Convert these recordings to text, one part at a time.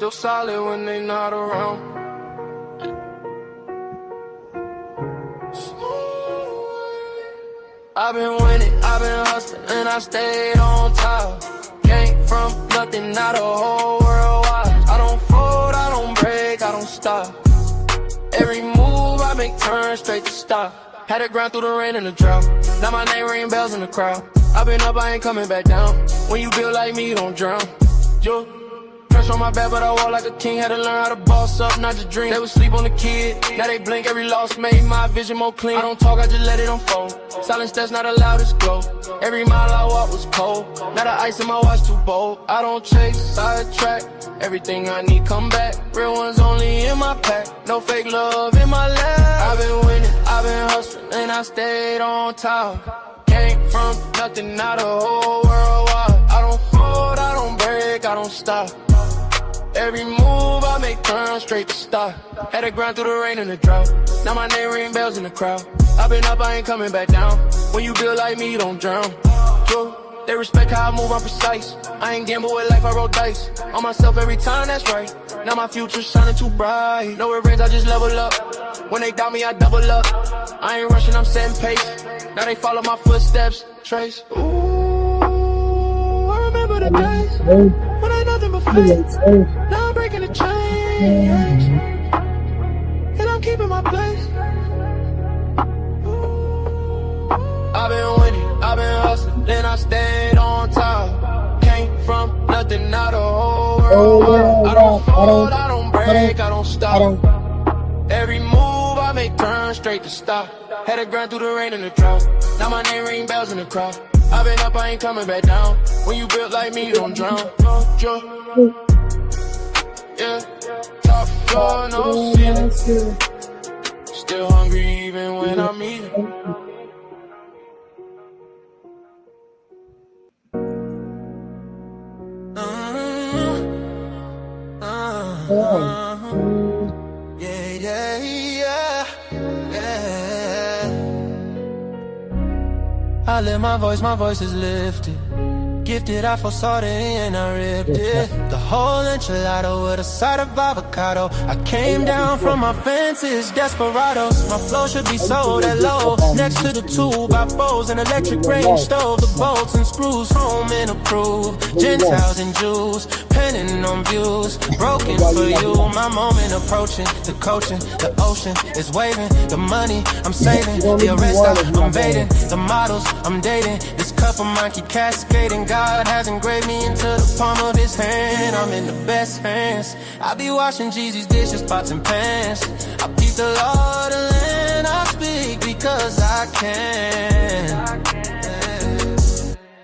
feel solid when they not around. I've been winning, I've been hustling, and I stayed on top. Came from nothing, not a whole world wide. I don't fold, I don't break, I don't stop. Every move I make turn straight to stop. Had to grind through the rain and the drought. Now my name ring bells in the crowd. I've been up, I ain't coming back down. When you build like me, you don't drown. Yo, pressure on my back, but I walk like a king. Had to learn how to boss up, not just dream. They would sleep on the kid, now they blink. Every loss made my vision more clean. I don't talk, I just let it unfold. Silence that's not allowed is glow. Every mile I walk was cold. Now the ice in my watch too bold. I don't chase, sidetrack. Everything I need come back. Real ones only in my pack. No fake love in my lap. I've been winning, I've been hustling, and I stayed on top. Came from nothing, not a whole world wide. I don't fold, I don't break, I don't stop. Every move I make turn straight to stop. Had to grind through the rain and the drought. Now my name ring bells in the crowd. I've been up, I ain't coming back down. When you build like me, you don't drown. Yo, they respect how I move, I'm precise. I ain't gamble with life, I roll dice. On myself every time, that's right. Now my future's shining too bright. No revenge, I just level up. When they doubt me, I double up. I ain't rushing, I'm setting pace. Now they follow my footsteps, trace. Ooh, I remember the days when I nothing but faith. Now I'm breaking the chains, and I'm keeping my place. I've been winning, I've been hustling, then I stayed on top. Came from nothing, not a whole world. I don't fold, I don't break, I don't stop. Every move I make turn straight to stop. Had to grind through the rain and the drought. Now my name ring bells in the crowd. I've been up, I ain't coming back down. When you built like me, you don't drown. Yeah, top floor, no ceiling. Still hungry even when I'm eating. I lift my voice is lifted. Gifted, I foresaw it and I ripped it. The whole enchilada with a side of avocado. I came down from my fences, desperados. My flow should be sold at low. Next to the 2x4s, an electric range stove. The bolts and screws, home and approved. Gentiles and Jews, penning on views. Broken for you, my moment approaching. The coaching, the ocean is waving. The money I'm saving, the arrest I'm evading. The models I'm dating, this cup of mine keep cascading. God has engraved me into the palm of his hand. I'm in the best hands. I be washing Jeezy's dishes, pots and pans. I beat the law, the land. I speak because I can.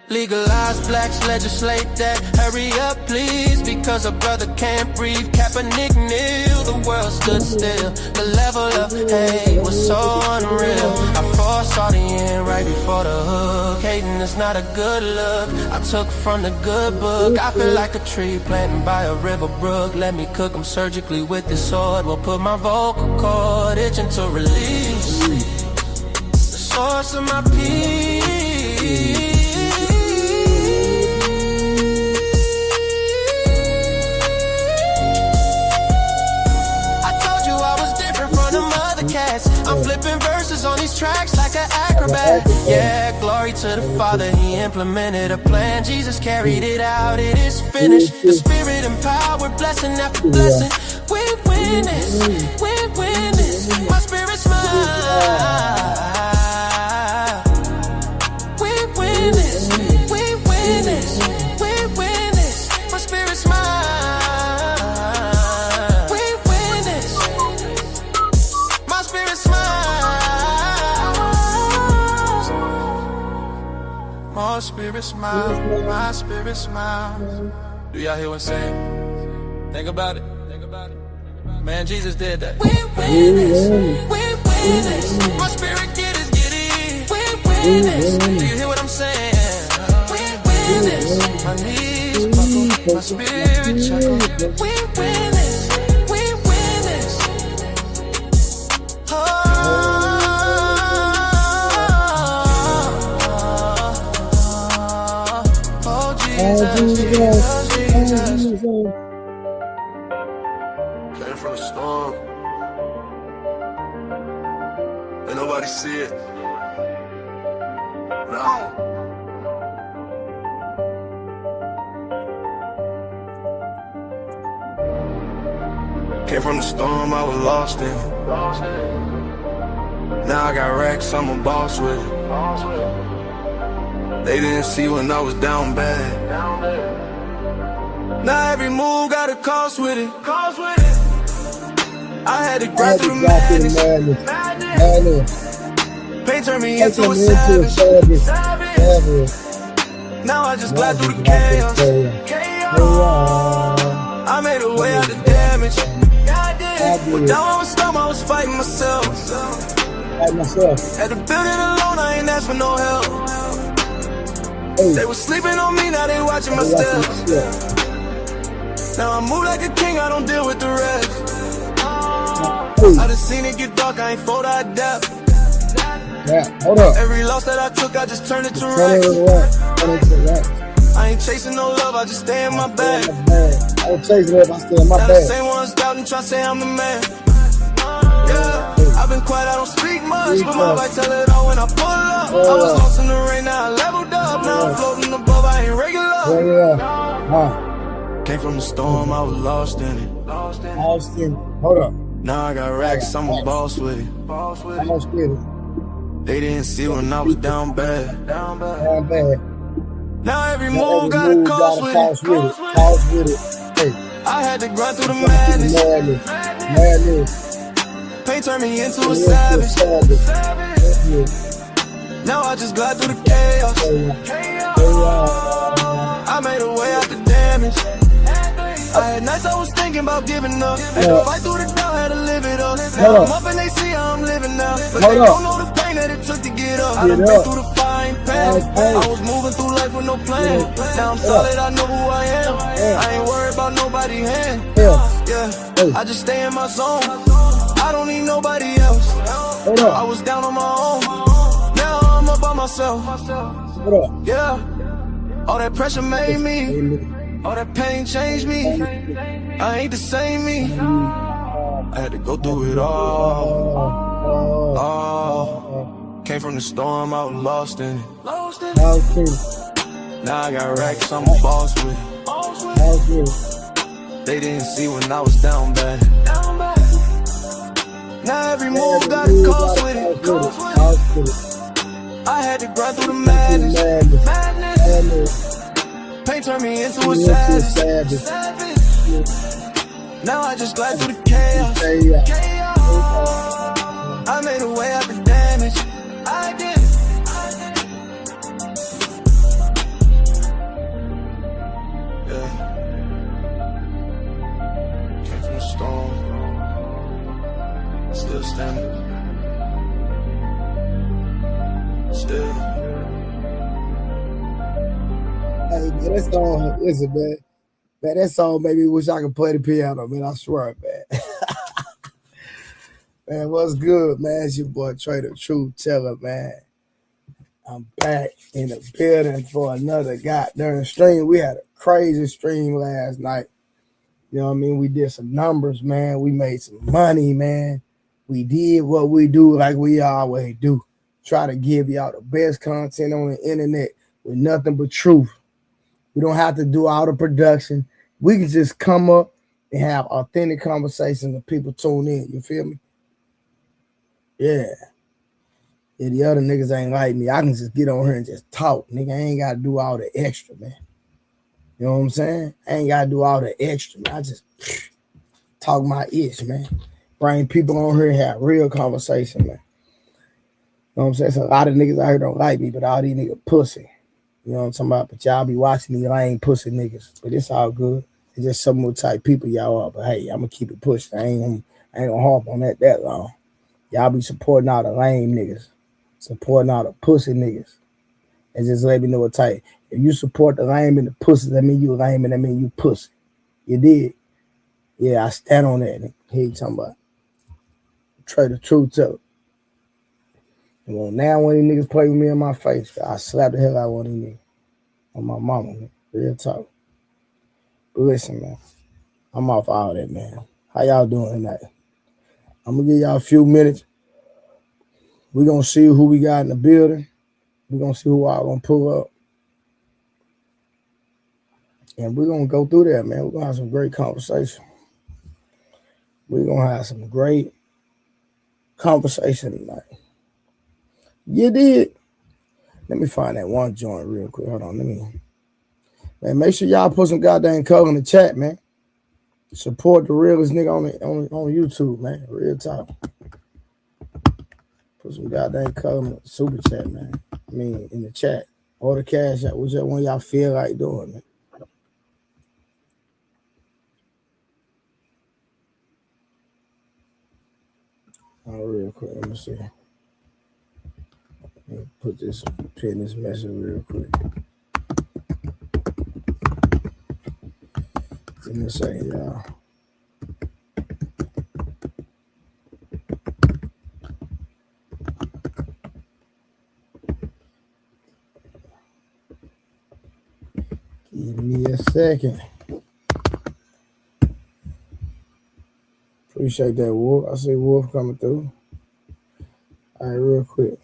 Legalize blacks, legislate that. Hurry up, please, because a brother can't breathe. Kaepernick kneel, the world stood still. The level of hate was so unreal. I foresaw the end right before the hook. Hating is not a good look. I took from the good book. I feel like a tree planted by a river brook. Let me cook them surgically with this sword. Will put my vocal cord itching to release the source of my peace. I'm flipping verses on these tracks like an acrobat. Yeah, glory to the Father, he implemented a plan. Jesus carried it out, it is finished. The Spirit empowered, blessing after blessing. We win this, we win this. My spirit's mine. We win this, we win this, we win this. My spirit's mine. My spirit smiles, my spirit smiles. Do y'all hear what I'm saying? Think about it, think about it. Man, Jesus did that. We win this, we win this. My spirit get it. We win this. Do you hear what I'm saying? We win this. My knees buckle, my spirit chuckle. We win this, we win this. nobody see it. No. Came from the storm, I was lost in it. Now I got racks, I'm a boss with it. They didn't see when I was down bad. Now every move got a cost with it. I had to grind through the madness. Pain turned me into a savage. Now I just glide through the chaos. I made a way out the damage. But down I was storm, I was fighting myself. Had to build it alone, I ain't asked for no help. They was sleeping on me, now they watching my steps. Now I move like a king, I don't deal with the rest. I done seen it get dark, I ain't fold, I adapt. Hold up. Every loss that I took, I just turned it to racks. I ain't chasing no love, I just stay in my bag. I ain't chasing it, I stay in my bag. Now the same ones doubting, try to say I'm the man. Yeah, I've been quiet, I don't speak much, but my vibe tell it all when I pull up. I was lost in the rain, now I leveled up. Now I'm floating above, I ain't regular. Came from the storm, I was lost in it. Hold up. Now I got racks, I'm a boss with it. They didn't see when I was down bad. Now every move got a cost with it. I had to grind through the madness. Pain turned me into a savage. Now I just glide through the chaos. I made a way out the damage. I had nights I was thinking about giving up. Had to fight through the doubt, had to live it up. Now I'm up and they see how I'm living now. But they don't know the pain that it took to get up. I done been through the fire, ain't panic. I was moving through life with no plan. Now I'm solid, I know who I am. I ain't worried about nobody's hand. Yeah, I just stay in my zone. I don't need nobody else. I was down on my own. Now I'm up by myself. Yeah, all that pressure made me. All that pain changed me. I ain't the same me. I had to go through it all. Came from the storm, I was lost in it. Now I got racks, I'm a boss with it. They didn't see when I was down bad. Now every move got a cost with it. I had to grind through the madness. Pain turned me into a savage. Now I just glide through the chaos. I made a way out the damage. I did. Yeah. Came from the storm. Still standing. Still. Hey, man, that song, listen, man. Man, that song made me wish I could play the piano, man. I swear, man. Man, what's good, man? It's your boy, TRAYTHETRUTHTELLER, man. I'm back in the building for another goddamn stream. We had a crazy stream last night. You know what I mean? We did some numbers, man. We made some money, man. We did what we do like we always do. Try to give y'all the best content on the internet with nothing but truth. We don't have to do all the production. We can just come up and have authentic conversations and people tune in. You feel me? Yeah. Yeah, the other niggas ain't like me. I can just get on here and just talk. Nigga, I ain't got to do all the extra, man. You know what I'm saying? I ain't got to do all the extra, man. I just talk my ish, man. Bring people on here and have real conversation, man. You know what I'm saying? So a lot of niggas out here don't like me, but all these niggas pussy. You know what I'm talking about? But y'all be watching these lame pussy niggas. But it's all good. It's just some more type people y'all are. But hey, I'm going to keep it pushing. I ain't gonna harp on that long. Y'all be supporting all the lame niggas. Supporting all the pussy niggas. And just let me know what type. If you support the lame and the pussy, that mean you lame and that mean you pussy. You did? Yeah, I stand on that. Here you talking about. TRAYTHETRUTHTELLER. Well, now when these niggas play with me in my face, I slap the hell out of one of these niggas. On my mama, man. Real talk. But listen, man. I'm off all that, man. How y'all doing tonight? I'm going to give y'all a few minutes. We're going to see who we got in the building. We're going to see who I'm going to pull up. And we're going to go through that, man. We're going to have some great conversation. We're going to have some great conversation tonight. You did. Let me find that one joint real quick. Hold on. Man, make sure y'all put some goddamn color in the chat, man. Support the realest nigga on YouTube, man. Real talk. Put some goddamn color in the super chat, man. I mean, in the chat. Or the cash app, whichever one y'all feel like doing, man. Real quick, let me see. Let me pin this message real quick. Give me a second, y'all. Give me a second. Appreciate that, Wolf. I see Wolf coming through. All right, real quick.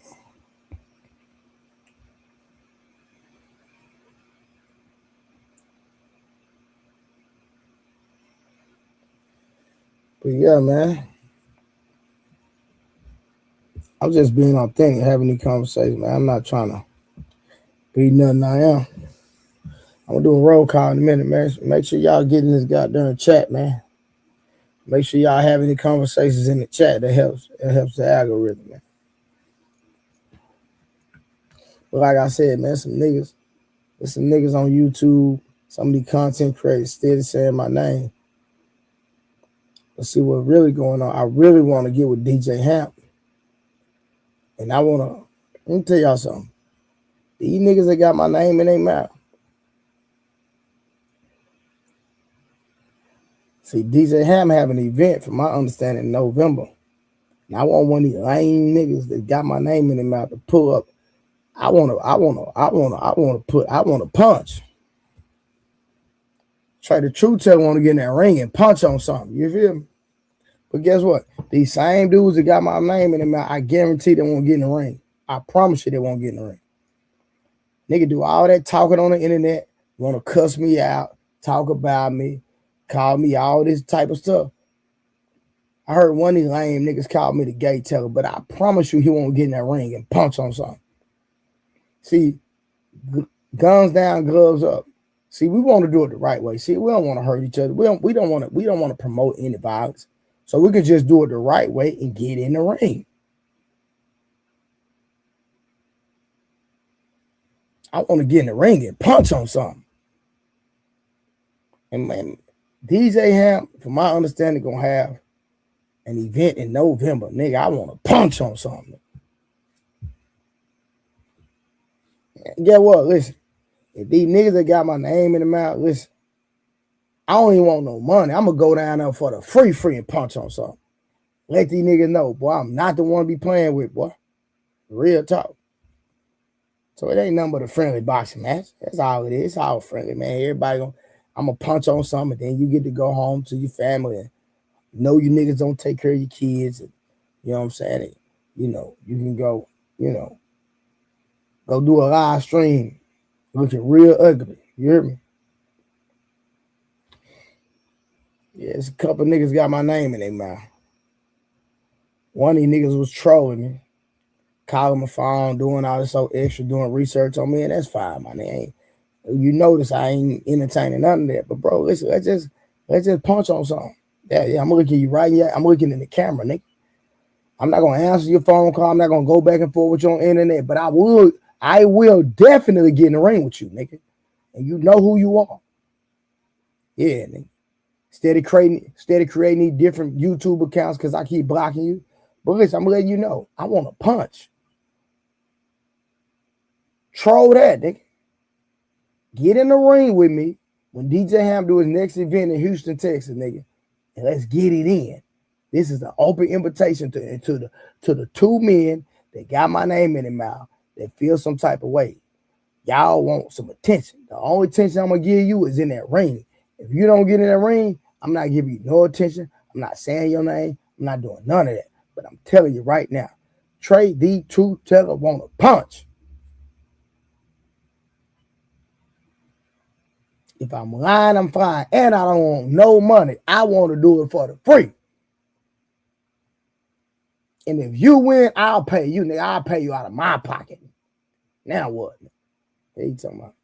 But yeah, man. I'm just being authentic, having these conversations, man. I'm not trying to be nothing I am. I'm gonna do a roll call in a minute, man. Make sure y'all get in this goddamn chat, man. Make sure y'all have any conversations in the chat. That helps. It helps the algorithm, man. But like I said, man, there's some niggas on YouTube, some of these content creators still saying my name. Let's see what's really going on. I really want to get with DJ Hamp. And let me tell y'all something. These niggas that got my name in their mouth. See, DJ Ham have an event, from my understanding, in November. And I want one of these lame niggas that got my name in their mouth to pull up. I want to punch. TRAYTHETRUTHTELLER want to get in that ring and punch on something. You feel me? But guess what? These same dudes that got my name in their mouth, I guarantee they won't get in the ring. I promise you they won't get in the ring. Nigga do all that talking on the internet, want to cuss me out, talk about me, call me all this type of stuff. I heard one of these lame niggas call me the gay teller, but I promise you he won't get in that ring and punch on something. See, guns down, gloves up. See, we want to do it the right way. See, we don't want to hurt each other. We don't want to promote any violence. So we can just do it the right way and get in the ring. I want to get in the ring and punch on something. And man, DJ Hamp, from my understanding, gonna have an event in November. Nigga, I want to punch on something. And get what? Listen, if these niggas that got my name in the mouth, listen, I don't even want no money. I'm gonna go down there for the free and punch on something. Let these niggas know, boy, I'm not the one to be playing with, boy. Real talk. So it ain't nothing but a friendly boxing match. That's all it is. It's all friendly, man. I'm gonna punch on something, and then you get to go home to your family and know you niggas don't take care of your kids. And, you know what I'm saying? And, you can go, go do a live stream looking real ugly. You hear me? Yeah, it's a couple niggas got my name in their mouth. One of these niggas was trolling me, calling my phone, doing all this so extra, doing research on me, and that's fine, my name. You notice I ain't entertaining none of that. But bro, listen, let's just punch on something. Yeah, I'm gonna look at you right. Yeah, I'm looking in the camera, nigga. I'm not gonna answer your phone call. I'm not gonna go back and forth with you on the internet, but I will definitely get in the ring with you, nigga. And you know who you are. Yeah, nigga. Steady creating these different YouTube accounts because I keep blocking you. But listen, I'm letting you know, I want to punch. Troll that, nigga. Get in the ring with me when DJ Ham do his next event in Houston, Texas, nigga. And let's get it in. This is an open invitation to the two men that got my name in their mouth that feel some type of way. Y'all want some attention. The only attention I'm going to give you is in that ring. If you don't get in that ring, I'm not giving you no attention. I'm not saying your name. I'm not doing none of that. But I'm telling you right now, Trey, the truth teller, want to punch. If I'm lying, I'm fine. And I don't want no money. I want to do it for the free. And if you win, I'll pay you, nigga. I'll pay you out of my pocket. Now what? What you talking about?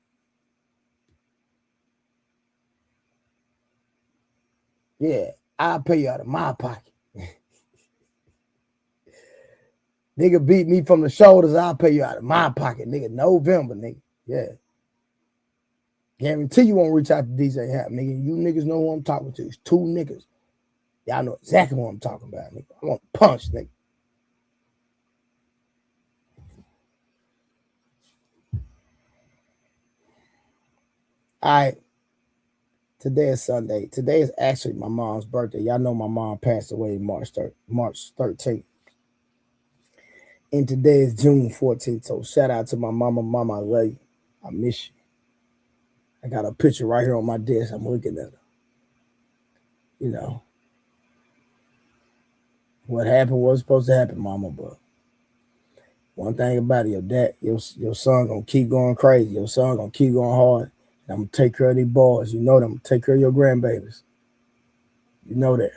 Yeah, I'll pay you out of my pocket. Nigga beat me from the shoulders, I'll pay you out of my pocket, nigga. November, nigga. Yeah. Guarantee you won't reach out to DJ Hap, nigga. You niggas know who I'm talking to. It's two niggas. Y'all know exactly what I'm talking about, nigga. I want to punch, nigga. All right. Today is Sunday. Today is actually my mom's birthday. Y'all know my mom passed away March 13th. And today is June 14th. So shout out to my mama. Mama, I love you. I miss you. I got a picture right here on my desk. I'm looking at her. You know. What happened was supposed to happen, mama, but one thing about it, your dad, your son gonna keep going crazy. Your son gonna keep going hard. And I'm gonna take care of these boys. You know that. I'm gonna take care of your grandbabies. You know that.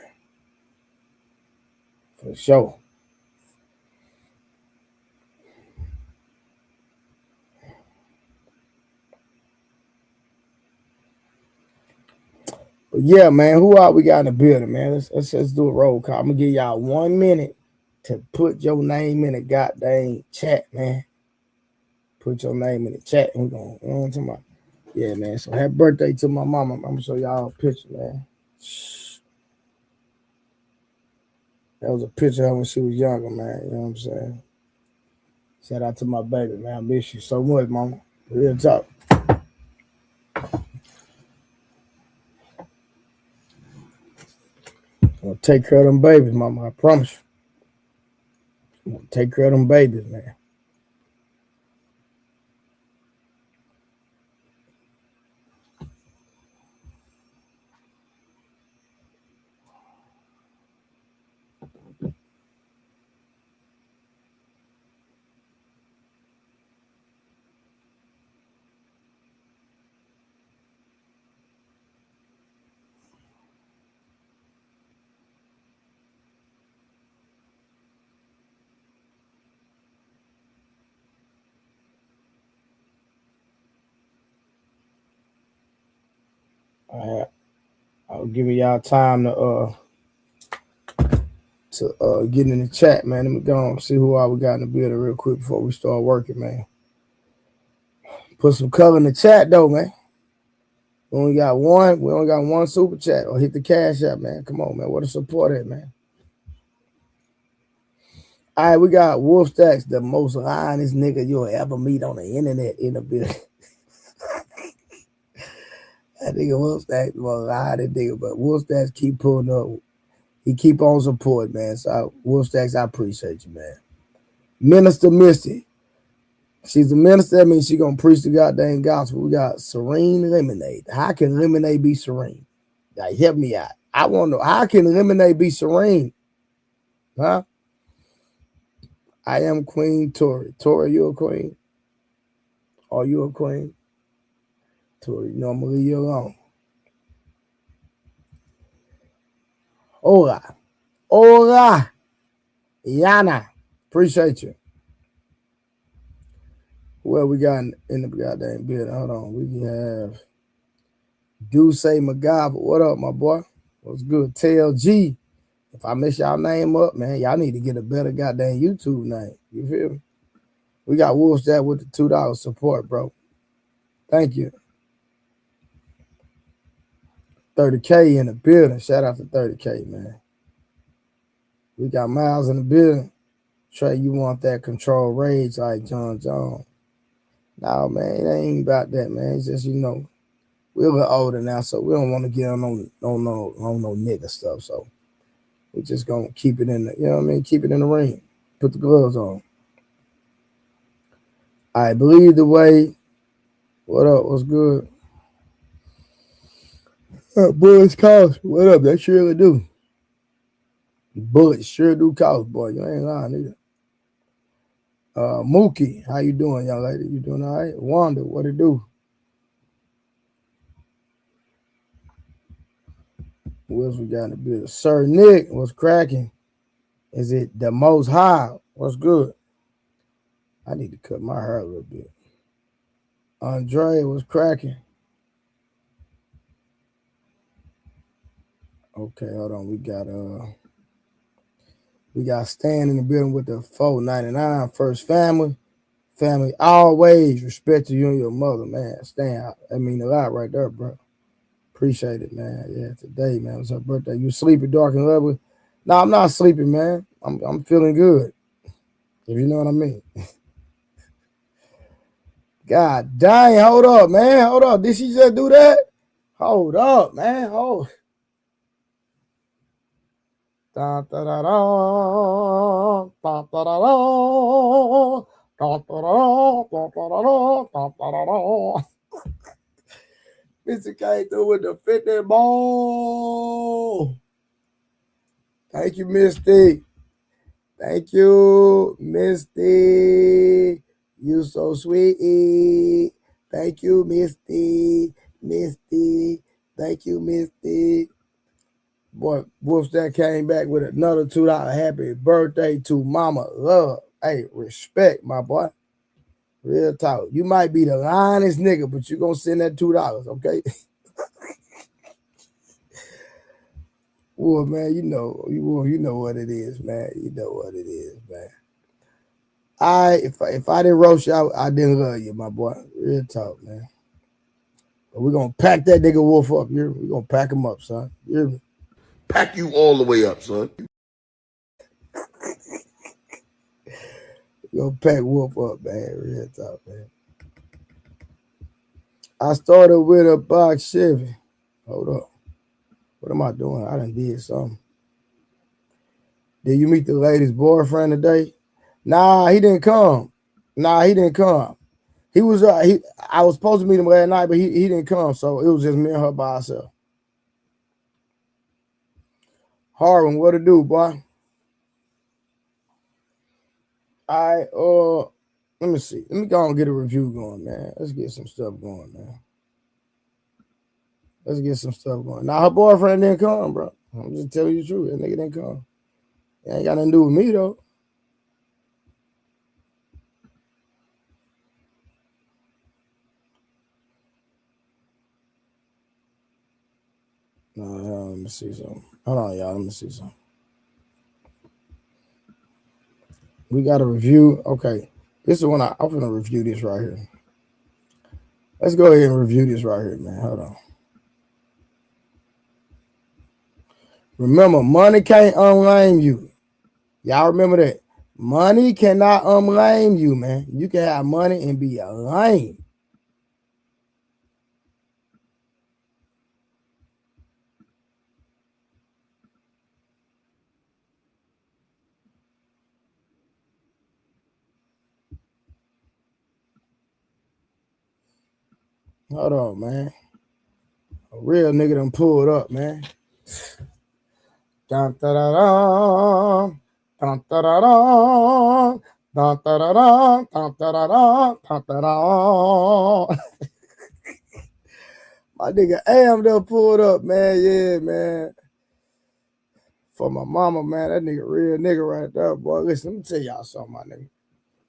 For sure. But yeah, man, who are we got in the building, man? Let's do a roll call. I'm gonna give y'all 1 minute to put your name in the goddamn chat, man. Put your name in the chat. And we're gonna, you know what I'm talking about? Yeah, man. So happy birthday to my mama. I'm gonna show y'all a picture, man. That was a picture of her when she was younger, man. You know what I'm saying? Shout out to my baby, man. I miss you so much, mama. Real talk. I'm gonna take care of them babies, mama. I promise you. I'm gonna take care of them babies, man. All right. I'll give y'all time to get in the chat, man. Let me go and see who all we got in the building real quick before we start working, man. Put some color in the chat though, man. We only got one super chat. Or hit the cash app, man. Come on, man. What a support at, man. All right, we got Wolf Stacks, the most lyingest nigga you'll ever meet on the internet in the building. That nigga Wolf Stacks the most lying nigga, but Wolf Stacks keep pulling up. He keep on support, man. So Wolf Stacks, I appreciate you, man. Minister Misty. She's a minister. That means she gonna preach the goddamn gospel. We got Serene Lemonade. How can lemonade be serene? Like, help me out. I want to know, how can lemonade be serene? Huh? I am Queen Tori. Tori, you a queen? Are you a queen? Tori, you know I'm gonna leave you alone. Hola. Hola. Yana. Appreciate you. Well, we got in the goddamn building. Hold on. We have Duce McGovern. What up, my boy? What's good? TLG. If I mess y'all name up, man, y'all need to get a better goddamn YouTube name. You feel me? We got Wolfstack with the $2 support, bro. Thank you. 30K in the building. Shout out to 30K, man. We got Miles in the building. Trey, you want that control rage like John Jones? No, man, it ain't about that, man. It's just, you know, we're a little older now, so we don't want to get on no nigga stuff. So we're just gonna keep it in the, you know what I mean? Keep it in the ring. Put the gloves on. I believe the way. What up? What's good? Bullets cost. What up? They surely do. Bullets sure do cost, boy. You ain't lying either. Mookie, how you doing, young lady? You doing all right? Wanda, what it do? What else we got in the building? Sir Nick, what's cracking? Is it the most high? What's good? I need to cut my hair a little bit. Andre, what's cracking? Okay, hold on. We got Stan in the building with the 499 First Family. Family always respect to you and your mother, man. Stan, that mean a lot right there, bro. Appreciate it, man. Yeah, today, man, it's her birthday. You sleeping dark and lovely? No, I'm not sleeping, man. I'm feeling good. If you know what I mean. God dang, hold up, man. Hold up. Did she just do that? Hold up, man. Hold. Da, da, da, da, da, da, da, da. Da, da, da, da, da, da, da, da, da. Mr. came through with the 50 ball. Thank you, Misty. Thank you, Misty. You so sweet. Thank you, Misty. Misty. Thank you, Misty. Boy, Wolfstack came back with another $2. Happy birthday to Mama Love. Hey, respect, my boy. Real talk. You might be the lyingest nigga, but you gonna send that $2, okay? Well, man, you know what it is, man. You know what it is, man. If I didn't roast you, I didn't love you, my boy. Real talk, man. But we're gonna pack that nigga Wolf up. We're gonna pack him up, son. You hear me? Pack you all the way up, son. We're gonna pack Wolf up, man. Real talk, man. I started with a box Chevy. Hold up. What am I doing? I done did something. Did you meet the lady's boyfriend today? Nah, he didn't come. He was I was supposed to meet him last night, but he didn't come, so it was just me and her by herself. Harvin, what to do, boy? Let me see. Let me go and get a review going, man. Let's get some stuff going, man. Let's get some stuff going. Now her boyfriend didn't come, bro. I'm just telling you the truth. That nigga didn't come. It ain't got nothing to do with me though. No, let me see something. Hold on, y'all. Let me see something. We got a review. Okay. This is when I'm gonna review this right here. Let's go ahead and review this right here, man. Hold on. Remember, money can't unlame you. Y'all remember that. Money cannot unlame you, man. You can have money and be a lame. Hold on, man. A real nigga done pulled up, man. Dun, da, da, da. Dun, da, da, da. Dun, da, da, da. Dun, da, da, da. Dun, da, da. My nigga Am done pulled up, man. Yeah, man. For my mama, man. That nigga real nigga right there, boy. Listen, let me tell y'all something, my nigga.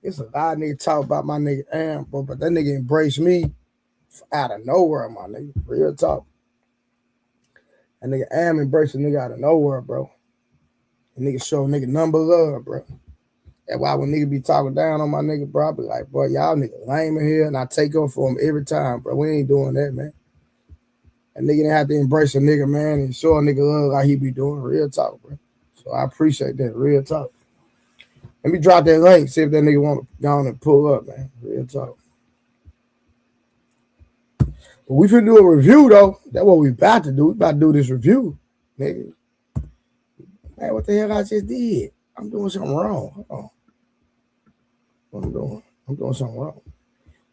It's a lot of niggas talk about my nigga Am, bro, but that nigga embraced me out of nowhere, my nigga. Real talk. That nigga Am embraced a nigga out of nowhere, bro. That nigga show a nigga number love, bro. That's why when nigga be talking down on my nigga, bro, I be like, boy, y'all nigga lame in here, and I take up for him every time, bro. We ain't doing that, man. That nigga didn't have to embrace a nigga, man, and show a nigga love like he be doing. Real talk, bro. So I appreciate that. Real talk. Let me drop that link, see if that nigga want to go on and pull up, man. Real talk. But we finna do a review, though. That's what we about to do. We about to do this review, nigga. Man, what the hell I just did? I'm doing something wrong. Hold on. What I'm doing? I'm doing something wrong.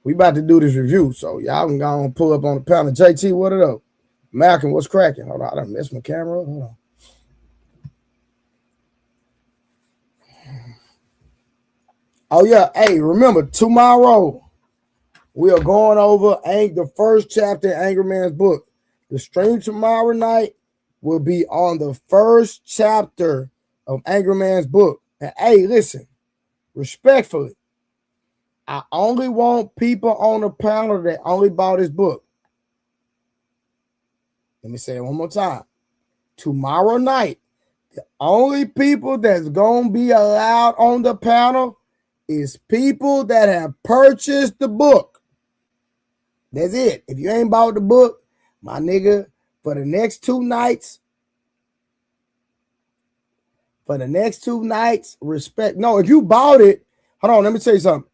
We about to do this review, so y'all can go and pull up on the panel. JT, what it up? Malcolm, what's cracking? Hold on, I done messed my camera up. Hold on. Oh yeah, hey, remember tomorrow we are going over the first chapter in Angry Man's book. The stream tomorrow night will be on the first chapter of Angry Man's book. And hey, listen, respectfully, I only want people on the panel that only bought his book. Let me say it one more time. Tomorrow night, the only people that's going to be allowed on the panel is people that have purchased the book. That's it. If you ain't bought the book, my nigga, for the next two nights, respect. No, if you bought it, hold on, let me tell you something.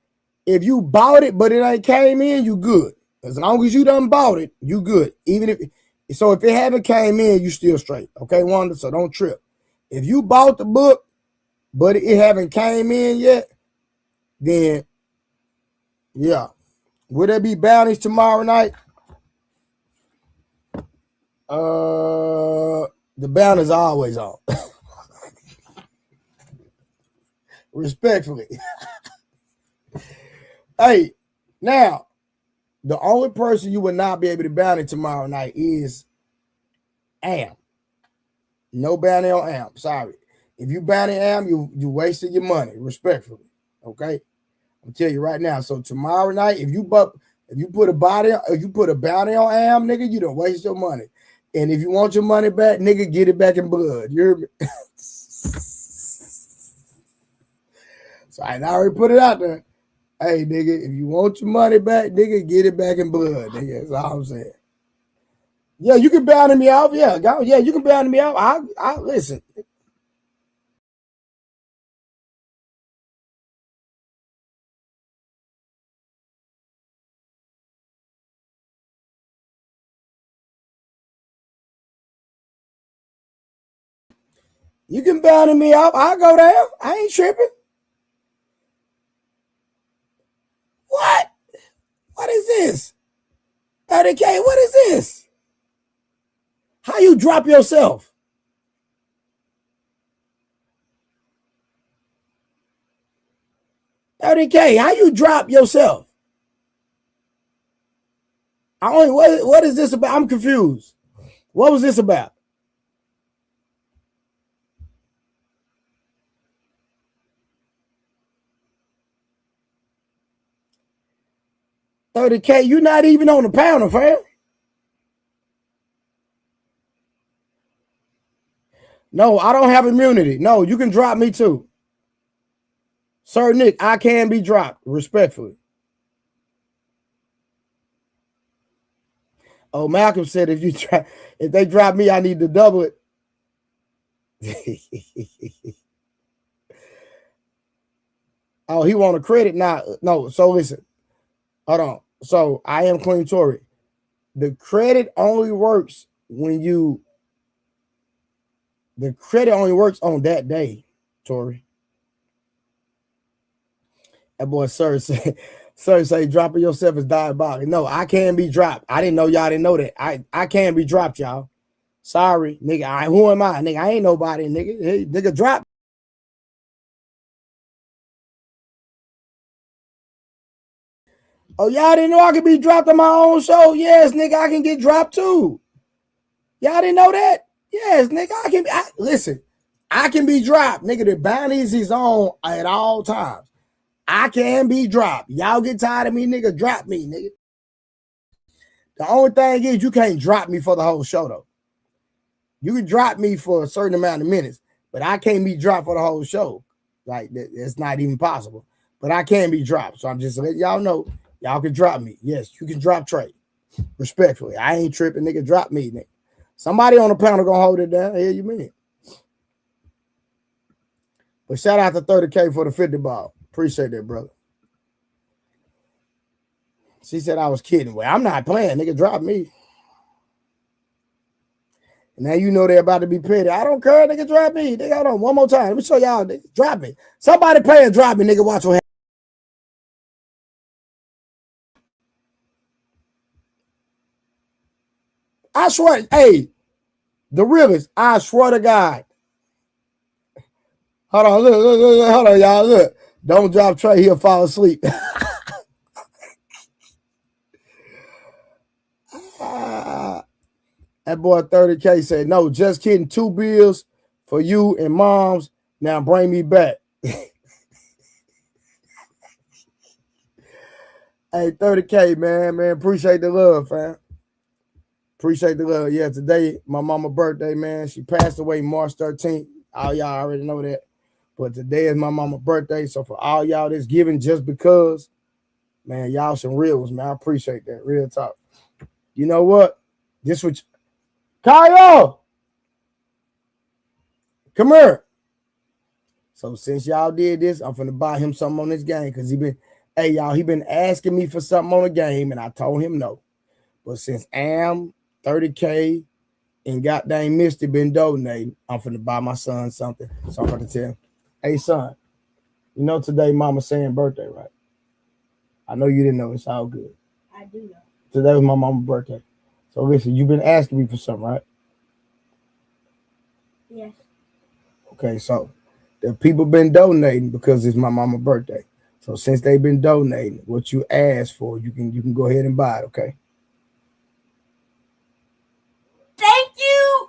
If you bought it, but it ain't came in, you good. As long as you done bought it, you good. Even if it haven't came in, you still straight. Okay, Wanda? So don't trip. If you bought the book, but it haven't came in yet, then yeah. Will there be bounties tomorrow night? The bounties are always on. Respectfully. Hey, now, the only person you will not be able to bounty tomorrow night is Am. No bounty on Am. Sorry. If you bounty Am, you wasted your money, respectfully. Okay? I'll tell you right now. So tomorrow night, if you put a bounty on Am, nigga, you don't waste your money. And if you want your money back, nigga, get it back in blood. You hear me? So I already put it out there. Hey, nigga, if you want your money back, nigga, get it back in blood. Nigga, that's all I'm saying. Yeah, you can bounty me off. Yeah, you can bounty me off. I listen. You can bounty me off. I'll go there. I ain't tripping. What? What is this? 30K, what is this? How you drop yourself? 30K, how you drop yourself? What is this about? I'm confused. What was this about? $30K, you're not even on the panel, fam. No, I don't have immunity. No, you can drop me too. Sir Nick, I can be dropped, respectfully. Oh, Malcolm said if they drop me, I need to double it. Oh, he want a credit? Nah, no. So listen, hold on. So I am Queen Tori. The credit only works on that day, Tori. That boy Sir say dropping yourself is diabolical. No, I can be dropped. I didn't know y'all didn't know that. I can be dropped, y'all. Sorry, nigga. Who am I? Nigga, I ain't nobody, nigga. Hey, nigga, drop. Oh, y'all didn't know I could be dropped on my own show? Yes, nigga, I can get dropped too. Y'all didn't know that? Yes, nigga, listen, I can be dropped. Nigga, the bounties is on at all times. I can be dropped. Y'all get tired of me, nigga, drop me, nigga. The only thing is you can't drop me for the whole show, though. You can drop me for a certain amount of minutes, but I can't be dropped for the whole show. Like, it's not even possible. But I can be dropped. So I'm just letting y'all know, y'all can drop me. Yes, you can drop Trey. Respectfully. I ain't tripping, nigga. Drop me, nigga. Somebody on the panel gonna hold it down. Here you mean. But shout out to 30K for the 50 ball. Appreciate that, brother. She said I was kidding. Well, I'm not playing, nigga. Drop me. And now you know they're about to be petty. I don't care, nigga. Drop me. Nigga, hold on. One more time. Let me show y'all, nigga. Drop me. Somebody play and drop me, nigga. Watch what happens. I swear, hey, the realest, I swear to God. Hold on, look, hold on, y'all. Don't drop Trey, he'll fall asleep. That boy 30K said, no, just kidding. 2 bills for you and moms. Now bring me back. Hey, 30K, man. Appreciate the love, fam. Appreciate the love. Yeah, today, my mama's birthday, man. She passed away March 13th. All y'all already know that. But today is my mama's birthday. So for all y'all that's giving just because, man, y'all some real ones, man. I appreciate that. Real talk. You know what? This what Kyle! Come here. So since y'all did this, I'm finna buy him something on this game because he been asking me for something on the game, and I told him no. But since Am, 30K, and goddamn Misty been donating, I'm finna buy my son something. So I'm gonna tell him, hey son, you know today mama's saying birthday, right? I know you didn't know. It's all good. I do know. Today was my mama's birthday. So listen, you've been asking me for something, right? Yes. Okay, so the people been donating because it's my mama's birthday. So since they've been donating, what you asked for, you can go ahead and buy it, okay? Thank you.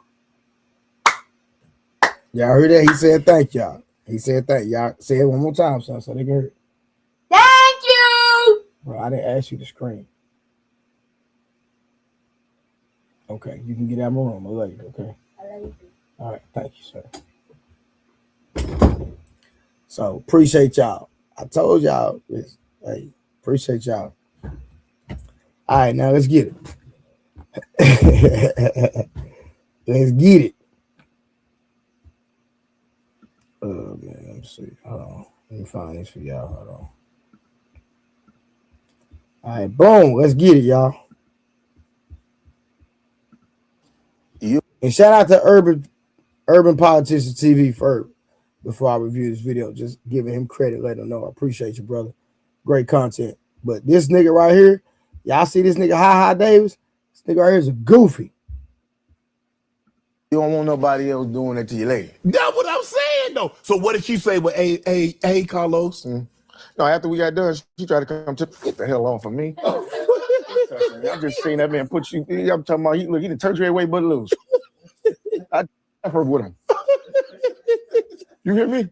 Y'all heard that? He said thank y'all. He said thank y'all. Say it one more time, son, so they can hear it. Thank you. Bro, I didn't ask you to scream. Okay, you can get out of my room. I love you, okay? I love you. All right, thank you, sir. So, appreciate y'all. I told y'all, hey, appreciate y'all. All right, now let's get it. Let's get it. Oh, man, let me see. Hold on. Let me find this for y'all. Hold on. All right, boom. Let's get it, y'all. And shout out to Urban Politician TV first before I review this video. Just giving him credit, letting him know I appreciate you, brother. Great content. But this nigga right here, y'all see this nigga Ha Davis? This nigga right here is a goofy. You don't want nobody else doing it to your lady. That's what I'm saying, though. So what did she say with hey, Carlos? No, after we got done, she tried to come to get the hell off of me. I just seen that man put you. I'm talking about he done turned you away but lose. I heard with him. You hear me?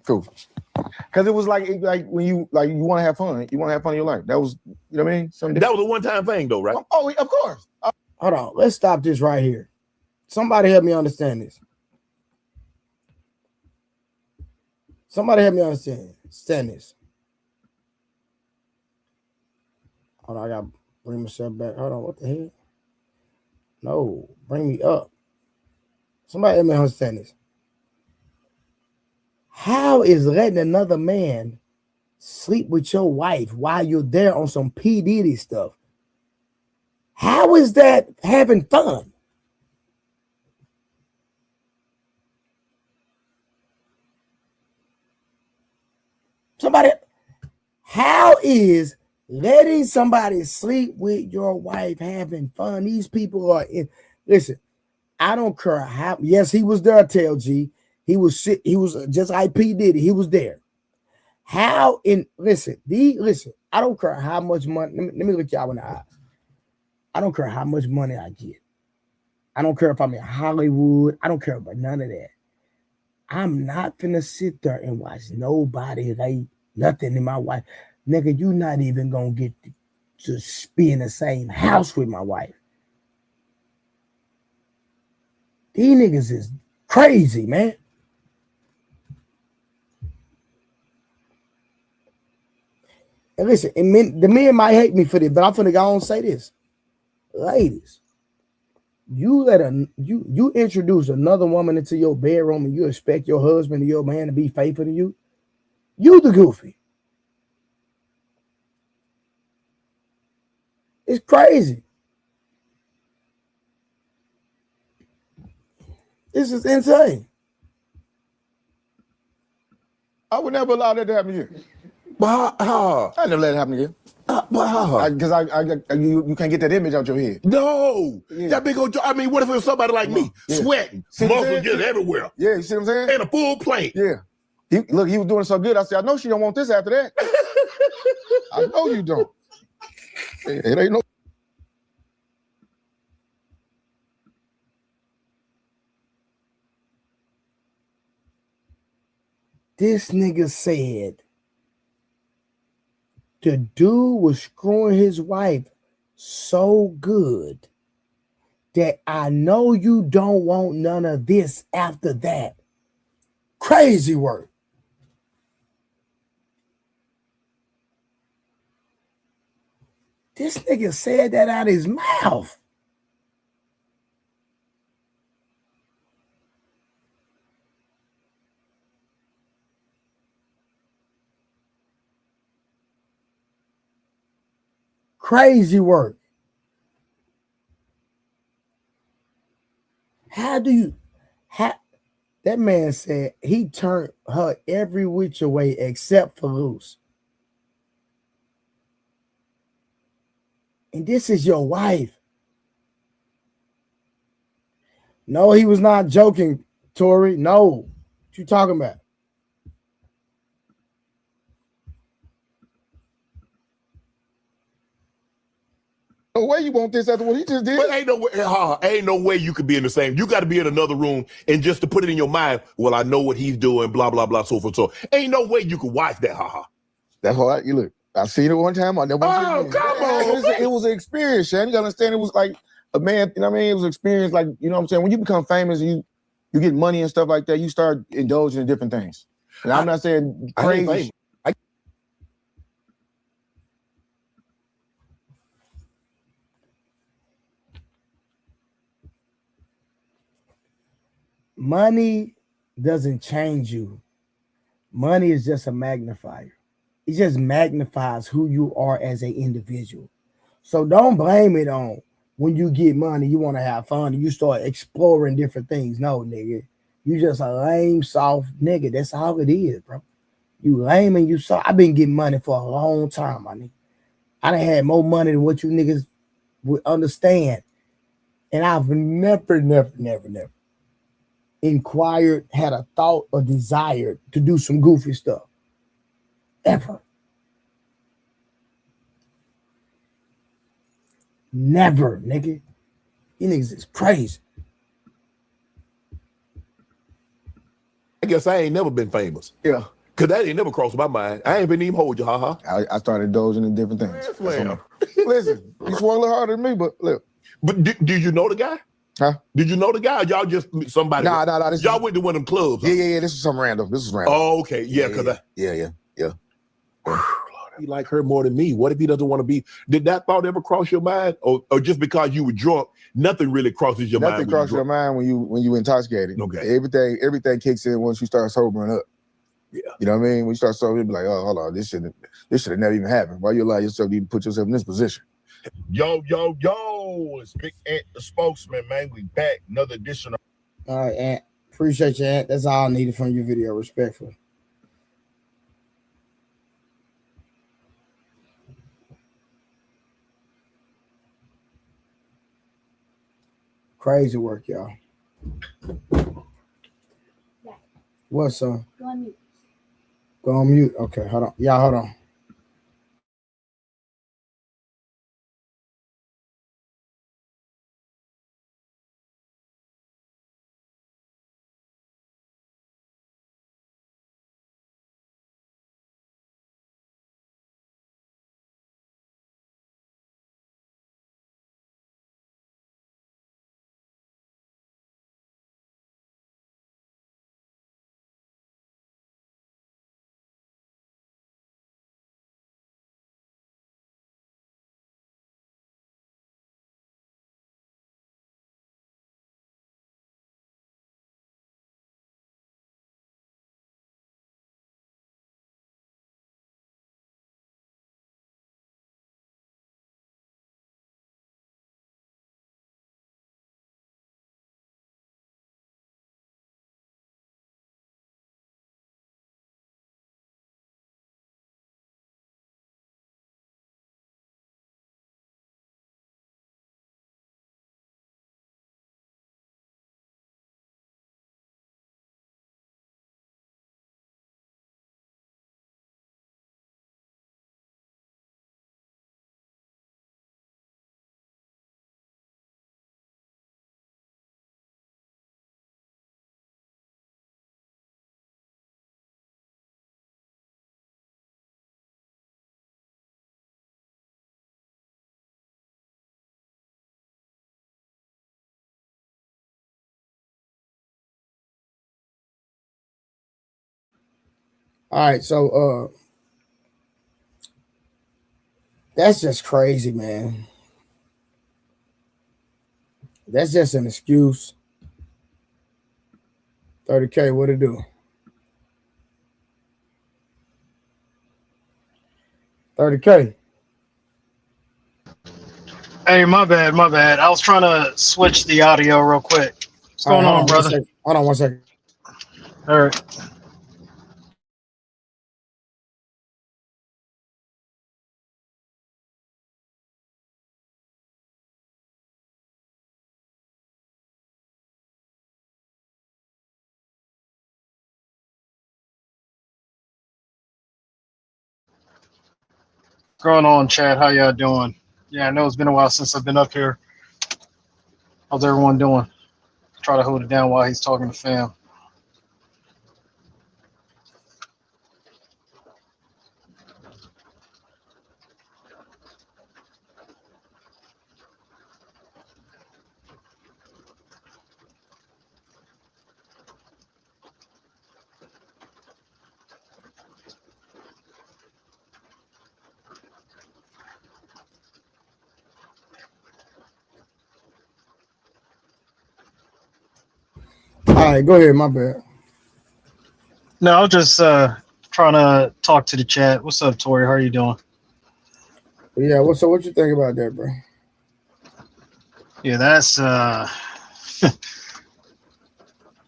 Cool. Because it was like when you want to have fun, you want to have fun in your life. That was, you know what I mean? That was a one-time thing, though, right? Oh, of course. Hold on. Let's stop this right here. Somebody help me understand this. Somebody help me understand this. Hold on, I gotta bring myself back. Hold on, what the hell? No, bring me up. Somebody help me understand this. How is letting another man sleep with your wife while you're there on some P. Diddy stuff? How is that having fun? Somebody, how is letting somebody sleep with your wife having fun? These people are in. Listen, I don't care how. Yes, he was there, TLG. He was shit. He was just like P. Diddy. He was there. How in listen, I don't care how much money. Let me look y'all in the eyes. I don't care how much money I get. I don't care if I'm in Hollywood. I don't care about none of that. I'm not finna sit there and watch nobody lay nothing in my wife. Nigga, you not even gonna get to be in the same house with my wife. These niggas is crazy, man. And listen, the men might hate me for this, but I'm finna go on and say this. Ladies, you introduce another woman into your bedroom and you expect your husband or your man to be faithful to you. You the goofy. It's crazy. This is insane. I would never allow that to happen again. But how? I never let it happen again. But how? Because you can't get that image out your head. No. Yeah. That big old, I mean, what if it was somebody like me, Yeah. sweating, See what I'm muscles saying? just everywhere, Yeah, you see what I'm saying? and a full plate? Yeah. Look, he was doing so good. I said, I know she don't want this after that. I know you don't. It ain't no. This nigga said the dude was screwing his wife so good that I know you don't want none of this after that. Crazy work. This nigga said that out his mouth. Crazy work. How do you... That man said he turned her every which way except for loose. And this is your wife. No, he was not joking, Tori. No. What you talking about? No way you want this after what he just did. But ain't no way you could be in the same. You got to be in another room, and just to put it in your mind, well, I know what he's doing, blah, blah, blah, so forth. So ain't no way you could watch that, That's why you look. I seen it one time. I never. Oh, come on. It was an experience, Shan. You gotta understand. It was like a man. You know what I mean? It was an experience. Like, you know what I'm saying. When you become famous, and you get money and stuff like that, you start indulging in different things. And I'm not saying crazy. Money doesn't change you. Money is just a magnifier. It just magnifies who you are as an individual. So don't blame it on when you get money, you want to have fun and you start exploring different things. No, nigga. You just a lame, soft nigga. That's all it is, bro. You lame and you soft. I've been getting money for a long time, my nigga. I done had more money than what you niggas would understand. And I've never inquired, had a thought or desire to do some goofy stuff. Ever. Never, nigga. You niggas is crazy. I guess I ain't never been famous. Yeah. Cause that ain't never crossed my mind. I ain't been even hold you, I started indulging in different things. Yes, ma'am. Listen, you swung a little harder than me, but look. But did you know the guy? Huh? Did you know the guy? Or y'all just somebody? Nah. Y'all went to one of them clubs. Yeah. This is something random. This is random. Oh, okay. Yeah, because Yeah. he like her more than me. What if he doesn't want to be? Did that thought ever cross your mind, or just because you were drunk, nothing really crosses your mind? Nothing crosses your mind when you intoxicated. Okay. Everything kicks in once you start sobering up. Yeah. You know what I mean? When you start sobering, you be like, oh, hold on, this should have never even happened. Why you allow yourself to even put yourself in this position? Yo, it's Big Ant, the spokesman, man. We back. Another edition of... All right, Ant. Appreciate you, Ant. That's all I needed from your video. Respectful. Crazy work, y'all. Yeah. What's up? Go on mute. Go on mute. Okay, hold on. Y'all, hold on. All right, so that's just crazy, man. That's just an excuse. 30K, what it do? 30K. Hey, my bad, my bad. I was trying to switch the audio real quick. What's All right, going hold on, on one brother? second. Hold on one second. All right. What's going on, Chad? How y'all doing? Yeah, I know it's been a while since I've been up here. How's everyone doing? Try to hold it down while he's talking to fam. All right, go ahead. My bad. No, I was just trying to talk to the chat. What's up, Tori? How are you doing? Yeah, what you think about that, bro? Yeah, that's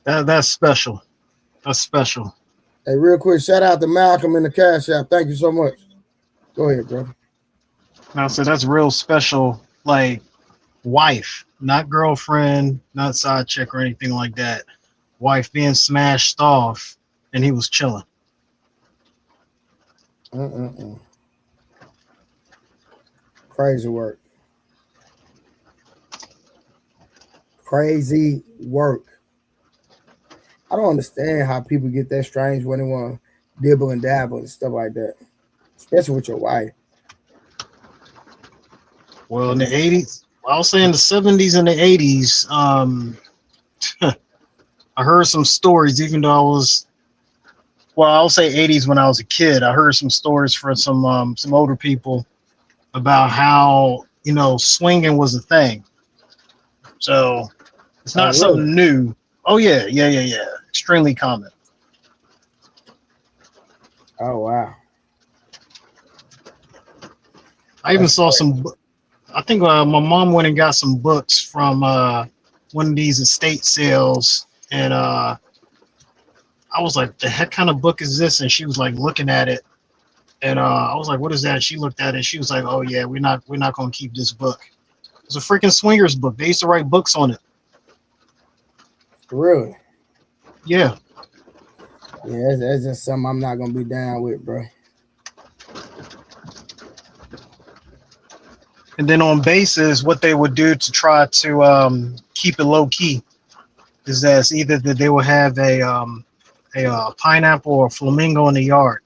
that's special. That's special. Hey, real quick, shout out to Malcolm in the Cash App. Thank you so much. Go ahead, bro. Now, so that's real special. Like wife, not girlfriend, not side chick or anything like that. Wife being smashed off, and he was chilling. Crazy work. Crazy work. I don't understand how people get that strange when they want to dibble and dabble and stuff like that, especially with your wife. Well, in the 80s, I'll say in the 70s and the 80s, I heard some stories, even though I was, well, I'll say 80s when I was a kid. I heard some stories from some older people about how, you know, swinging was a thing. So it's Oh, not really? something new. Oh, yeah. Extremely common. Oh, wow. I even That's saw crazy. I think my mom went and got some books from one of these estate sales. And I was like, the heck kind of book is this? And she was like looking at it. And I was like, what is that? She looked at it. She was like, oh, yeah, we're not going to keep this book. It's a freaking swingers book. They used to write books on it. Really? Yeah. Yeah, that's just something I'm not going to be down with, bro. And then on bases, what they would do to try to keep it low key is that it's either that they will have a pineapple or flamingo in the yard.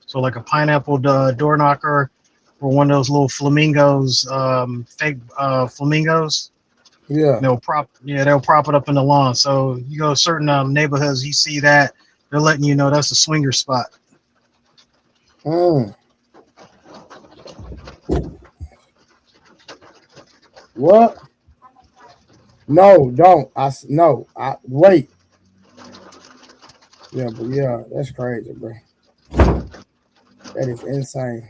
So like a pineapple door knocker or one of those little flamingos, fake flamingos. Yeah. They'll prop it up in the lawn. So you go to certain neighborhoods, you see that they're letting you know that's a swinger spot. What? No, don't. I wait. Yeah, but yeah, that's crazy, bro. That is insane.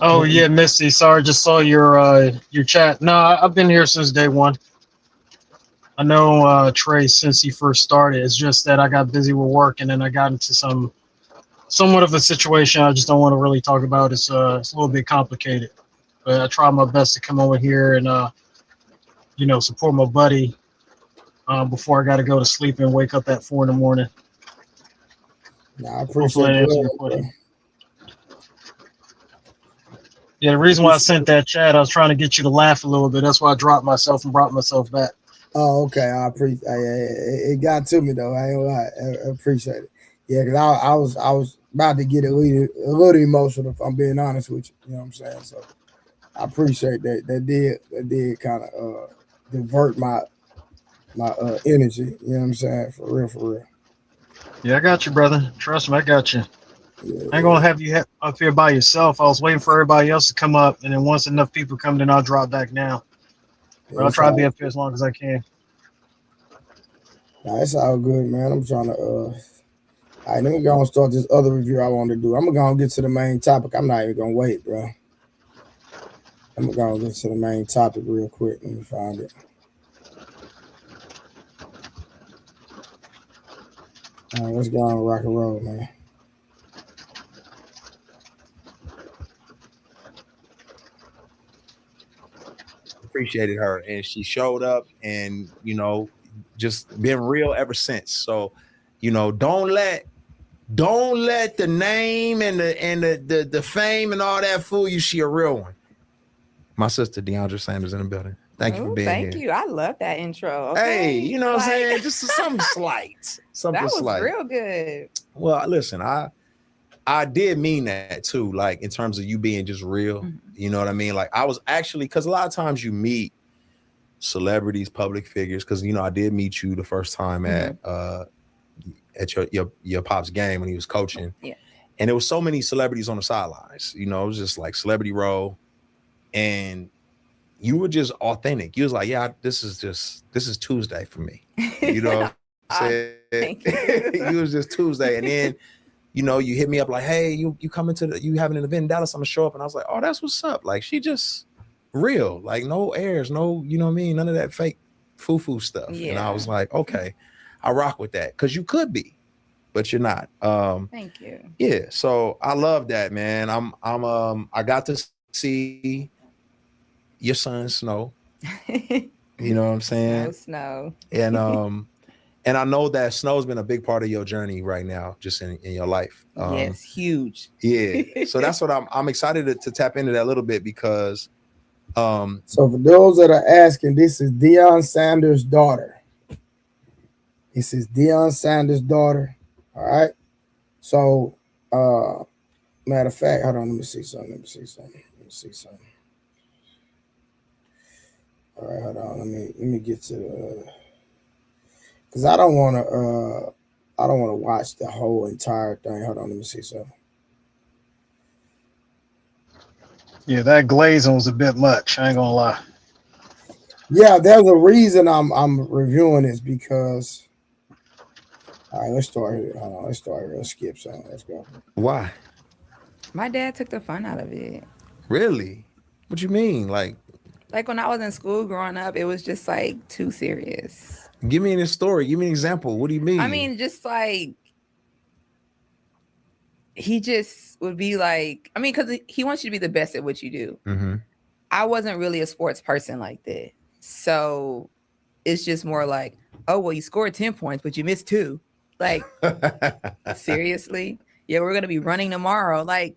Oh yeah, Misty. Sorry, just saw your chat. No, I've been here since day one. I know Trey since he first started. It's just that I got busy with work and then I got into somewhat of a situation I just don't want to really talk about. It's a little bit complicated, but I try my best to come over here and support my buddy before I got to go to sleep and wake up at 4 in the morning. Nah, I Hopefully appreciate that answers your that, bro. question. Yeah, the reason why I sent that chat, I was trying to get you to laugh a little bit. That's why I dropped myself and brought myself back. Oh, okay. I appreciate it. It got to me though. I ain't gonna lie. I appreciate it. Yeah, because I was about to get a little emotional if I'm being honest with you. You know what I'm saying? So I appreciate that. That did kind of divert my energy. You know what I'm saying? For real, for real. Yeah, I got you, brother. Trust me, I got you. Yeah, I ain't gonna have you up here by yourself. I was waiting for everybody else to come up, and then once enough people come, then I'll drop back down. But I'll it's try to be all, up here as long as I can. nah, it's all good, man. I'm trying to all right, let me go and start this other review I want to do. I'm gonna go and get to the main topic. I'm not even gonna wait, bro. I'm gonna go and get to the main topic real quick. Let me find it. All right, let's go on rock and roll, man. Appreciated her, and she showed up, and just been real ever since. So, don't let the name and the fame and all that fool you. She a real one. My sister Deandra Sanders in the building. Thank you for being Thank here. you. I love that intro. Okay? Hey, you know what I'm saying? Just something slight. Something That was slight. real good. Well, listen, I did mean that too, like in terms of you being just real. You know what I mean? Like I was actually, because a lot of times you meet celebrities, public figures, because I did meet you the first time at your pop's game when he was coaching. Yeah. And there was so many celebrities on the sidelines. It was just like celebrity row. And you were just authentic. You was like, yeah, this is Tuesday for me. You know what I'm saying? Thank you. You was just Tuesday. And then, you hit me up like, hey, you coming you having an event in Dallas, I'm gonna show up. And I was like, oh, that's what's up. Like she just real, like no airs, no, you know what I mean? None of that fake foo-foo stuff. Yeah. And I was like, okay, I rock with that. Cause you could be, but you're not. Thank you. Yeah. So I love that, man. I got to see your son Snow. You know what I'm saying? Snow. And I know that Snow's been a big part of your journey right now, just in your life. Yes, huge. Yeah. So that's what I'm excited to tap into that a little bit because So for those that are asking, this is Deion Sanders' daughter. This is Deion Sanders' daughter. All right. So matter of fact, hold on, let me see something. All right, hold on. Let me get to the because I don't want to watch the whole entire thing. Hold on, let me see something. Yeah, that glazing was a bit much. I ain't gonna lie. Yeah, there's a reason I'm reviewing this because. All right, let's start here. Hold on, let's start here. Let's skip something. Let's go. why? My dad took the fun out of it. Really? What you mean? Like When I was in school growing up, it was just like too serious. give me a story. Give me an example. What do you mean? I mean, just like he just would be like, because he wants you to be the best at what you do. Mm-hmm. I wasn't really a sports person like that. So it's just more like, oh, well, you scored 10 points, but you missed 2. Like, seriously? Yeah, we're going to be running tomorrow. Like,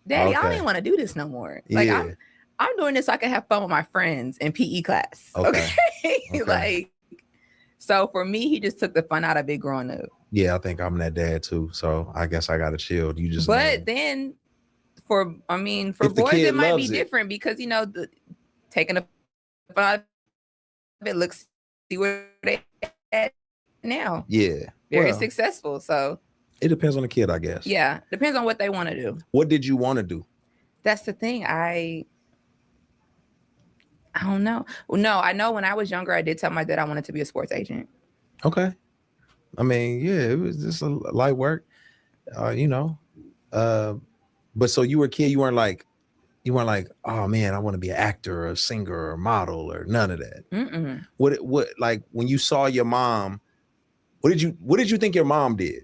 Daddy, I don't even want to do this no more. Like, Yeah. I'm doing this so I can have fun with my friends in PE class. Okay. Like, so for me, he just took the fun out of it growing up. Yeah, I think I'm that dad too. So I guess I gotta chill. You just But then for boys, it might be different because the taking the fun out of it, looks, see where they at now. Yeah. Very successful. So it depends on the kid, I guess. Yeah. Depends on what they want to do. What did you want to do? That's the thing. I don't know. Well, no, I know when I was younger, I did tell my dad I wanted to be a sports agent. Okay. I mean, yeah, it was just a light work, but so you were a kid, you weren't like, oh man, I want to be an actor or a singer or a model or none of that. Mm-mm. What like when you saw your mom, what did you think your mom did?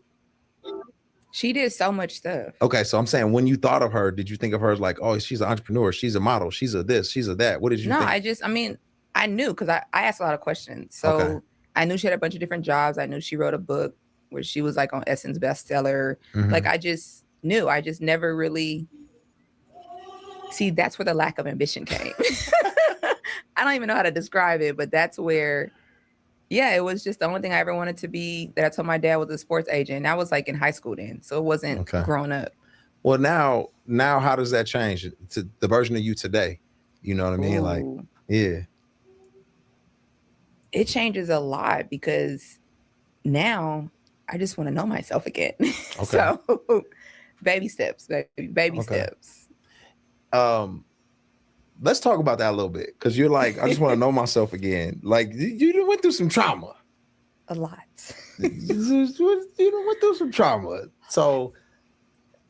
She did so much stuff. Okay, so I'm saying when you thought of her, did you think of her as like, oh, she's an entrepreneur, she's a model, she's a this, she's a that? What did you think? No, I knew because I asked a lot of questions. So I knew she had a bunch of different jobs. I knew she wrote a book where she was like on Essence bestseller. Mm-hmm. Like I just knew. I just never really see that's where the lack of ambition came. I don't even know how to describe it, but that's where, yeah, it was just the only thing I ever wanted to be that I told my dad was a sports agent. And I was like in high school then. So it wasn't grown up. Well, now how does that change to the version of you today? You know what I mean? Ooh. Like, yeah. It changes a lot because now I just want to know myself again. Okay. So baby steps, baby steps. Let's talk about that a little bit, because you're like, I just want to know myself again. Like, you went through some trauma. A lot. You went through some trauma. So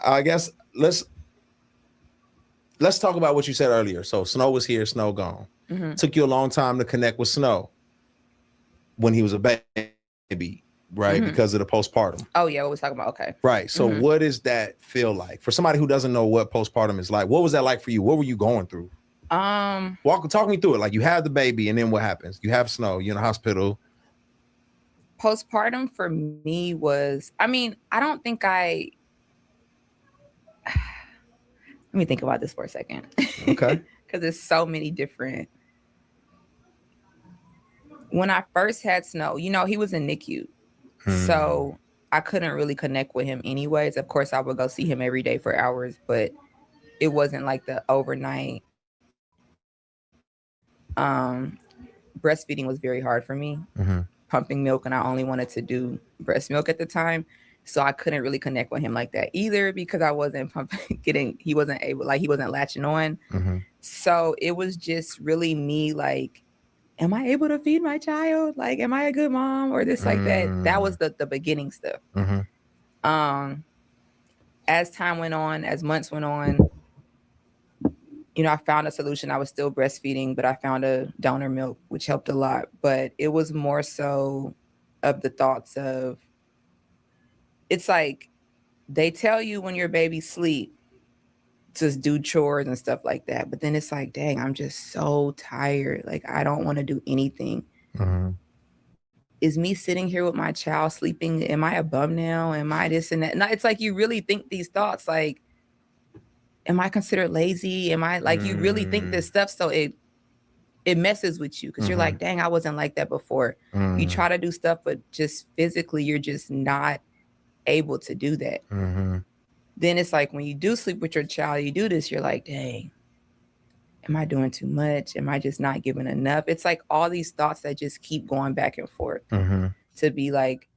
I guess let's talk about what you said earlier. So Snow was here, Snow gone. Mm-hmm. Took you a long time to connect with Snow when he was a baby, right? Mm-hmm. Because of the postpartum. Oh yeah, what was talking about? Okay. Right. So Mm-hmm. what does that feel like for somebody who doesn't know what postpartum is like? What was that like for you? What were you going through? Talk me through it. Like, you have the baby, and then what happens? You have Snow, you're in the hospital. Postpartum for me was, I mean, I don't think let me think about this for a second. Okay. Because there's so many different. When I first had Snow, he was in NICU. So I couldn't really connect with him anyways. Of course, I would go see him every day for hours, but it wasn't like the overnight. Breastfeeding was very hard for me. Mm-hmm. Pumping milk, and I only wanted to do breast milk at the time. So I couldn't really connect with him like that either, because I wasn't he wasn't latching on. Mm-hmm. So it was just really me like, am I able to feed my child? Like, am I a good mom or this like that? That was the beginning stuff. Mm-hmm. As time went on, as months went on, I found a solution. I was still breastfeeding, but I found a donor milk, which helped a lot. But it was more so of the thoughts of, it's like they tell you when your baby sleep to do chores and stuff like that. But then it's like, dang, I'm just so tired. Like, I don't want to do anything. Mm-hmm. Is me sitting here with my child sleeping? Am I a bum now? Am I this and that? No, it's like you really think these thoughts, like, am I considered lazy? Am I like, you really think this stuff? So it messes with you, because you're like, dang, I wasn't like that before. You try to do stuff, but just physically, you're just not able to do that. Then it's like, when you do sleep with your child, you do this, you're like, dang, am I doing too much? Am I just not giving enough? It's like all these thoughts that just keep going back and forth to be like,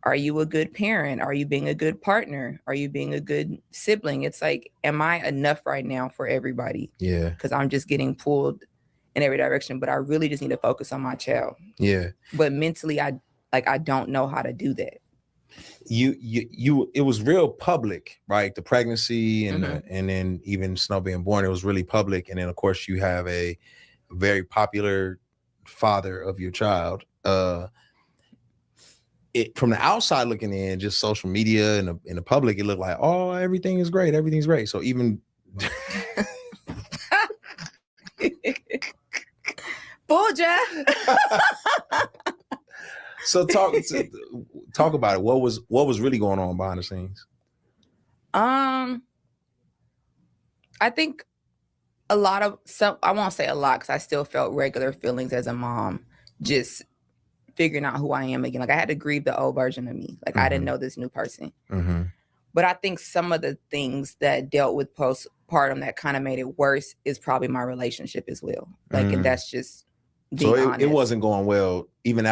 are you a good parent? Are you being a good partner? Are you being a good sibling? It's like, am I enough right now for everybody? Yeah. Because I'm just getting pulled in every direction, but I really just need to focus on my child. Yeah. But mentally, I don't know how to do that. It was real public, right? The pregnancy and and then even Snow being born, it was really public. And then of course you have a very popular father of your child. It from the outside looking in, just social media and in the public, it looked like, oh, everything's great. So even Bulja. So talk about it. What was really going on behind the scenes? I think I won't say a lot, because I still felt regular feelings as a mom, just figuring out who I am again. Like, I had to grieve the old version of me. Like, I didn't know this new person. But I think some of the things that dealt with postpartum that kind of made it worse is probably my relationship as well. Like, and that's just being honest. It wasn't going well even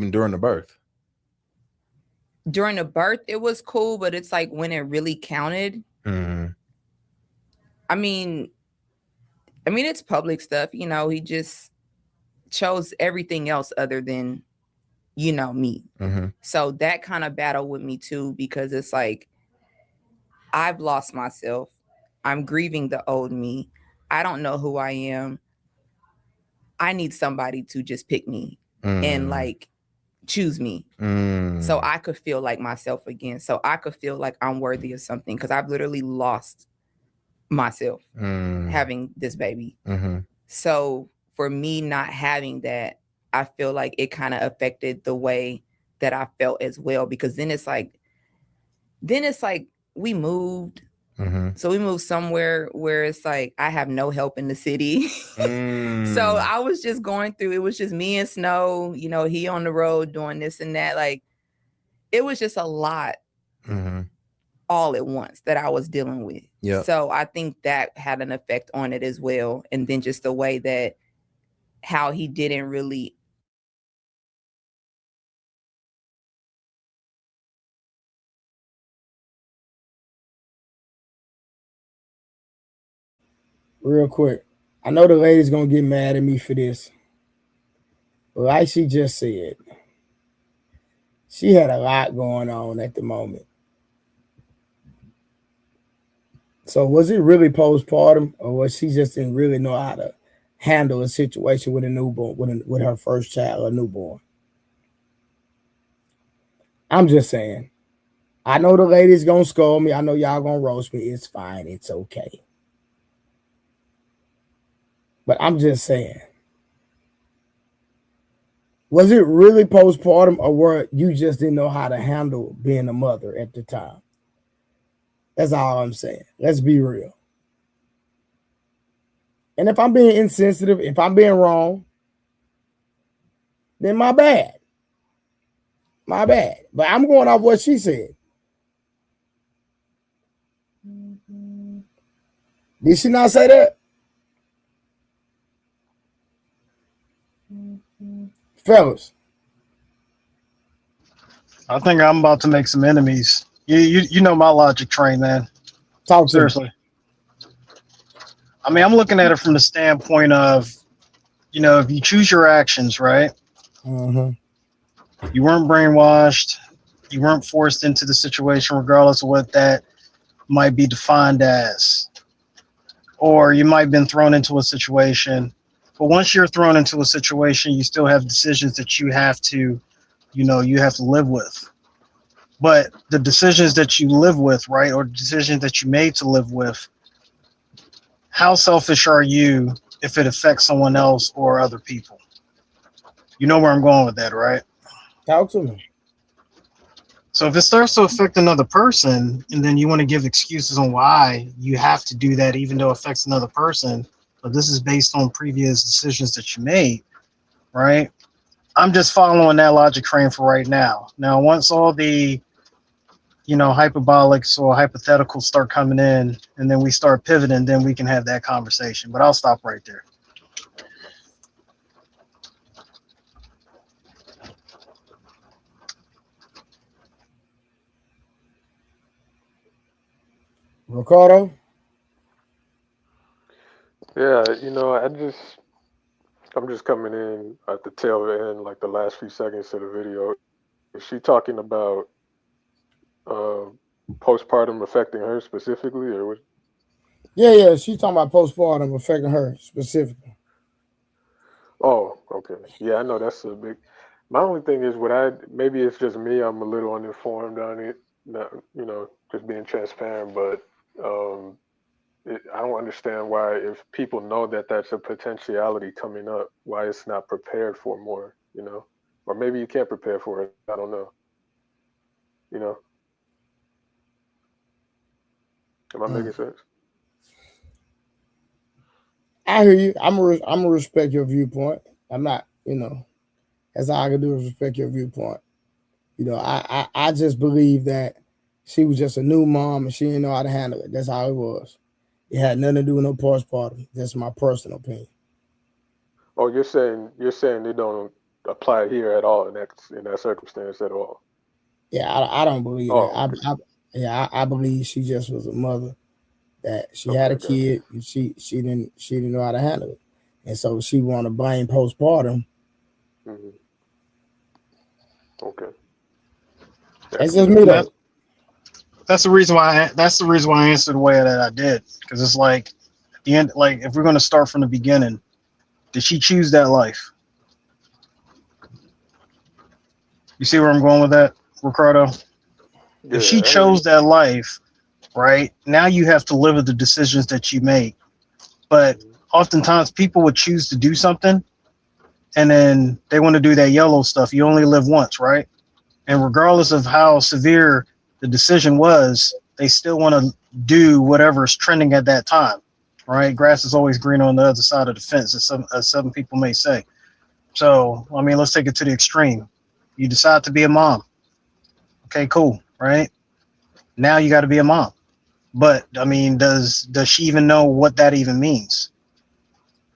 during the birth. During the birth, it was cool, but it's like when it really counted. I mean, it's public stuff. He just chose everything else other than, me. So that kind of battled with me too, because it's like, I've lost myself. I'm grieving the old me. I don't know who I am. I need somebody to just pick me and like choose me, so I could feel like myself again. So I could feel like I'm worthy of something, because I've literally lost myself having this baby. So for me not having that, I feel like it kind of affected the way that I felt as well, because then it's like we moved. So we moved somewhere where it's like I have no help in the city. So I was just going through, it was just me and Snow, he on the road doing this and that. Like, it was just a lot all at once that I was dealing with. So I think that had an effect on it as well. And then just the way that how he didn't really real quick. I know the lady's gonna get mad at me for this, but like she just said, she had a lot going on at the moment. So was it really postpartum, or was she just didn't really know how to handle a situation with a newborn, with her first child, a newborn? I'm just saying. I know the lady's gonna scold me. I know y'all gonna roast me. It's fine. It's okay. But I'm just saying. Was it really postpartum, or were you just didn't know how to handle being a mother at the time? That's all I'm saying. Let's be real. And if I'm being insensitive, if I'm being wrong, then my bad. My bad. But I'm going off what she said. Did she not say that? Fellas. I think I'm about to make some enemies. You know my logic train, man. Talk to Seriously. me. I mean, I'm looking at it from the standpoint of, if you choose your actions, right? Mm-hmm. You weren't brainwashed. You weren't forced into the situation, regardless of what that might be defined as. Or you might have been thrown into a situation. But once you're thrown into a situation, you still have decisions that you have to, you have to live with. But the decisions that you live with, right, or the decisions that you made to live with, how selfish are you if it affects someone else or other people? You know where I'm going with that, right? Talk to me. So if it starts to affect another person, and then you want to give excuses on why you have to do that, even though it affects another person, but this is based on previous decisions that you made, right? I'm just following that logic train for right now. Now, once all the hyperbolics or hypotheticals start coming in, and then we start pivoting, then we can have that conversation. But I'll stop right there. Ricardo? Yeah, I'm just coming in at the tail end, like the last few seconds of the video. Is she talking about uh, postpartum affecting her specifically, or what? Yeah. She's talking about postpartum affecting her specifically. Oh, okay. Yeah, I know that's a big. My only thing is, maybe it's just me. I'm a little uninformed on it. Not, just being transparent, but um, I don't understand why, if people know that that's a potentiality coming up, why it's not prepared for more. Or maybe you can't prepare for it. I don't know. You know, am I making sense? I hear you. I'm gonna respect your viewpoint. I'm not, that's all I can do is respect your viewpoint. I just believe that she was just a new mom and she didn't know how to handle it. That's how it was. It had nothing to do with no postpartum. That's my personal opinion. Oh, you're saying they don't apply here at all in that circumstance at all. Yeah, I don't believe that. Oh, okay. I believe she just was a mother that she had Okay, a gotcha. kid and she didn't know how to handle it, and so she want to blame postpartum. Hmm. Okay. That's That's just me That, though. that's the reason why. That's the reason why I answered the way that I did, because it's like at the end. Like if we're going to start from the beginning, did she choose that life? You see where I'm going with that, Ricardo? If she yeah. I hear you. chose that life, right now you have to live with the decisions that you make. But Hmm. oftentimes people would choose to do something, and then they want to do that yellow stuff. You only live once, right? And regardless of how severe the decision was, they still want to do whatever is trending at that time, right? Grass is always green on the other side of the fence, as some people may say. So, I mean, let's take it to the extreme. You decide to be a mom. Okay, cool, right? Now you got to be a mom. But I mean, does she even know what that even means?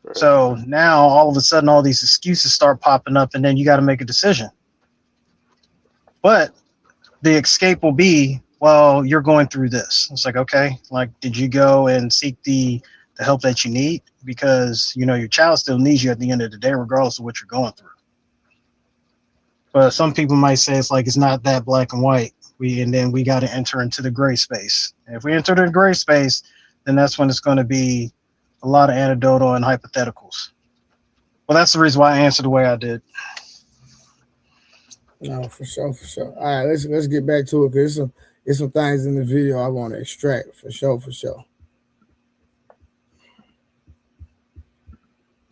Right. So now all of a sudden, all these excuses start popping up, and then you got to make a decision. But the escape will be, well, you're going through this. It's like, okay, like, did you go and seek the the help that you need, because you know your child still needs you at the end of the day, regardless of what you're going through. But some people might say it's like it's not that black and white. And then we got to enter into the gray space. And if we enter the gray space, then that's when it's going to be a lot of anecdotal and hypotheticals. Well, that's the reason why I answered the way I did. No, for sure, for sure. All right, let's get back to it, because there's some things in the video I want to extract, for sure, for sure.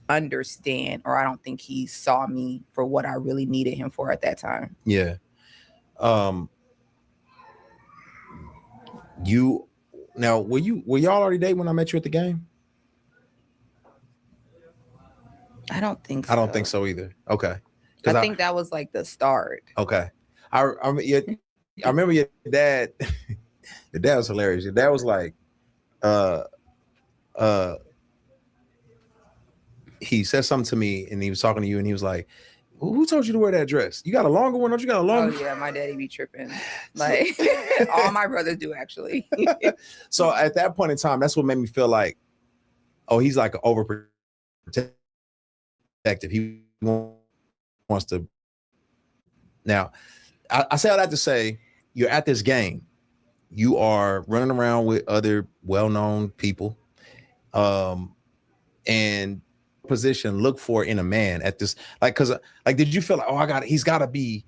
Understand, or I don't think he saw me for what I really needed him for at that time. Yeah. You now were y'all already dating when I met you at the game? I don't think so. I don't think so either. Okay. I think that was like the start. Okay. I remember your dad. Your dad was hilarious. Your dad was like, he said something to me and he was talking to you and he was like, who told you to wear that dress? You got a longer one? Don't you got a longer? Oh yeah, my daddy be tripping. Like all my brothers do actually. So at that point in time, that's what made me feel like, oh, he's like overprotective. He wants to. Now, I say all that to say, you're at this game. You are running around with other well-known people, and position look for in a man at this, like, because like, did you feel like, oh, he's got to be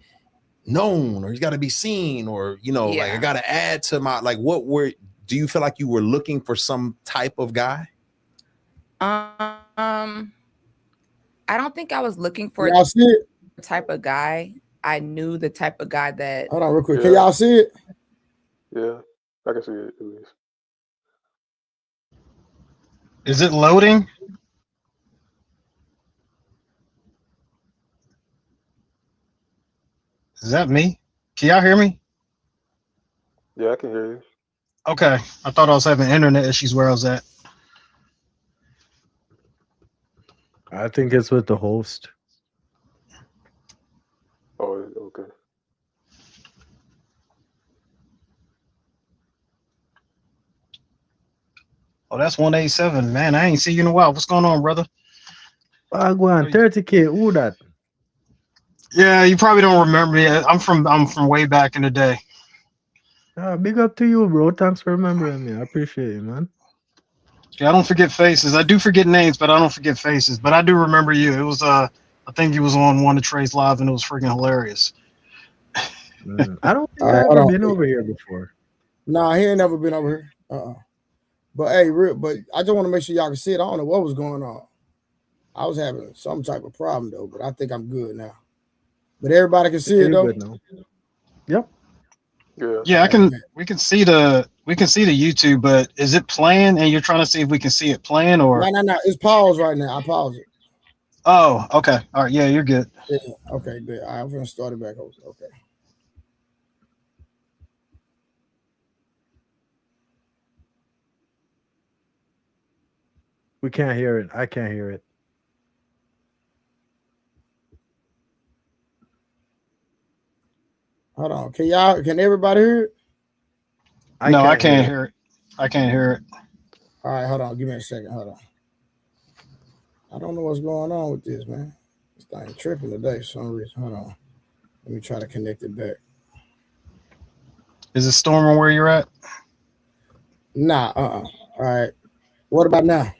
known, or he's got to be seen, or like I got to add to my, like, do you feel like you were looking for some type of guy? I don't think I was looking for Y'all see it? the type of guy. I knew the type of guy that. Hold on, real quick. Can y'all see it? Yeah, I can see it at least. Is it loading? Is that me? Can y'all hear me? Yeah, I can hear you. Okay. I thought I was having internet issues where I was at. I think it's with the host. Oh, okay. Oh, that's 187. Man, I ain't seen you in a while. What's going on, brother? I go on 30K. Who that? Yeah, you probably don't remember me. I'm from way back in the day. Big up to you, bro. Thanks for remembering me. I appreciate you, man. Yeah, I don't forget faces. I do forget names, but I don't forget faces. But I do remember you. It was I think you was on one of Trey's live, and it was freaking hilarious. I don't think I've ever been over here before. Nah, he ain't never been over here. But hey, but I just want to make sure y'all can see it. I don't know what was going on. I was having some type of problem though, but I think I'm good now. But everybody can see it though. Yep. Yeah, we can see the YouTube, but is it playing and you're trying to see if we can see it playing, or no, it's paused right now. I paused it. Oh, okay. All right, yeah, you're good. Yeah, okay, good. All right, I'm gonna start it back over. Okay. We can't hear it. I can't hear it. Hold on. Can everybody hear it? I can't hear it. I can't hear it. All right, hold on. Give me a second. Hold on. I don't know what's going on with this, man. This thing tripping today for some reason. Hold on. Let me try to connect it back. Is it storming where you're at? Nah, All right. What about now?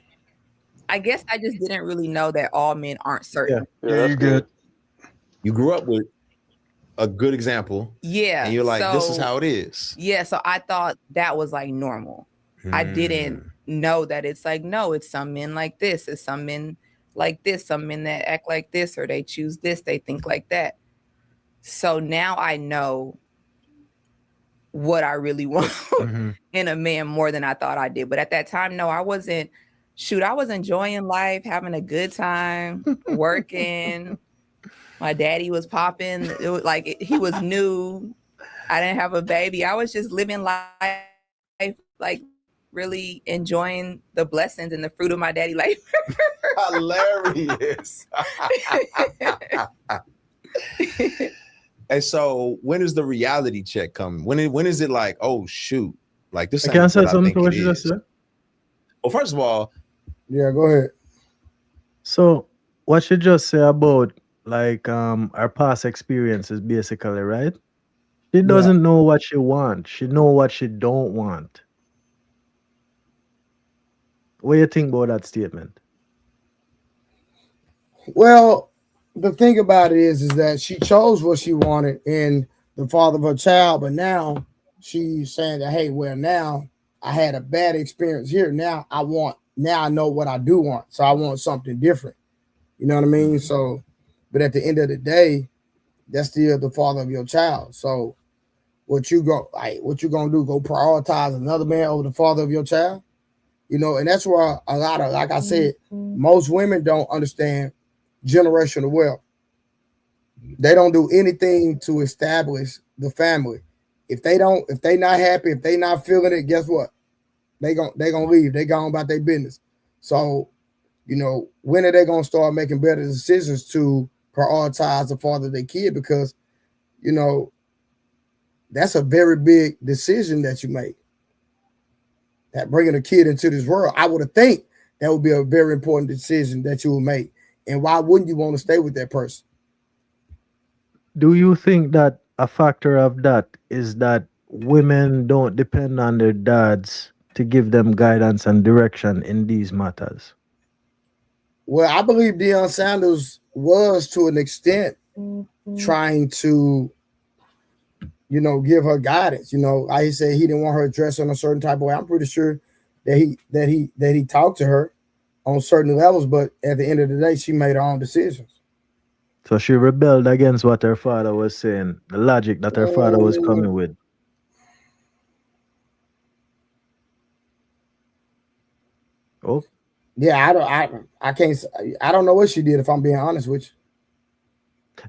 I guess I just didn't really know that all men aren't certain. Yeah, you're good. You grew up with a good example. Yeah. And you're like, this is how it is. Yeah. So I thought that was like normal. I didn't know that it's like, no, it's some men like this. It's some men like this. Some men that act like this, or they choose this. They think like that. So now I know what I really want in a man more than I thought I did. But at that time, no, I wasn't. Shoot, I was enjoying life, having a good time, working. My daddy was popping. It was like he was new. I didn't have a baby. I was just living life, like really enjoying the blessings and the fruit of my daddy life. Hilarious. And so when is the reality check coming? When is it like, oh shoot, like this? I can't say something to what you just said. Well, first of all, Yeah, go ahead. So what she just say about like our past experiences basically, right? She Yeah. doesn't know what she wants. She know what she don't want. What do you think about that statement? Well, the thing about it is that she chose what she wanted in the father of her child, but now she's saying that, hey, well, now I had a bad experience here. Now I know what I do want. So I want something different. You know what I mean? So, but at the end of the day, that's still the father of your child. So what you gonna do? Go prioritize another man over the father of your child? You know, and that's where a lot of, like I said, most women don't understand generational wealth. They don't do anything to establish the family. If they not happy, if they not feeling it, guess what? They gonna leave. They gone about their business. So, you know, when are they gonna start making better decisions to prioritize the father of their kid? Because, you know, that's a very big decision that you make. That bringing a kid into this world, I would have think that would be a very important decision that you would make. And why wouldn't you want to stay with that person? Do you think that a factor of that is that women don't depend on their dads to give them guidance and direction in these matters? Well, I believe Deion Sanders was to an extent trying to, you know, give her guidance. You know, I said he didn't want her dressed in a certain type of way. I'm pretty sure that he talked to her on certain levels, but at the end of the day, she made her own decisions. So she rebelled against what her father was saying, the logic that her father was Um, coming with. Oh, yeah, I can't. I don't know what she did. If I'm being honest with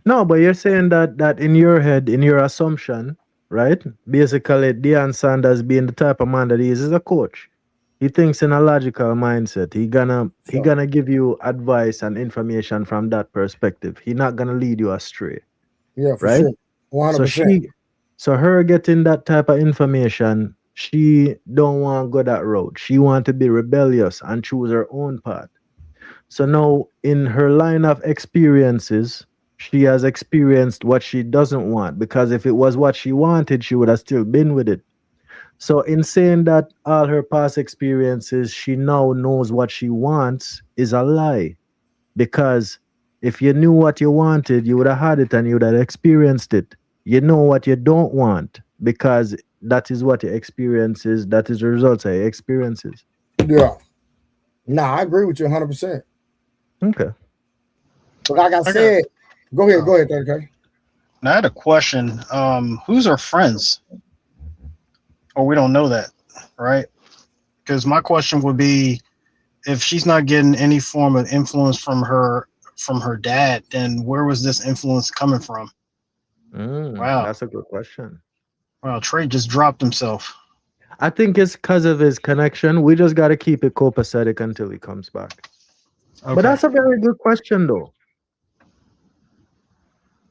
no, but you're saying that in your head, in your assumption, right? Basically, Deion Sanders being the type of man that he is a coach. He thinks in a logical mindset. you. He Sure. gonna give you advice and information from that perspective. He not gonna lead you astray, Yeah, for right? sure. 100. So percent her getting that type of information, she don't want to go that road. She want to be rebellious and choose her own path. So now, in her line of experiences, she has experienced what she doesn't want because if it was what she wanted, she would have still been with it. So, in saying that all her past experiences, she now knows what she wants is a lie. Because if you knew what you wanted, you would have had it and you would have experienced it. You know what you don't want because that is what your experiences, that is the results of your experiences. Yeah. Nah, I agree with you 100%. Okay. But like I I got. said, Oh, go ahead, 30K. now I had a question. Who's her friends? Or we don't know that, right? Because my question would be, if she's not getting any form of influence from her dad, then where was this influence coming from? Wow, That's a good question. wow, Trey just dropped himself. I think it's because of his connection. We just got to keep it copacetic until he comes back. But Okay. that's a very good question, though.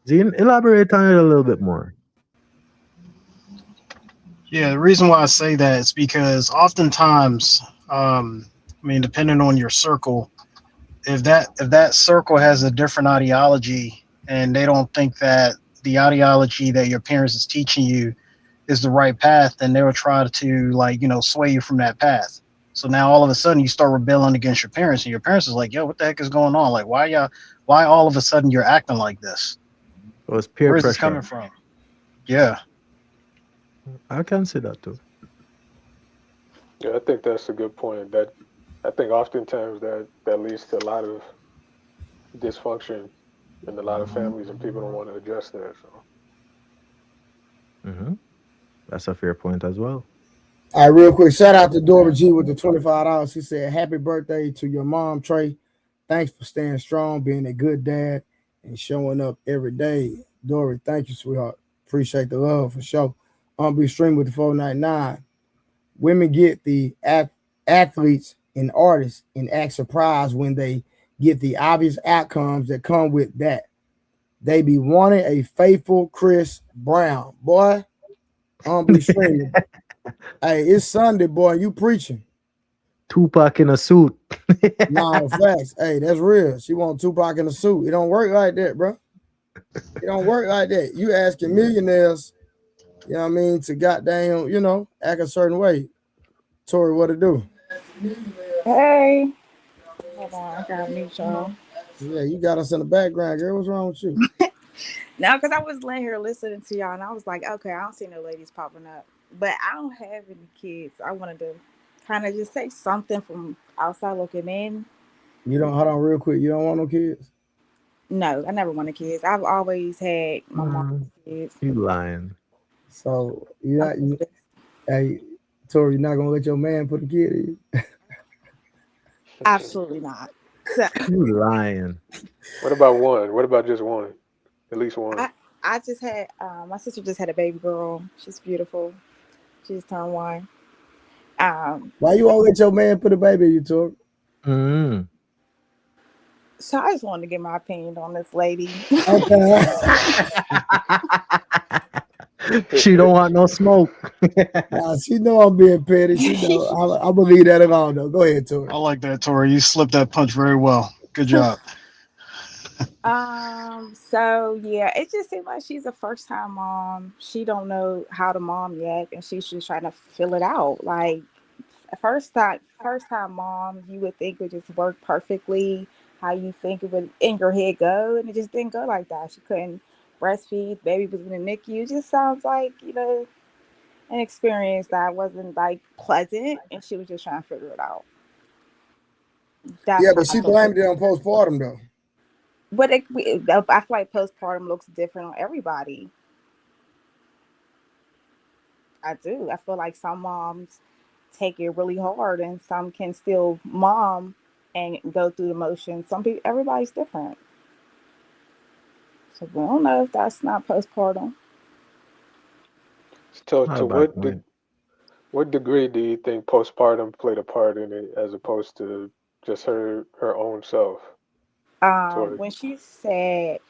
Zine, elaborate on it a little bit more. Yeah, the reason why I say that is because oftentimes, I mean, depending on your circle, if that circle has a different ideology and they don't think that the ideology that your parents is teaching you is the right path, then they will try to, like, sway you from that path. So now all of a sudden you start rebelling against your parents, and your parents is like, "Yo, what the heck is going on? Like, why all of a sudden you're acting like this? It was peer Where is this pressure. coming from?" Yeah. I can see that too. Yeah, I think that's a good point. That I think oftentimes that leads to a lot of dysfunction in a lot of families, and people don't want to address that. So hmm That's a fair point as well. All right, real quick. Shout out to Dora G with the $25. She said, happy birthday to your mom, Trey. Thanks for staying strong, being a good dad, and showing up every day. Dory, thank you, sweetheart. Appreciate the love for sure. Be stream with the 499. Women get the athletes and artists and act surprised when they get the obvious outcomes that come with that. They be wanting a faithful Chris Brown. Boy, be streaming. Hey, it's Sunday, boy. You preaching. Tupac in a suit. No facts. Hey, that's real. She want Tupac in a suit. It don't work like that, bro. It don't work like that. You asking millionaires, you know what I mean, to goddamn, act a certain way. Tori, what to do? Hey. Hold on, I gotta mute y'all. Yeah, you got us in the background, girl. What's wrong with you? No, because I was laying here listening to y'all, and I was like, okay, I don't see no ladies popping up, but I don't have any kids. I wanted to kind of just say something from outside looking in. You don't hold on real quick. You don't want no kids? No, I never wanted kids. I've always had my mom's kids. You lying. So hey, Tori, you're not gonna let your man put a kid in you? Absolutely not. So, You lying. What about one? What about just one? At least one. I just had my sister just had a baby girl. She's beautiful. She just turned 1. Why you won't let your man put a baby in you, Tori? So I just wanted to get my opinion on this lady. Okay. She don't want no smoke. Nah, she know I'm being petty. She know. I believe that alone, though. Go ahead, Tori. I like that, Tori. You slipped that punch very well. Good job. So yeah, it just seems like she's a first time mom. She don't know how to mom yet, and she's just trying to fill it out. Like first time mom, you would think would just work perfectly how you think it would in your head go, and it just didn't go like that. She couldn't breastfeed, baby was in the NICU. It just sounds like, an experience that wasn't like pleasant, and she was just trying to figure it out. Yeah, but she blamed it on postpartum though. But I feel like postpartum looks different on everybody. I do. I feel like some moms take it really hard, and some can still mom and go through the motions. Some people, everybody's different. So we don't know if that's not postpartum. So to what degree do you think postpartum played a part in it, as opposed to just her own self? When she said,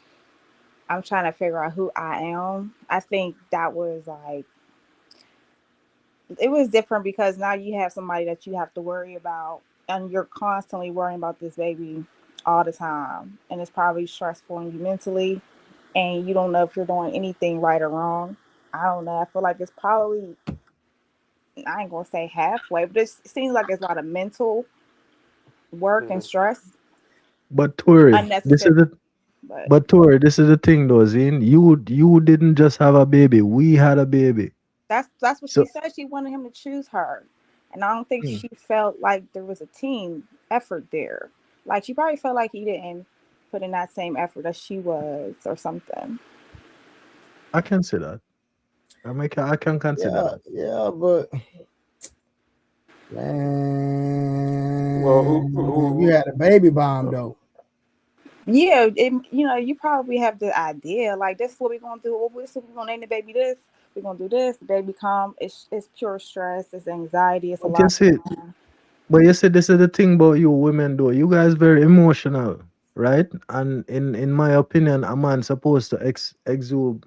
"I'm trying to figure out who I am," I think that was like, it was different because now you have somebody that you have to worry about, and you're constantly worrying about this baby all the time, and it's probably stressful on you mentally, and you don't know if you're doing anything right or wrong. I don't know. I feel like it's probably, I ain't gonna say halfway, but it seems like it's a lot of mental work and stress. But Tori, this is Unnecessary. Tori, this is the thing though, Zine. You didn't just have a baby. We had a baby. That's what So she said. She wanted him to choose her, and I don't think she felt like there was a team effort there. Like she probably felt like he didn't put in that same effort as she was, or something. I can see that. I can consider that. Yeah, but man, Well, you had a baby bomb though. Yeah, you probably have the idea like, this is what we're gonna do. We're gonna name the baby this. We're gonna do this. The baby come. It's pure stress. It's anxiety. It's a But you lot. see, this is the thing about you women though. You guys very emotional, right? And in my opinion, a man supposed to exude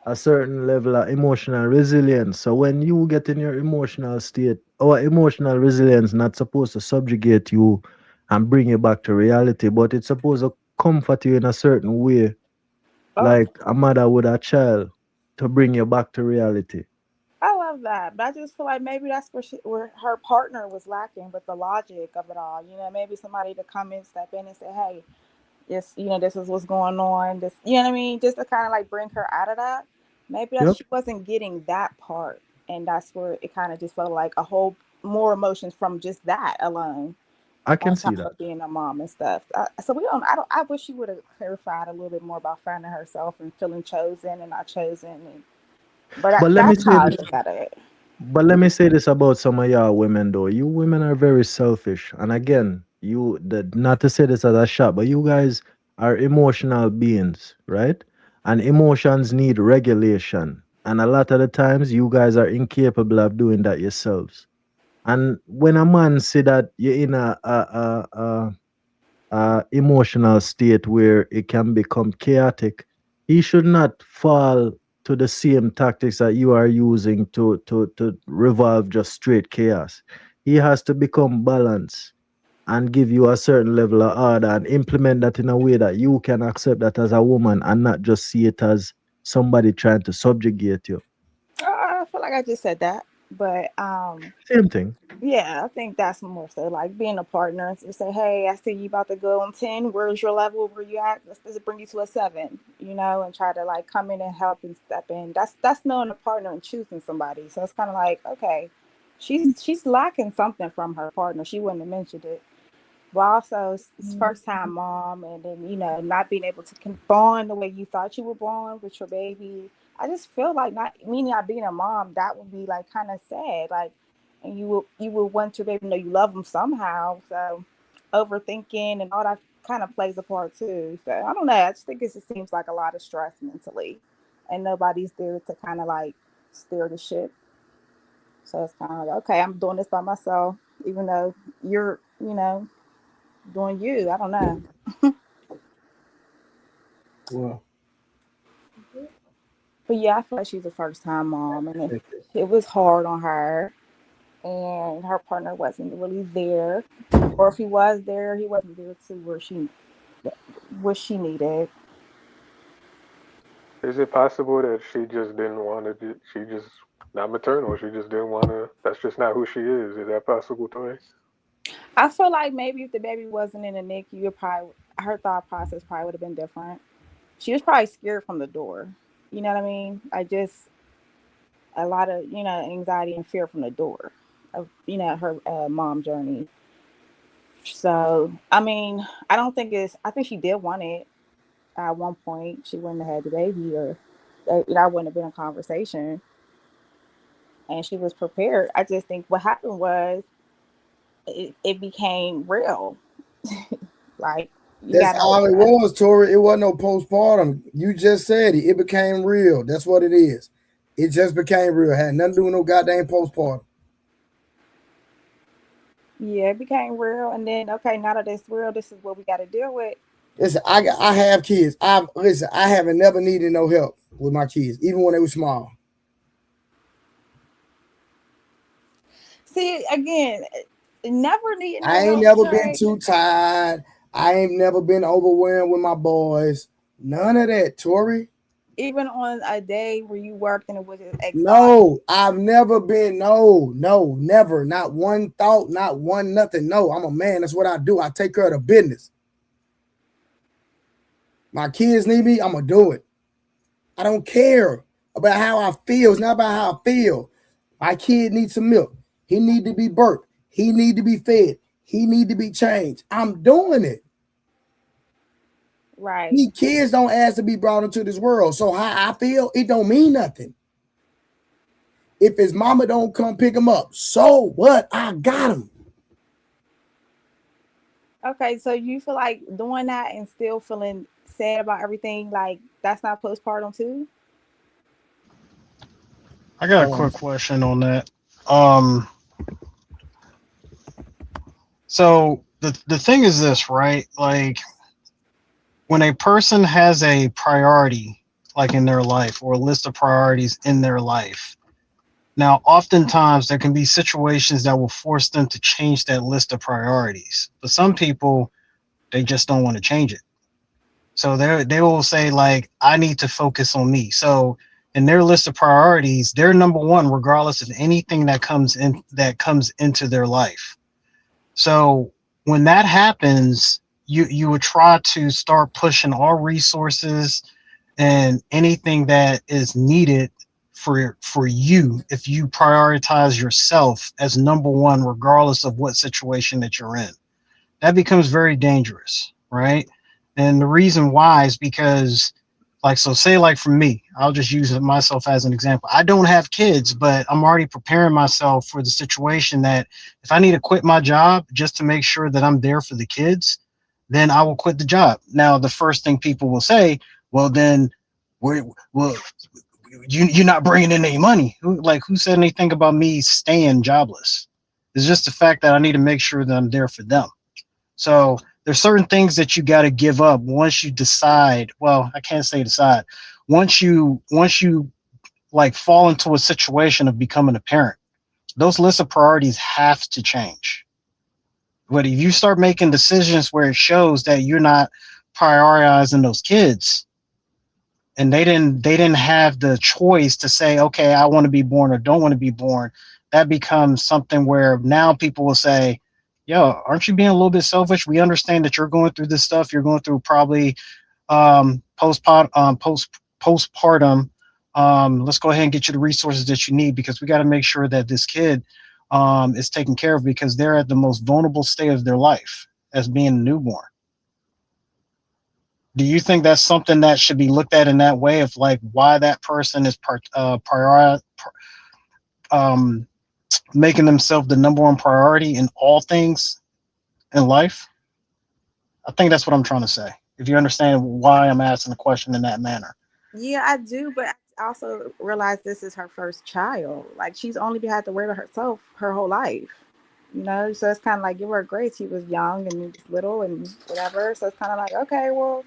a certain level of emotional resilience. So when you get in your emotional state, our emotional resilience not supposed to subjugate you and bring you back to reality, but it's supposed to comfort you in a certain way, like a mother with a child, to bring you back to reality. I love that, but I just feel like maybe that's where her partner was lacking with the logic of it all. Maybe somebody to come in, step in, and say, "Hey, yes, this is what's going on." This, you know what I mean? Just to kind of like bring her out of that. Maybe Yep. she wasn't getting that part, and that's where it kind of just felt like a whole more emotions from just that alone. I can On see top that. of being a mom and stuff. So we don't. I don't. I wish she would have clarified a little bit more about finding herself and feeling chosen and not chosen. But But let me that's say how I this. look at it. But let me say this about some of y'all women though. You women are very selfish. And again, not to say this as a shot, but you guys are emotional beings, right? And emotions need regulation. And a lot of the times you guys are incapable of doing that yourselves. And when a man see that you're in a emotional state where it can become chaotic, he should not fall to the same tactics that you are using to revolve just straight chaos. he has to become balanced and give you a certain level of order and implement that in a way that you can accept that as a woman and not just see it as somebody trying to subjugate you. I feel like I just said that, but Same thing. yeah, I think that's more so like being a partner to say, hey, I see you about to go on 10. Where's your level? Where you at? Let's bring you to a 7, and try to like come in and help and step in. That's knowing a partner and choosing somebody. So it's kind of like, okay, she's lacking something from her partner. She wouldn't have mentioned it. But also, it's first time mom, and then not being able to bond the way you thought you were born with your baby. I just feel like not being a mom, that would be like kind of sad. Like, and you will want your baby to know you love them somehow. So overthinking and all that kind of plays a part too. So I don't know. I just think it just seems like a lot of stress mentally, and nobody's there to kind of like steer the ship. So it's kind of like, okay, I'm doing this by myself, even though you're doing you. I don't know. Well, But yeah, I feel like she's a first time mom, and it was hard on her, and her partner wasn't really there, or if he was there, he wasn't there to what she needed. Is it possible that she just didn't want to? She just not maternal. She just didn't want to. That's just not who she is. Is that possible, Tori? I feel like maybe if the baby wasn't in the NICU, her thought process probably would have been different. She was probably scared from the door. You know what I mean? I just a lot of anxiety and fear from the door of her mom journey. So I mean, I think she did want it at one point. She wouldn't have had the baby, or that wouldn't have been a conversation, and she was prepared. I just think what happened was it became real. Like, you that's gotta all it was, Tori. It wasn't no postpartum. You just said it. It became real. That's what it is. It just became real. It had nothing to do with no goddamn postpartum. Yeah, it became real, and then okay, now that it's real, this is what we got to deal with. Listen, I have kids. I haven't never needed no help with my kids, even when they were small. See, again, never need no I ain't help, never been Trey. too tired. I ain't never been overwhelmed with my boys. None of that, Tori. Even on a day where you worked and it was exhausting. No, I've never been. No, never. Not one thought, not one nothing. No, I'm a man. That's what I do. I take care of the business. My kids need me, I'm going to do it. I don't care about how I feel. It's not about how I feel. My kid needs some milk. He need to be burped. He need to be fed. He need to be changed. I'm doing it. Right. These kids don't ask to be brought into this world. So how I feel, it don't mean nothing. If his mama don't come pick him up, so what? I got him. Okay, so you feel like doing that and still feeling sad about everything, like that's not postpartum too? I got a quick question on that. So the thing is this, right? Like, when a person has a priority, like in their life, or a list of priorities in their life, now oftentimes there can be situations that will force them to change that list of priorities. But some people, they just don't want to change it. So they will say, like, I need to focus on me. So in their list of priorities, they're number one, regardless of anything that comes into their life. So when that happens, you would try to start pushing all resources and anything that is needed for you, if you prioritize yourself as number one, regardless of what situation that you're in. That becomes very dangerous, right? And the reason why is because, like, so say, like, for me, I'll just use myself as an example. I don't have kids, but I'm already preparing myself for the situation that if I need to quit my job just to make sure that I'm there for the kids, then I will quit the job. Now, the first thing people will say, well, then you're not bringing in any money. Who said anything about me staying jobless? It's just the fact that I need to make sure that I'm there for them. So there's certain things that you got to give up once you decide. Well, I can't say decide. Once you like fall into a situation of becoming a parent, those lists of priorities have to change. But if you start making decisions where it shows that you're not prioritizing those kids, and they didn't have the choice to say, okay, I want to be born or don't want to be born, that becomes something where now people will say, yo, aren't you being a little bit selfish? We understand that you're going through this stuff. You're going through probably postpartum. Let's go ahead and get you the resources that you need, because we got to make sure that this kid is taken care of, because they're at the most vulnerable state of their life as being a newborn. Do you think that's something that should be looked at in that way, of like why that person is making themselves the number one priority in all things in life? I think that's what I'm trying to say. If you understand why I'm asking the question in that manner. Yeah, I do, but I also realize this is her first child. Like, she's only had to worry about herself her whole life. You know, so it's kind of like, give her grace. He was young and he was little and whatever. So it's kind of like, okay, well,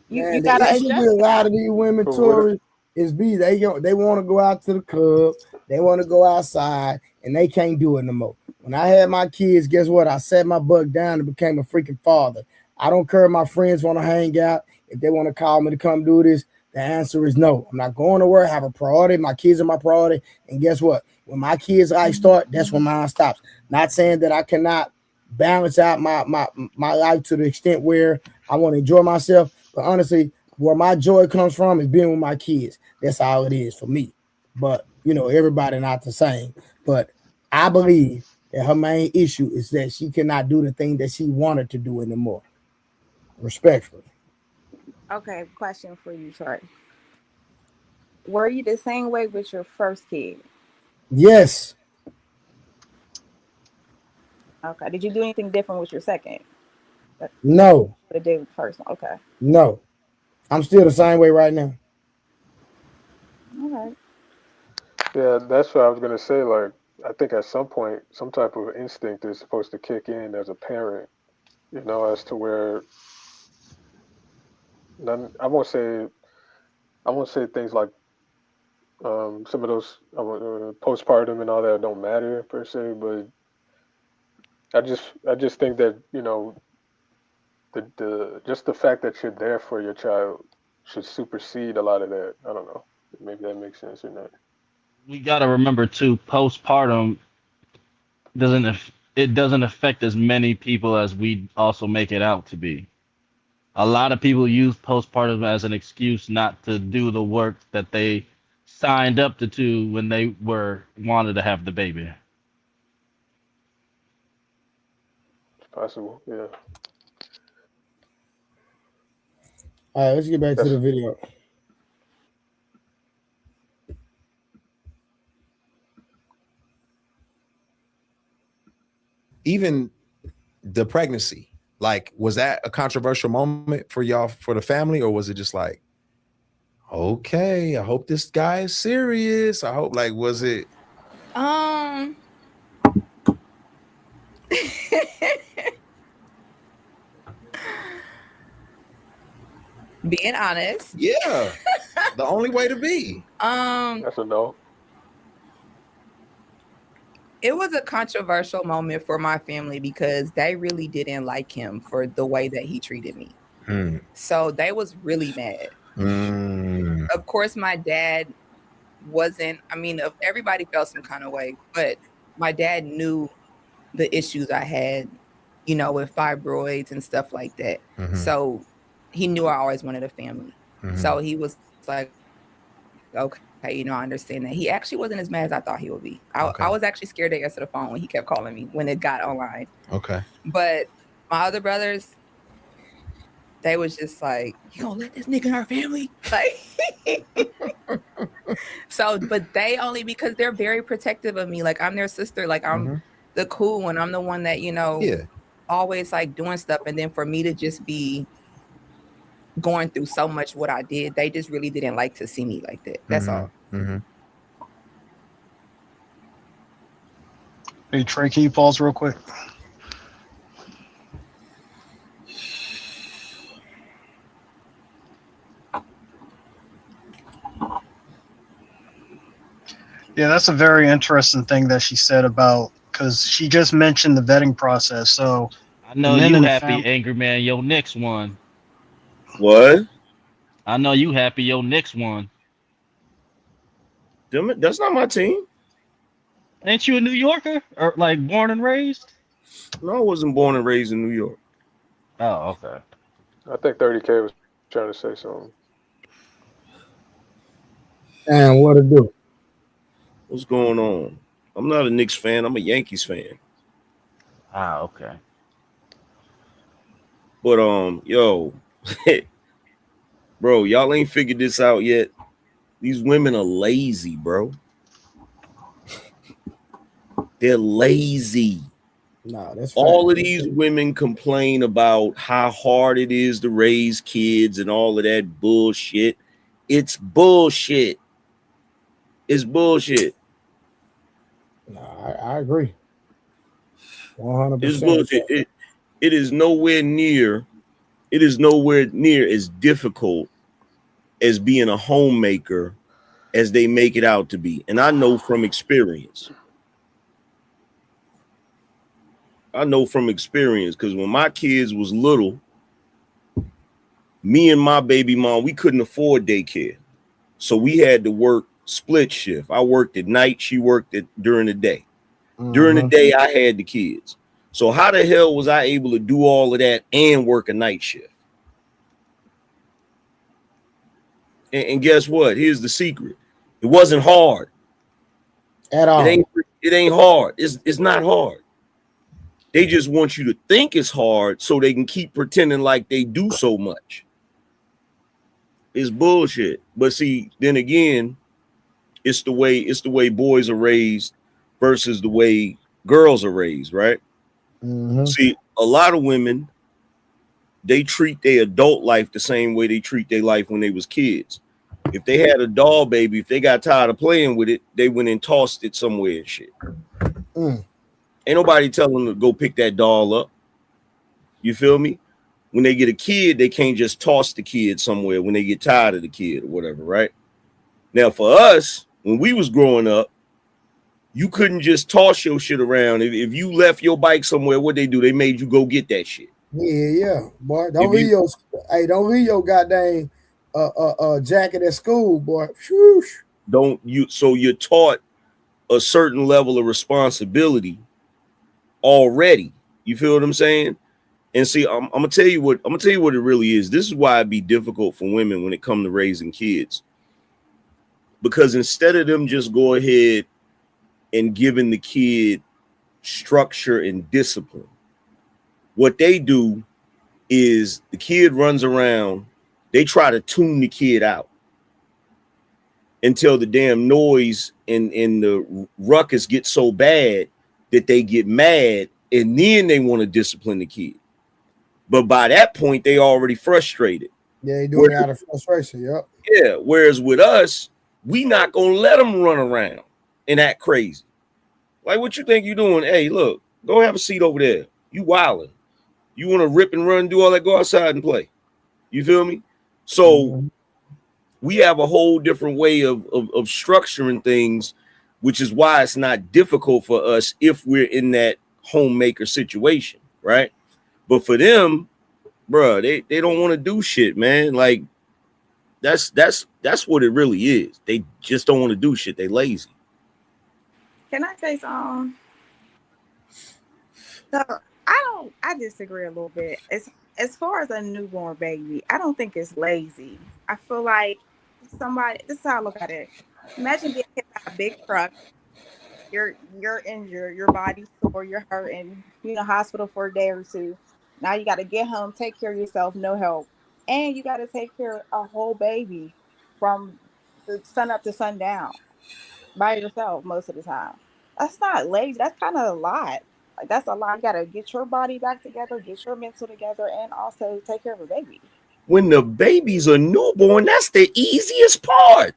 you Man, the gotta issue with adjust a lot now. of these women, But what? Tory, is they want to go out to the club, they want to go outside, and they can't do it no more. When I had my kids, guess what? I sat my butt down and became a freaking father. I don't care if my friends want to hang out, if they want to call me to come do this. The answer is no. I'm not going to work. I have a priority. My kids are my priority. And guess what? When my kids' life start, that's when mine stops. Not saying that I cannot balance out my life to the extent where I want to enjoy myself. But honestly, where my joy comes from is being with my kids. That's all it is for me. But everybody not the same. But I believe that her main issue is that she cannot do the thing that she wanted to do anymore. Respectfully. Okay, question for you, Troy. Were you the same way with your first kid? Yes. Okay. Did you do anything different with your second? That No. you did with the first one. Okay. No. I'm still the same way right now. All right. Yeah, that's what I was gonna say. Like, I think at some point, some type of instinct is supposed to kick in as a parent. As to where none. I won't say things like some of those postpartum and all that don't matter per se, but I just think that the just the fact that you're there for your child should supersede a lot of that. I don't know. Maybe that makes sense or not. We gotta remember too, postpartum it doesn't affect as many people as we also make it out to be. A lot of people use postpartum as an excuse not to do the work that they signed up to do when they were wanted to have the baby. It's possible. Yeah. All right, let's get back to That's the video. Even the pregnancy, like, was that a controversial moment for y'all, for the family, or was it just like, okay, I hope this guy is serious? I hope, like, was it? Um, being honest. Yeah, the only way to be. That's a no. It was a controversial moment for my family because they really didn't like him for the way that he treated me. So they was really mad. Of course, my dad wasn't, everybody felt some kind of way, but my dad knew the issues I had, with fibroids and stuff like that. So he knew I always wanted a family. So he was like, okay, I understand that. He actually wasn't as mad as I thought he would be. I was actually scared to answer the phone when he kept calling me when it got online. Okay. But my other brothers, they was just like, you gonna let this nigga in our family? Like, so, but they only because they're very protective of me. Like, I'm their sister. Like, I'm the cool one. I'm the one that, always like doing stuff. And then for me to just be going through so much what I did, they just really didn't like to see me like that. That's all. Hey, Trey, can you pause real quick? Yeah, that's a very interesting thing that she said about, because she just mentioned the vetting process. So I the know men you in the happy, family. angry man. Your Knicks won. What? I know you happy. Your Knicks won. That's not my team. Ain't you a New Yorker or like born and raised? No, I wasn't born and raised in New York. Oh, okay. I think 30K was trying to say something. And what to do? What's going on? I'm not a Knicks fan. I'm a Yankees fan. Ah, okay. But yo, bro, y'all ain't figured this out yet. These women are lazy, bro. They're lazy. No, that's All fact. of these women complain about how hard it is to raise kids and all of that bullshit. It's bullshit. It's bullshit. No, I agree. It's 100%. bullshit. It is nowhere near. It is nowhere near as difficult as being a homemaker as they make it out to be. And I know from experience. I know from experience because when my kids was little, me and my baby mom, we couldn't afford daycare. So we had to work split shift. I worked at night. She worked during the day. During the day, I had the kids. So how the hell was I able to do all of that and work a night shift? And guess what? Here's the secret. It wasn't hard. At all. It ain't hard. It's not hard. They just want you to think it's hard so they can keep pretending like they do so much. It's bullshit. But see, then again, it's the way boys are raised versus the way girls are raised, right? See, a lot of women, they treat their adult life the same way they treat their life when they was kids. If they had a doll baby, if they got tired of playing with it, they went and tossed it somewhere and shit. Ain't nobody telling them to go pick that doll up. You feel me? When they get a kid, they can't just toss the kid somewhere when they get tired of the kid or whatever, right? Now, for us, when we was growing up, you couldn't just toss your shit around. If you left your bike somewhere, what they do? They made you go get that shit. Yeah, boy. Don't leave your goddamn jacket at school, boy. Shoosh. So you're taught a certain level of responsibility already. You feel what I'm saying? And see, I'm gonna tell you what it really is. This is why it'd be difficult for women when it comes to raising kids. Because instead of them just go ahead and giving the kid structure and discipline, what they do is the kid runs around, they try to tune the kid out until the damn noise and the ruckus gets so bad that they get mad, and then they want to discipline the kid. But by that point, they already frustrated. Yeah, they doing it out of frustration. Yep. Yeah. Whereas with us, we not gonna let them run around and act crazy. Like, what you think you doing? Hey, look, go have a seat over there. You wilding. You want to rip and run, do all that? Go outside and play. You feel me? So we have a whole different way of structuring things, which is why it's not difficult for us if we're in that homemaker situation, right? But for them, bro, they don't want to do shit, man. Like that's what it really is. They just don't want to do shit. They lazy. Can I say something? So I disagree a little bit. As far as a newborn baby, I don't think it's lazy. I feel like this is how I look at it. Imagine getting hit by a big truck. You're injured, your body's sore, you're hurting, you're in the hospital for a day or two. Now you got to get home, take care of yourself, no help. And you got to take care of a whole baby from the sun up to sundown by yourself most of the time. That's not lazy. That's kind of a lot. Like, that's a lot. You got to get your body back together, get your mental together, and also take care of a baby. When the baby's a newborn, that's the easiest part.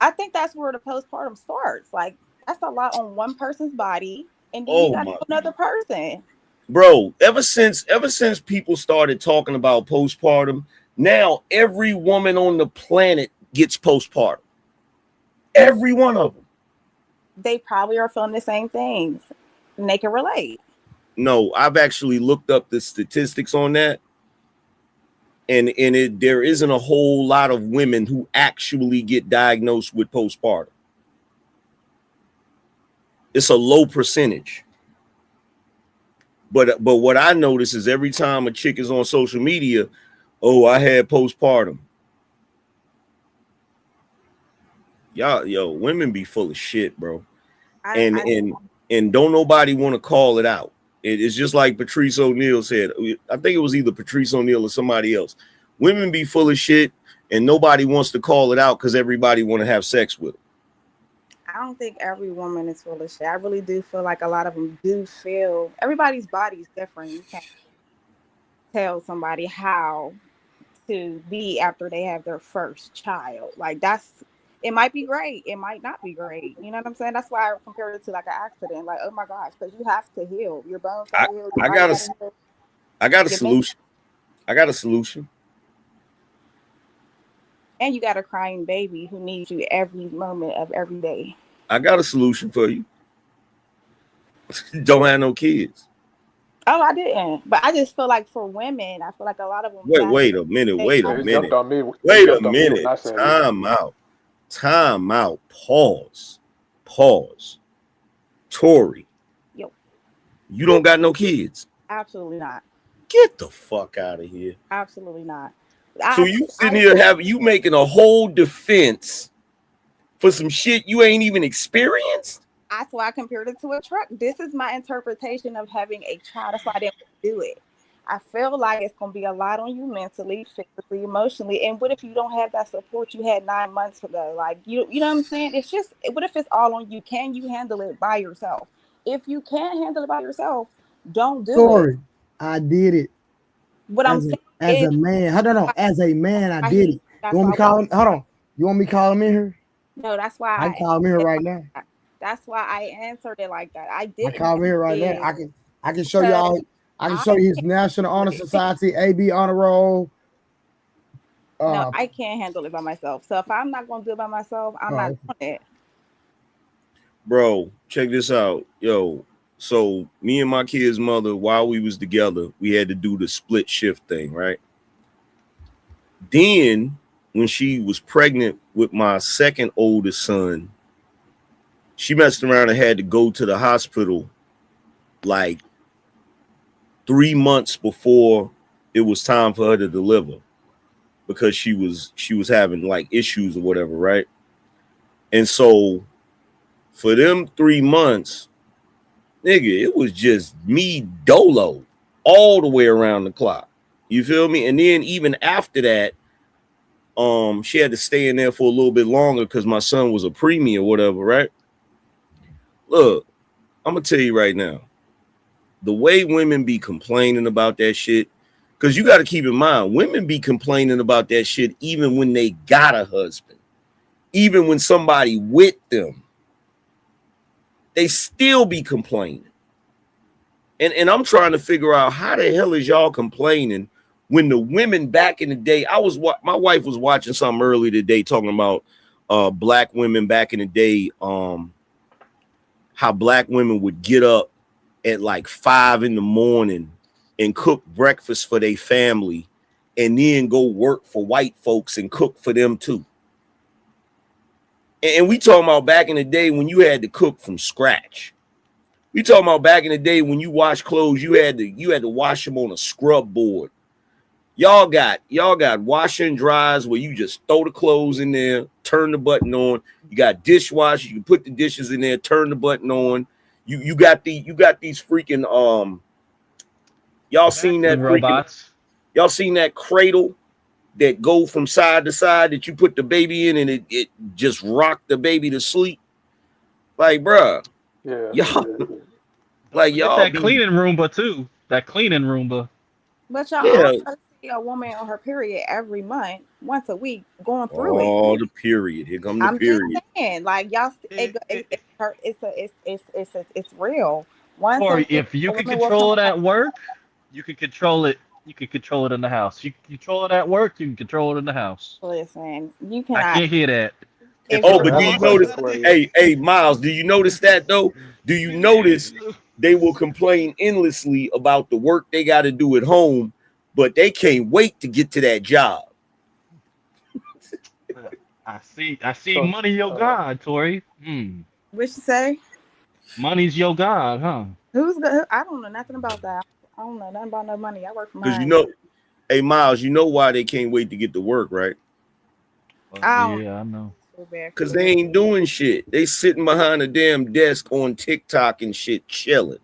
I think that's where the postpartum starts. Like, that's a lot on one person's body, and then you got to another person. Bro, ever since people started talking about postpartum, now every woman on the planet gets postpartum. Every one of them. they probably are feeling the same things and they can relate. No, I've actually looked up the statistics on that. And there isn't a whole lot of women who actually get diagnosed with postpartum. It's a low percentage. But what I notice is every time a chick is on social media, oh, I had postpartum. Y'all, women be full of shit, bro. And don't nobody want to call it out. It's just like Patrice O'Neal said. I think it was either Patrice O'Neal or somebody else. Women be full of shit, and nobody wants to call it out because everybody want to have sex with them. I don't think every woman is full of shit. I really do feel like a lot of them do feel. Everybody's body is different. You can't tell somebody how to be after they have their first child. Like it might be great, it might not be great. You know what I'm saying? That's why I compare it to like an accident. Like, oh my gosh, because you have to heal. Your bones got to heal. I got a solution. I got a solution. And you got a crying baby who needs you every moment of every day. I got a solution for you. Don't have no kids. Oh, I didn't. But I just feel like for women, I feel like a lot of them. Wait a minute. Wait a minute. Time out. Pause. Tori. Yo. You don't got no kids. Absolutely not. Get the fuck out of here. Absolutely not. So you sitting here you making a whole defense for some shit you ain't even experienced? That's why I compared it to a truck. This is my interpretation of having a child. That's why I didn't do it. I feel like it's going to be a lot on you mentally, physically, emotionally. And what if you don't have that support you had 9 months ago? Like, you know what I'm saying? It's just, what if it's all on you? Can you handle it by yourself? If you can't handle it by yourself, don't do it. I did it. What I'm saying as a man, as a man, I did it. You want me to call him? Hold on. You want me to call him in here? No, that's why I call him in here right now. That's why I answered it like that. I did. I call him here right now. I can show y'all. I can show you his National Honor Society, AB honor roll. No, I can't handle it by myself. So if I'm not gonna do it by myself, I'm not doing it. Bro, check this out, yo. So me and my kid's mother, while we was together, we had to do the split shift thing, right? Then when she was pregnant with my second oldest son, she messed around and had to go to the hospital like 3 months before it was time for her to deliver because she was having like issues or whatever, right? And so for them 3 months, nigga, it was just me dolo all the way around the clock. You feel me? And then even after that, she had to stay in there for a little bit longer because my son was a preemie or whatever, right? Look, I'm gonna tell you right now, the way women be complaining about that shit, because you got to keep in mind, women be complaining about that shit even when they got a husband, even when somebody with them, they still be complaining. And I'm trying to figure out how the hell is y'all complaining when the women back in the day, my wife was watching something earlier today talking about black women back in the day, how black women would get up at like 5 a.m. and cook breakfast for their family and then go work for white folks and cook for them too. And we talking about back in the day when you had to cook from scratch. We talking about back in the day when you wash clothes, you had to wash them on a scrub board. Y'all got washer and dryers where you just throw the clothes in there, turn the button on. You got dishwasher, you can put the dishes in there, turn the button on. You got these freaking y'all seen that robots? Y'all seen that cradle that go from side to side that you put the baby in and it just rocked the baby to sleep? Like, bruh. Yeah. Y'all like y'all that cleaning Roomba too. That cleaning Roomba. But y'all also see a woman on her period every month, once a week, going through it. Oh, the period. Here come the period. Just saying, like y'all, it's real. Or if you can control it at work, you can control it. You can control it in the house. You control it at work, you can control it in the house. Listen, you cannot. I can't hear that. If Oh, you but do I have a you question notice? for you. Hey, Miles, do you notice that though? Do you notice they will complain endlessly about the work they got to do at home, but they can't wait to get to that job? I see So, money your uh, God, Tori. what you say? Money's your God, huh? Who's good? I don't know nothing about that. I don't know nothing about no money. I work from Because you home. know, hey Miles, you know why they can't wait to get to work, right? I don't Yeah, I know. feel bad for Because they them. ain't doing shit. They sitting behind a damn desk on TikTok and shit, chilling.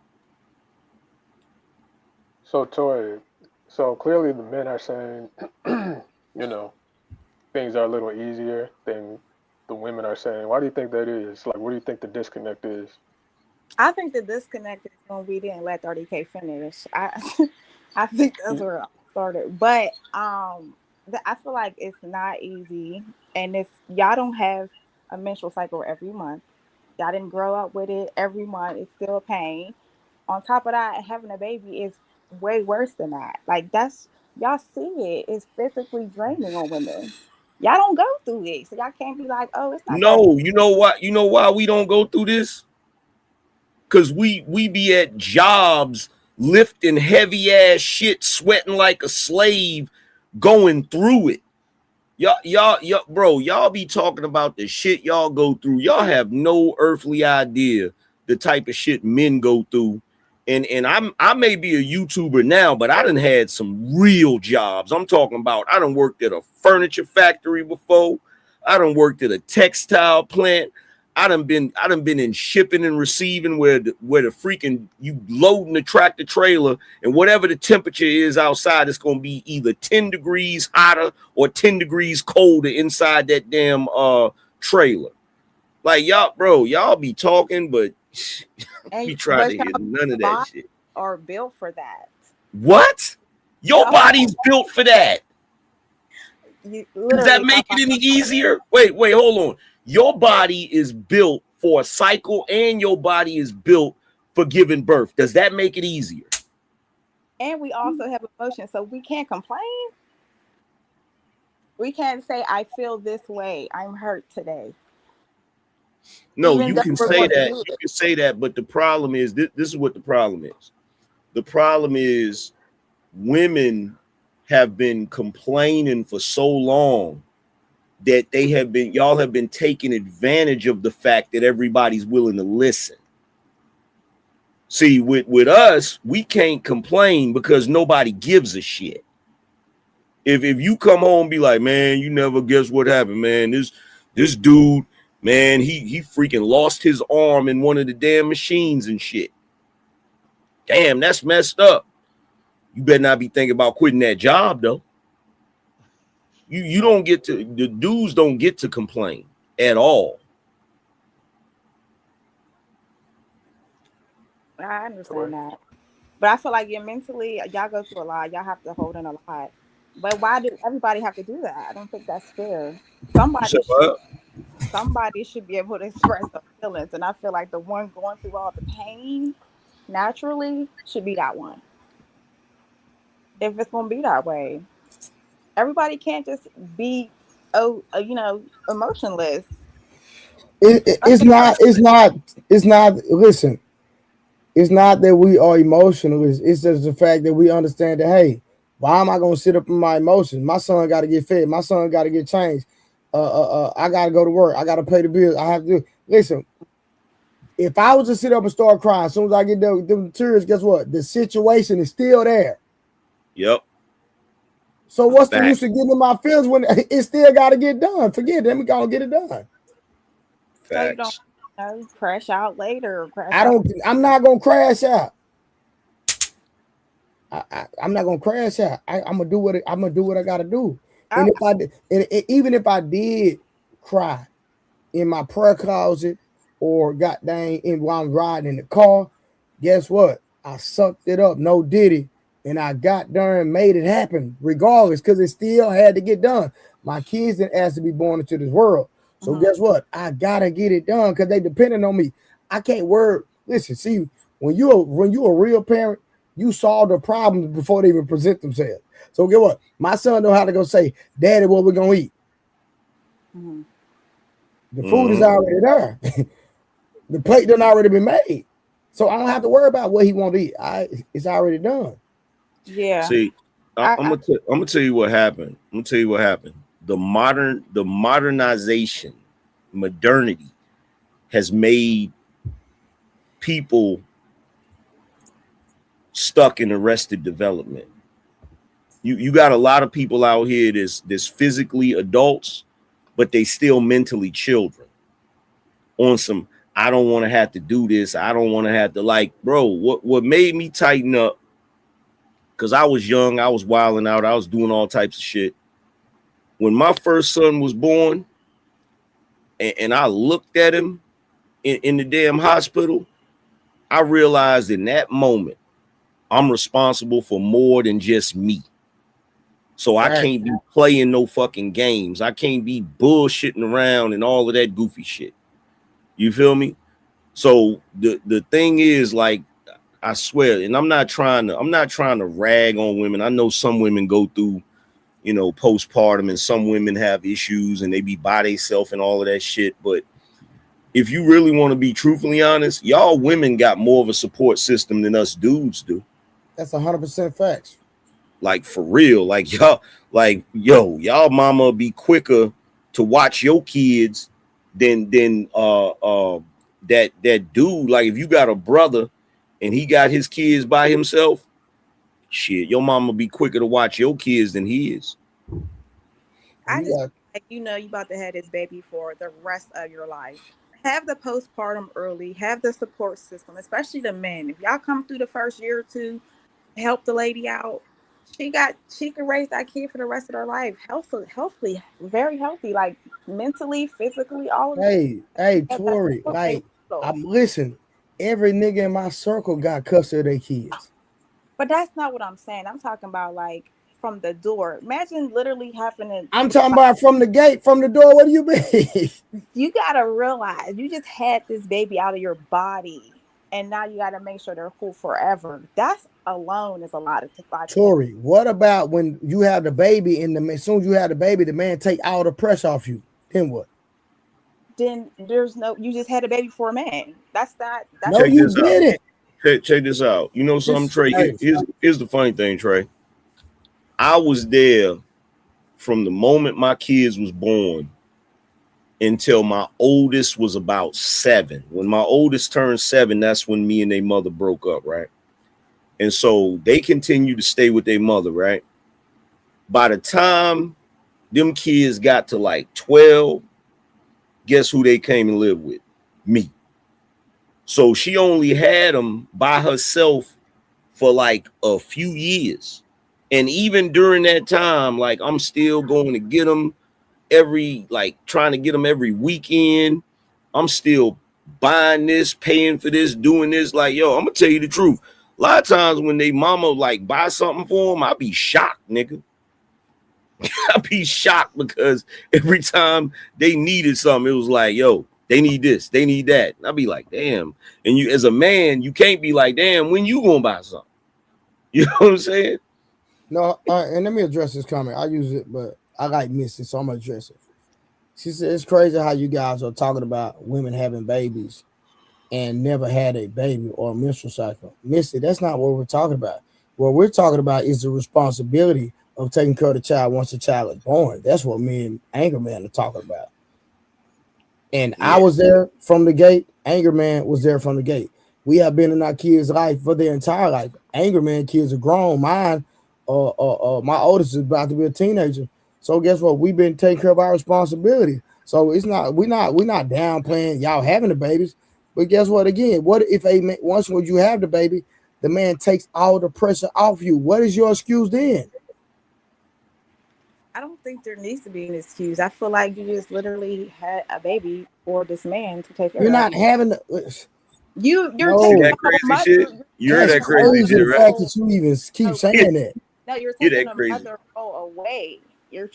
so Tori, so clearly the men are saying, you know, things are a little easier than the women are saying. Why do you think that is? Like, what do you think the disconnect is? I think the disconnect is when we didn't let 30K finish. I think that's where it all started. But I feel like it's not easy, and it's y'all don't have a menstrual cycle every month. Y'all didn't grow up with it every month. It's still a pain. On top of that, having a baby is way worse than that. Like that's y'all see it. It's physically draining on women. Y'all don't go through it, so y'all can't be like, "Oh, it's not that." No, you know what? You know why we don't go through this? Because we be at jobs lifting heavy ass shit, sweating like a slave, going through it. Y'all, bro, y'all be talking about the shit y'all go through. Y'all have no earthly idea the type of shit men go through. And I may be a YouTuber now, but I done had some real jobs. I'm talking about I done worked at a furniture factory before. I done worked at a textile plant. I done been in shipping and receiving where the freaking you loading the tractor trailer and whatever the temperature is outside, it's gonna be either 10 degrees hotter or 10 degrees colder inside that damn trailer. Like y'all, bro, y'all be talking, but be trying But to hear y'all none of that bodies shit. are built for that. What? Your Y'all body's built for that. Does that literally my make it body. any easier? Wait, hold on. Your body is built for a cycle and your body is built for giving birth. Does that make it easier? And we also have emotions, so we can't complain. We can't say, I feel this way. I'm hurt today. No, Even you though can we're say going that. through You it. can say that, but the problem is this is what the problem is. The problem is women have been complaining for so long that y'all have been taking advantage of the fact that everybody's willing to listen. See, with us, we can't complain because nobody gives a shit. If you come home and be like, man, you never guess what happened, man. This dude, man, he freaking lost his arm in one of the damn machines and shit. Damn, that's messed up. You better not be thinking about quitting that job though. You don't get to, the dudes don't get to complain at all. I Tori? understand that. But I feel like you're mentally, y'all go through a lot. Y'all have to hold in a lot. But why do everybody have to do that? I don't think that's fair. You said Somebody should what? somebody should be able to express their feelings. And I feel like the one going through all the pain naturally should be that one. If it's gonna be that way. Everybody can't just be emotionless. It's not. It's not. It's not. Listen, it's not that we are emotional. It's just the fact that we understand that. Hey, why am I gonna sit up in my emotions? My son got to get fed. My son got to get changed. I got to go to work. I got to pay the bills. I have to listen. If I was to sit up and start crying, as soon as I get the tears, guess what? The situation is still there. Yep. So what's the use Facts. of getting in my feelings when it still got to get done? Forget it. We gonna get it done. So you don't Facts. crash out later or crash I out. don't. I'm not gonna crash out. I'm not gonna crash out. I'm gonna do what I'm gonna do what I gotta do. And I, if I did, and even if I did cry in my prayer closet or got dang in while I'm riding in the car, guess what? I sucked it up, no diddy, and I got there and made it happen, regardless, because it still had to get done. My kids didn't ask to be born into this world. So Mhm. guess what? I gotta get it done because they depending on me. I can't worry. Listen, see, when you're a real parent, you solve the problems before they even present themselves. So get what? My son know how to go say, Daddy, what we gonna eat? Mhm. The food is already there. The plate done already been made. So I don't have to worry about what he want to eat. It's already done. Yeah. See, I'm gonna tell you what happened. I'm gonna tell you what happened. The modernization, modernity has made people stuck in arrested development. You got a lot of people out here that's physically adults, but they still mentally children. On some, I don't want to have to do this. I don't want to have to, like, bro, what made me tighten up, because I was young, I was wilding out, I was doing all types of shit. When my first son was born, and I looked at him in the damn hospital, I realized in that moment, I'm responsible for more than just me. So I can't be playing no fucking games. I can't be bullshitting around and all of that goofy shit. You feel me? So the thing is, like, I swear, and I'm not trying to rag on women. I know some women go through, you know, postpartum, and some women have issues and they be by themselves and all of that shit. But if you really want to be truthfully honest, y'all women got more of a support system than us dudes do. That's 100% facts. Like, for real. Like, y'all, like, yo, y'all mama be quicker to watch your kids than that dude. Like, if you got a brother and he got his kids by himself, shit, your mama be quicker to watch your kids than he is. I just like, you know, you about to have this baby for the rest of your life. Have the postpartum early, have the support system, especially the men. If y'all come through the first year or two, help the lady out. She can raise that kid for the rest of her life. Healthy, very healthy, like mentally, physically, all of it. Hey, Tori, like, listen, every nigga in my circle got custody of their kids. But that's not what I'm saying. I'm talking about, like, from the door. Imagine literally having to. I'm talking about from the gate, from the door. What do you mean? You gotta realize you just had this baby out of your body, and now you gotta make sure they're cool forever. That's alone is a lot of Tori, what about when you have the baby and as soon as you have the baby, the man take all the pressure off you? Then what? Then there's no. You just had a baby for a man. That's not. That's no, you didn't. Check this out. You know something, Trey? Here's the funny thing, Trey. I was there from the moment my kids was born until my oldest was about 7. When my oldest turned 7, that's when me and their mother broke up, right? And so they continue to stay with their mother, right? By the time them kids got to like 12, guess who they came and lived with? Me. So she only had them by herself for like a few years. And even during that time, like, I'm still going to get them trying to get them every weekend. I'm still buying this, paying for this, doing this. Like, yo, I'm gonna tell you the truth. A lot of times when they mama like buy something for them, I be shocked, nigga. I be shocked because every time they needed something, it was like, yo, they need this, they need that. And I be like, damn. And you, as a man, you can't be like, damn, when you gonna buy something? You know what I'm saying? No, and let me address this comment. I use it, but I like Missy, so I'm gonna address it. She said it's crazy how you guys are talking about women having babies and never had a baby or a menstrual cycle. Missy, that's not what we're talking about. What we're talking about is the responsibility of taking care of the child once the child is born. That's what me and Anger Man are talking about. And I was there from the gate. Anger Man was there from the gate. We have been in our kids' life for their entire life. Anger Man kids are grown. Mine, my oldest is about to be a teenager. So guess what? We've been taking care of our responsibility. So it's not we're not downplaying y'all having the babies. But guess what? Again, what if once when you have the baby, the man takes all the pressure off you? What is your excuse then? I don't think there needs to be an excuse. I feel like you just literally had a baby for this man to take care of. You're not having you're taking that crazy shit. You're that crazy shit, right? The fact that you even keep saying that. No, you're taking a mother role away. You're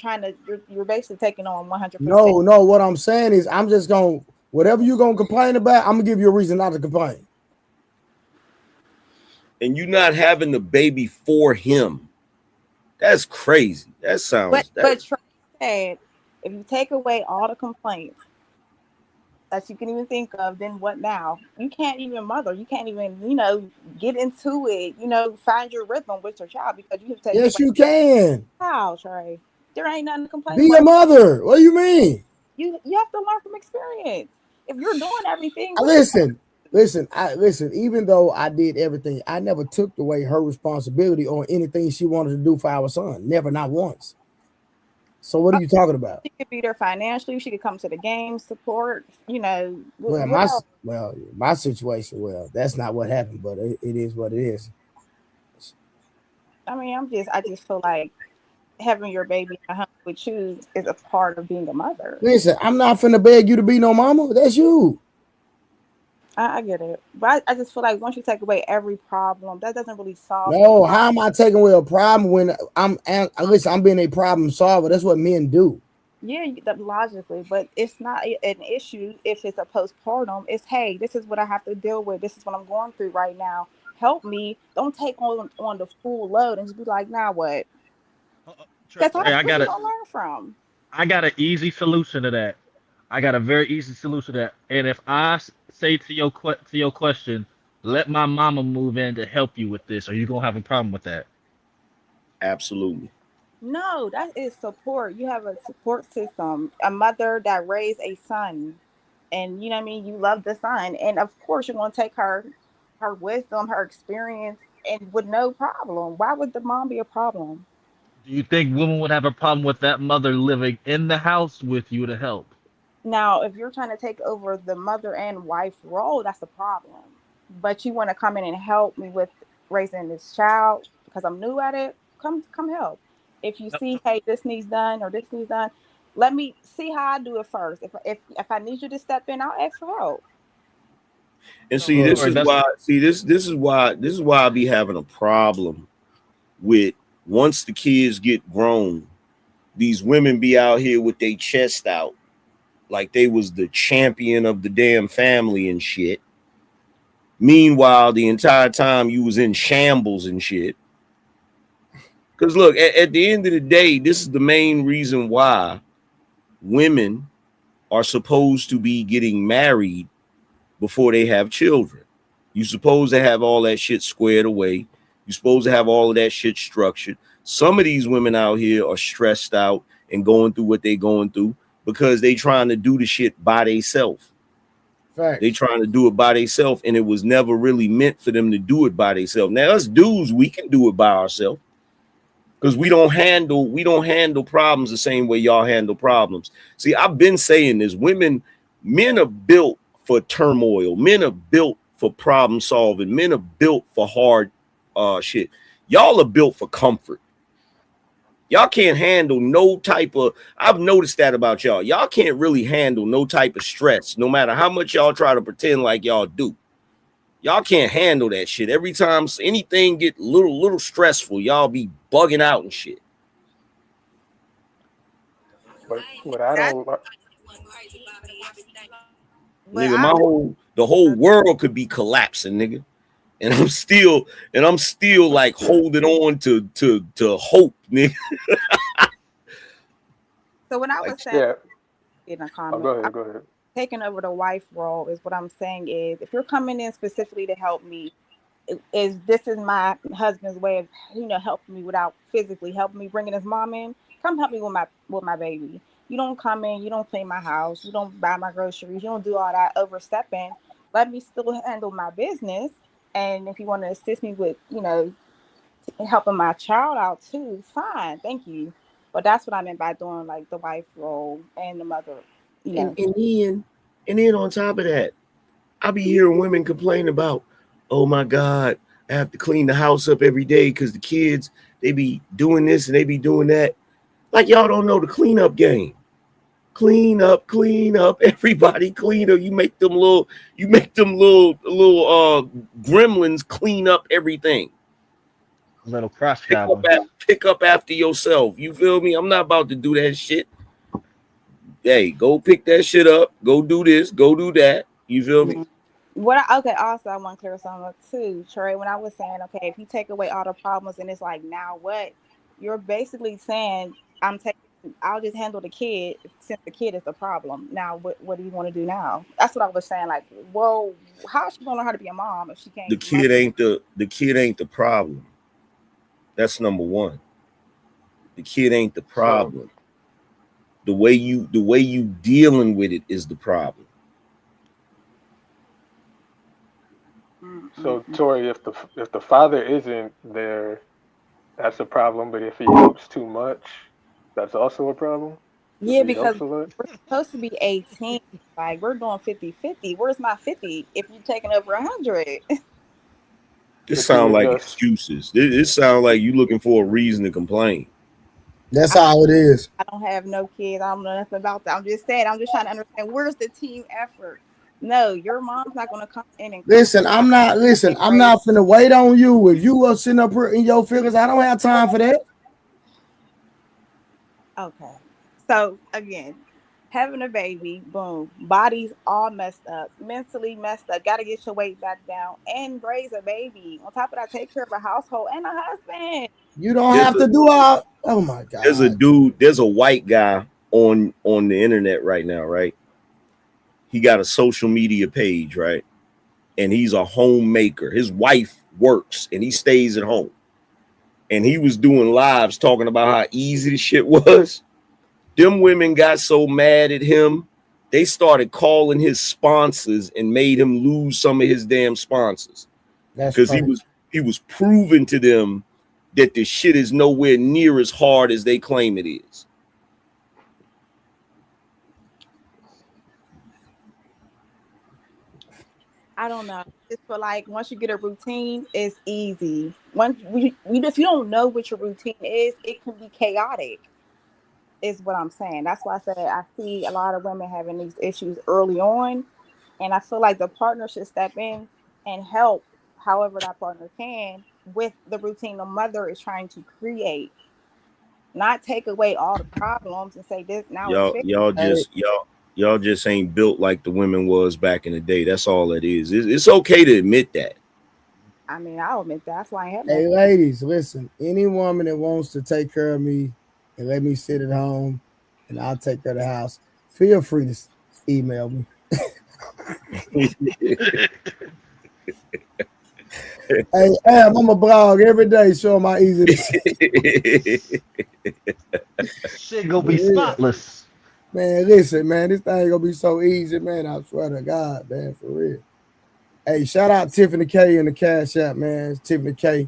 you're basically taking on 100%. No, what I'm saying is I'm just gonna whatever you're gonna complain about, I'm gonna give you a reason not to complain. And you not having the baby for him. That's crazy. That sounds. But Trey said, if you take away all the complaints, that you can even think of, then what now? You can't even mother. You can't even, get into it, find your rhythm with your child because you have taken Yes, away you can. child, Trey. There ain't nothing to complain Be about. a mother. What do you mean? You have to learn from experience. If you're doing everything, what Listen. Even though I did everything, I never took away her responsibility on anything she wanted to do for our son. Never, not once. So what are you talking about? she could be there financially. She could come to the game, support. Well, What else? my situation. Well, that's not what happened, but it is what it is. I mean, I just feel like having your baby in the home with you is a part of being a mother. Listen, I'm not finna beg you to be no mama. That's you. I get it, but I just feel like once you take away every problem, that doesn't really solve the No, how problem. am I taking away a problem when I'm being a problem solver? That's what men do. Yeah, logically, but it's not an issue if it's a postpartum. It's, hey, this is what I have to deal with. This is what I'm going through right now. Help me. Don't take on the full load and just be like, now what? Trey, Because Trey, that's what you're gonna learn from. I got an easy solution to that. I got a very easy solution to that. And if say to your question, let my mama move in to help you with this, are you gonna have a problem with that? Absolutely. No, that is support. You have a support system, a mother that raised a son, and you know what I mean. You love the son, and of course you're gonna take her wisdom, her experience, and with no problem. Why would the mom be a problem? Do you think women would have a problem with that mother living in the house with you to help? Now, if you're trying to take over the mother and wife role, that's a problem. But you want to come in and help me with raising this child because I'm new at it. Come help. If you see, hey, this needs done or this needs done, let me see how I do it first. If I need you to step in, I'll ask for help. And see, this Or is that's why. See, this is why I be having a problem with once the kids get grown, these women be out here with their chest out like they was the champion of the damn family and shit. Meanwhile, the entire time you was in shambles and shit. Because look, at the end of the day, this is the main reason why women are supposed to be getting married before they have children. You're supposed to have all that shit squared away. You're supposed to have all of that shit structured. Some of these women out here are stressed out and going through what they're going through because they trying to do the shit by themselves. They trying to do it by themselves, and it was never really meant for them to do it by themselves. Now, us dudes, we can do it by ourselves because we don't handle problems the same way y'all handle problems. See, I've been saying this: men are built for turmoil. Men are built for problem solving. Men are built for hard shit. Y'all are built for comfort. Y'all can't handle no type of, I've noticed that about y'all. Y'all can't really handle no type of stress, no matter how much y'all try to pretend like y'all do. Y'all can't handle that shit. Every time anything get little stressful, y'all be bugging out and shit. But what I That, don't like, but Nigga, the whole world could be collapsing, nigga. And I'm still like holding on to hope, nigga. so when I Like, was saying yeah. in a Oh, go comment, ahead, go ahead. taking over the wife role is what I'm saying is if you're coming in specifically to help me, is this is my husband's way of helping me without physically helping me bringing his mom in. Come help me with my baby. You don't come in, you don't clean my house, you don't buy my groceries, you don't do all that overstepping. Let me still handle my business, and if you want to assist me with helping my child out too, fine, thank you. But that's what I meant by doing like the wife role and the mother. you and know then on top of that, I be hearing women complain about, oh my God, I have to clean the house up every day because the kids, they be doing this and they be doing that. Like y'all don't know the cleanup game. Clean up, everybody clean up. You make them little gremlins clean up everything. Little cross goblin. Pick up after yourself. You feel me? I'm not about to do that shit. Hey, go pick that shit up. Go do this. Go do that. You feel me? Okay, also I want to clear something up too, Trey. When I was saying, okay, if you take away all the problems and it's like now what, you're basically saying I'm taking I'll just handle the kid since the kid is the problem. Now, what do you want to do now? That's what I was saying. Like, well, how is she gonna learn how to be a mom if she can't? The kid ain't the problem. That's number one. The kid ain't the problem. The way you dealing with it is the problem. So Tori, if the father isn't there, that's a problem. But if he helps too much, that's also a problem. Yeah, If he because helps a lot. we're supposed to be 18. Like, we're doing 50-50. Where's my 50 if you're taking over 100? This sound like excuses. This sound like you looking for a reason to complain. That's how it is. I don't have no kids. I don't know nothing about that. I'm just saying. I'm just trying to understand, where's the team effort? No, your mom's not going to come in and Listen, I'm not finna wait on you. If you are sitting up here in your feelings, I don't have time for that. Okay. So again, having a baby, boom, body's all messed up, mentally messed up, gotta get your weight back down and raise a baby. On top of that, take care of a household and a husband. You don't have to do all. Oh my God. There's a white guy on the internet right now, right? He got a social media page, right? And he's a homemaker. His wife works and he stays at home. And he was doing lives talking about how easy the shit was. Them women got so mad at him, they started calling his sponsors and made him lose some of his damn sponsors. Because he was proving to them that the shit is nowhere near as hard as they claim it is. I don't know. Just feel like once you get a routine, it's easy. Once if you don't know what your routine is, it can be chaotic. Is what I'm saying. That's why I said I see a lot of women having these issues early on, and I feel like the partner should step in and help however that partner can with the routine the mother is trying to create. Not take away all the problems and say this now it's fixed. Y'all just ain't built like the women was back in the day. That's all it is. It's okay to admit that. I mean, I'll admit that. That's why I have. Hey, ladies, listen. Any woman that wants to take care of me and let me sit at home and I'll take care of the house, feel free to email me. Hey, I'm a blog every day showing my easy to Shit gonna be spotless. Man, listen, man, this thing gonna be so easy, man. I swear to God, man, for real. Hey, shout out Tiffany K in the Cash App, man. It's Tiffany K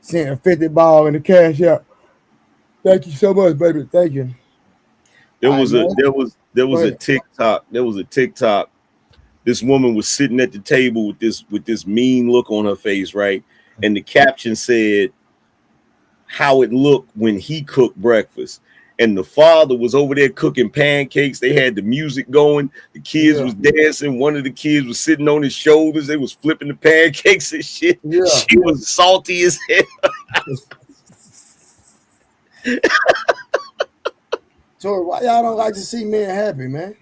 sent a 50 ball in the Cash App. Thank you so much, baby. Thank you. There was a TikTok. This woman was sitting at the table with this mean look on her face, right? And the caption said how it looked when he cooked breakfast. And the father was over there cooking pancakes. They had the music going. The kids was dancing. One of the kids was sitting on his shoulders. They was flipping the pancakes and shit. Yeah. She was salty as hell. Tori, why y'all don't like to see men happy, man?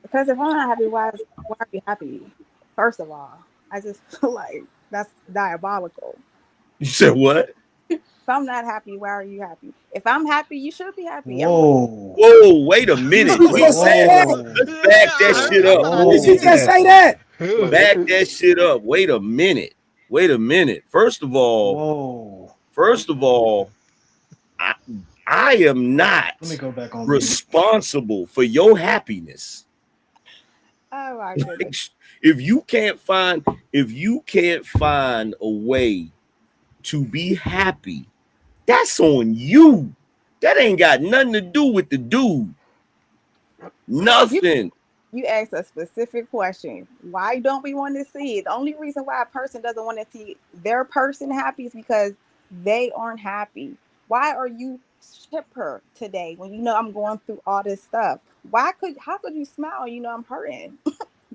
Because if I'm not happy, why are you happy? First of all, I just feel like that's diabolical. You said what? If I'm not happy, why are you happy? If I'm happy, you should be happy. Whoa, wait a minute. Let's back that shit up. Did you just say that? Back that shit up. Wait a minute. First of all, I am not responsible for your happiness. Oh my goodness. If you can't find a way to be happy, that's on you. That ain't got nothing to do with the dude. Nothing. You asked a specific question. Why don't we want to see it? The only reason why a person doesn't want to see their person happy is because they aren't happy. Why are you chipper today when you know I'm going through all this stuff? How could you smile? You know I'm hurting.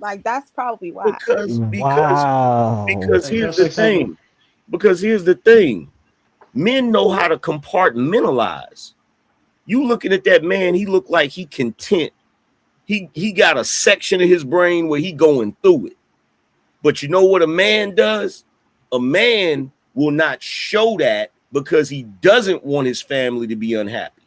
Like, that's probably why. Because here's the thing. Men know how to compartmentalize. You looking at that man, he look like he content. He got a section of his brain where he going through it. But you know what a man does? A man will not show that because he doesn't want his family to be unhappy.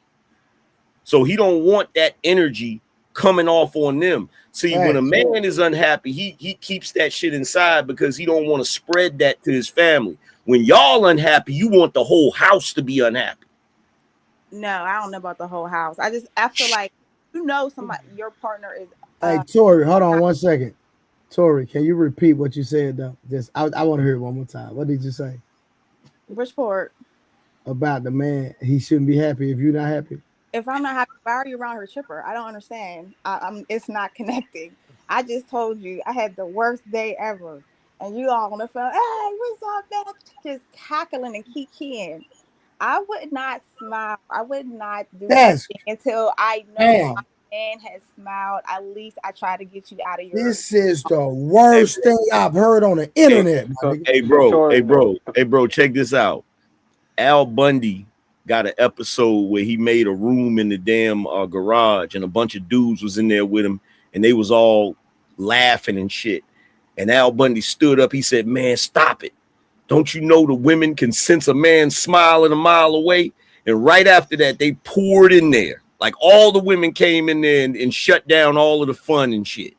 So he don't want that energy coming off on them. See, when a man is unhappy, he keeps that shit inside because he don't want to spread that to his family. When y'all unhappy, you want the whole house to be unhappy. No, I don't know about the whole house. I feel like somebody, your partner is. Hey, Tori, hold on 1 second. Tori, can you repeat what you said though? I want to hear it one more time. What did you say? Which part? About the man, he shouldn't be happy if you're not happy. If I'm not happy, why are you around her chipper? I don't understand. It's not connecting. I just told you I had the worst day ever, and you all on the phone. Hey, what's up, man? Just cackling and kikiing. I would not smile. I would not do anything until I know my man has smiled. At least I try to get you out of your. This is the worst thing I've heard on the internet. Hey, bro, check this out. Al Bundy got an episode where he made a room in the damn garage, and a bunch of dudes was in there with him, and they was all laughing and shit. And Al Bundy stood up. He said, "Man, stop it. Don't you know the women can sense a man smiling a mile away?" And right after that, they poured in there. Like all the women came in there and shut down all of the fun and shit.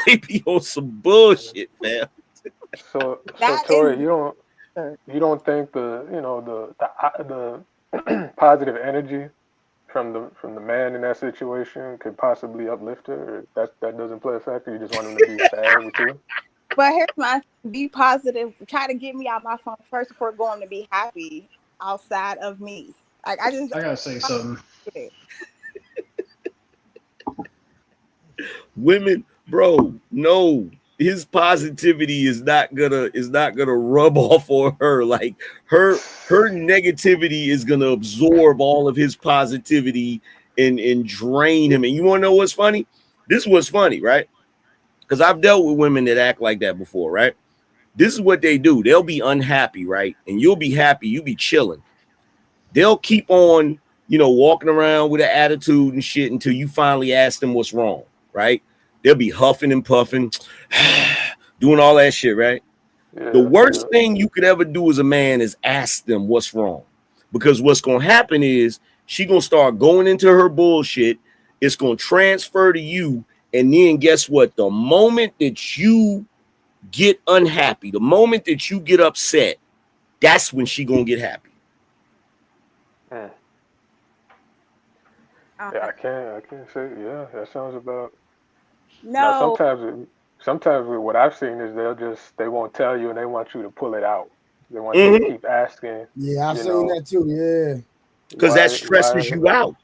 They be on some bullshit, man. So Tori, you don't think the positive energy from the man in that situation could possibly uplift her? Or that doesn't play a factor. You just want him to be sad with you. But here's my be positive. Try to get me out my phone first before going to be happy outside of me. Like I gotta say something. Women, bro, no, his positivity is not gonna rub off on her. Like her negativity is gonna absorb all of his positivity and drain him. And you want to know what's funny? This was funny, right? Because I've dealt with women that act like that before, right? This is what they do. They'll be unhappy, right? And you'll be happy. You'll be chilling. They'll keep on, walking around with an attitude and shit until you finally ask them what's wrong, right? They'll be huffing and puffing, doing all that shit, right? Yeah, the worst thing you could ever do as a man is ask them what's wrong. Because what's going to happen is she going to start going into her bullshit. It's going to transfer to you. And then guess what? The moment that you get unhappy, the moment that you get upset, that's when she going to get happy. Yeah, I can't say. Yeah, that sounds about. No. Now, sometimes what I've seen is they won't tell you and they want you to pull it out. They want you to keep asking. Yeah, I've seen that too. Yeah, because that stresses you out.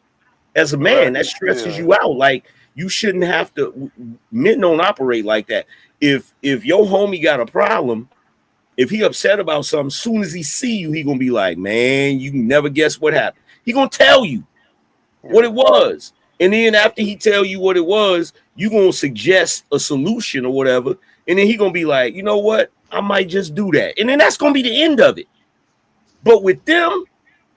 As a man, that stresses you out. Like you shouldn't have to. Men don't operate like that. If your homie got a problem, if he upset about something, soon as he see you, he gonna be like, "Man, you can never guess what happened." He gonna tell you what it was. And then after he tell you what it was, you gonna suggest a solution or whatever. And then he gonna be like, you know what? I might just do that. And then that's gonna be the end of it. But with them,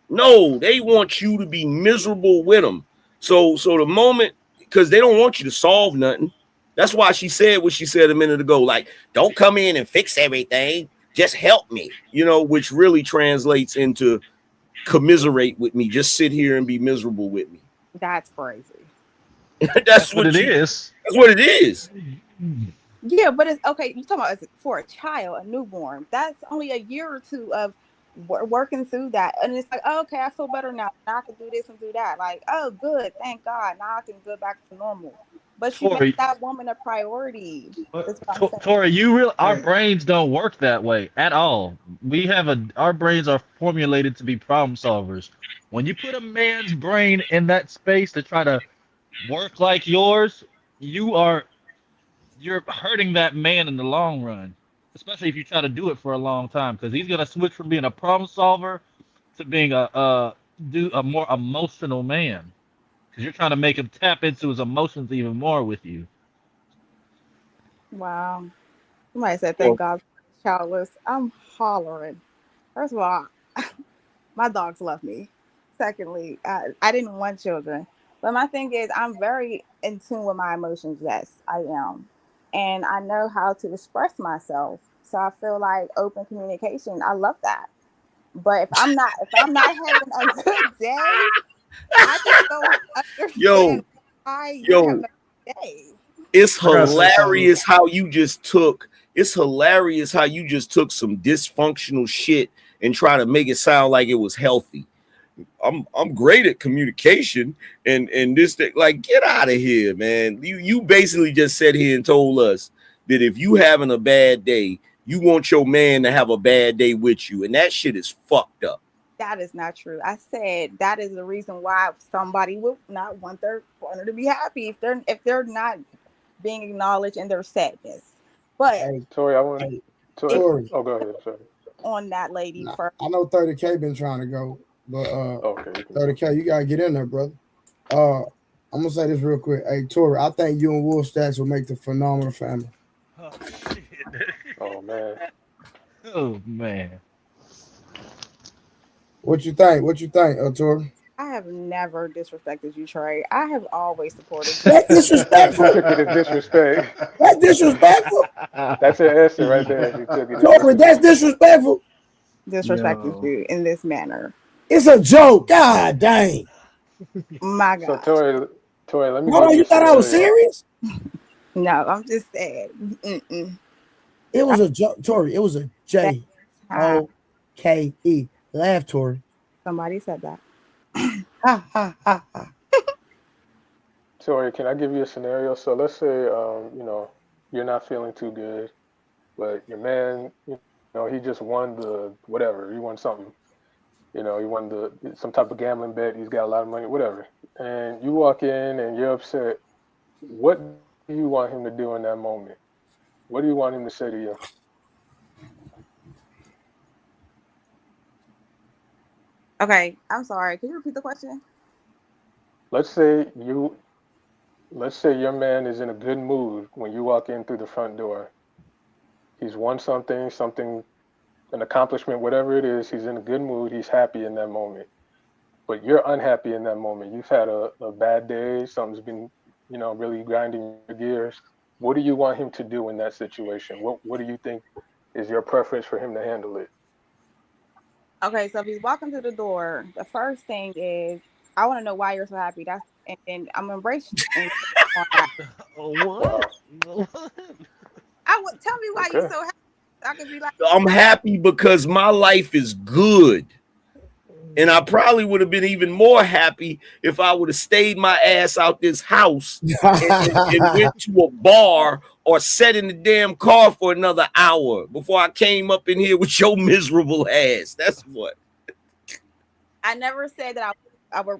no, they want you to be miserable with them. So the moment, because they don't want you to solve nothing. That's why she said what she said a minute ago. Like, don't come in and fix everything. Just help me, which really translates into commiserate with me. Just sit here and be miserable with me. That's crazy. That's what it is. That's what it is. Yeah, but it's okay. You talking about for a child, a newborn? That's only a year or two of working through that, and it's like, oh, okay, I feel better now. Now I can do this and do that. Like, oh, good, thank God. Now I can go back to normal. But she made that woman a priority. Tori, our brains don't work that way at all. Our brains are formulated to be problem solvers. When you put a man's brain in that space to try to work like yours, you're hurting that man in the long run. Especially if you try to do it for a long time, because he's gonna switch from being a problem solver to being a more emotional man. Because you're trying to make him tap into his emotions even more with you. Wow. Somebody said, thank God for childless. I'm hollering. First of all, my dogs love me. Secondly, I didn't want children. But my thing is, I'm very in tune with my emotions. Yes, I am. And I know how to express myself. So I feel like open communication, I love that. But if I'm not having a good day, I just don't Yo, understand why you're having a good day. it's I gotta say something. hilarious how you just took some dysfunctional shit and try to make it sound like it was healthy. I'm great at communication and this thing. Like, get out of here, man. You basically just sat here and told us that if you having a bad day, you want your man to have a bad day with you, and that shit is fucked up. That is not true. I said that is the reason why somebody would not want their partner to be happy if they're not being acknowledged in their sadness. But Hey, Tori, I want hey, Tori. Tori. Oh, go ahead. Sorry. on that lady Nah, first. I know 30K been trying to go, but Okay. 30K, you gotta get in there, brother. I'm gonna say this real quick. Hey, Tori, I think you and Wolf Stats will make the phenomenal family. Oh shit. Oh man. Oh man. What you think? What you think, Tori? I have never disrespected you, Trey. I have always supported you. That's disrespectful. You took it as disrespect. That's disrespectful. That's your answer right there. You took it as Tori, that's disrespectful. Disrespected you in this manner. It's a joke. God dang. My So God. Tori, let me Hold give on, you you a thought I was scenario. serious? No, I'm just saying. It was a joke, Tori. It was a Joke. Laugh, Tori. Somebody said that. Ha ha ha ha. Tori, can I give you a scenario? So let's say, you're not feeling too good, but your man, he just won the whatever. He won something. He won some type of gambling bet. He's got a lot of money, whatever. And you walk in and you're upset. What do you want him to do in that moment? What do you want him to say to you? Okay, I'm sorry. Can you repeat the question? Let's say you, let's say your man is in a good mood when you walk in through the front door. He's won something, an accomplishment, whatever it is. He's in a good mood. He's happy in that moment. But you're unhappy in that moment. You've had a bad day. Something's been, really grinding your gears. What do you want him to do in that situation? What do you think is your preference for him to handle it? Okay, so if he's walking through the door, the first thing is I want to know why you're so happy. And then I'm gonna embrace you and on that. What? I would tell me why you're Okay. so happy. I could be like, I'm happy because my life is good. And I probably would have been even more happy if I would have stayed my ass out this house and went to a bar or sat in the damn car for another hour before I came up in here with your miserable ass. That's what. I never said that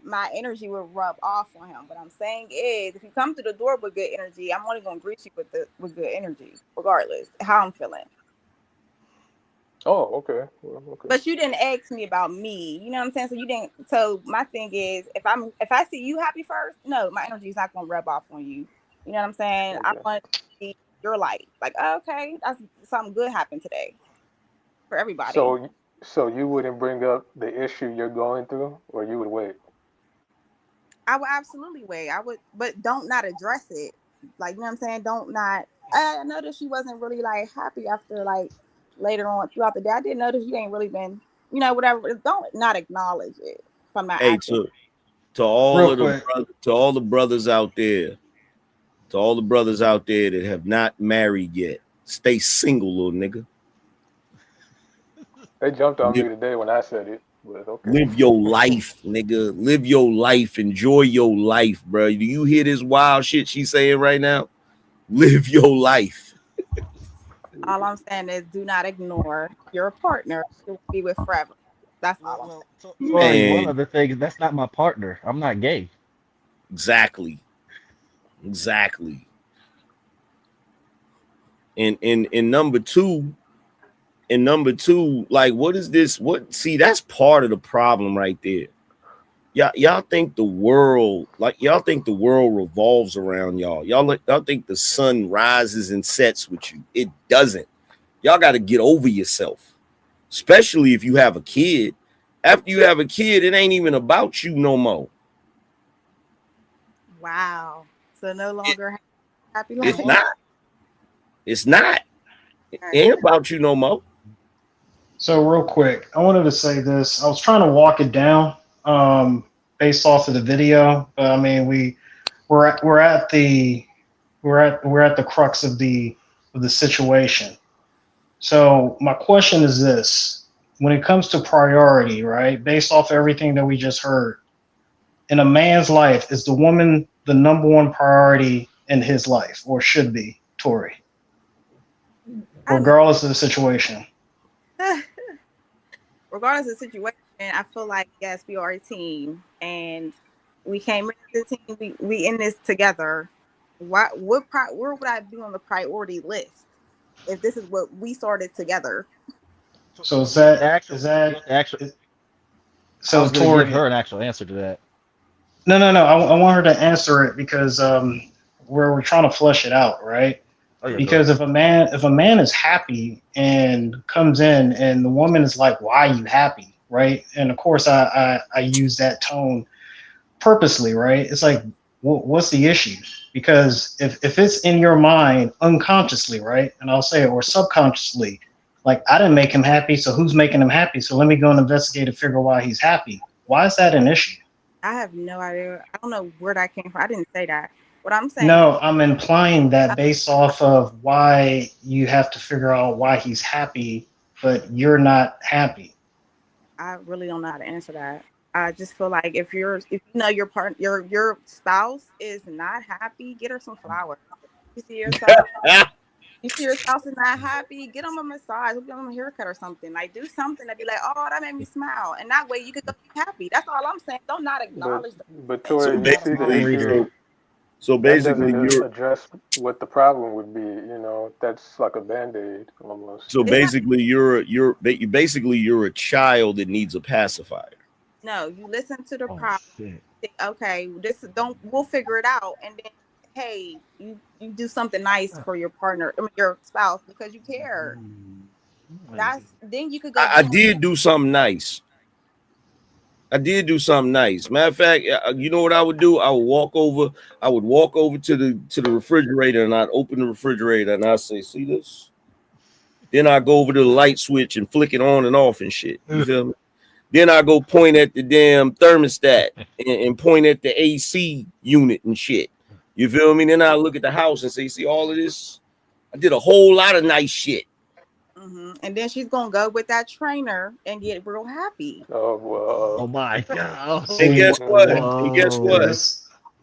my energy would rub off on him. What I'm saying is, if you come to the door with good energy, I'm only gonna greet you with good energy, regardless how I'm feeling. Oh, okay. Well, okay. But you didn't ask me about me. You know what I'm saying? So you didn't. So my thing is, if I see you happy first, no, my energy is not gonna rub off on you. You know what I'm saying? I Okay. want to see your light. Like, okay, that's something good happened today for everybody. So you wouldn't bring up the issue you're going through, or you would wait? I would absolutely wait. I would, but don't not address it. Like, you know what I'm saying? Don't not. I noticed she wasn't really like happy after like later on throughout the day. I didn't notice you ain't really been, whatever. Don't not acknowledge it if I'm not Hey, acting. to all Real of the quick. to all the brothers out there, that have not married yet, stay single, little nigga. They jumped on me Live, today when I said it, but okay. live your life, nigga. Live your life. Enjoy your life, bro. Do you hear this wild shit she's saying right now? Live your life. All I'm saying is do not ignore your partner to be with forever. That's all I'm saying. Well, Tori, one Man, other thing, that's not my partner. I'm not gay. exactly. And number two, like, what is this? See, that's part of the problem right there. Y'all think the world revolves around y'all. Y'all think the sun rises and sets with you. It doesn't. Y'all got to get over yourself, especially if you have a kid. After you have a kid, it ain't even about you no more. Wow. So no longer happy life. It's not. It ain't about you no more. So real quick, I wanted to say this. I was trying to walk it down based off of the video, but I mean we're at the crux of the situation. So my question is this: when it comes to priority, right? Based off everything that we just heard, in a man's life, is the woman the number one priority in his life, or should be, Tori, regardless of the situation? Regardless of the situation, I feel like yes, we are a team, and we came into the team. We in this together. Where would I be on the priority list if this is what we started together? So is Actually, I so was going to give Tori? her an actual answer to that. No, no, no. I want her to answer it because we're trying to flesh it out, right? Oh yeah, go Because ahead. if a man is happy and comes in and the woman is like, "Why are you happy?" Right? And of course, I use that tone purposely, right? It's like, what's the issue? Because if it's in your mind unconsciously, right? And I'll say it, or subconsciously, like I didn't make him happy, so who's making him happy? So let me go and investigate and figure out why he's happy. Why is that an issue? I have no idea. I don't know where that came from. I didn't say that. What I'm saying, No, I'm implying that based off of why you have to figure out why he's happy, but you're not happy. I really don't know how to answer that. I just feel like if you know your partner, your spouse is not happy, get her some flowers. You see your spouse is not happy, get them a massage, get them a haircut or something. Like do something to be like, oh, that made me smile, and that way you could go be happy. That's all I'm saying. Don't not acknowledge the But things. Tori, So you see the issue. so That basically, doesn't you're address what the problem would be. You know, that's like a band-aid almost. so It's not. basically you're a child that needs a pacifier. No, you listen to the Oh problem. shit. Think, okay, we'll figure it out, and then hey, you do something nice for your partner, your spouse, because you care. Then you could go I do more. did do something nice. I did do something nice. Matter of fact, you know what I would do? I would walk over. I would walk over to the refrigerator and I'd open the refrigerator and I'd say, "See this?" Then I go over to the light switch and flick it on and off and shit. You feel me? Then I go point at the damn thermostat and point at the AC unit and shit. You feel me? Then I look at the house and say, "See all of this? I did a whole lot of nice shit." And then she's gonna go with that trainer and get real happy. Oh well. Oh my god. And guess what? And guess Whoa. what?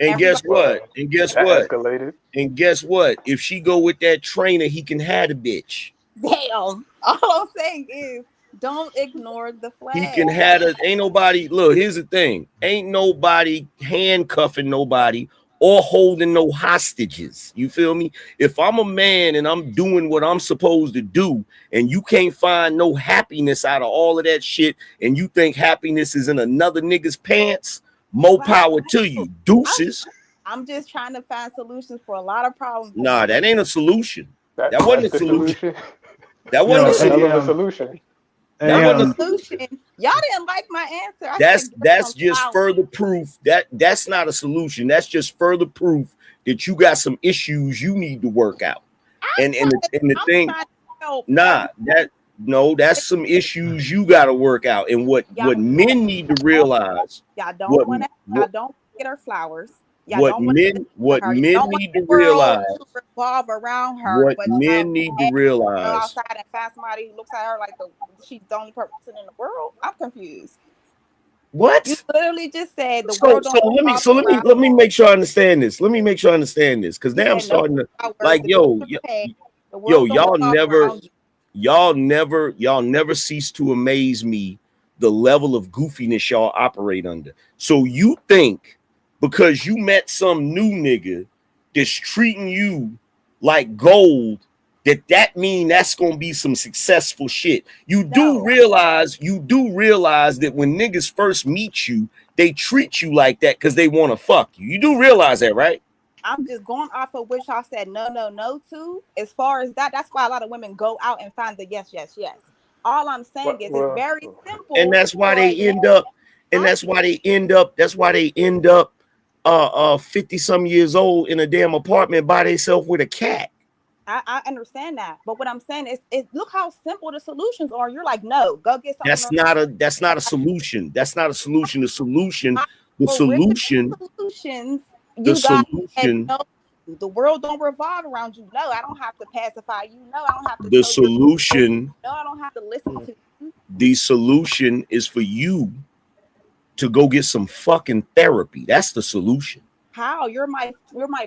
And guess what? And guess That what? escalated. And guess what? If she go with that trainer, he can have a bitch. Damn. All I'm saying is don't ignore the He flag. can have a. Ain't nobody. Look, here's the thing. Ain't nobody handcuffing nobody or holding no hostages. You feel me? If I'm a man and I'm doing what I'm supposed to do, and you can't find no happiness out of all of that shit, and you think happiness is in another nigga's pants, more power to you. Deuces. I'm just trying to find solutions for a lot of problems. Nah, that ain't a solution. That That's wasn't a the solution. That wasn't a That's a hell of a solution. solution. That wasn't a Solution. Y'all didn't like my answer. I that's said get some just flowers. further proof that's not a solution. That's just further proof that you got some issues you need to work out. And the thing, trying to help. that's some issues you got to work out. And what men need to realize, Y'all don't want to get her flowers. Y'all what don't want men need to realize, revolve around her. what men need to go realize. outside and find somebody who looks at her like she's the only person in the world. I'm confused. What? You literally just said the So world. let me make sure I understand this. Let me make sure I understand this, because now I'm starting to like, y'all never cease to amaze me the level of goofiness y'all operate under. So you think because you met some new nigga that's treating you like gold, that mean that's gonna be some successful shit. You do realize that when niggas first meet you, they treat you like that because they want to fuck you. You do realize that, right? I'm just going off of which y'all said no to. As far as that's why a lot of women go out and find the yes. All I'm saying is it's very simple. And that's why they end up, that's why they end up 50 some years old in a damn apartment by themselves with a cat. I understand that, but what I'm saying is look how simple the solutions are. You're like, no, go get That's something. not a solution. That's not a solution. The But with the solution, solutions, the you got that solution, no, the world don't revolve around you. No, I don't have to pacify you. No, I don't have to the tell you. solution, No, I don't have to listen to you. the solution is for you to go get some fucking therapy. That's the solution. How? You're my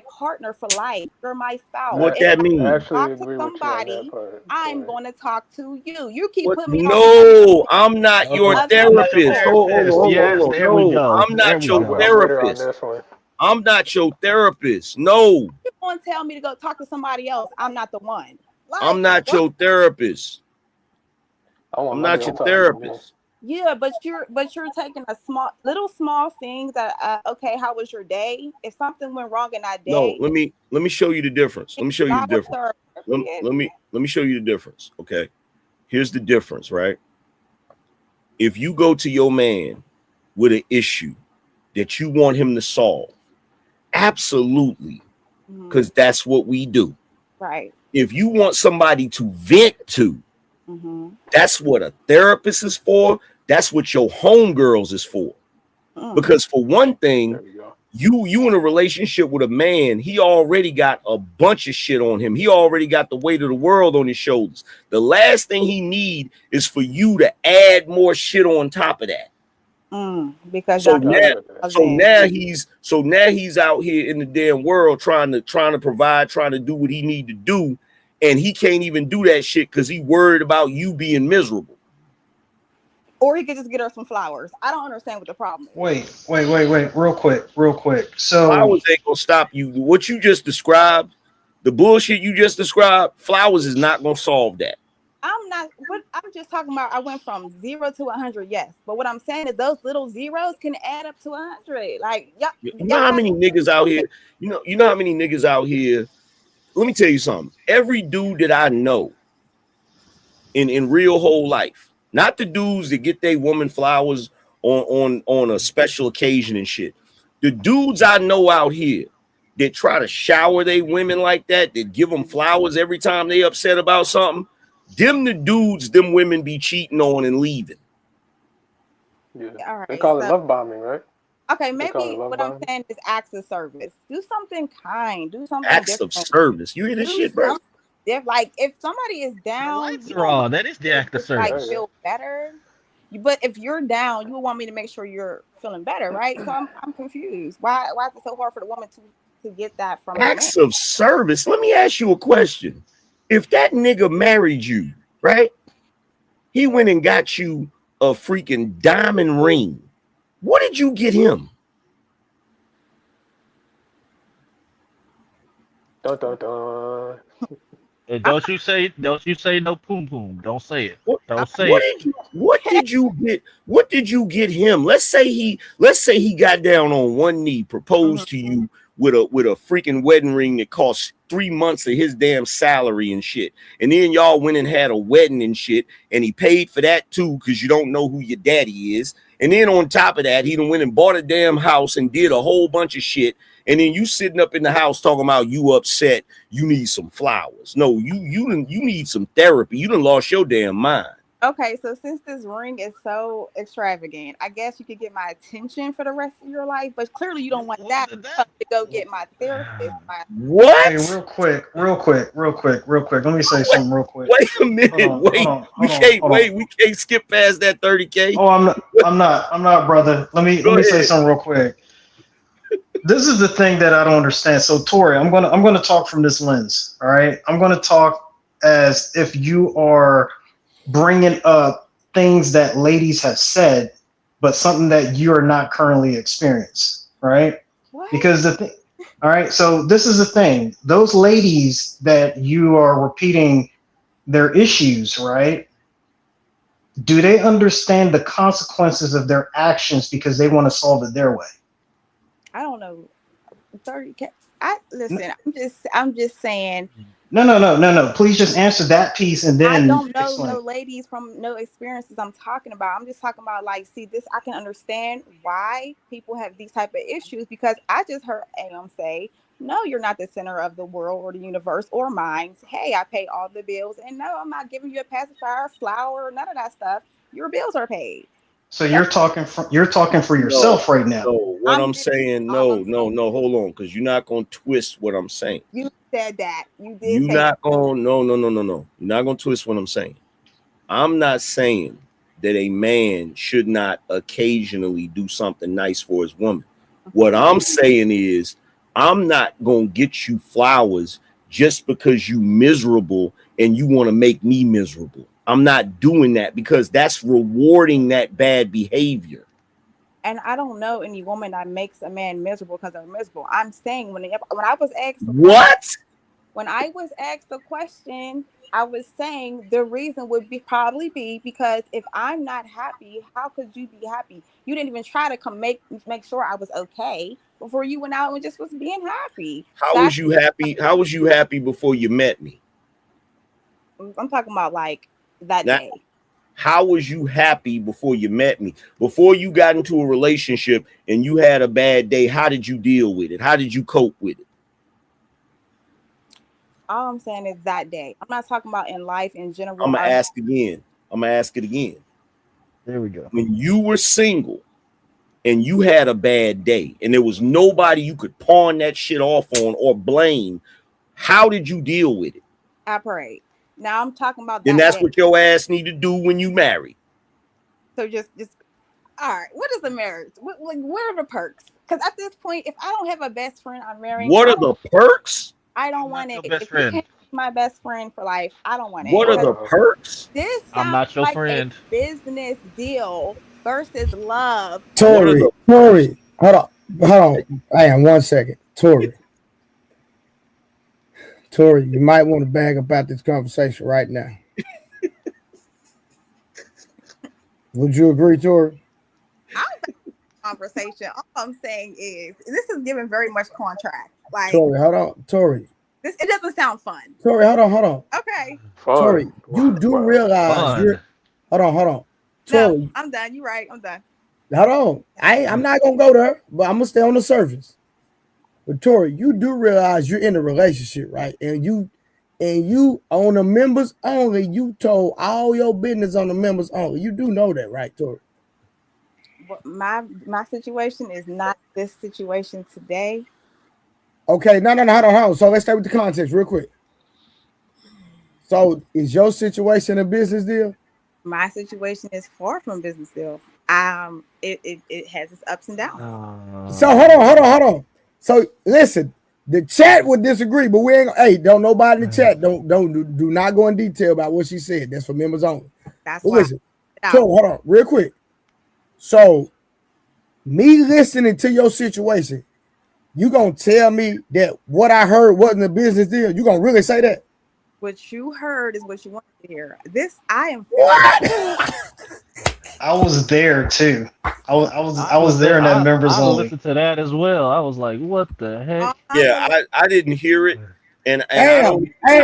partner for life. You're my spouse. What If that I I mean? actually talk to agree with you on that somebody, part. I'm Tori. going to talk to you. You keep What? putting me on No, I'm not your Okay, other I'm not your therapist. people. therapist. Yes, Hold there we on. No, go. I'm There not we your go. I'm with her on therapist. this one. I'm not your therapist. No, You going to tell me to go talk to somebody else? I'm not the one. I'm Like not what? your therapist. I want I'm my not girl your talking to me. therapist. Yeah, but you're taking a small things that okay, how was your day? If something went wrong in that No, day, let me show you the difference. Let me show you the flowers difference. are Let, appropriate. let me show you the difference. Okay. Here's the difference, right? If you go to your man with an issue that you want him to solve, absolutely, because that's what we do. Right. If you want somebody to vent to, Mm-hmm. that's what a therapist is for. That's what your homegirls is for. Because for one thing, There we go. you in a relationship with a man, he already got a bunch of shit on him. He already got the weight of the world on his shoulders. The last thing he need is for you to add more shit on top of that. Because So y'all I keep now, agree with that. so now he's out here in the damn world trying to provide, trying to do what he need to do, and he can't even do that shit because he worried about you being miserable. or he could just get her some flowers. I don't understand what the problem is. Wait, real quick. So Flowers ain't gonna stop you. What you just described, the bullshit you just described, flowers is not gonna solve that. I'm not what I'm just talking about. I went from 0 to 100, yes. But what I'm saying is those little zeros can add up to 100. Like You know y'all how got many niggas out here? You know how many niggas out here? Let me tell you something. Every dude that I know in real whole life, not the dudes that get their woman flowers on a special occasion and shit. The dudes I know out here that try to shower they women like that give them flowers every time they upset about something. Them the dudes them women be cheating on and leaving. Yeah. all They right. call it So love bombing, right? okay, They call it maybe love what I'm bombing. saying is acts of service. Do something kind. Do something Acts of different. service. You hear this Do shit, bro? something like if somebody is The down, lights you are don't want on. That is the to act of just like There you service. go. feel better. But if you're down, you would want me to make sure you're feeling better, right? So I'm confused. Why is it so hard for the woman to get that from the man? Acts of service. Let me ask you a question. If that nigga married you, right? He went and got you a freaking diamond ring. What did you get him? Dun dun dun. And I'm don't you say no poom poom. Don't say it. What, Don't say it. did you get? What did you get him? Let's say he got down on one knee, Mhm. proposed to you with a freaking wedding ring that cost 3 months of his damn salary and shit. And then y'all went and had a wedding and shit, and he paid for that too, because you don't know who your daddy is. And then on top of that, he done went and bought a damn house and did a whole bunch of shit. And then you sitting up in the house talking about you upset, you need some flowers. No, you need some therapy. You done lost your damn mind. Okay, so since this ring is so extravagant, I guess you could get my attention for the rest of your life. But clearly, you don't want that. You want to go get my therapist. hey, What? real quick. Let me say something real quick. Wait a Hold minute. on, Wait. hold on. We can't skip past that 30K. Oh, I'm not, brother. Let Go me say ahead. something real quick. This is the thing that I don't understand. So, Tori, I'm gonna talk from this lens. All right, I'm gonna talk as if you are bringing up things that ladies have said, but something that you are not currently experienced, right? What? Because all right, so this is the thing. Those ladies that you are repeating their issues, right? Do they understand the consequences of their actions because they want to solve it their way? I don't know. 30K. I listen. I'm just saying. No. Please just answer that piece and I then don't know explain. no ladies from no experiences I'm talking about. I'm just talking about like, see this, I can understand why people have these type of issues because I just heard Am say No, you're not the center of the world or the universe or mine. Hey, I pay all the bills, and no, I'm not giving you a pacifier, flower, none of that stuff. Your bills are paid. So you're talking for No, yourself right now. no. What I'm I'm just saying, all no, I'm no, saying. no. Hold on, because you're not gonna twist what I'm saying. You said that. You did You say that. not gonna no, no, no, no, no. You're not gonna twist what I'm saying. I'm not saying that a man should not occasionally do something nice for his woman. What I'm saying is, I'm not gonna get you flowers just because you miserable and you want to make me miserable. I'm not doing that because that's rewarding that bad behavior. And I don't know any woman that makes a man miserable because they're miserable. I'm saying when I was asked the question, What? when I was asked the question, I was saying the reason would be probably be because if I'm not happy, how could you be happy? You didn't even try to come make sure I was okay before you went out and just was being happy. How That's was you happy? How was you happy before you met me? I'm talking about like that Now, day. how was you happy before you met me? Before you got into a relationship and you had a bad day, how did you deal with it? How did you cope with it? All I'm saying is that day. I'm not talking about in life in general. I'm gonna ask again. I'm gonna ask it again. There we go. When you were single and you had a bad day and there was nobody you could pawn that shit off on or blame, how did you deal with it? I prayed. Now I'm talking about Then that that's day. what your ass need to do when you marry. So just all right. What is a marriage? What are the perks? Because at this point, if I don't have a best friend I'm marrying, What are the perks? I don't I'm not want your it. best If you friend. can't be my best friend for life, I don't want it. What are Because the Wow. perks? this I'm sounds not your like a friend. business deal versus love. And What are Tori, the perks? Tori, hold on. Hang on 1 second. Tori, you might want to bag about this conversation right now. Would you agree, Tori? I'm conversation. All I'm saying is this is giving very much contract. Like Tori, hold on. Tori, this, it doesn't sound fun. hold on. Okay. Tori, Fun. you do Wow. realize Fun. you're. Hold on. No, Tori, I'm done. You're right. I'm done. hold on. I'm not gonna go there, but I'm gonna stay on the surface. But Tori, you do realize you're in a relationship, right? And you on the members only, you told all your business on the members only. You do know that, right, Tori? But my situation is not this situation today. Okay, no, hold on. So let's stay with the context real quick. So is your situation a business deal? My situation is far from business deal. It has its ups and downs. So hold on. So listen, the chat would disagree, but we ain't. Hey, don't nobody in the chat do not go in detail about what she said. That's for members only. That's But why I listen, put it so out. hold on, real quick. So me listening to your situation, you gonna tell me that what I heard wasn't a business deal? You gonna really say that? What you heard is what you wanted to hear. This I am feeling. What? I was there too. I I was was there there. in that members I only. listened to that as well. I was like, what the heck? All I'm Yeah, gonna I didn't hear it, and I Damn,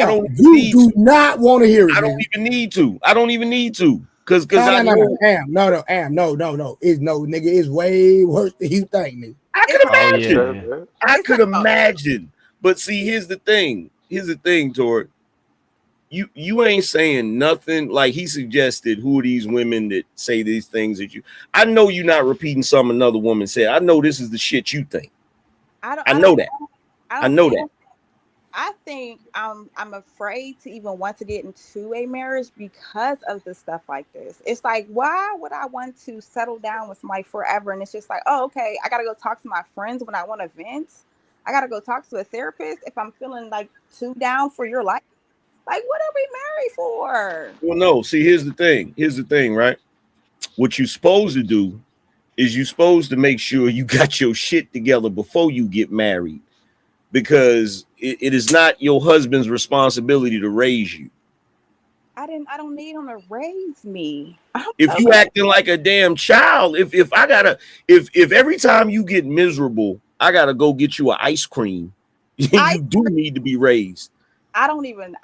don't you need do to. not want to hear it, I don't nigga. even need to. I don't even need to, because I No, know no. It's no, nigga. It's way worse than you think, nigga. I it's could not Oh It's that imagine. yeah. bad. I it's could not oh, imagine. But see, here's the thing. Tori. You ain't saying nothing. Like he suggested, who are these women that say these things that you? I know you're not repeating something another woman said. I know this is the shit you think. I don't I I know don't that. I I don't know think that. I think I'm afraid to even want to get into a marriage because of the stuff like this. It's like, why would I want to settle down with somebody forever? And it's just like, oh, okay, I gotta go talk to my friends when I want to vent. I gotta go talk to a therapist if I'm feeling like too down for your life. Like, what are we married for? Well, no. See, here's the thing. Right? What you supposed to do is you supposed to make sure you got your shit together before you get married, because it is not your husband's responsibility to raise you. I don't need him to raise me. I don't If know, you but acting like a damn child, if every time you get miserable, I gotta go get you an ice cream, I you do need to be raised. I don't even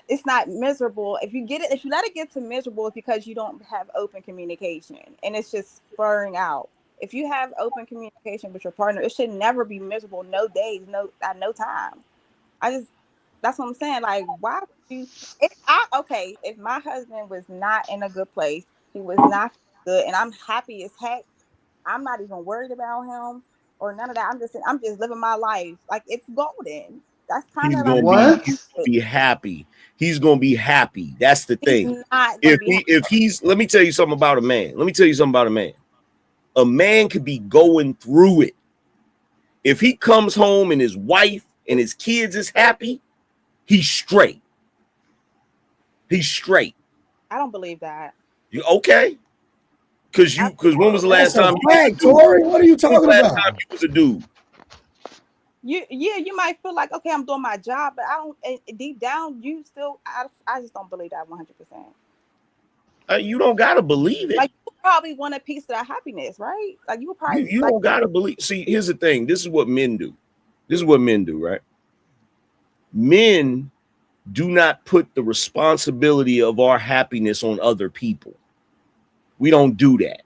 it's not miserable. If you let it get to miserable, it's because you don't have open communication and it's just spurring out. If you have open communication with your partner, it should never be miserable. No days, at no time. That's what I'm saying. Like, why would you? If my husband was not in a good place, he was not good, and I'm happy as heck. I'm not even worried about him or none of that. I'm just living my life like it's golden. That's kind He's of like gonna how be What? he's gonna be happy. He's gonna be happy. That's the he's thing. not gonna be happy. If he's let me tell you something about a man. Let me tell you something about a man. A man could be going through it. If he comes home and his wife and his kids is happy, he's straight. He's straight. I don't believe that. You okay? Because when was the last That's a time fact, Tori. What are you talking about? you was a dude? You might feel like, okay, I'm doing my job, but I don't. Deep down, you still. I just don't believe that 100%. You don't gotta believe it. Like, you probably want a piece of that happiness, right? Like, you would probably. You don't gotta believe. See, here's the thing. This is what men do. Right? Men do not put the responsibility of our happiness on other people. We don't do that.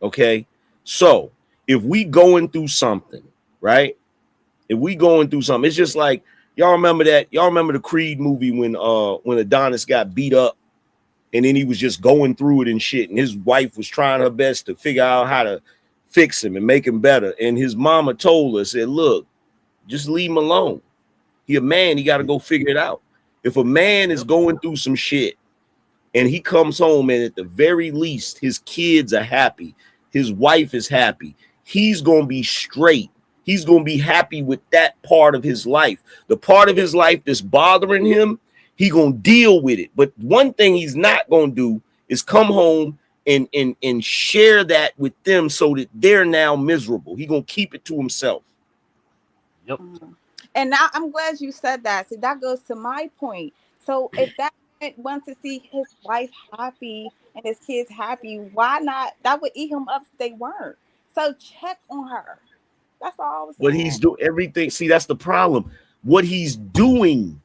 Okay. So if we going through something, right? It's just like y'all remember the Creed movie when Adonis got beat up and then he was just going through it and shit, and his wife was trying her best to figure out how to fix him and make him better. And his mama told her, said, look, just leave him alone. He a man, he got to go figure it out. If a man is going through some shit and he comes home and at the very least his kids are happy, his wife is happy, he's going to be straight. He's going to be happy with that part of his life. The part of his life that's bothering him, he going to deal with it. But one thing he's not going to do is come home and share that with them so that they're now miserable. He going to keep it to himself. Yep. And now I'm glad you said that. See, that goes to my point. So if that man wants to see his wife happy and his kids happy, why not? That would eat him up if they weren't. So check on her. That's all I was saying. But he's doing everything. See, that's the problem. What he's doing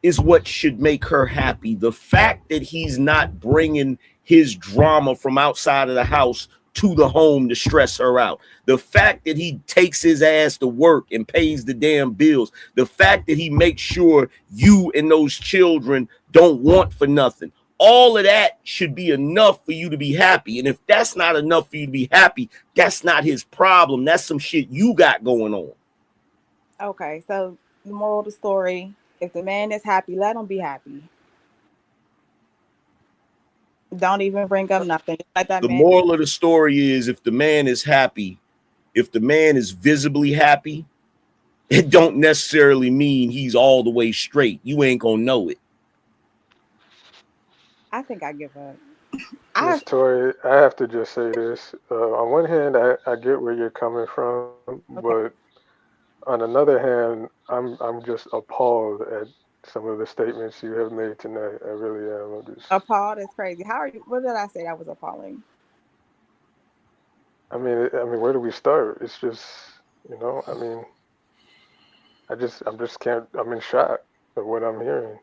is what should make her happy. The fact that he's not bringing his drama from outside of the house to the home to stress her out. The fact that he takes his ass to work and pays the damn bills. The fact that he makes sure you and those children don't want for nothing. All of that should be enough for you to be happy. And if that's not enough for you to be happy, that's not his problem. That's some shit you got going on. Okay, so the moral of the story, if the man is happy, let him be happy. Don't even bring up nothing. Let that The man moral of the story is if the man is happy, if the man is visibly happy, it don't necessarily mean he's all the way straight. You ain't gonna know it. I think I give up. Miss Tori, I have to just say this. On one hand, I get where you're coming from, but on another hand, I'm just appalled at some of the statements you have made tonight. I really am. I'm just Appalled is crazy. How are you? What did I say that was appalling? I mean, where do we start? It's just, I mean, I'm just can't. I'm in shock of what I'm hearing.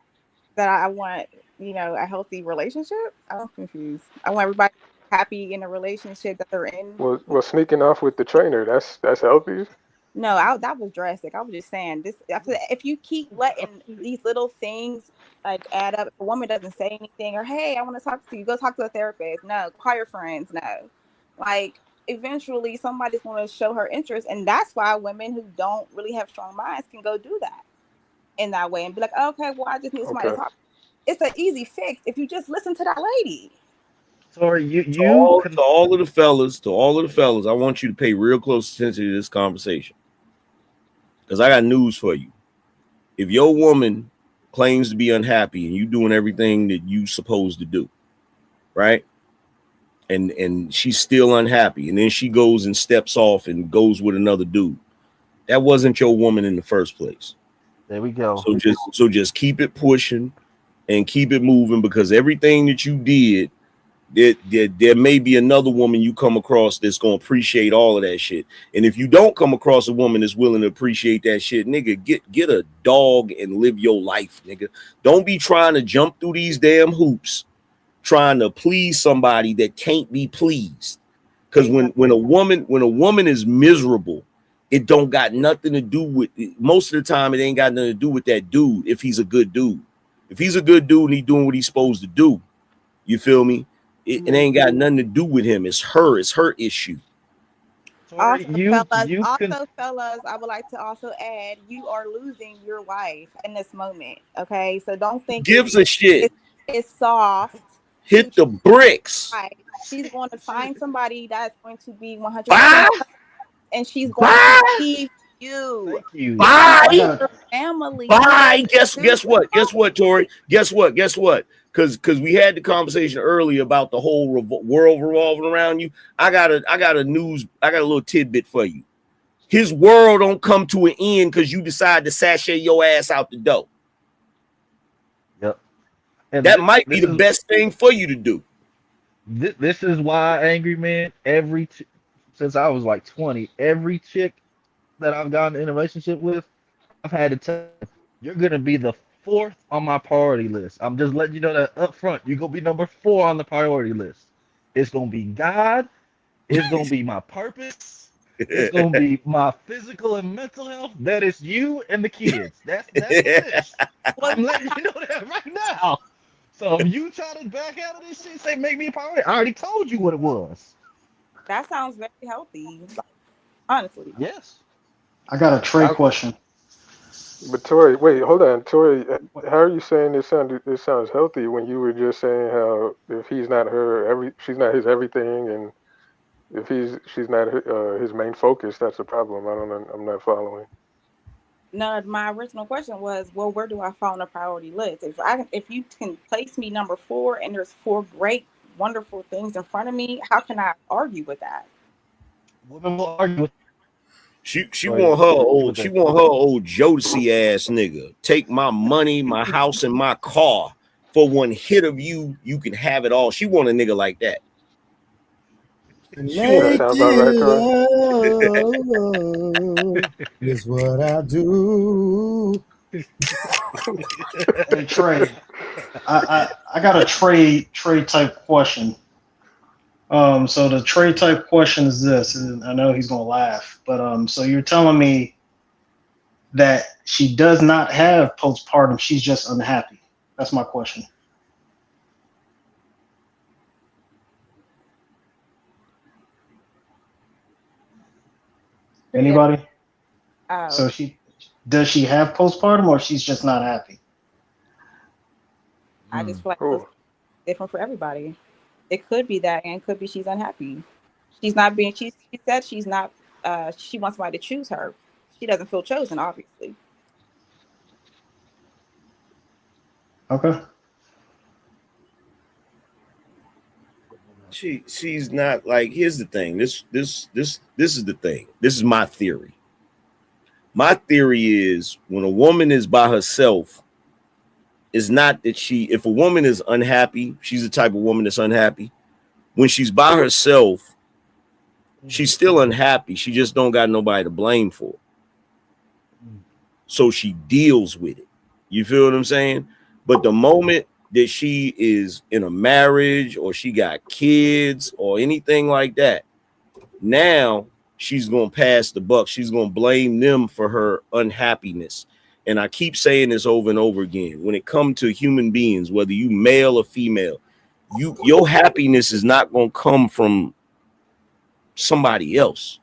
That I want, a healthy relationship. I'm confused. I want everybody happy in a relationship that they're in. Well, sneaking off with the trainer, that's healthy. No, that was drastic. I was just saying this. If you keep letting these little things like add up, if a woman doesn't say anything, or hey, I want to talk to you, go talk to a therapist. No, call your friends. No, like eventually somebody's going to show her interest, and that's why women who don't really have strong minds can go do that in that way and be like, okay, well, I just need somebody to talk. It's an easy fix if you just listen to that lady. Sorry, to all of the fellas, I want you to pay real close attention to this conversation. Because I got news for you. If your woman claims to be unhappy and you doing everything that you supposed to do, right? And she's still unhappy, and then she goes and steps off and goes with another dude. That wasn't your woman in the first place. There we go. So just keep it pushing and keep it moving, because everything that you did, there may be another woman you come across that's going to appreciate all of that shit. And if you don't come across a woman that's willing to appreciate that shit, nigga, get a dog and live your life, nigga. Don't be trying to jump through these damn hoops trying to please somebody that can't be pleased. Because when a woman is miserable, it don't got nothing to do with, most of the time it ain't got nothing to do with that dude. If he's a good dude, if he's a good dude and he doing what he's supposed to do, you feel me? It ain't got nothing to do with him. It's her issue. Also, You fellas, I would like to also add, you are losing your wife in this moment. Okay, so don't think Gives a shit. it's soft. Hit the bricks. She's going to find somebody that's going to be 100%, Bye. and she's going to leave you. Thank you. Bye. Your family. Bye. Guess what? Guess what, Tori? Guess what? Because we had the conversation earlier about the whole world revolving around you. I got a little tidbit for you. His world don't come to an end because you decide to sashay your ass out the door. Yep. And that might be the best thing for you to do. This is why, Angry Man, since I was like 20, every chick that I've gotten in a relationship with, I've had to tell them, you're gonna be the 4th on my priority list. I'm just letting you know that up front. You're gonna be number 4 on the priority list. It's gonna be God. It's gonna be my purpose. It's gonna be my physical and mental health. That is you and the kids. That's the list. I'm letting you know that right now. So if you try to back out of this shit, say make me a priority, I already told you what it was. That sounds very healthy, honestly. Yes. I got a Trey question. But Tori, wait, hold on, Tori. How are you saying it sounds healthy when you were just saying how if he's not she's not his everything, and if she's not his main focus, that's a problem. I'm not following. No, my original question was, well, where do I fall on the priority list? If you can place me number 4 and there's 4 great, wonderful things in front of me, how can I argue with that? Women will argue with. She want her old Jodeci ass nigga. Take my money, my house, and my car. For one hit of you, you can have it all. She want a nigga like that. Make you love is what I do. Hey Trey, I got a Trey type question. So the Trey type question is this, and I know he's gonna laugh, but so you're telling me that she does not have postpartum, she's just unhappy. That's my question. Anybody? So does she have postpartum, or she's just not happy? I just feel like it's different for everybody. It could be that, and it could be she's unhappy. She said she's not. She wants somebody to choose her. She doesn't feel chosen, obviously. Okay. She's not like, here's the thing. This is the thing. This is my theory. My theory is when a woman is by herself, it's not that if a woman is unhappy, she's the type of woman that's unhappy. When she's by herself, she's still unhappy. She just don't got nobody to blame for it. So she deals with it. You feel what I'm saying? But the moment that she is in a marriage or she got kids or anything like that, now she's going to pass the buck. She's going to blame them for her unhappiness. And I keep saying this over and over again. When it comes to human beings, whether you male or female, your happiness is not going to come from somebody else.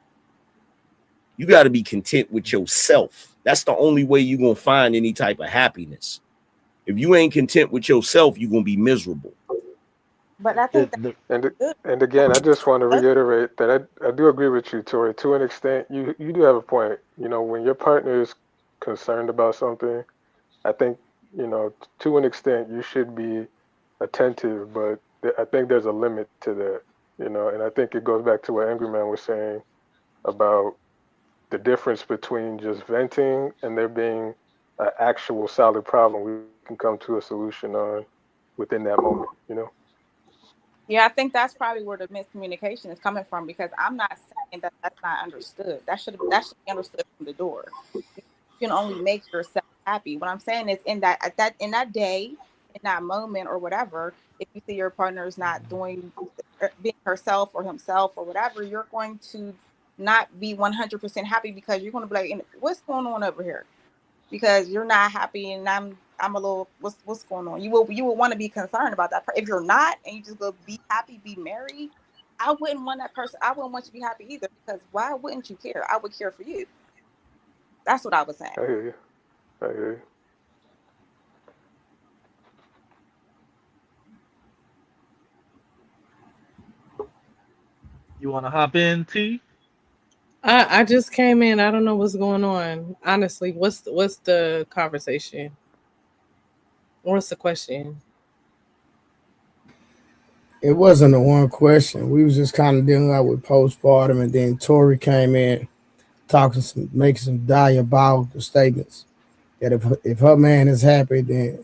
You got to be content with yourself. That's the only way you're going to find any type of happiness. If you ain't content with yourself, you're going to be miserable. But I think and again, I just want to reiterate that I do agree with you, Tori. To an extent, you do have a point. You know, when your partner is concerned about something, I think, you know, to an extent, you should be attentive. But I think there's a limit to that, you know. And I think it goes back to what Angry Man was saying about the difference between just venting and there being an actual solid problem we can come to a solution on within that moment, you know. Yeah, I think that's probably where the miscommunication is coming from, because I'm not saying that that's not understood. That should be understood from the door. You can only make yourself happy. What I'm saying is in that day, in that moment or whatever, if you see your partner is not doing being herself or himself or whatever, you're going to not be 100% happy because you're going to be like, what's going on over here? Because you're not happy and I'm a little, what's going on? You will want to be concerned about that. If you're not and you just go be happy, be merry, I wouldn't want that person. I wouldn't want you to be happy either, because why wouldn't you care? I would care for you. That's what I was saying. I hear you. I hear you. You want to hop in, T? I just came in. I don't know what's going on. Honestly, what's the conversation? What's the question? It wasn't a one question. We was just kind of dealing out with postpartum, and then Tori came in making some diabolical statements that if her man is happy, then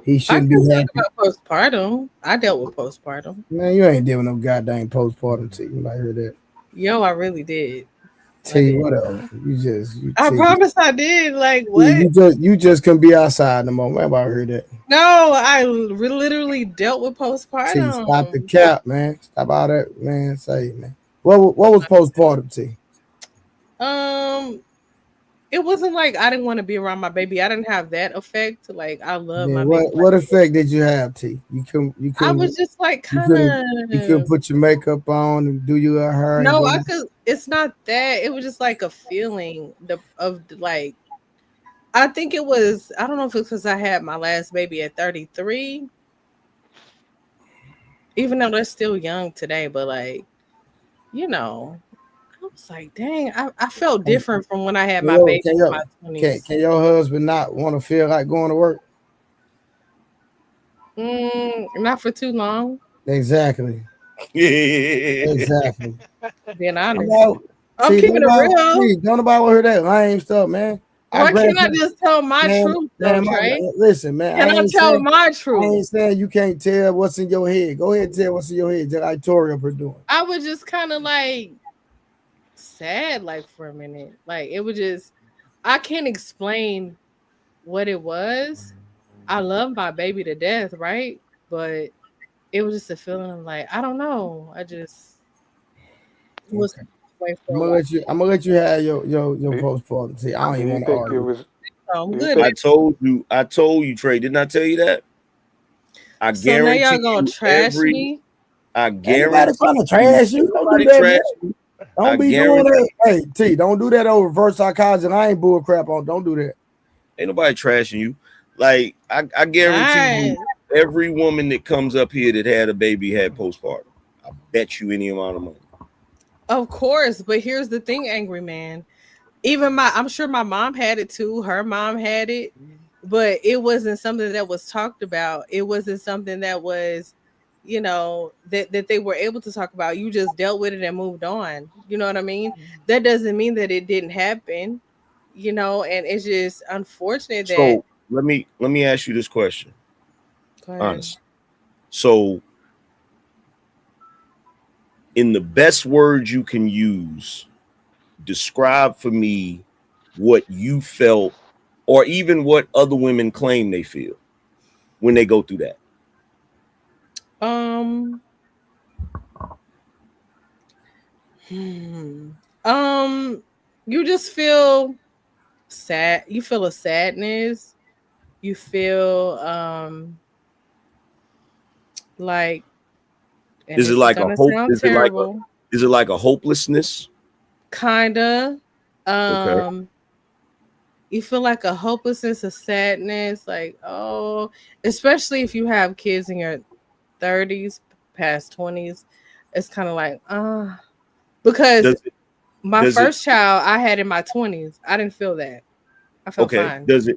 he I shouldn't can be talk happy. about postpartum. I dealt with postpartum. Man, you ain't dealing with no goddamn postpartum. T, you might hear that. Yo, I really did. T, whatever. I promise I did. Like what? You just couldn't be outside no more. Man, I heard that. No, I literally dealt with T, postpartum. stop the cap, man. Stop all that, man. Say, man. What was postpartum, T? It wasn't like I didn't want to be around my baby. I didn't have that effect. Like I love my Then baby. what effect did you have, T? You couldn't. I was just like You couldn't put your makeup on and do your hair. No, I could. It's not that. It was just like a feeling of like. I think it was. I don't know if it's because I had my last baby at 33. Even though they're still young today, but like, I was like, dang, I felt different from when I had my baby in my 20s. Can your husband not want to feel like going to work? Not for too long. Exactly. Exactly. Being honest. I'm keeping it real. Don't nobody want to hear that lame stuff, man. Why can't I just tell my truth, though, Trey? Listen, man. Can I tell my truth? I ain't saying you can't tell what's in your head. Go ahead and tell what's in your head, just like Tori up here doing. I was just kind of like sad, like for a minute. Like it was just, I can't explain what it was. I love my baby to death, right? But it was just a feeling of like, I don't know. I just was. I'm gonna let you have your postpartum. See, I don't even want to argue. I told you, Trey. Didn't I tell you that? I guarantee now y'all gonna trash me. I guarantee. Everybody trying to trash you. Don't do that. Don't be doing that. Hey, T, don't do that over reverse psychology. And I ain't bull crap on. Don't do that. Ain't nobody trashing you. Like I guarantee you, every woman that comes up here that had a baby had postpartum. I bet you any amount of money. Of course, but here's the thing, angry man. Even I'm sure my mom had it too. Her mom had it, but it wasn't something that was talked about. It wasn't something that was, that they were able to talk about. You just dealt with it and moved on. You know what I mean? That doesn't mean that it didn't happen, and it's just unfortunate that. So let me ask you this question. Honest. So in the best words you can use, describe for me what you felt, or even what other women claim they feel when they go through that. You just feel sad. You feel a sadness. You feel like. Is it like a hope? Is it like a hopelessness? Kinda. Okay. You feel like a hopelessness, a sadness, like, especially if you have kids in your 30s, past 20s, it's kind of like, because my first child I had in my 20s, I didn't feel that. I felt fine. Does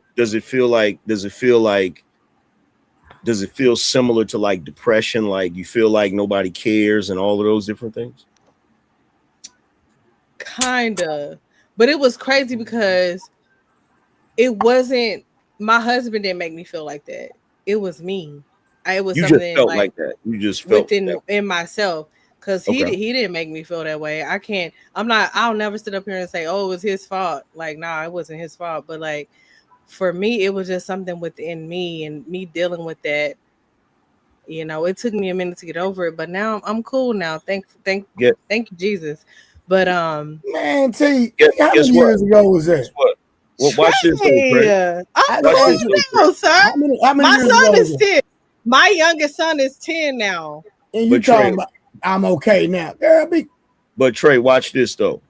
it feel similar to like depression? Like you feel like nobody cares and all of those different things? Kinda. But it was crazy because it wasn't, my husband didn't make me feel like that. It was me. It was something just felt like that. You just felt in myself. Because he didn't make me feel that way. I'll never sit up here and say, oh, it was his fault. Like, nah, it wasn't his fault. But like, for me, it was just something within me and me dealing with that, You know, it took me a minute to get over it, but now I'm cool now. Thank Get, you, Jesus. But Man, T, how guess many what? years ago was that? Guess what? Well, watch this though, Trey. I'm I Watch just this asked cool you, though, Trey. now, sir. how many My years son ago is was that? 10. My youngest son is 10 now. And you But Trey, talking about I'm okay now, girl? but Trey, watch this though.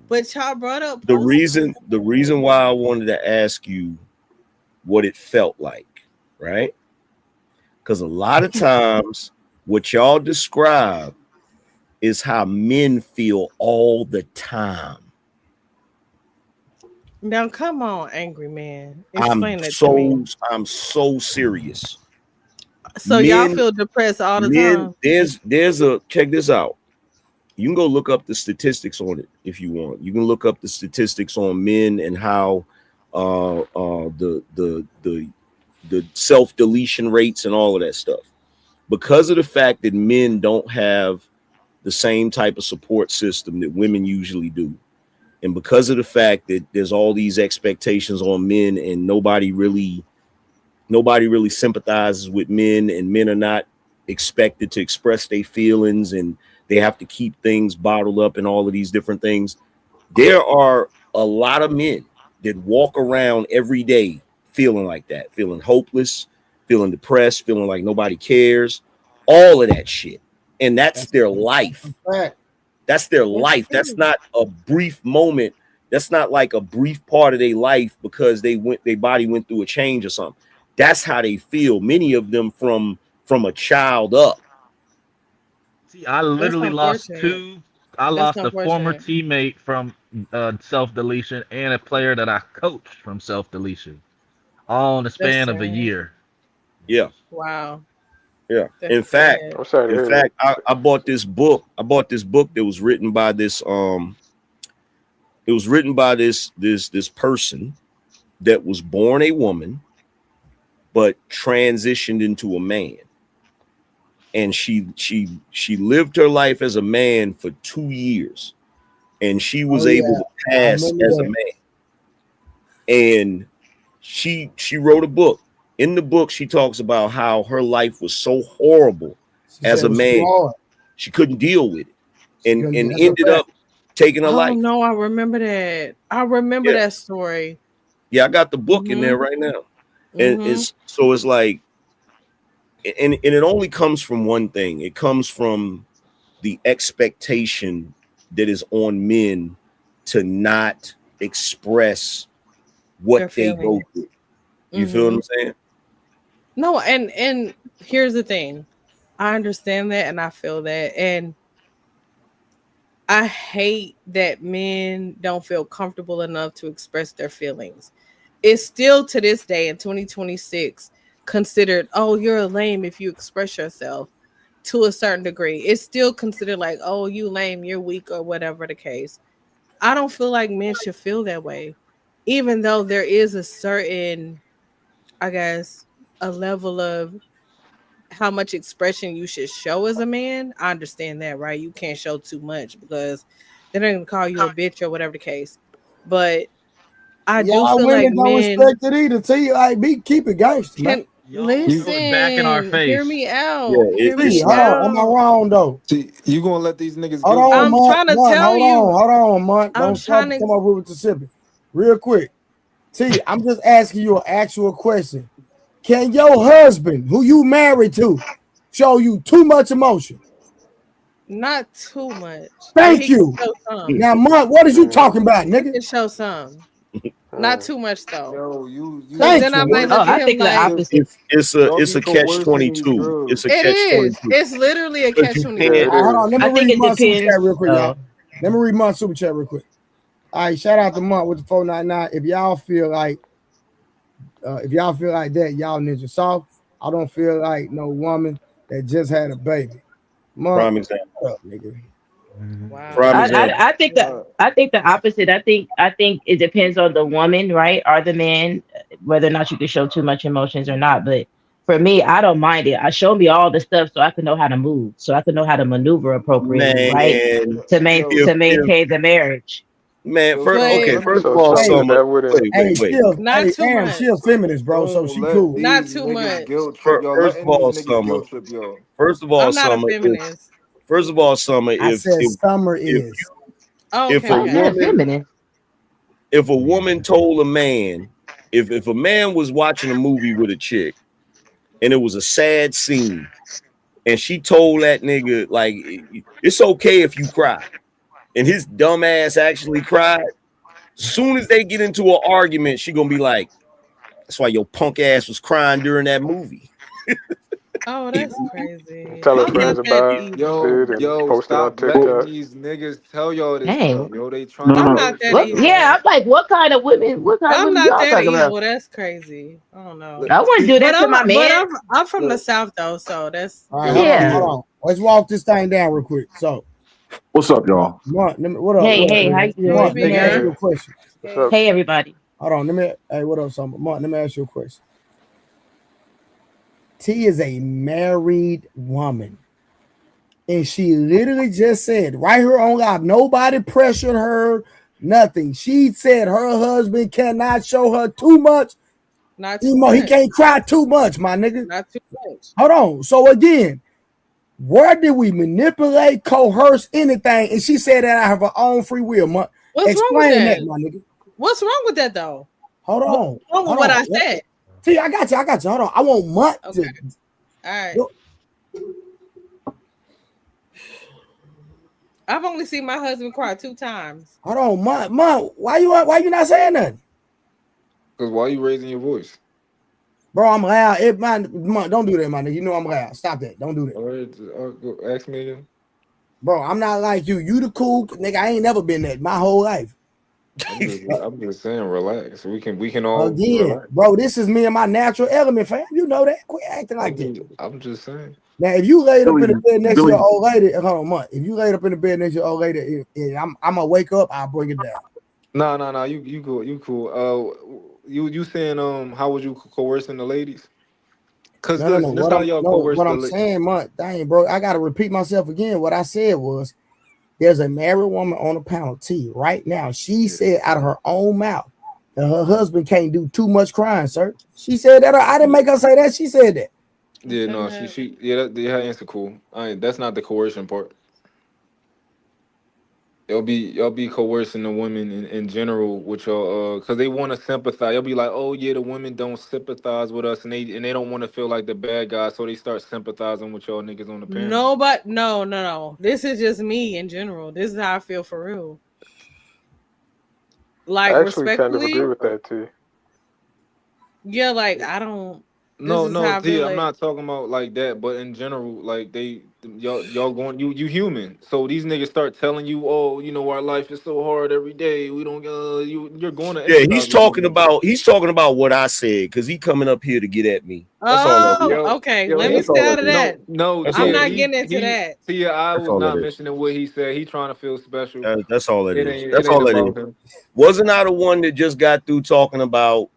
But y'all brought up The reason why I wanted to ask you what it felt like, right? Because a lot of times what y'all describe is how men feel all the time. Now come on, angry man. Explain that to me. I'm so serious. So y'all feel depressed all the time? There's a check this out. You can go look up the statistics on it if you want. You can look up the statistics on men and how the self-deletion rates and all of that stuff. Because of the fact that men don't have the same type of support system that women usually do. And because of the fact that there's all these expectations on men and nobody really sympathizes with men, and men are not expected to express their feelings, and they have to keep things bottled up and all of these different things. There are a lot of men that walk around every day feeling like that, feeling hopeless, feeling depressed, feeling like nobody cares, all of that shit. And that's their life. That's their life. That's not a brief moment. That's not like a brief part of their life because their body went through a change or something. That's how they feel. Many of them from a child up. See, I literally lost two. I lost a former unfortunate. teammate from self-deletion and a player that I coached from self-deletion, all in the That's span of a sad. year. Yeah. Wow. Yeah. That's In fact, sad. I'm sorry to hear that. I bought this book. I bought this book that was written by this it was written by this person that was born a woman but transitioned into a man. And she lived her life as a man for 2 years, and she was able to pass as a man. And she wrote a book. In the book, she talks about how her life was so horrible as a man. She couldn't deal with it, and ended up taking her life. Oh no, I remember that. I remember that story. Yeah, I got the book in there right now. And it's like, and it only comes from one thing. It comes from the expectation that is on men to not express what they go through. You feel what I'm saying? No, and here's the thing. I understand that and I feel that. And I hate that men don't feel comfortable enough to express their feelings. It's still to this day in 2026 considered, oh, you're a lame if you express yourself to a certain degree. It's still considered like, oh, you lame, you're weak, or whatever the case. I don't feel like men should feel that way, even though there is a certain, I guess, a level of how much expression you should show as a man. I understand that, right? You can't show too much because they're not gonna call you a bitch or whatever the case. But I do Y'all feel like women don't men respect it either. Tell you like keep it gangster. can listen. back in our face. Hear me out. Yeah, Hear me Hold out. on, am I wrong though? See, you gonna let these niggas Hold go? on, I'm Monk, trying to Monk, tell you. Hold on, Monk. I'm Don't stop trying to. come up with Mississippi. Real quick. T, I'm just asking you an actual question. Can your husband, who you married to, show you too much emotion? Not too much. Thank He can you. show some. Now, Monk, what is you talking about, He nigga? can show some. Not too much though. Yo, you Thank then I you. might look at him like It's a catch 22. It's a it catch is. 22. It's literally a Because catch you 22. can't. Hold on, let me I think read it my super chat depends. real quick, y'all. Let me read my super chat real quick. All right, shout out to Monk with the 499. If y'all feel like that, y'all ninja soft. I don't feel like no woman that just had a baby. Monk, Prime example. up, nigga. Wow. Prime example. I think the opposite. I think it depends on the woman, right, or the man, whether or not you can show too much emotions or not. But for me, I don't mind it. I show me all the stuff so I can know how to move, so I can know how to maneuver appropriately, right, Man, to maintain the marriage. Man, So, first, okay, but first of so all, China, Summer, that wouldn't. Hey, wait. not too Aaron, much. she a feminist, bro, so Don't she let cool. Not these too niggas much. guilt trip. Y'all First of letting these all, niggas Summer, guilt trip y'all. first of all, I'm not a Summer, feminist. first of all, Summer, I said Summer if is. Oh, if okay, a I okay. said woman feminine. if a woman told a man, if a man was watching a movie with a chick and it was a sad scene, and she told that nigga, like, it's okay if you cry, and his dumb ass actually cried, soon as they get into an argument, she gonna be like, that's why your punk ass was crying during that movie. Oh, that's crazy. Tell her I'm friends not that about evil. it and post it on Stop letting TikTok. these niggas tell y'all this Dang. stuff. Yo, they trying No, to I'm no. not hurt that What? y'all. Yeah, evil. I'm like, what kind of women? What kind of I'm women not y'all that talking about? evil. That's crazy. I don't know. I wouldn't See, do But that to my man. I'm from the look, South though, so that's All right, yo, hold on, Yeah. Tia. hold on. Let's walk this thing down real quick. So, What's up, y'all? What up? Hey, What up, hey, how Aaron? you hey doing? Let big me ask Hey, you girl. a question. What's up? hey, everybody. Hold on, hey, what up, Summer? Mark, let me ask you a question. T is a married woman. And she literally just said, right here on live, nobody pressured her, nothing. She said her husband cannot show her too much. Not too He much. can't cry too much, my nigga. Not too much. Hold on. So again, where did we manipulate, coerce anything? And she said that out of her own free will. What's wrong with Explain that, that? my nigga. What's wrong with that though? Hold What's on. wrong with Hold what on. I said? See, I got you. Hold on. I want Mutt Okay. to. All right. I've only seen my husband cry 2 times. Hold on, Mutt. Why you not saying nothing? Because why you raising your voice? Bro, I'm loud. Don't do that, my nigga. You know I'm loud. Stop that. Don't do that. All right, go ask me again. Bro, I'm not like you. You the cool nigga. I ain't never been that my whole life. I'm just saying, relax. We can all Again, relax. bro, this is me and my natural element, fam. You know that. Quit acting like that. I'm just saying. Now, if you laid up in the bed next to Billy, your old lady, hold on, Mutt. If you laid up in the bed next to your old lady, and I'm gonna wake up, I'll bring it down. No. You cool. You saying how would you coercing the ladies? Cause No. this how y'all coerce What the I'm saying, Mutt, dang, bro, I gotta repeat myself again. What I said was there's a married woman on the panel T right now. She said out of her own mouth that her husband can't do too much crying, sir. She said that. I didn't make her say that. She said that. Yeah, no, she her answer cool. That's not the coercion part. Y'all be coercing the women in general with y'all because they want to sympathize. You'll be like, oh yeah, the women don't sympathize with us and they don't want to feel like the bad guy, so they start sympathizing with y'all niggas on the panel. No, but no. This is just me in general. This is how I feel for real. Like I actually kind of agree respectfully, with that too. yeah, like I don't this No, is how I feel Tia, I'm like not talking about like that, but in general, like y'all going you human. So these niggas start telling you, oh, you know, our life is so hard every day. We don't you're going to Yeah, empathize with these niggas. he's talking about what I said because he coming up here to get at me. That's all that is. oh, okay. Let me He That's stay all out that of is. that. no, That's all I'm Tia, that not is. getting into he that. Tia, I That's was all that not is. mentioning what he said. He trying to feel special. That's all that It is. ain't it That's ain't all that is. about him. Wasn't I the one that just got through talking about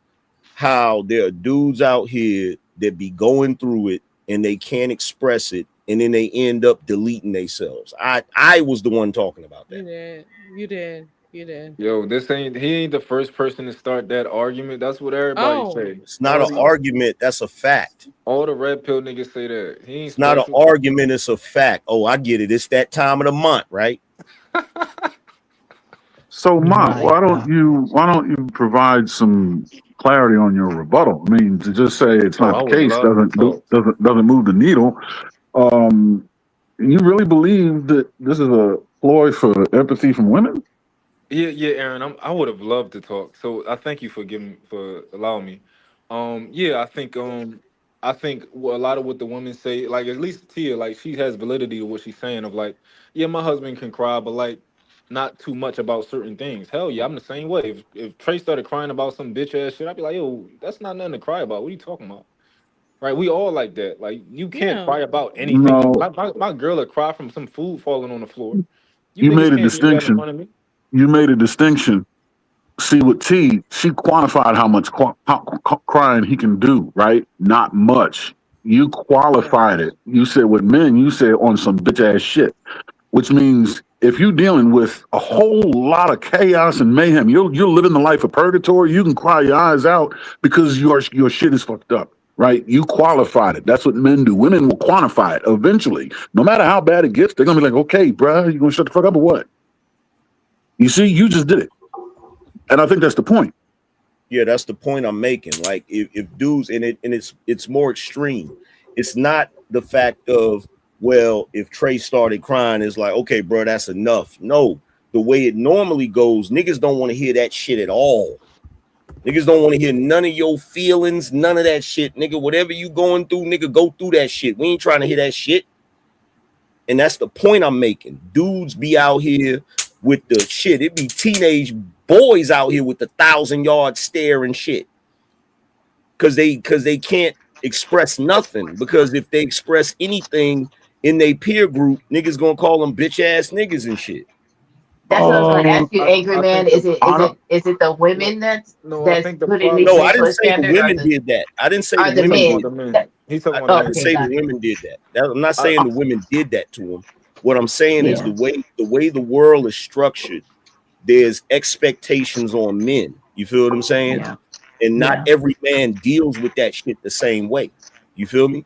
how there are dudes out here that be going through it and they can't express it and then they end up deleting themselves? I was the one talking about that. You did. You did. You did. Yo, he ain't the first person to start that argument. That's what everybody Oh. say. It's not an argument, that's a fact. All the red pill niggas say that. He ain't It's not an special. argument, it's a fact. Oh, I get it. It's that time of the month, right? So, Mark, My God. why don't you provide some clarity on your rebuttal? I mean, to just say it's Oh, not I the would case love to talk. doesn't move the needle. Um, you really believe that this is a ploy for empathy from women? Yeah, Aaron. I would have loved to talk. So I thank you for allowing me. Yeah, I think a lot of what the women say, like at least Tia, like she has validity to what she's saying. Of like, yeah, my husband can cry, but like not too much about certain things. Hell yeah, I'm the same way. If Trey started crying about some bitch ass shit, I'd be like, yo, that's not nothing to cry about. What are you talking about? Right? We all like that. Like you can't Yeah. cry about anything. No, My girl would cry from some food falling on the floor. You you niggas made a can't do that in distinction. front of me. You made a distinction. See, with T, she quantified how much crying he can do, right? Not much. You Yeah. qualified it. You said with men, you said on some bitch ass shit, which means if you're dealing with a whole lot of chaos and mayhem, you're living the life of purgatory. You can cry your eyes out because your shit is fucked up, right? You qualified it. That's what men do. Women will quantify it eventually. No matter how bad it gets, they're gonna be like, okay, bruh, you gonna shut the fuck up or what? You see, you just did it. And I think that's the point. Yeah, that's the point I'm making. Like if dudes, and it's more extreme. It's not the fact of, well, if Trey started crying, it's like, okay, bro, that's enough. No, the way it normally goes, niggas don't want to hear that shit at all. Niggas don't want to hear none of your feelings, none of that shit, nigga. Whatever you going through, nigga, go through that shit. We ain't trying to hear that shit. And that's the point I'm making. Dudes be out here with the shit. It be teenage boys out here with the 1,000-yard stare and shit. Cause they can't express nothing. Because if they express anything in their peer group, niggas gonna call them bitch ass niggas and shit. That's what I was going to ask you, Angry Man. Is it the women that's putting these No, I didn't ridiculous say the standards, or women did that. I didn't say are the the women men? did that. He's talking I about didn't the say men. the women did that. I'm not saying the women did that to them. What I'm saying is Yeah. the way the world is structured, there's expectations on men. You feel what I'm saying? Yeah. And not every man deals with that shit the same way. You feel me?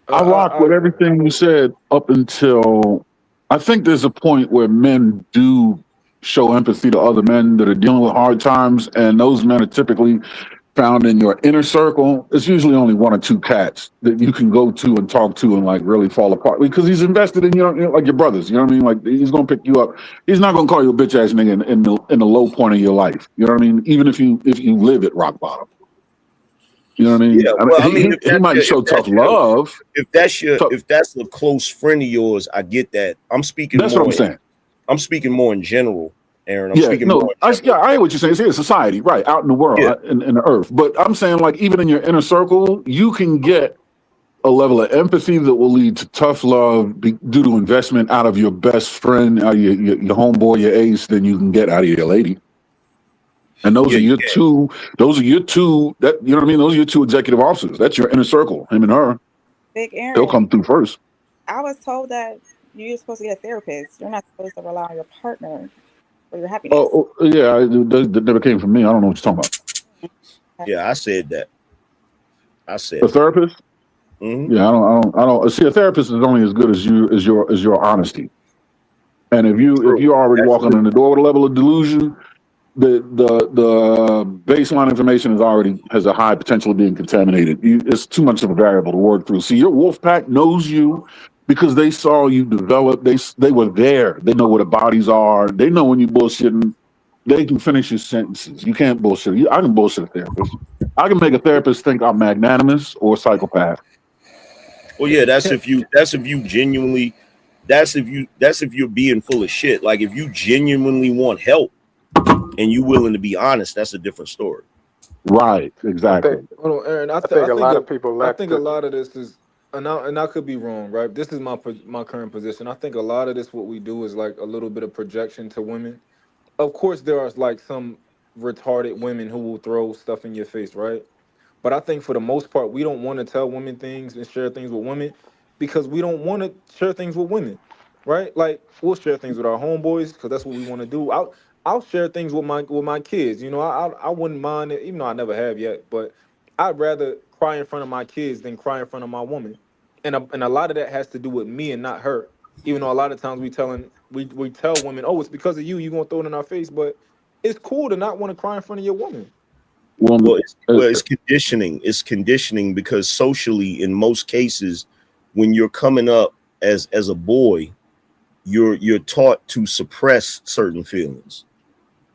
I rock with everything you said up until I think there's a point where men do show empathy to other men that are dealing with hard times, and those men are typically found in your inner circle. It's usually only one or two cats that you can go to and talk to and like really fall apart because he's invested in you, like your brothers. You know what I mean? Like he's gonna pick you up. He's not gonna call you a bitch ass nigga in the low point of your life. You know what I mean? Even if you live at rock bottom. You know what I mean? Yeah, well, I mean, He might show tough love. If that's a close friend of yours, I get that. I'm speaking. That's more what I'm saying. I'm speaking more in general, Aaron. I'm Yeah, speaking no, more. I hear what you're saying. It's here, society, right, out in the world, in the earth. But I'm saying, like, even in your inner circle, you can get a level of empathy that will lead to tough love due to investment out of your best friend, your homeboy, your ace, than you can get out of your lady. And those are your two. Those are your two. That you know what I mean. Those are your two executive officers. That's your inner circle. Him and her. Big Aaron, They'll come through first. I was told that you're supposed to get a therapist. You're not supposed to rely on your partner for your happiness. Oh yeah, that never came from me. I don't know what you're talking about. Yeah, I said that. I said A therapist. Mm-hmm. Yeah, I don't see. A therapist is only as good as your honesty. And if you're already walking in the door with a level of delusion, the baseline information has a high potential of being contaminated. It's too much of a variable to work through. See, your wolf pack knows you because they saw you develop. They were there. They know where the bodies are. They know when you're bullshitting. They can finish your sentences. You can't bullshit. I can bullshit a therapist. I can make a therapist think I'm magnanimous or a psychopath. Well, yeah, that's if you genuinely, that's if you're being full of shit. Like if you genuinely want help and you willing to be honest, that's a different story. Right, exactly. Hold on, Aaron. I think think a lot of people lack. I think a lot of this is, and I could be wrong, right? This is my current position. I think a lot of this, what we do is like a little bit of projection to women. Of course, there are like some retarded women who will throw stuff in your face, right? But I think for the most part, we don't want to tell women things and share things with women because we don't want to share things with women, right? Like we'll share things with our homeboys because that's what we want to do. I'll share things with my kids. You know, I wouldn't mind it, even though I never have yet. But I'd rather cry in front of my kids than cry in front of my woman, and a lot of that has to do with me and not her. Even though a lot of times we tell women, oh, it's because of you, you're gonna throw it in our face. But it's cool to not want to cry in front of your woman. Well, it's conditioning. It's conditioning because socially, in most cases, when you're coming up as a boy, you're taught to suppress certain feelings.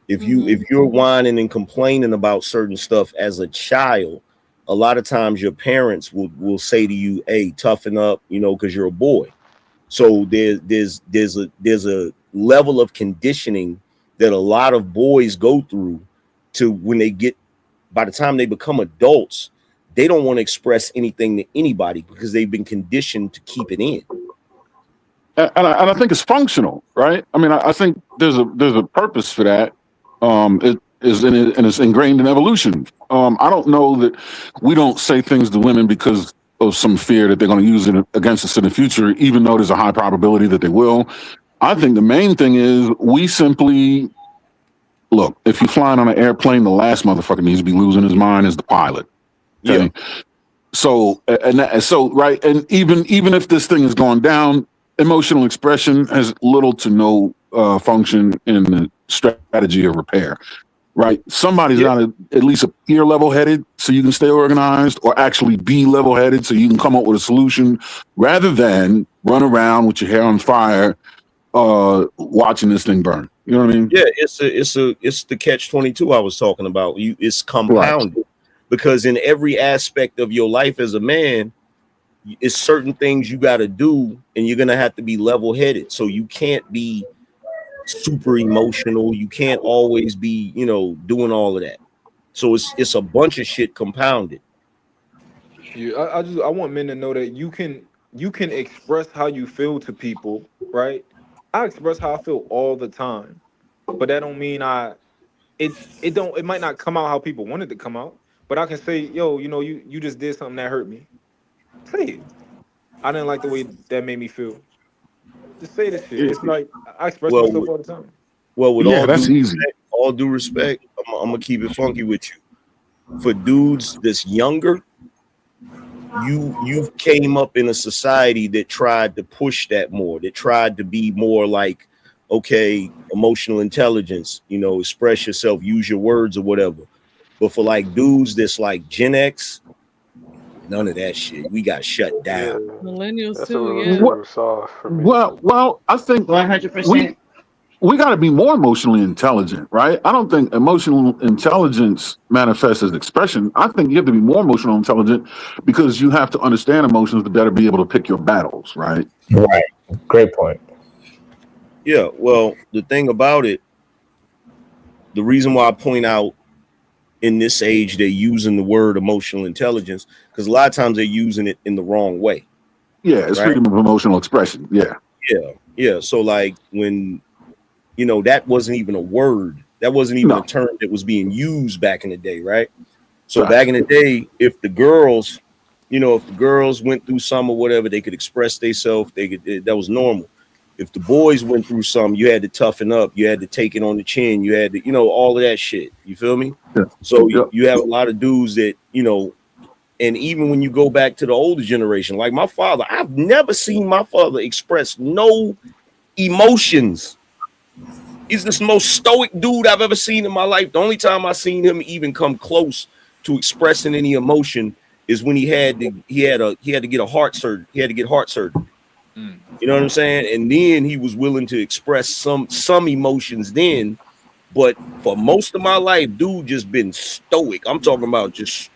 If you're whining and complaining about certain stuff as a child, a lot of times your parents will say to you, "Hey, toughen up," you know, because you're a boy. So there's a level of conditioning that a lot of boys go through to when they get. By the time they become adults, they don't want to express anything to anybody because they've been conditioned to keep it in. And I think it's functional, right? I mean, I think there's a purpose for that. It is and it's ingrained in evolution. I don't know that we don't say things to women because of some fear that they're going to use it against us in the future, even though there's a high probability that they will. I think the main thing is we simply look. If you're flying on an airplane, the last motherfucker needs to be losing his mind is the pilot. Okay. Yeah. So right, and even if this thing is going down, emotional expression has little to no function in the strategy of repair. Right, somebody's got to at least appear level-headed so you can stay organized, or actually be level-headed so you can come up with a solution, rather than run around with your hair on fire, watching this thing burn. You know what I mean? Yeah, it's the catch-22 I was talking about. It's compounded. Right. Because in every aspect of your life as a man, it's certain things you got to do, and you're gonna have to be level-headed. So you can't be super emotional. You can't always be, doing all of that. So it's a bunch of shit compounded. Yeah, I want men to know that you can express how you feel to people, right? I express how I feel all the time, but that don't mean it might not come out how people want it to come out. But I can say, yo, you just did something that hurt me. Say it. I didn't like the way that made me feel. Just say this shit. It's like I express myself all the time. Well, with easy. All due respect, I'm gonna keep it funky with you. For dudes that's younger, you came up in a society that tried to push that more, that tried to be more like, okay, emotional intelligence, express yourself, use your words or whatever. But for like dudes that's like Gen X, none of that shit. We got shut down. Millennials That's too, a yeah. little soft for me. Well, I think 100%. We got to be more emotionally intelligent, right? I don't think emotional intelligence manifests as expression. I think you have to be more emotional intelligent because you have to understand emotions to better be able to pick your battles, right? Right. Great point. Yeah, well, the thing about it, the reason why I point out in this age they're using the word emotional intelligence, because a lot of times they're using it in the wrong way. Yeah, it's freedom of emotional expression. Yeah. So like when that wasn't even a word. That wasn't even a term that was being used back in the day, right? So back in the day, if the girls went through some or whatever, they could express themselves. That was normal. If the boys went through some, you had to toughen up. You had to take it on the chin. You had to, all of that shit. You feel me? Yeah. So you have a lot of dudes that, and even when you go back to the older generation, like my father, I've never seen my father express no emotions. He's the most stoic dude I've ever seen in my life. The only time I seen him even come close to expressing any emotion is when he had to get a heart surgery. He had to get heart surgery. You know what I'm saying? And then he was willing to express some emotions then. But for most of my life, dude just been stoic. I'm talking about just.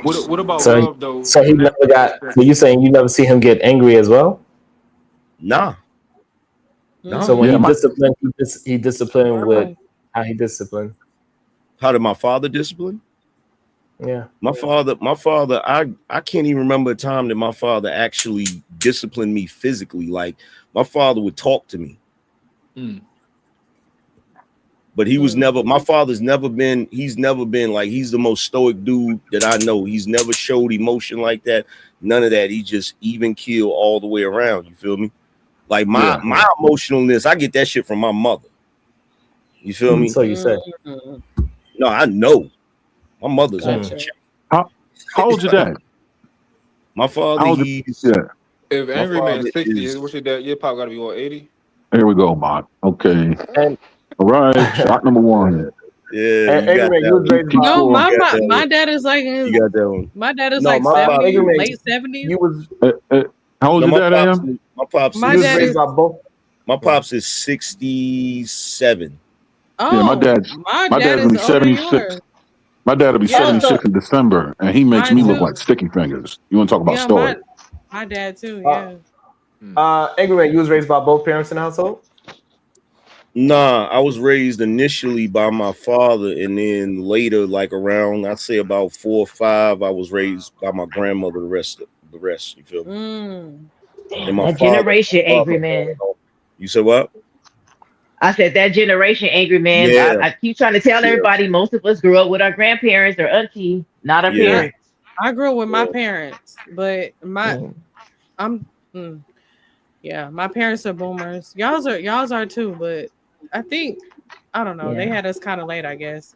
What about so, love though? So he never got. So you saying you never see him get angry as well? Nah. So when he disciplined, he disciplined with how he disciplined. How did my father discipline? Yeah. My father, I can't even remember a time that my father actually disciplined me physically. Like my father would talk to me. But he was never, my father's never been, he's the most stoic dude that I know. He's never showed emotion like that. None of that. He just even keel all the way around. You feel me? Like my emotionalness, I get that shit from my mother. You feel me? So you say. No, I know. My mother's How old's your dad? My father, he's If Angry Man's 60, what's your dad? Your pop gotta be what, 80? Here we go, Mark. Okay. All right. Shot number one. Yeah, you got that one. No, my dad is like in his, you got that one. My dad is like 70, late 70s. You was how old your dad am? My pops my is dad is, my pops is 67. Oh, yeah, my dad's gonna be 76. My dad will be 76 in December, and he makes me look like sticky fingers. You want to talk about story? My dad too, yeah. Angry Man, you was raised by both parents in the household? Nah, I was raised initially by my father, and then later, like around, I'd say about 4 or 5, I was raised by my grandmother. The rest, you feel me? Damn, that generation, Angry Man. You said what? I said that generation, Angry Man. Yeah. I keep trying to tell everybody, most of us grew up with our grandparents or auntie, not our parents. I grew up with my parents, but Yeah, my parents are boomers. Y'all's are too, but I think I don't know. They Yeah. had us kind of late, I guess.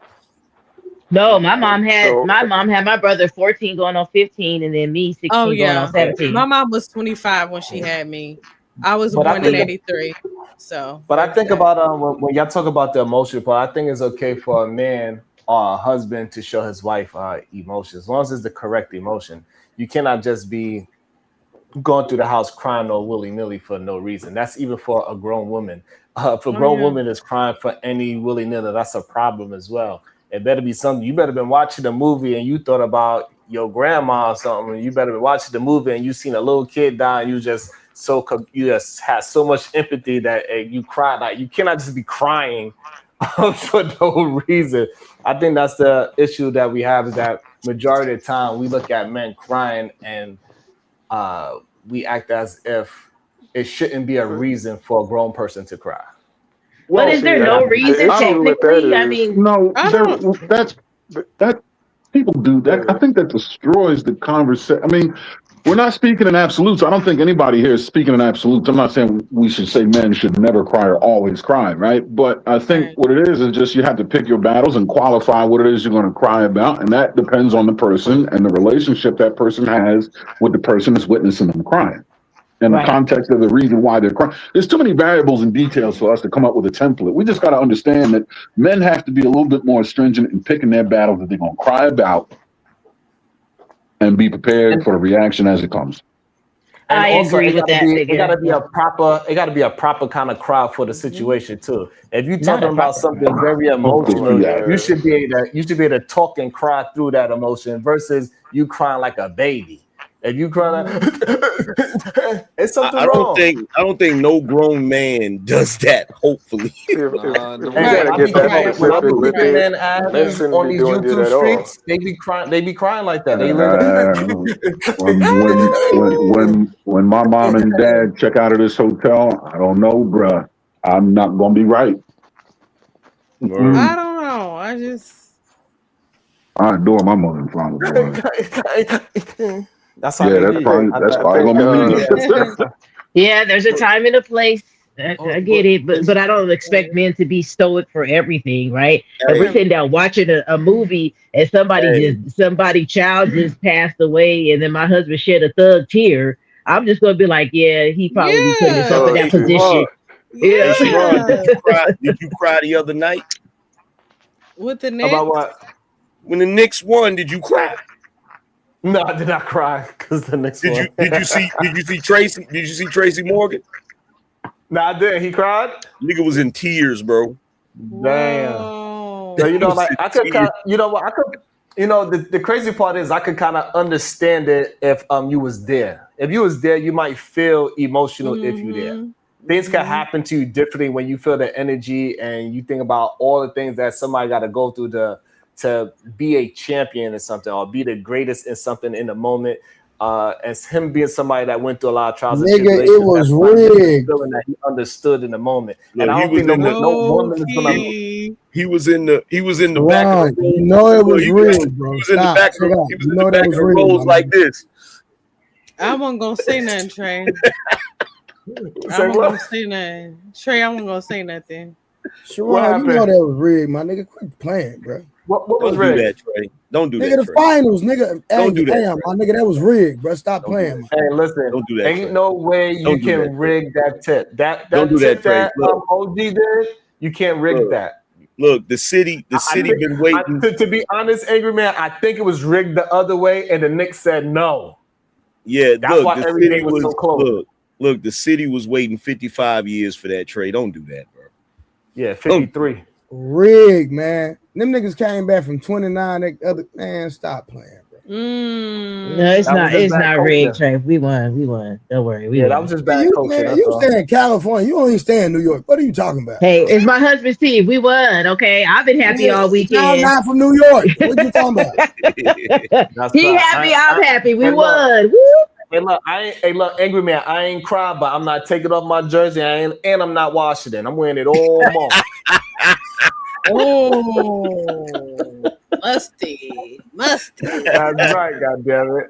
No, my mom had So my brother 14 going on 15, and then me Oh 16 going on yeah, 17. my mom was 25 when she had me. I was But I born in think, '83, so but I there's think that. about when y'all talk about the emotional part. I think it's okay for a man or a husband to show his wife emotions, as long as it's the correct emotion. You cannot just be going through the house crying all willy nilly for no reason. That's even for a grown woman. If a Oh grown yeah. woman is crying for any willy nilly, that's a problem as well. It better be something. You better been watching a movie and you thought about your grandma or something. You better be watching the movie and you seen a little kid die and you just you just had so much empathy that you cried. Like you cannot just be crying for no reason. I think that's the issue that we have is that majority of the time we look at men crying and we act as if it shouldn't be a reason for a grown person to cry. But well, is see, there no the reason issue with that technically? I is mean, No, I there. don't. That people do go that. I ahead. think that destroys the conversation. I mean, we're not speaking in absolutes. I don't think anybody here is speaking in absolutes. I'm not saying we should say men should never cry or always cry, right? But I think Right. what it is just you have to pick your battles and qualify what it is you're going to cry about, and that depends on the person and the relationship that person has with the person that's witnessing them crying. In the right. context of the reason why they're crying. There's too many variables and details for us to come up with a template. We just got to understand that men have to be a little bit more stringent in picking their battles that they're going to cry about and be prepared And for the reaction as it comes. and I also agree with that it figure. gotta be Yeah. a proper kind of cry for the Mhm. situation too. If you're Not talking a about proper something cry. very Well, emotional, Yeah. yeah. you should be able to talk and cry through that emotion versus you crying like a baby. If you crying Mhm. it's something I don't wrong. think no grown man does that. Hopefully, See, Nah, if the we Hey, got women to Right. I get be that hearing Right. when I be specific with kicking Right. it, men men asses shouldn't on be these doing it YouTube at all. streets, they be crying like that. They When my mom and dad check out of this hotel, I don't know, bruh. I'm not gonna be right. word. I Mm-mm. don't know. I just. I adore my mother and father, boy. That's how Yeah, they be. that's I probably think gonna be yeah, me. Yeah, there's a time and a place. I get it, but but I don't expect men to be stoic for everything, right? If we're Hey, sitting down watching a movie and hey, somebody child just passed away, and then my husband shed a thug tear, I'm just gonna be like, yeah, he probably be putting himself in Yeah. Oh, that hey, see, position, Sharon. you Hey, know. Sharon, Yeah. did you cry the other night With the about Knicks. what? when the Knicks won? Did you cry? No, I did not cry because the next one. Did you see Tracy? Did you see Tracy Morgan? No, I did. He cried. Nigga was in tears, bro. Damn. So Whoa. you He know, was like in I could, tears. you know what, I could, the crazy part is I could kind of understand it if you was there. If you was there, you might feel emotional if you there. Mhm. Things can Mhm. happen to you differently when you feel the energy and you think about all the things that somebody got to go through to be a champion in something or be the greatest in something in the moment. As him being somebody that went through a lot of trials and Nigga, it tribulations, that's was probably the rigged. feeling that he understood in the moment. And Look, I he don't was think in the no woman is gonna. Low-key. he was in the back of the Ron, you road. know it Look, was rigged, he bro. was in the Stop. back of Shut up. he was You in the know that back was of the rigged, my roads like nigga. this. I wasn't gonna say nothing, Trey. I Say wasn't what? gonna say nothing. Trey, I wasn't gonna say nothing. What Sharon, you know happened? that was rigged, my nigga. Quit playing, bro. What was Don't do rigged? that, Trey. Don't do Nigga, that, the Trey. finals, nigga. Don't Hey, do that, damn, Trey. my nigga, that was rigged, bro. Stop Don't do playing, that. my Hey, nigga. listen, Don't do that, ain't Trey. no way you Don't do that, can Trey. rig that tip. Don't That do that, tip Trey. that OG did, you can't rig Look, that. look. The city I think, been waiting. to be honest, Angry Man, I think it was rigged the other way, and the Knicks said no. Yeah, That's look. why The city everything was so was close. look. The city was waiting 55 years for that, Trey. Don't do that, bro. Yeah, Don't. 53. Rigged, man. Them niggas came back from 29. That other man, stop playing, bro. No, it's That was not. just It's bad not rigged, culture. Trey. We won. We won. Don't worry. We Yeah, that was won. just bad You culture. man, That's you all. stay in California. You don't even stay in New York. What are you talking about? Hey, it's my husband's team. We won. Okay, I've been happy Nigga, all y'all weekend. not from New York. What you talking about? That's He not. happy. I'm happy. We Hey, look. won. Woo! Hey, look, Angry Man. I ain't crying, but I'm not taking off my jersey. And I'm not washing it. I'm wearing it all month. Oh, musty. That's right, goddammit.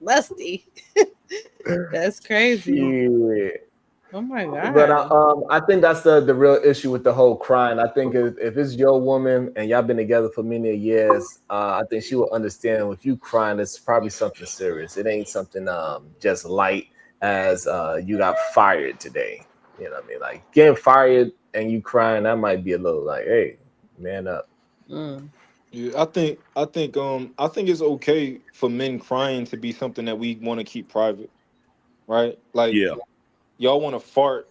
Musty. That's crazy. Yeah. Oh my But god. I think that's the real issue with the whole crying. I think if it's your woman and y'all been together for many years, I think she will understand if you crying, it's probably something serious. It ain't something just light as you got fired today. You know what I mean? Like getting fired and you crying, that might be a little like, hey, man up. Mm. Yeah, I think it's okay for men crying to be something that we want to keep private, right? Like Yeah. y'all want to fart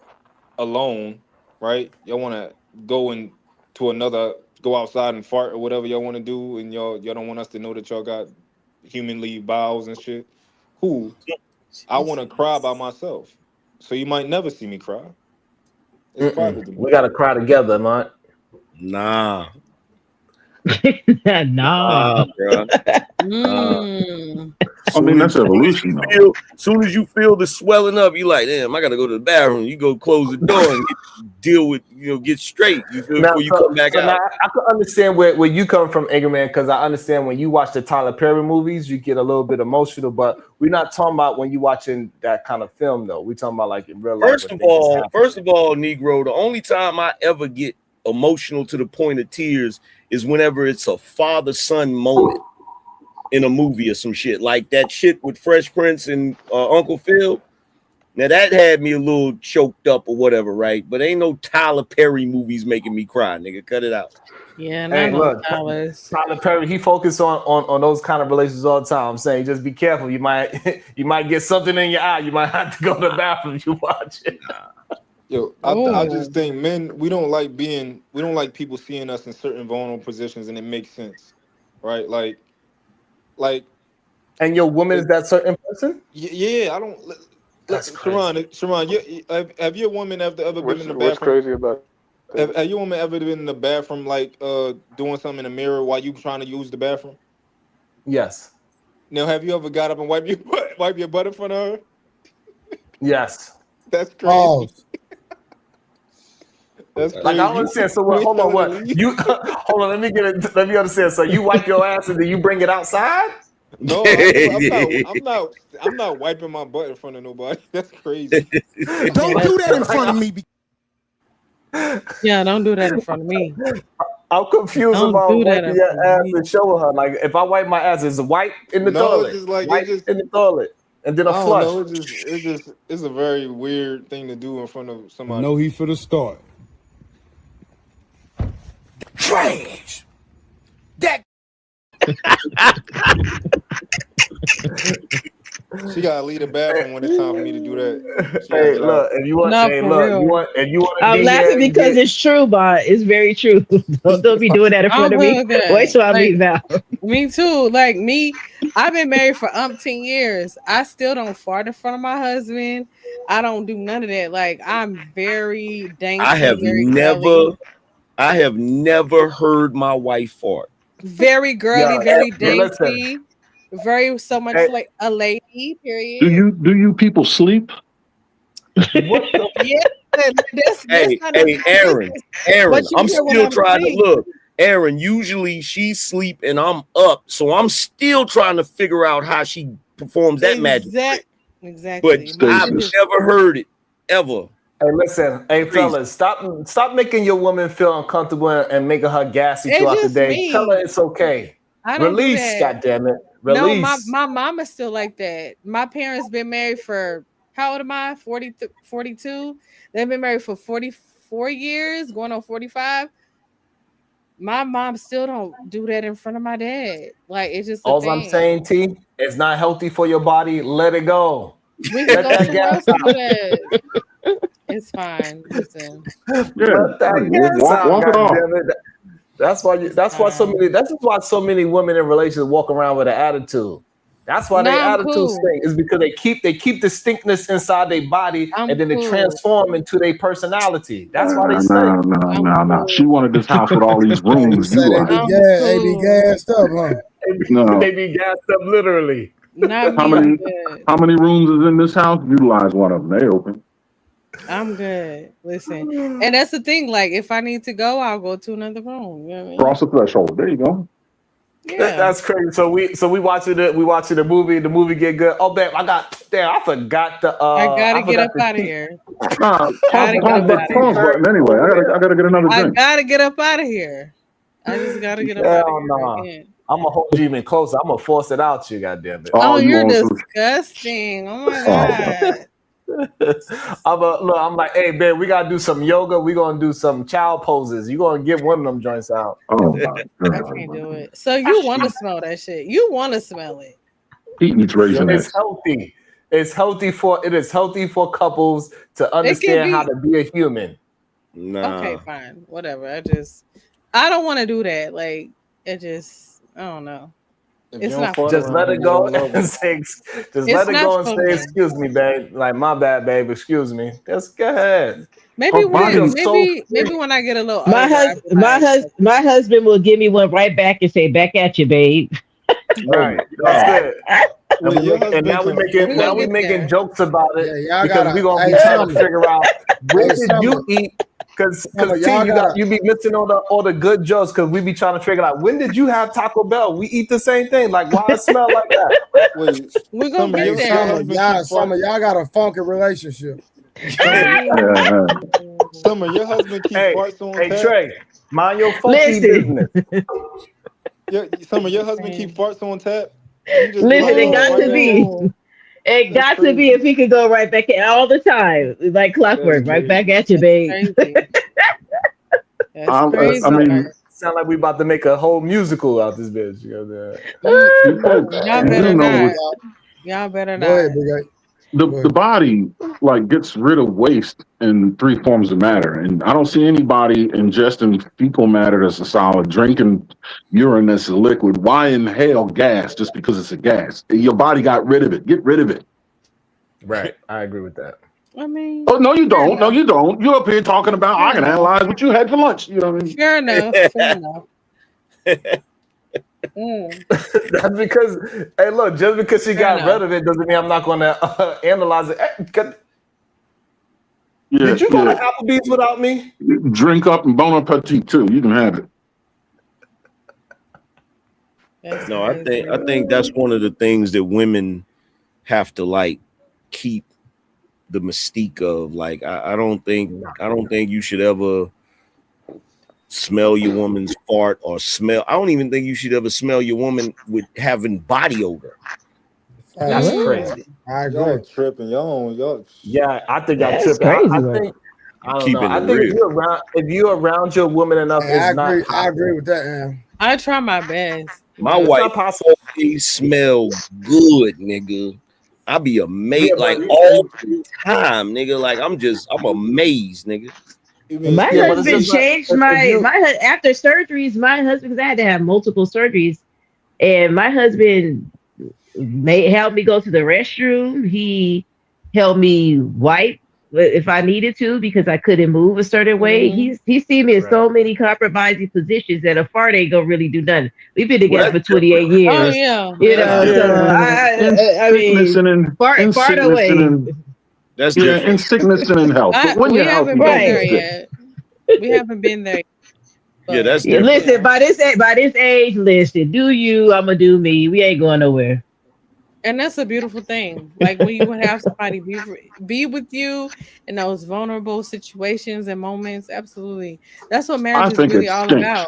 alone, right? Y'all want to go and to another, go outside and fart or whatever y'all want to do, and y'all don't want us to know that y'all got humanly bowels and shit. Cool. I want to cry by myself, so you might never see me cry. It's private to me. We gotta cry together, man. Nah. No. Bro. Mm. I mean, that's evolution, though. Soon as you feel the swelling up, you like, damn, I gotta go to the bathroom. You go close the door and deal with, get straight. You feel Now, before you come back now out. I can understand where you come from, Angry Man, because I understand when you watch the Tyler Perry movies, you get a little bit emotional, but we're not talking about when you're watching that kind of film, though. We're talking about like in real life. First of all, Negro, the only time I ever get emotional to the point of tears is whenever it's a father-son moment in a movie or some shit. Like that shit with Fresh Prince and Uncle Phil. Now that had me a little choked up or whatever, right? But ain't no Tyler Perry movies making me cry, nigga. Cut it out. Yeah, Hey, not no look, Tyler's. Tyler Perry, he focused on those kind of relations all the time. I'm saying just be careful. You might get something in your eye. You might have to go to the bathroom. You watch it. Yo, I just think men, we don't like people seeing us in certain vulnerable positions, and it makes sense, right? Like, and your woman is that certain person? Yeah, I don't. That's crazy. Sharon, have your woman ever been in the What's bathroom? crazy about that? Have your woman ever been in the bathroom, like doing something in the mirror while you trying to use the bathroom? Yes. Now, have you ever got up and wipe your butt in front of her? Yes. That's crazy. Pause. That's crazy. Like I don't understand. So what? Hold on. What you? Hold on. Let me understand. So you wipe your ass and then you bring it outside? No, I'm not wiping my butt in front of nobody. That's crazy. Don't do that in front of me. Yeah, don't do that in front of me. I'm confused Don't about do that wiping in your front of ass me. and showing her. Like if I wipe my ass, is it white in the No, toilet? it's just like White in the toilet, and then a I don't flush. know. It's a very weird thing to do in front of somebody. No, he for the start. Trash. That. She gotta leave the bathroom when it's time for me to do that. She Hey, gotta get look, out. if you want, No, hey, for look, real. if you want to I'm be laughing here, because it's true, but it's very true. Don't be doing that in front I'm of me. good with that. Wait till I Like, leave now. me too. Like me, I've been married for umpteen years. I still don't fart in front of my husband. I don't do none of that. Like I'm very I dainty, have very girly, never heard my wife fart. very girly, yeah, very listen. dainty, very so much Hey, like a lady. Do Period. you people sleep? what the? Yeah, that's Hey, not none of my Aaron, business. But you I'm hear what still I'm trying to saying? look. Aaron, usually she's sleep and I'm up, so I'm still trying to figure out how she performs that magic trick. But Exactly. My I've shit is never heard it ever. Hey, listen, hey Crazy. fellas, stop making your woman feel uncomfortable and making her gassy it's throughout the just day. Tell her me. it's okay. I don't do Release, that. goddammit. No, Release. my mom is still like that. My parents been married for how old am I? 42. They've been married for 44 years, going on 45. My mom still don't do that in front of my dad. Like it's just a All I'm thing. saying, T, it's not healthy for your body. Let it go. We can Let go that somewhere gas else and do out. that. It's fine. Listen. Yeah, Let that gas out, walk it off. goddammit. That's why so many women in relationships walk around with an attitude. That's why their Nah, I'm attitude cool. stink. Is because they keep the stinkness inside their body and I'm then they cool. transform into their personality. That's why they stink. I'm No. She cool. wanted this house with all these Hey, you rooms say utilized. I'm they be cool. gassed up, huh? No. They be gassed up literally. Not How me. I'm many good. rooms is in this house? Utilize one of them. They open. I'm good. Listen, and that's the thing. Like, if I need to go, I'll go to another room. You know what I mean? Cross the threshold. There you go. Yeah. That's crazy. So we watching the movie. The movie get good. Oh, babe, I forgot the I gotta I get forgot up the out of key. here. Nah, Gotta get up out of pause here. button anyway. I gotta get another I drink. gotta get up out of here. I just gotta get up out of Hell here no. again. I'm gonna hold you even closer. I'm gonna force it out you. Goddamn it. Oh, Oh, you you're want some? disgusting. Oh my Oh, god. I'm like, hey, babe, we gotta do some yoga. We gonna do some child poses. You gonna get one of them joints out. oh my I God. can't do it. So you want to smell that shit? You want to smell it? He eats It's Raisinets. healthy. It is healthy for couples to It can understand how be to be a human. okay. Nah. Fine, whatever. I don't want to do that. Like I don't know. If you It's don't not for fuck Just me. let around her, it you go won't love and her. say, just It's let it not go and for say, me. excuse me, babe. Like, my bad, babe. Excuse me. Just go ahead. Maybe Her You when feel body, so maybe when I get a little My older, I hus be like, my husband will give me one right back and say, "Back at you, babe." oh my right. That's God. it. Well, your And husband can we now gonna we get making there. jokes about it Yeah, y'all because gotta. we're gonna Hey, be trying to Summer. figure out when Hey, did Summer. you eat? Because Summer, T, y'all gotta. you be missing all the good jokes because we be trying to figure out when did you have Taco Bell? We eat the same thing. Like, why it smell like that? wait. We gonna Summer, get Hey, your there. husband keep fart. Y'all got a funky relationship. I Summer, mean, Yeah. Summer, your husband keep Hey, farts on hey tap. Trey, mind your funky Listen, business. Summer, your husband keep farts on tap. You just be listen. like, It oh, got right to back at be. you. oh, It That's got to be crazy. if he could go right back at all the time, like That's clockwork. Right back crazy. at you, that's babe. crazy. That's That crazy, sir. sound like we about to make a whole musical out this bitch. You know what You Mm-mm. folks, Y'all you better do know not. what Y'all better Go ahead, not. big guy. Go the ahead. body like gets rid of waste in three forms of matter, and I don't see anybody ingesting fecal matter that's a solid, drinking urine that's a liquid. Why inhale gas just because it's a gas? Your body got rid of it. Get rid of it. Right. I agree with that. I mean, Oh no, you fair don't. No, enough. you don't. You up here talking about I Fair can enough. analyze what you had for lunch. You know what I mean? Fair enough. Fair enough. Mm, That's because, hey, look, just because she fair got enough. rid of it doesn't mean I'm not going to analyze it. Yeah, Did you go to yeah. Applebee's without me? Drink up and bon appetit too. You can have it. That's No, crazy. I think that's one of the things that women have to like keep the mystique of. Like I don't think you should ever smell your woman's fart or smell. I don't even think you should ever smell your woman with having body odor. That's Mm. crazy. I agree. Y'all tripping. Y'all. Yeah, I think y'all That's tripping. crazy I work. think I don't know. Keeping it I think real. if you're around your woman enough, Hey, it's not I agree possible. with that, man. I try my best, My It's but wife not possible. always smell good, nigga. I be Yeah, amazed, but like all the time, nigga. Like I'm amazed, nigga. You mean My yeah, but stinky it's husband just feet? not changed if you after surgeries. My husband, because I had to have multiple surgeries, and my husband helped me go to the restroom. He helped me wipe if I needed to because I couldn't move a certain way. mhm. He's seen me in right. so many compromising positions that a fart ain't gonna really do nothing. We've been Well, together that's for different. 28 Oh years, yeah, That's yeah. so different. Yeah, I mean, in fart sickness and away, in That's yeah, in different. sickness and in health. But when We you're healthy, haven't don't been be there right? sick. yet. We haven't been there, yet, Yeah, but that's Yeah, different. listen, yeah. by this age, listen, do you? I'm gonna do me. We ain't going nowhere. And that's a beautiful thing. Like when you would have somebody be with you in those vulnerable situations and moments. Absolutely, that's what marriage I is think really it all stinks. about.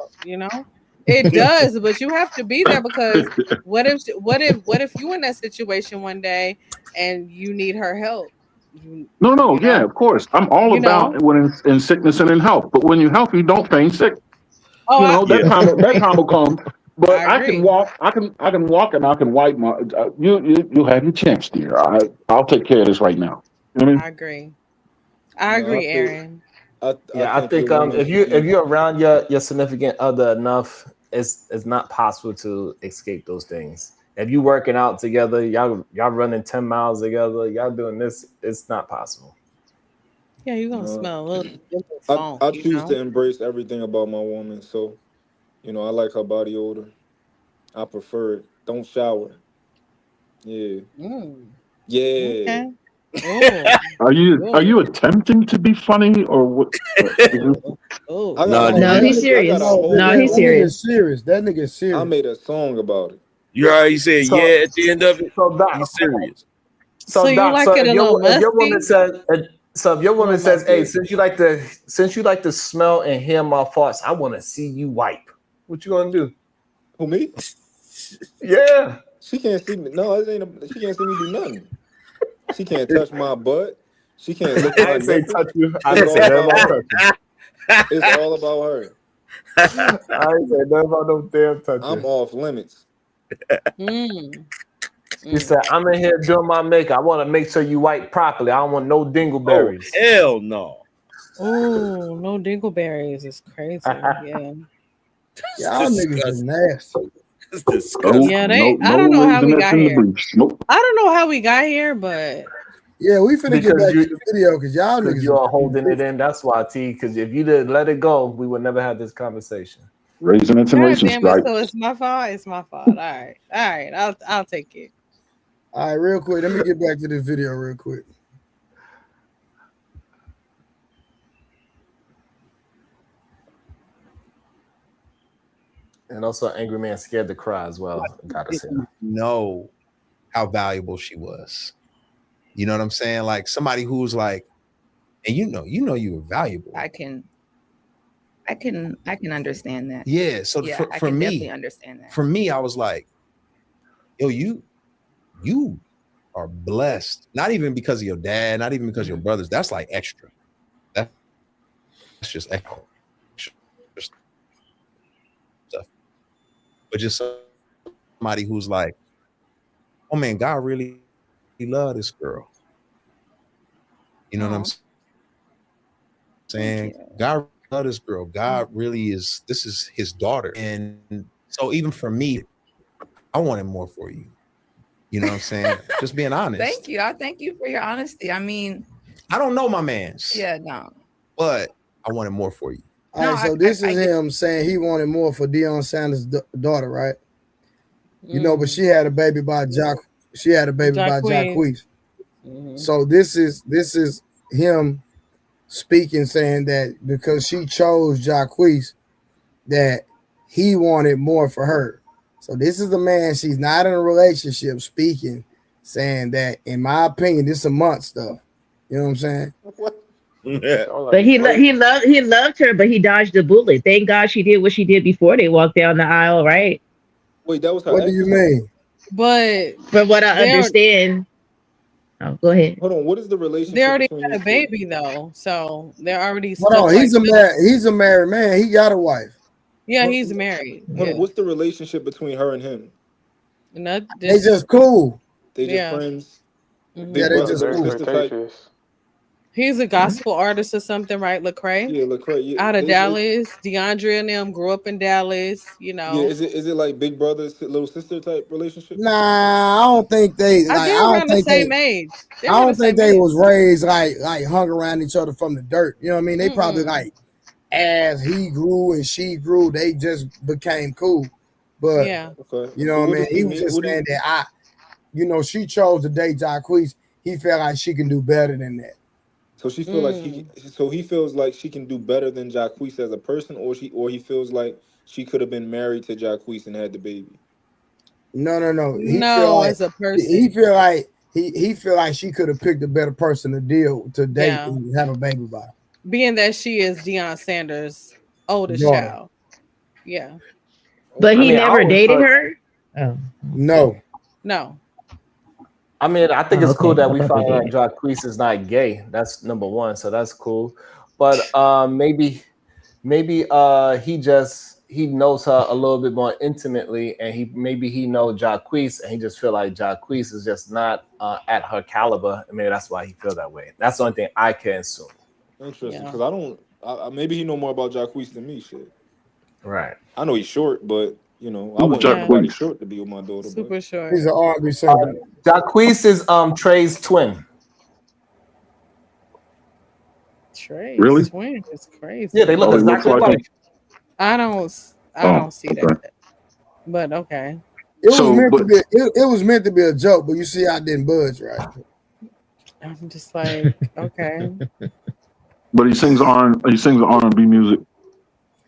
It does, but you have to be there because what if you in that situation one day and you need her help? You No, no, you yeah, know of course. I'm all you about know. when in sickness and in health. But when you're healthy, don't feign sick. Oh, You know Yeah. that time will come. I But I can agree. walk. I can walk and I can wipe my. You'll have your chance, dear. I'll take care of this right now. You know what I mean? I agree. I No, I agree, feel. Aaron. I Yeah, I think your think woman should if be. you're around your significant other enough, it's not possible to escape those things. If you working out together, y'all running 10 miles together, y'all doing this, it's not possible. Yeah, you're gonna No, smell a little funk, I you choose to know. embrace everything about my woman. So I like her body odor. I prefer it. Don't shower. Yeah, Mm, yeah. okay. Are you attempting to be funny or what? Oh, No, he's serious. No, he's serious. Serious. That nigga's serious. I made a song about it. You already said So- yeah at the end of it. So Doc, He's serious. So, you Doc, like so it a little if your woman musty? says, "Hey, musty. since you like to smell and hear my farts, I want to see you wipe." What you gonna do? Who, me? Yeah. She can't see me. No, she can't see me do nothing. She can't touch my butt. She can't lick I my didn't say nipple. touch you. I It's didn't say all nothing about about her. touching. It's all about her. I didn't say nothing about no damn touching. I'm off limits. He said, "I'm in here doing my makeup. I want to make sure you wipe properly. I don't want no dingleberries." Oh, hell no. Oh, no dingleberries is crazy. Yeah. Y'all niggas is nasty. It's disgusting. Yeah, I don't know how we got here. I don't know how we got here, but Yeah, we finna get Because back you- to the video because y'all Because niggas you are holding it in. That's why, T. Because if you didn't let it go, we would never have this conversation. Raising God intonation damn it, strike. so it's my fault. It's my fault. All right. I'll take it. All right, real quick. Let me get back to this video real quick. And also, Angry Man scared to cry as well. Gotta say. Know how valuable she was. You know what I'm saying? Like somebody who's like, and you know you were valuable. I can understand that. Yeah. So yeah, for I can me, definitely understand that. for me, I was like, yo, you are blessed. Not even because of your dad, not even because of your brothers. That's like extra. That's just extra stuff. But just somebody who's like, oh man, God really loved this girl. You know what I'm saying? God loved this girl. God really this is his daughter. And so even for me, I wanted more for you. You know what I'm saying? Just being honest. Thank you. I thank you for your honesty. I mean, I don't know my man's. yeah, no. But I wanted more for you. All right, so this is him saying he wanted more for Deion Sanders' daughter, right? You know, but she had a baby by Jacquees. So this is him speaking, saying that because she chose Jacquees, that he wanted more for her. So this is the man, she's not in a relationship, speaking, saying that, in my opinion, this is a month stuff. You know what I'm saying? But he loved her, but he dodged the bullet. Thank God she did what she did before they walked down the aisle, right? Wait, that was her. What do you mean? But from what I understand. Oh, go ahead. Hold on. What is the relationship? They already between had a these two? baby though, so they're already. Hold on, he's a married man. He got a wife. Yeah, he's married. Hold on, what's the relationship between her and him? They just cool. They just Yeah. friends. Mhm. Yeah, they just cool. Sister type. He's a gospel artist or something, right? Lecrae? Yeah, Lecrae. Yeah, Out of they- Dallas. DeAndre and them grew up in Dallas, you know. Yeah, is it like big brother, little sister type relationship? Nah, I don't think they. I Like, think I don't around the think same they. age. I don't think they was raised like hung around each other from the dirt. You know what I mean? They probably like, as he grew and she grew, they just became cool. But Yeah. Okay. you know what I mean? He was just saying that she chose to date Jacquees. He felt like she can do better than that. So she feel like he feels like she can do better than Jacquees as a person, or he feels like she could have been married to Jacquees and had the baby. No. He No, feel like, as a person. He feel like he feel like she could have picked a better person to date Yeah. and have a baby by. Being that she is Deion Sanders' oldest Daughter. child. Yeah. But he I never always dated thought- her? Oh. No. No. I mean, I think Oh, it's cool okay. that we I thought found they out did. Jacquees is not gay. That's number one, so that's cool. But maybe he knows her a little bit more intimately, and he knows Jacquees, and he just feel like Jacquees is just not at her caliber. I mean, that's why he feel that way. That's the only thing I can assume. Interesting, because I don't. maybe he know more about Jacquees than me. Shit. Right. I know he's short, but I Who's want Jacquees? everybody short to be with my daughter. Super short. He's an R&B singer. Jacquees is Trey's twin. Trey's Really? twin is crazy. Yeah, they look Oh, he looks exactly like alike. him? I don't see okay. that. But okay. It was So, meant but- to be. It was meant to be a joke, but you see, I didn't budge right. I'm just like, okay. But he sings R&B music.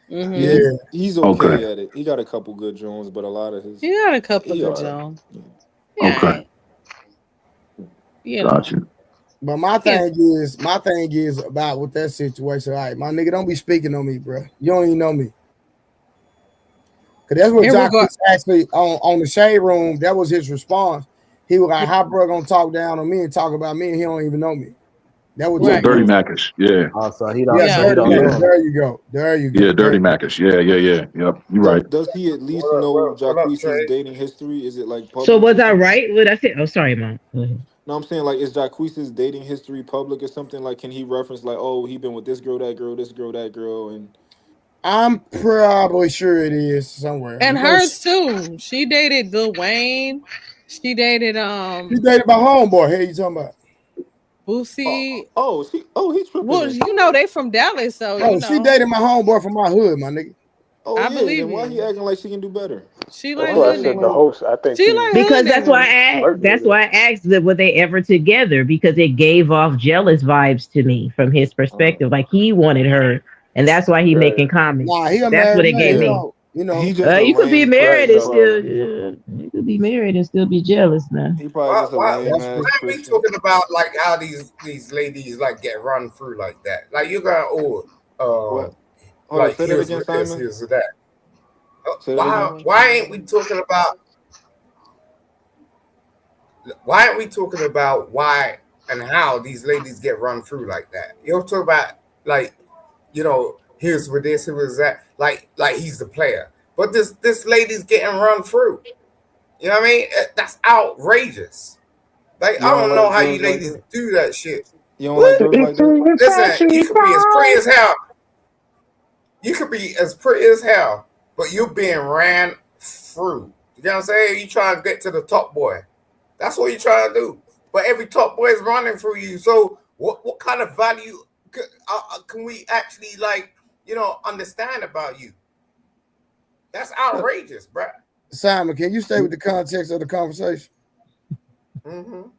Mm-hmm. Yeah. He's Okay. okay at it. He got a couple good Jones, but a lot of his He got a couple of he good alright. Jones. Okay. Yeah, you know. Gotcha. But my Yes. thing is about with that situation. Like, my nigga, don't be speaking on me, bro. You don't even know me. Cause that's what In regard, Jacquees actually on the shade room. That was his response. He was like, "How bro gonna talk down on me and talk about me, and he don't even know me." That was Yeah, right. Dirty Jacquees. Mackish. Yeah. So he don't. Yeah, So Yeah. he Dirty don't Yeah. Mackies. know him. There you go. There you Yeah, go. Dirty Mackish. Yeah. Yep. You're right. Does he at least know Jacquees's dating history? Is it like So public was or I something? right? What I said? Oh, sorry, mom. Go ahead. No, I'm saying like, is Jacquees's dating history public or something? Like, can he reference like, oh, he been with this girl, this girl, that girl, and I'm probably sure it is somewhere. And You know, hers too. She dated Lil Wayne. She dated she dated my homeboy. Hey, you talking about? Boosie. he tripping Well, then. you know they from Dallas, so you Bro, she know. dated my homeboy from my hood, my nigga. Oh I yeah, believe then why he you. acting like she can do better? She That's like why I hood said the niggas. host. I think She like he's hood Because that's why niggas. flirting that's with her. why I asked that were they ever together, because it gave off jealous vibes to me from his perspective. Like he wanted her, and that's why he Right. making comments. Nah, he a That's married what it man. gave He Yeah. me. don't, you He know. just a You could be lame Right. married Christian, and So still probably. you could be married and still be jealous now. He probably just a lame That's ass true. Why are we Christian. talking about like how these ladies like get run through like that? Like you got What? Hold up, like say that here's again, with this, Simon. here's with that. Say that again. Why ain't we talking about why aren't we talking about why and how these ladies get run through like that? You don't talk about like, here's with this, here's that, like he's the player. But this lady's getting run through. You know what I mean? That's outrageous. Like You I don't don't know like how you girls like ladies that? do that shit. You don't like What? girls like that? Listen, you could be as pretty as hell. You could be as pretty as hell, but you're being ran through. You know what I'm saying? You trying to get to the top boy. That's what you're trying to do. But every top boy is running through you. So what kind of value can we actually understand about you? That's outrageous, bruh. Simon, can you stay with the context of the conversation? Mm-hmm.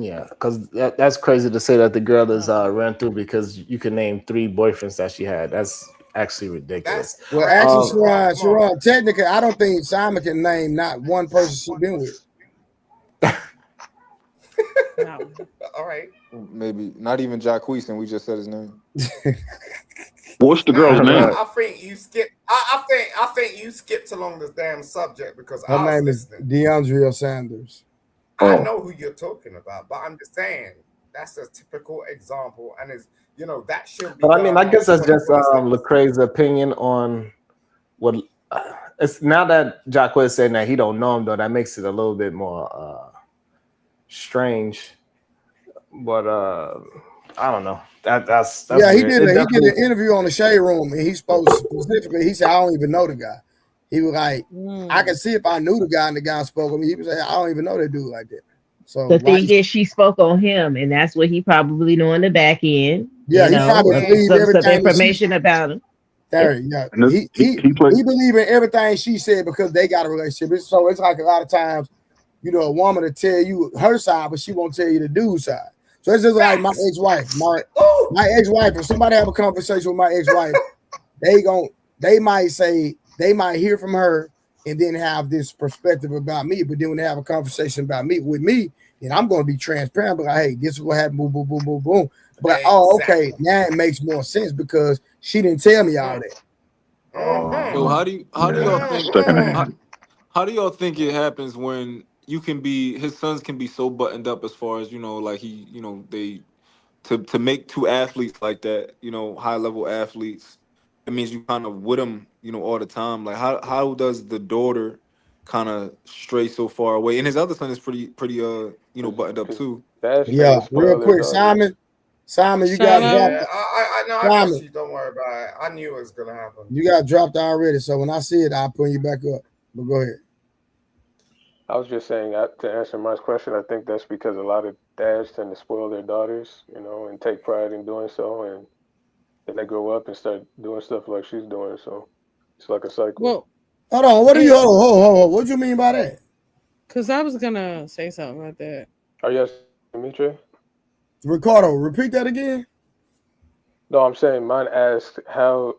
Yeah, because that's crazy to say that the girl is ran through because you can name 3 boyfriends that she had. That's actually ridiculous. That's Well, crazy. actually, Sharon, come on. Sharon, technically, I don't think Simon can name not one person she been with. All right. Maybe not even Jacquees, and we just said his name. What's the girl's name? I think you skipped. I think you skipped along this damn subject because Her I was name is listening. DeAndrea Sanders. I Oh, know who you're talking about, but I'm just saying that's a typical example, and that should be But I mean, going I on guess that's just 24/7. Lecrae's opinion on what. It's now that Jacques is saying that he don't know him though, that makes it a little bit more strange. But I don't know. That's Yeah, he weird. did. It He did definitely. an interview on the Shade Room, and he spoke specifically. He said, "I don't even know the guy." He was like, "I can see if I knew the guy, and the guy spoke with me." He was like, "I don't even know that dude like that." So The why? thing is, she spoke on him, and that's what he probably knew in the back end. Yeah, he probably believed Some everything that she. information about him. There, yeah, and this, he played. he believed in everything she said because they got a relationship. So it's like a lot of times, a woman to tell you her side, but she won't tell you the dude's side. So it's just like my ex-wife. My ex-wife, if somebody have a conversation with my ex-wife, they might hear from her and then have this perspective about me. But then when they have a conversation about me with me, then I'm gonna be transparent, but like, hey, this is what happened, boom, boom, boom, boom, boom. But okay, now it makes more sense because she didn't tell me all that. Yo, how do y'all think? Secondhand. How do y'all think it happens when his sons can be so buttoned up as far as like they to make 2 athletes like that, high level athletes. It means you kind of with them, all the time. Like how does the daughter kind of stray so far away? And his other son is pretty buttoned up too. Dash trying Yeah, to real spoil his quick, daughter. Simon, you got Shana. Yeah, dropped. I know. I got Simon, you. Don't worry about it. I knew it was gonna happen. you got dropped already. So when I see it, I'll put you back up. But go ahead. I was just saying to answer my question. I think that's because a lot of dads tend to spoil their daughters, and take pride in doing so, and then they grow up and start doing stuff like she's doing. So it's like a cycle. Well, Hold on. What do you hold? What do you mean by that? because I was gonna say something about that. Are you asking me, Trey? Ricardo, repeat that again. No, I'm saying mine asked how.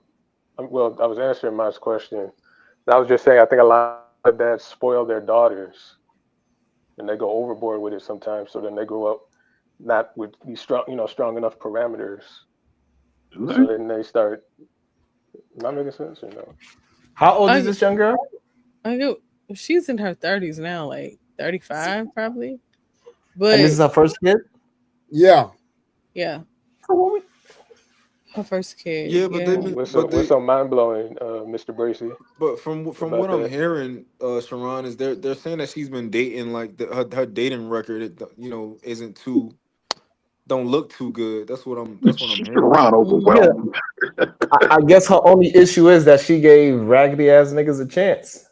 Well, I was answering Mine's question. And I was just saying I think a lot of dads spoil their daughters and they go overboard with it sometimes. So then they grow up not with these strong, strong enough parameters. Do So they? then they start. Am I making sense or no? How old is I, this young girl? I go, she's in her 30s now, like 35 probably. And this But is her first kid? Yeah. yeah, her first kid. Yeah, but Yeah. What's so mind blowing, Mr. Bracy, but from about what I'm that? hearing, Sharon, is they're saying that she's been dating like her dating record, isn't too don't look too good. That's what I'm hearing. Around Yeah. overwhelmed. I guess her only issue is that she gave raggedy ass niggas a chance.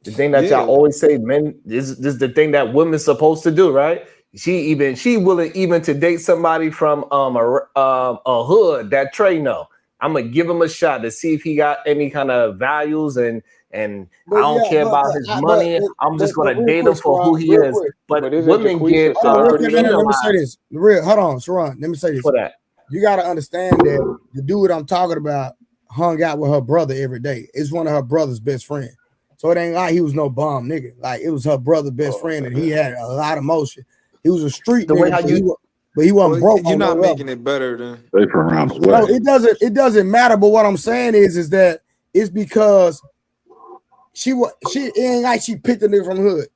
The thing that y'all Yeah, always say, men, this is the thing that women's supposed to do, right? She willing even to date somebody from a hood that Trey know. I'm gonna give him a shot to see if he got any kind of values and I But don't yeah, care about his money. I'm just but gonna real date him quick, for who Sharon, he real is. quick. But But isn't women Jaquise get a Hold on, real celebrity quick. Let though? me say penalized this. Real, hold on, Sharon. Let me say this. for that. You got to understand that the dude I'm talking about hung out with her brother every day. It's one of her brother's best friends. So it ain't like he was no bum nigga. Like it was her brother's best Oh, friend, and he okay. had a lot of motion. He was a street The way nigga, how you but he wasn't well, broke you're on no not level. making it better than They from he around was the No, way. street. it doesn't matter. But what I'm saying is that it's because she it ain't like she picked a nigga from the hood.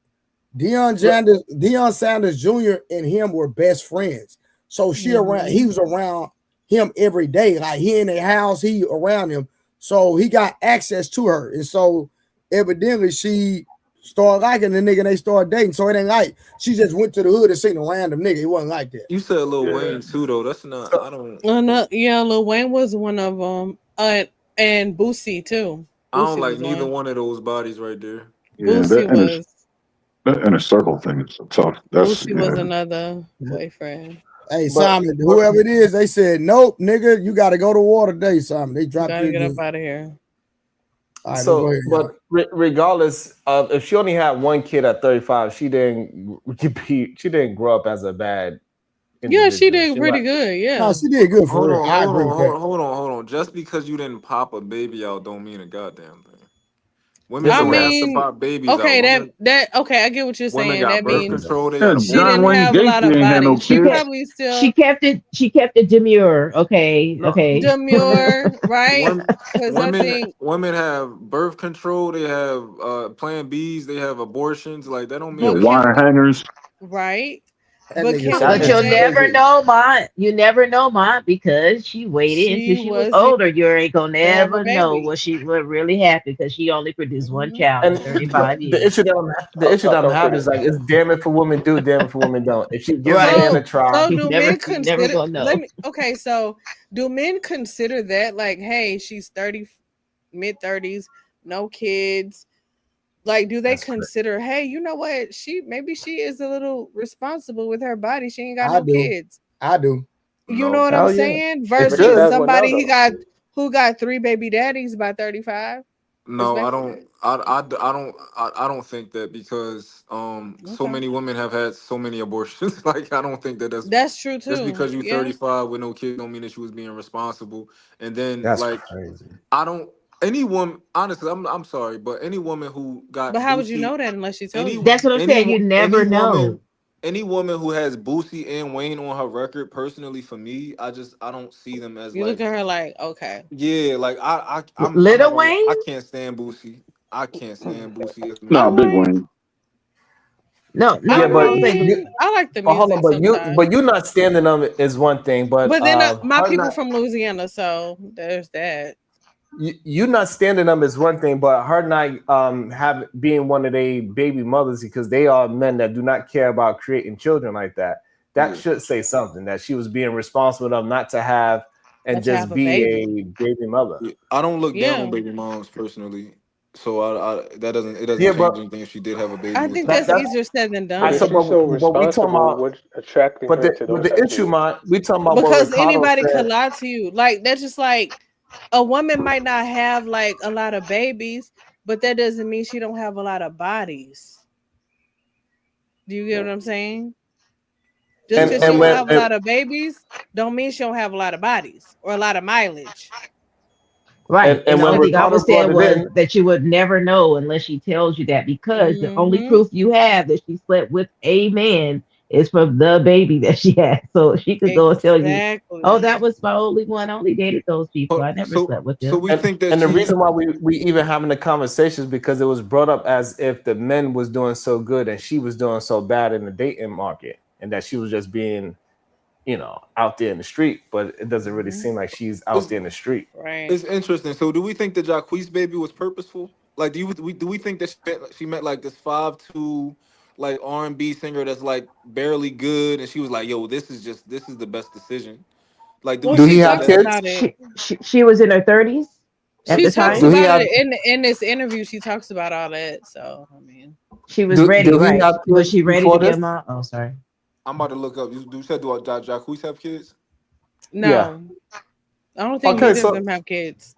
Deion Sanders Jr. and him were best friends. So he was around him every day. Like he in the house, he around him. So he got access to her. And so evidently she started liking the nigga and they started dating. So it ain't like she just went to the hood and seen a random nigga. It wasn't like that. You said Lil Yeah. Wayne too, though. That's not. so, I don't. No, yeah, Lil Wayne was one of them. And Boosie too. I don't Boosie like was neither one. one of those bodies right there. Yeah, Boosie was that inner circle thing is tough. That's Boosie was another boyfriend. Hey, but Simon, whoever it is, they said, nope, nigga, you got to go to war today, Simon. They dropped you Gotta get up again. out of here. All right, but go so ahead, but y'all. regardless of if she only had one kid at 35, she didn't grow up as a bad Yeah, she individual. did She might pretty good. No, Yeah. she did good for Hold real. on, I hold agree on, with hold that. on, hold on, hold on. Just because you didn't pop a baby out, don't mean a goddamn thing. Women yes, I it don't have does. to mean, pop babies out. okay, Women, okay, I get what you're women saying. got That Yes, birth it means does. control. They yeah. had she John didn't abortions. Wayne have a lot Gacy of ain't had body. no She kids. probably She still kept it. She kept it demure. Okay. No, Okay. demure, right? women, Because I women, think women have birth control. They have Plan Bs. They have abortions. Like that don't mean Yeah, but that she. can wire hangers. right? That But nigga can said we But that. you'll say never Crazy. know, Ma. You never know, Ma, because she waited until she she was wasn't older. You ain't gonna to have a never know baby? what really happened because she only produced one Mhm. child in And but 35 the years. issue that I'm having Okay. is like it's damn it for women do, damn it for women don't. If she gives a Right. man a So, try, so do men You never consider? gonna Let know. me. Okay, so do men consider that like, hey, she's 30, mid 30s, no kids? Like, do they that's crazy. consider, hey, you know what? Maybe she is a little responsible with her body. She ain't got I no do. kids. I do. You know No, what I'm Hell yeah, saying? it But she Versus should. has one now somebody though. who got 3 baby daddies by 35. no, I Respectfully. don't. I don't think that because so Okay, many women have had so many abortions. Like I don't think that that's that's true just too. because you Yeah, 35 with no kid don't mean that you was being responsible. And then That's like crazy. I don't any woman honestly I'm sorry, but any woman who but got how would you Boosie know that unless she told any you? That's what I'm any saying. You wo- never any know. woman any woman who has Boosie and Wayne on her record personally for me, I don't see them as You look like at her like, okay, yeah, like I'm not Little gonna I Wayne? can't stand Boosie. I can't stand Boosie as a Nah, I man. Big like. Wayne. No, I Yeah, no, but no. I'm saying you, mean, I like the but hold on, music sometimes. but you not standing them is one thing, but But then my her people not from Louisiana, so there's that. you not standing them is one thing, but her not have being one of the baby mothers because they are men that do not care about creating children like that. That Yeah. should say something that she was being responsible enough not to have and Not to just have a be baby. a baby mother. Yeah. I don't look down on Yeah. baby moms personally. So it doesn't Yeah, change but anything if she did have a baby I with think them. that's that's easier said than But I if so done. she's so but we talking responsible, about what's attracting her to but those the type issue, of? man, we talking about what Because Ricardo anybody could said. lie to you. Like that's just like a woman might not have like a lot of babies, but that doesn't mean she don't have a lot of bodies. Do you get what I'm saying? Just because she don't have a and lot of babies, don't mean she don't have a lot of bodies or a lot of mileage. Right. And and the when only thing I Ricardo was brought saying it was in, that you would never know unless she tells you that, because the only proof you have that she slept with a man is from the baby that she had. So she could go and tell you, oh, that Exactly. was my only one. I only dated those people. I never slept with So them. we think that and the she. reason why we even having the conversation is because it was brought up as if the men was doing so good and she was doing so bad in the dating market, and that she was just being, out there in the street. But it doesn't really seem like she's out there in the street. Right. It's interesting. So, do we think that Jacquees baby was purposeful? Like, do we think that she met like this 5'2", like R&B singer that's like barely good, and she was like, "Yo, this is the best decision." Like, do we Well, think she she did talks that? about it. She was in her 30s at She the talks time. about it in this interview. She talks about all that. So I mean, She was ready, Do he right? have Was kids she ready to before be a this? mom? Oh, sorry. I'm about to look up. You said do Jacquees have kids? Yeah. no, I don't think Okay, neither of so them have kids.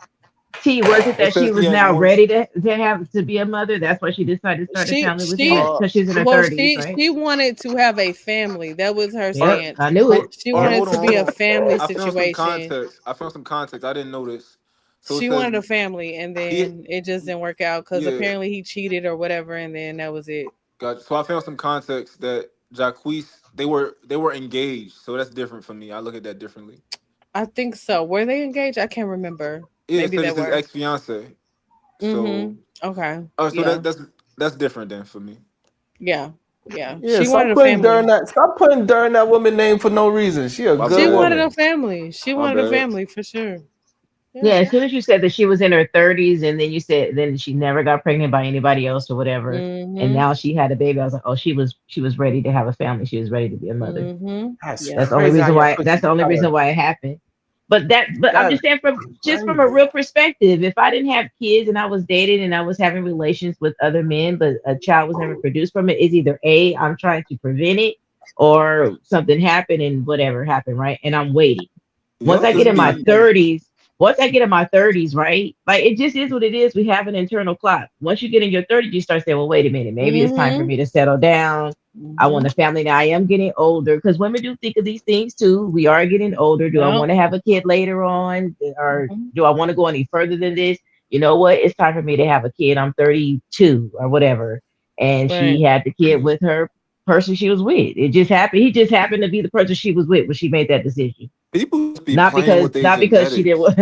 T, was it It that she says he was has now one. ready to be a mother? That's why she decided to start a family with him, She because she's in her well 30s, right? she wanted to have a family. That was her All right, Yep, stance. I knew it. She all right, Yep. wanted hold on, to be hold a on. family I found some situation. context. I didn't know this. So it She says wanted a family, and he, then it just didn't work out because yeah, apparently he cheated or whatever, and then that was it. gotcha. So I found some context that Jacquees they were engaged. So that's different for me. I look at that differently. I think so. Were they engaged? I can't remember. Yeah, it Maybe said they it's his were. ex fiance. So, Okay. so Yeah. that's different then for me. Yeah. Yeah. Yeah, She wanted stop a putting family. during that. Stop putting during that woman name for no reason. She a My She good bad. wanted a woman. family. She My wanted a bad. family for sure. Yeah, Yeah. as soon as you said that she was in her 30s, and then you said then she never got pregnant by anybody else or whatever, and Mm-hmm. now she had a baby, I was like, oh, she was ready to have a family. She was ready to be a mother. Mm-hmm. That's Yeah. That's the only crazy how reason y'all why. put That's the only reason together. why it happened. But I'm That's just saying, from a crazy. real perspective, if I didn't have kids and I was dating and I was having relations with other men, but a child was never produced from it, is either A, I'm trying to prevent it, or something happened and whatever happened, right? And I'm waiting. Once Yep, I it's get in my B. 30s, right? Like, it just is what it is. We have an internal clock. Once you get in your 30s, you start saying, well, wait a minute, maybe it's time for Mm-hmm. me to settle down. I want Mm-hmm. a family now. I am getting older, because women do think of these things too. We are getting older. Do I Yep. want to have a kid later on? Or Mm-hmm. do I want to go any further than this? You know what? It's time for me to have a kid. I'm 32 or whatever. And she Right. had the kid with her person she was with. It just happened. He just happened to be the person she was with when she made that decision. People just be Not playing because with their not because she didn't genetics.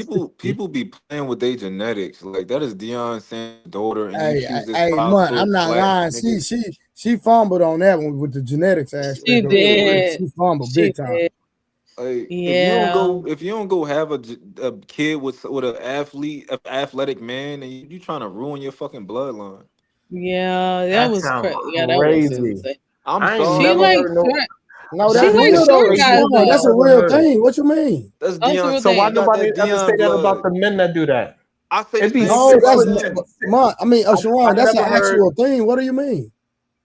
want, People be playing with their genetics. Like that is Deion Sanders' daughter, and you Hey, choose this hey, five man, I'm foot not black lying. nigga. She fumbled on that one with the genetics She aspect of it. Yeah, did. She fumbled She big time. did. like Yeah. if you don't go have a kid with an athletic man, and you trying to ruin your fucking bloodline. Yeah. That That was sounds crazy. Yeah, that was crazy. insane. I'm I ain't She sorry. never like heard no. short. No, She that's That's like the real though. short craziest guys Sharon, thing that's I a though. ever real heard. thing. What you mean? That's That's a Deion. real So why He thing. got nobody that ever say Deion that about blood. the men that do that? I say the It'd be same No, thing six about that's foot. them. Sharon, I that's an never heard. actual thing. What do you mean?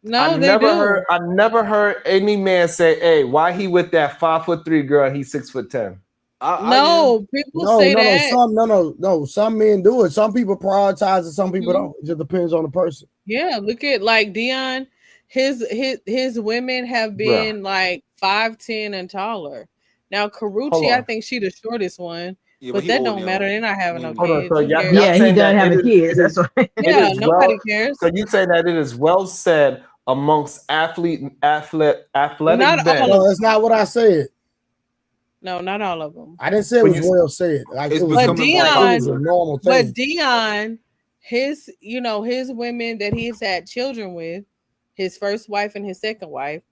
No, they do. I never heard any man say, "Hey, why he with that 5'3" girl? He's 6'10." I am. No, people No, say no, no. that. No. Some men do it. Some people prioritize it. Some people Mhm. don't. It just depends on the person. Yeah, look at like Dion. His women have Bruh, been like 5'10" and taller. Now hold Karuchi, I on, think she the shortest one, Yeah, but but he that old don't matter. now. They're not having He no hold on. kids. So Who cares? y'all Yeah, he saying done that having kids. That's why. it Yeah, is nobody well. cares. So you say that it is well said amongst athletic Not all men. of No, them. that's not what I said. No, not all of them. I didn't say it When was you well said. Like It's it was But becoming more like it was Dion, a popular. normal but thing. Dion, his women that he's had children with, his first wife and his second wife,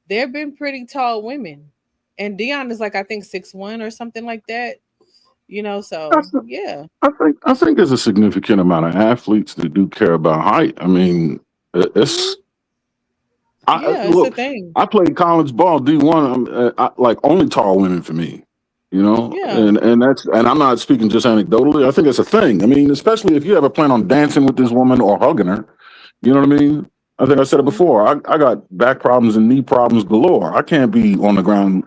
they've been pretty tall women. And Dion is like I think 6'1" or something like that. So That's yeah. I think there's a significant amount of athletes that do care about height. I mean, Hmm. it's Yeah, it's a look. thing. I played college ball D1. Like only tall women for me, Yeah. and I'm not speaking just anecdotally. I think it's a thing. I mean, especially if you ever plan on dancing with this woman or hugging her. You know what I mean? I think I said it Mhm. before. I got back problems and knee problems galore. I can't be on the ground,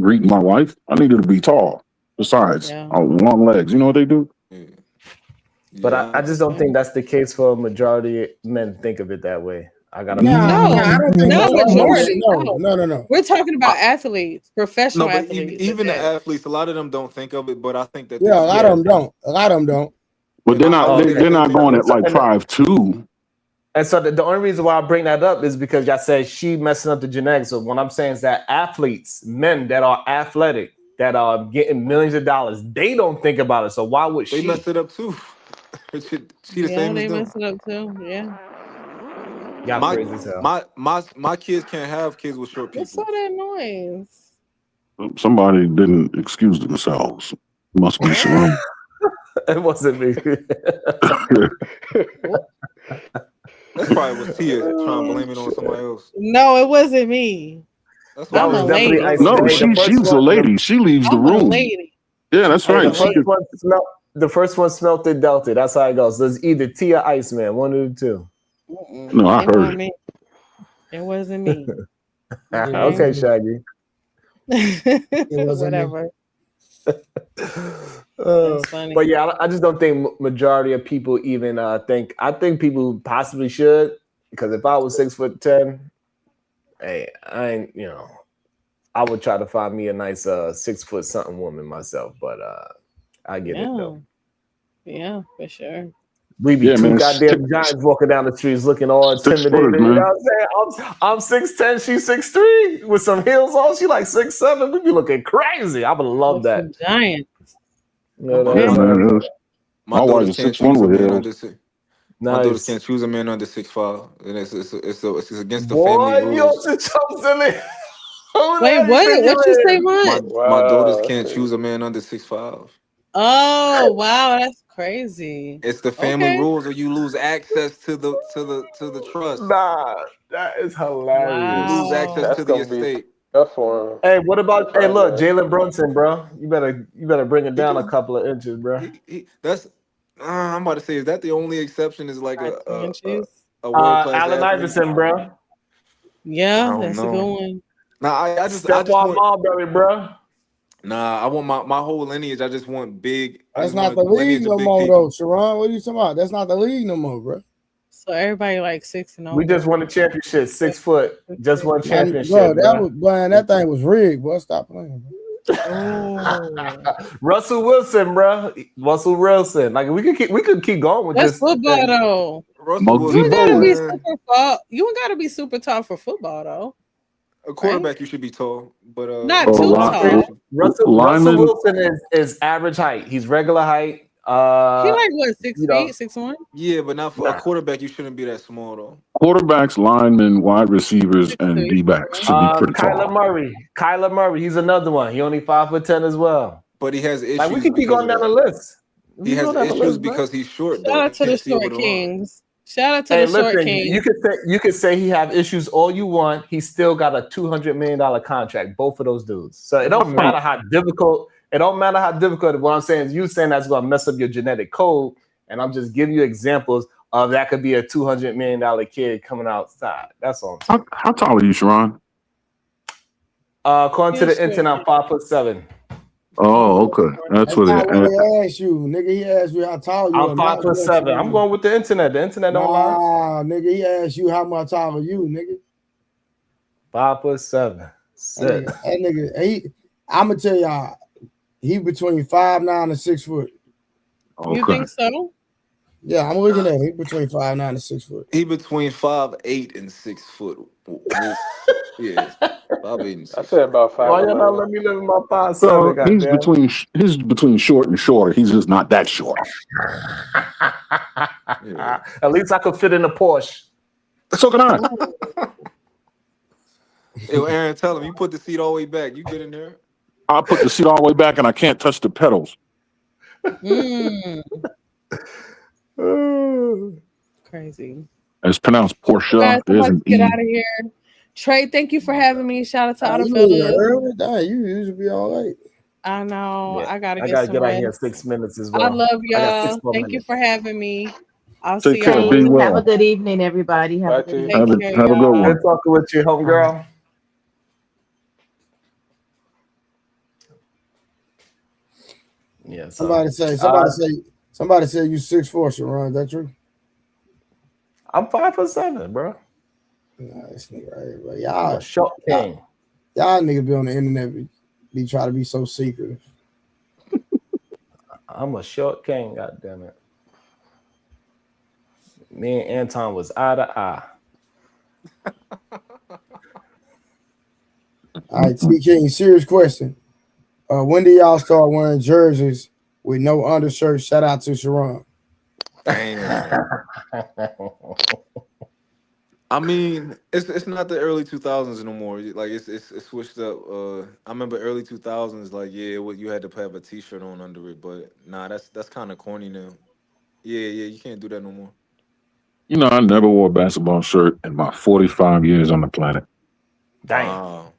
greeting my wife. I need her to be tall. Besides, Yeah. long legs. You know what they do? But Yeah, I just don't think that's the case for a majority of men think of it that way. I got a I don't think not most majority. no. We're talking about athletes, professional No, but athletes. even the Okay. athletes, a lot of them don't think of it, but I think that Yeah, they a lot of them don't. A lot of them don't. But they're not. Okay. They're not going at like 5'2". And so the only reason why I bring that up is because y'all said she messing up the genetics. So what I'm saying is that athletes, men that are athletic, that are getting millions of dollars, they don't think about it. So why would They she? mess it up too. she the same They as them. mess it up too. Yeah. Y'all My crazy as hell. my kids can't have kids with short What's people. all that noise? Somebody didn't excuse themselves. Must be Sharon. It wasn't me. That's probably what Tia trying to blame it on somebody else. No, it wasn't me. That's That what was I'm a definitely lady. ice. No, Hey, the first she's a one, lady. She leaves the I'm a room. lady. Yeah, that's Hey, right. the first one smelt it, dealt it. That's how it goes. So it's either Tia or Iceman, one of the two. No, I It heard wasn't it. me. It wasn't me. Okay, Shaggy. Whatever. That's funny. But yeah, I just don't think majority of people even think. I think people possibly should, because if I was 6'10", hey, I ain't, I would try to find me a nice 6 foot something woman myself. But I get it though. Yeah, for sure. We be Yeah, two man, goddamn giants walking down the streets looking all intimidated. footers, You know man. what I'm saying? I'm 6'10", she's 6'3", with some heels on. She like 6'7". We be looking crazy. I would love With that. some giants. No, Yeah, man. My My wife daughters is can't 6'1" choose a with man heels. under six. My daughters can't choose a man under 6'5", and it's against the family Boy, you rules. should choose in it. Wait, what you say, what? My daughters can't choose a man under 6'5". Oh wow, that's crazy. It's the family Okay. rules, or you lose access to the trust. Nah, that is hilarious. You lose access That's to the gonna be estate. tough for him. Hey, what about Try look, that. Jalen Brunson, bro? You better bring it He down a can. couple of inches, bro. That's. I'm about to say, is that the only exception? Is like Like 2 inches. a world class Allen athlete? Iverson, bro. I Yeah, don't that's a know. good one. Nah, I just Stephon want. Marbury, bro. Nah, I want my whole lineage. I just want big. I That's just want not a the league lineage of no big more, people. though, Sharon. What are you talking about? That's not the league no more, bro. So everybody like 6 and over. We just won a championship, 6 foot. Just won a championship, Bro, that bro. was, man, that thing was rigged, boy. Stop playing, bro. Russell Wilson, bro. Russell Wilson. Like we could keep going with That's this. football thing. though. Russell Muggsy You ain't gotta be Bogues. super tall. You ain't gotta be super tall for football though. A quarterback, you should be tall, but Not too tall. Russell Lineman. Wilson is average height. He's regular height. He like what, 6 you know. feet, 6'1"? Yeah, but not for a quarterback. You shouldn't be that small though. Quarterbacks, linemen, wide receivers, and D-backs should be pretty Kyler tall. Murray. Kyler Murray. He's another one. He only 5'10" as well. But he has issues. Like we can keep going down the list. He has issues because he's short. Shout Though out he to the can't see over short the line. kings. Shout out to Hey, the short listen, kings. you could say he have issues all you want. He still got a $200 million contract. Both of those dudes. So it don't matter how difficult. It don't matter how difficult. What I'm saying is you saying that's going to mess up your genetic code, and I'm just giving you examples of that could be a $200 million kid coming outside. That's all. How tall are you, Sharon? According to the internet, I'm 5'7". Oh, okay. That's what not it. what he asked you, nigga. He asked you how tall you are. I'm 5'7". I'm going with the internet. The internet don't lie. Nah, nigga. He asked you how much tall are you, nigga. 5'7". Sit. That nigga, I'm gonna tell y'all, he between 5'9" and 6 foot. Okay. You think so? Yeah, I'm looking at him. He between 5'9" and 6 foot. He between 5'8" and 6 foot. Yeah, 5'8" and 6. I said about 5. Why you not let me live in my 5'7"? So goddamn? he's between short and short. He's just not that short. At least I could fit in a Porsche. So can I. Yo, Aaron, tell him you put the seat all the way back. You get in there. I put the seat all the way back and I can't touch the pedals. Crazy. It's pronounced Porsche. Guys, There's let's an get E. out of here. Trey, thank you for having me. Shout out to all the You leaving fellas. early? Nah, you usually be all right. I know. Yeah. I gotta I get gotta some get out here in rest. 6 minutes as well. I love I got 6 y'all. more Thank you minutes. for having me. I'll Take see care. y'all. Be well. Have a good evening, everybody. Have a good evening. Have a good one. Good talking with you, homegirl. Yeah. Somebody say you 6'4", Sharon. Is that true? I'm 5'7", bro. Nah, this nigga right here, bro. I'm a short king. Y'all niggas be on the internet be try to be so secretive. I'm a short king, goddamn it. Me and Anton was eye to eye. All right, T King, serious question. When did y'all start wearing jerseys with no undershirt? Shout out to Sharon. Damn. I mean, it's not the early 2000s no more. Like it's switched up. I remember early 2000s. Like you had to have a T-shirt on under it. But nah, that's kind of corny now. Yeah, you can't do that no more. You know, I never wore a basketball shirt in my 45 years on the planet. Damn. Wow.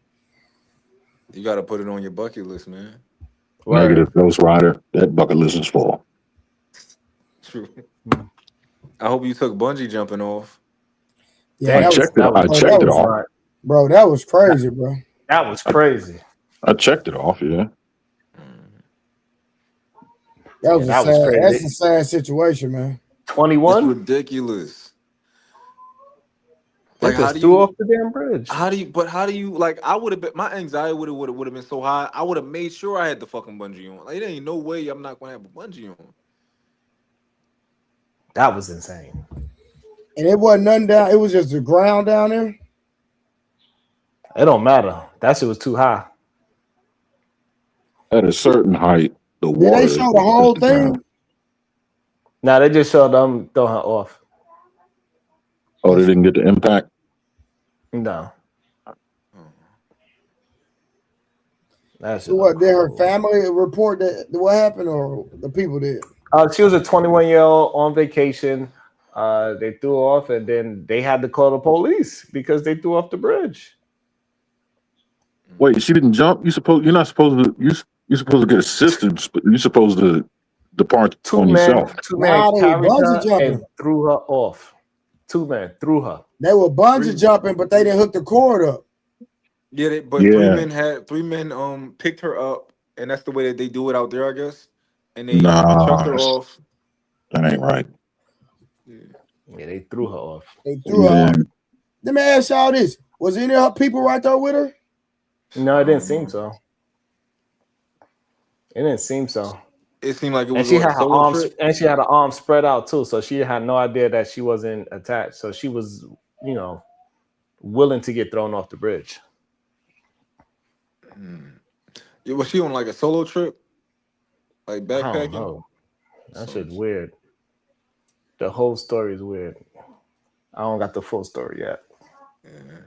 You got to put it on your bucket list, man. Negative, Ghost Rider. That bucket list is full. True. I hope you took bungee jumping off. Yeah, I checked it. I checked it off. Bro, that was crazy, bro. That was crazy. I checked it off. Yeah. That was, that was crazy. That's a sad situation, man. 21. It's ridiculous. They Like, how just do threw you off the damn bridge. How do you like? I would have been. My anxiety would have been so high. I would have made sure I had the fucking bungee on. Like, there ain't no way I'm not gonna have a bungee on. That was insane. And it wasn't nothing down. It was just the ground down there. It don't matter. That shit was too high. At a certain height, the Did water. they show the whole thing? Nah, they just showed them throwing her off. Oh, they didn't get the impact? No. That's So what? Did her family report that what happened, or the people did? She was a 21-year-old on vacation. They threw her off, and then they had to call the police because they threw off the bridge. Wait, she didn't jump? You're not supposed to. You're supposed to get assistance, but you're supposed to depart on yourself. Two men carried her and threw her off. Two men threw her. They were bungee jumping, but they didn't hook the cord up. Yeah, but three men picked her up, and that's the way that they do it out there, I guess. And they chucked her off. That ain't right. Yeah, they threw her off. They threw her off. Let me ask y'all this: was any of her people right there with her? No, it didn't seem so. It didn't seem so. It seemed like it was. And she had her arms, and she had her arms spread out too, so she had no idea that she wasn't attached. So she was, willing to get thrown off the bridge. Yeah, was she on like a solo trip, like I don't backpacking? know. That shit's weird. The whole story is weird. I don't got the full story yet. Yeah,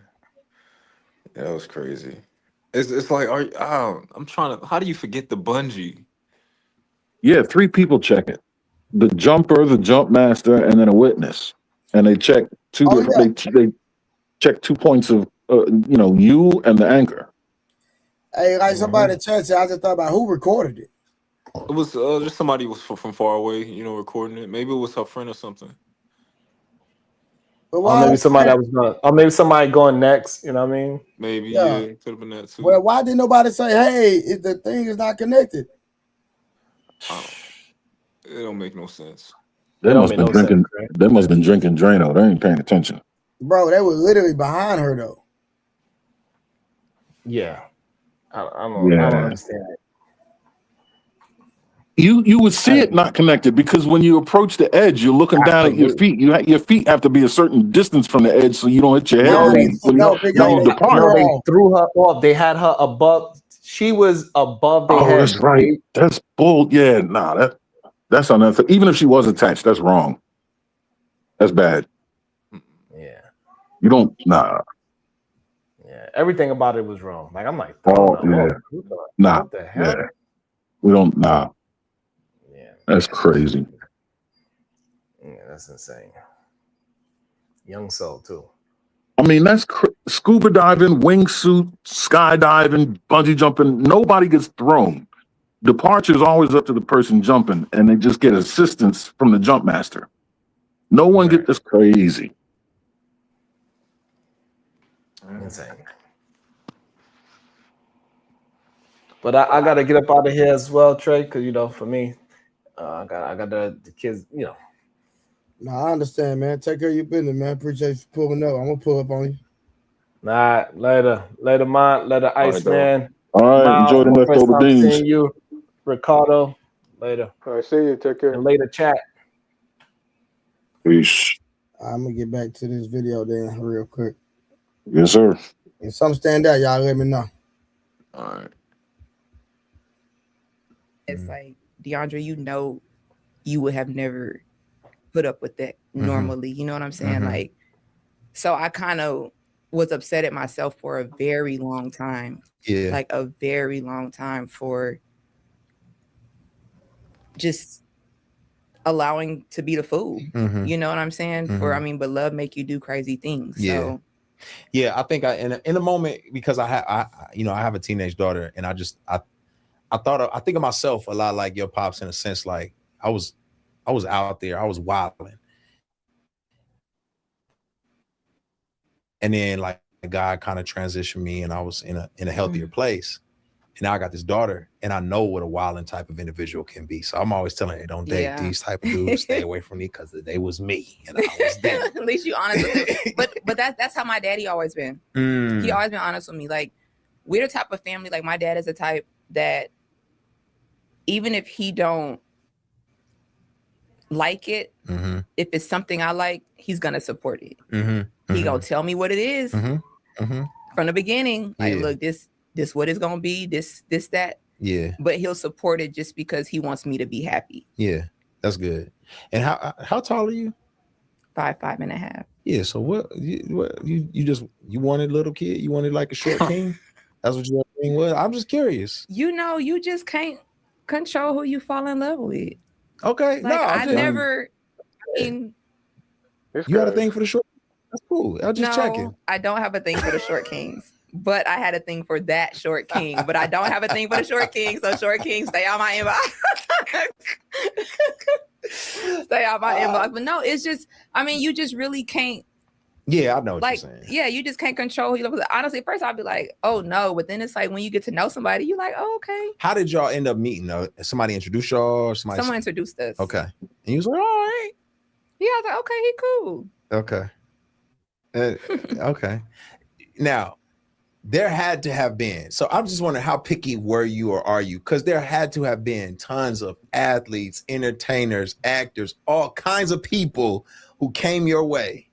that was crazy. It's like, I'm trying to. How do you forget the bungee? Yeah, 3 people check it: the jumper, the jump master, and then a witness. And they check they check 2 points of you and the anchor. Hey, like somebody in the chat said, I just thought about who recorded it. It was just somebody was from far away, recording it. Maybe it was her friend or something. But Or maybe somebody maybe somebody going next. You know what I mean? Maybe it could have been that too. Well, why didn't nobody say, "Hey, the thing is not connected"? It don't make no sense. They must have been drinking. They must have been drinking Drano. They ain't paying attention. Bro, they were literally behind her though. Yeah, I don't understand it. You would see it not connected because when you approach the edge, you're looking down at your feet. Your feet have to be a certain distance from the edge so you don't hit your head. They threw her off. They had her above. She was above their head. That's right. That's bull. Yeah, nah, that's unethical. Even if she was attached, that's wrong. That's bad. Yeah. You don't. Nah. Yeah. Everything about it was wrong. Like I'm like, Nah. What the hell? Yeah. We don't. Nah. That's crazy. Yeah, that's insane. Young soul too. I mean, that's scuba diving, wingsuit, skydiving, bungee jumping. Nobody gets thrown. Departure is always up to the person jumping, and they just get assistance from the jump master. No one gets this crazy. Insane. But I got to get up out of here as well, Trey, because for me. I got the kids, No, I understand, man. Take care of your business, man. Appreciate you pulling up. I'm gonna pull up on you. All right, later, later, All right, dog. Iceman, All right, Miles. enjoy them My first leftover time beans. seeing you, Ricardo. Later, All right, see you. Take care. and later chat. Peace. I'm gonna get back to this video then real quick. Yes, sir. If something stand out, y'all let me know. All right. It's like, DeAndre, you would have never put up with that normally. You know what I'm saying? Like, so I kind of was upset at myself for a very long time. Yeah. Like a very long time for just allowing to be the fool. You know what I'm saying? But love make you do crazy things. Yeah. So Yeah, I think in a moment, because I have a teenage daughter, and I think of myself a lot like your pops, in a sense. Like I was out there, I was wilding, and then like God kind of transitioned me, and I was in a healthier place. And now I got this daughter, and I know what a wilding type of individual can be. So I'm always telling her, don't date these type of dudes. Stay away from me, because they was me and I was them. at least you honest with him. But that's how my daddy always been. He always been honest with me. Like, we're the type of family, like my dad is the type that even if he don't like it, if it's something I like, he's gonna support it. He gonna tell me what it is from the beginning. Like, look, this what it's gonna be, this, that. Yeah. But he'll support it just because he wants me to be happy. Yeah, that's good. And how tall are you? 5'5.5". Yeah. So what you wanted a little kid? You wanted like a short king? That's what your thing was? I'm just curious. You just can't control who you fall in love with. Okay. Like, You got a thing for the short? That's cool. I'll just checking. I don't have a thing for the short kings, but I had a thing for that short king. But I don't have a thing for the short king, so short kings, stay on my inbox. Stay on my inbox. But no, it's just, you just really can't. Yeah, I know what you're saying. Yeah, you just can't control who you love. Honestly, first I'll be like, oh no, but then it's like when you get to know somebody, you're like, oh, okay. How did y'all end up meeting though? Somebody introduced y'all? Someone introduced us. Okay. And you was like, all right. Yeah, I was like, okay, he cool. Okay. Okay. Now, there had to have been. So I'm just wondering, how picky were you, or are you? Because there had to have been tons of athletes, entertainers, actors, all kinds of people who came your way.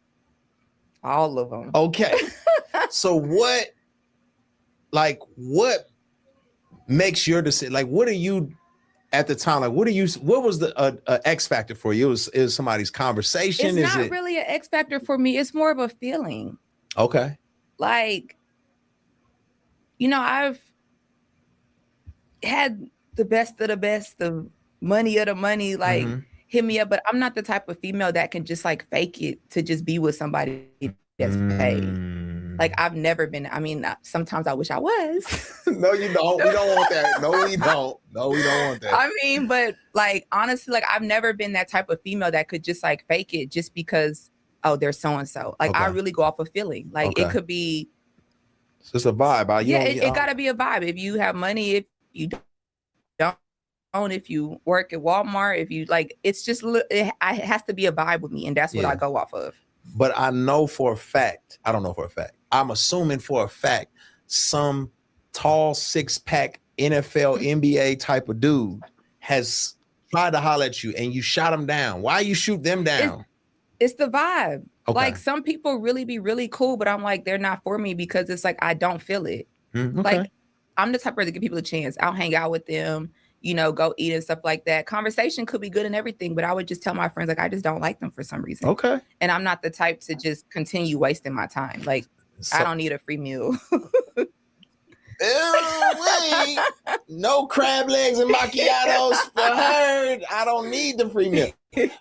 All of them. Okay. So what makes your decision? Like, what are you at the time? Like, what was the X factor for you? It was somebody's conversation? It's not really an X factor for me. It's more of a feeling. Okay. Like, I've had the best of the best, the money of the money, like hit me up, but I'm not the type of female that can just like fake it to just be with somebody that's paid. Like, I've never been. Sometimes I wish I was. No, you don't. We don't want that. No, we don't. No, we don't want that. But like, honestly, like, I've never been that type of female that could just like fake it just because, oh, they're so-and-so. Like, I really go off of feeling. Like, it could be. It's just a vibe. It gotta be a vibe. If you have money, if you don't, if you work at Walmart, if you like, it's just, it has to be a vibe with me. And that's what I go off of. But I know for a fact, I don't know for a fact, I'm assuming for a fact, some tall 6-pack NFL, NBA type of dude has tried to holler at you and you shot him down. Why you shoot them down? It's the vibe. Okay. Like, some people really be really cool, but I'm like, they're not for me because it's like, I don't feel it. Okay. Like, I'm the type of person to give people a chance. I'll hang out with them, go eat and stuff like that. Conversation could be good and everything, but I would just tell my friends, like, I just don't like them for some reason. Okay. And I'm not the type to just continue wasting my time. Like, I don't need a free meal. Wait, no crab legs and macchiatos for her. I don't need the free meal.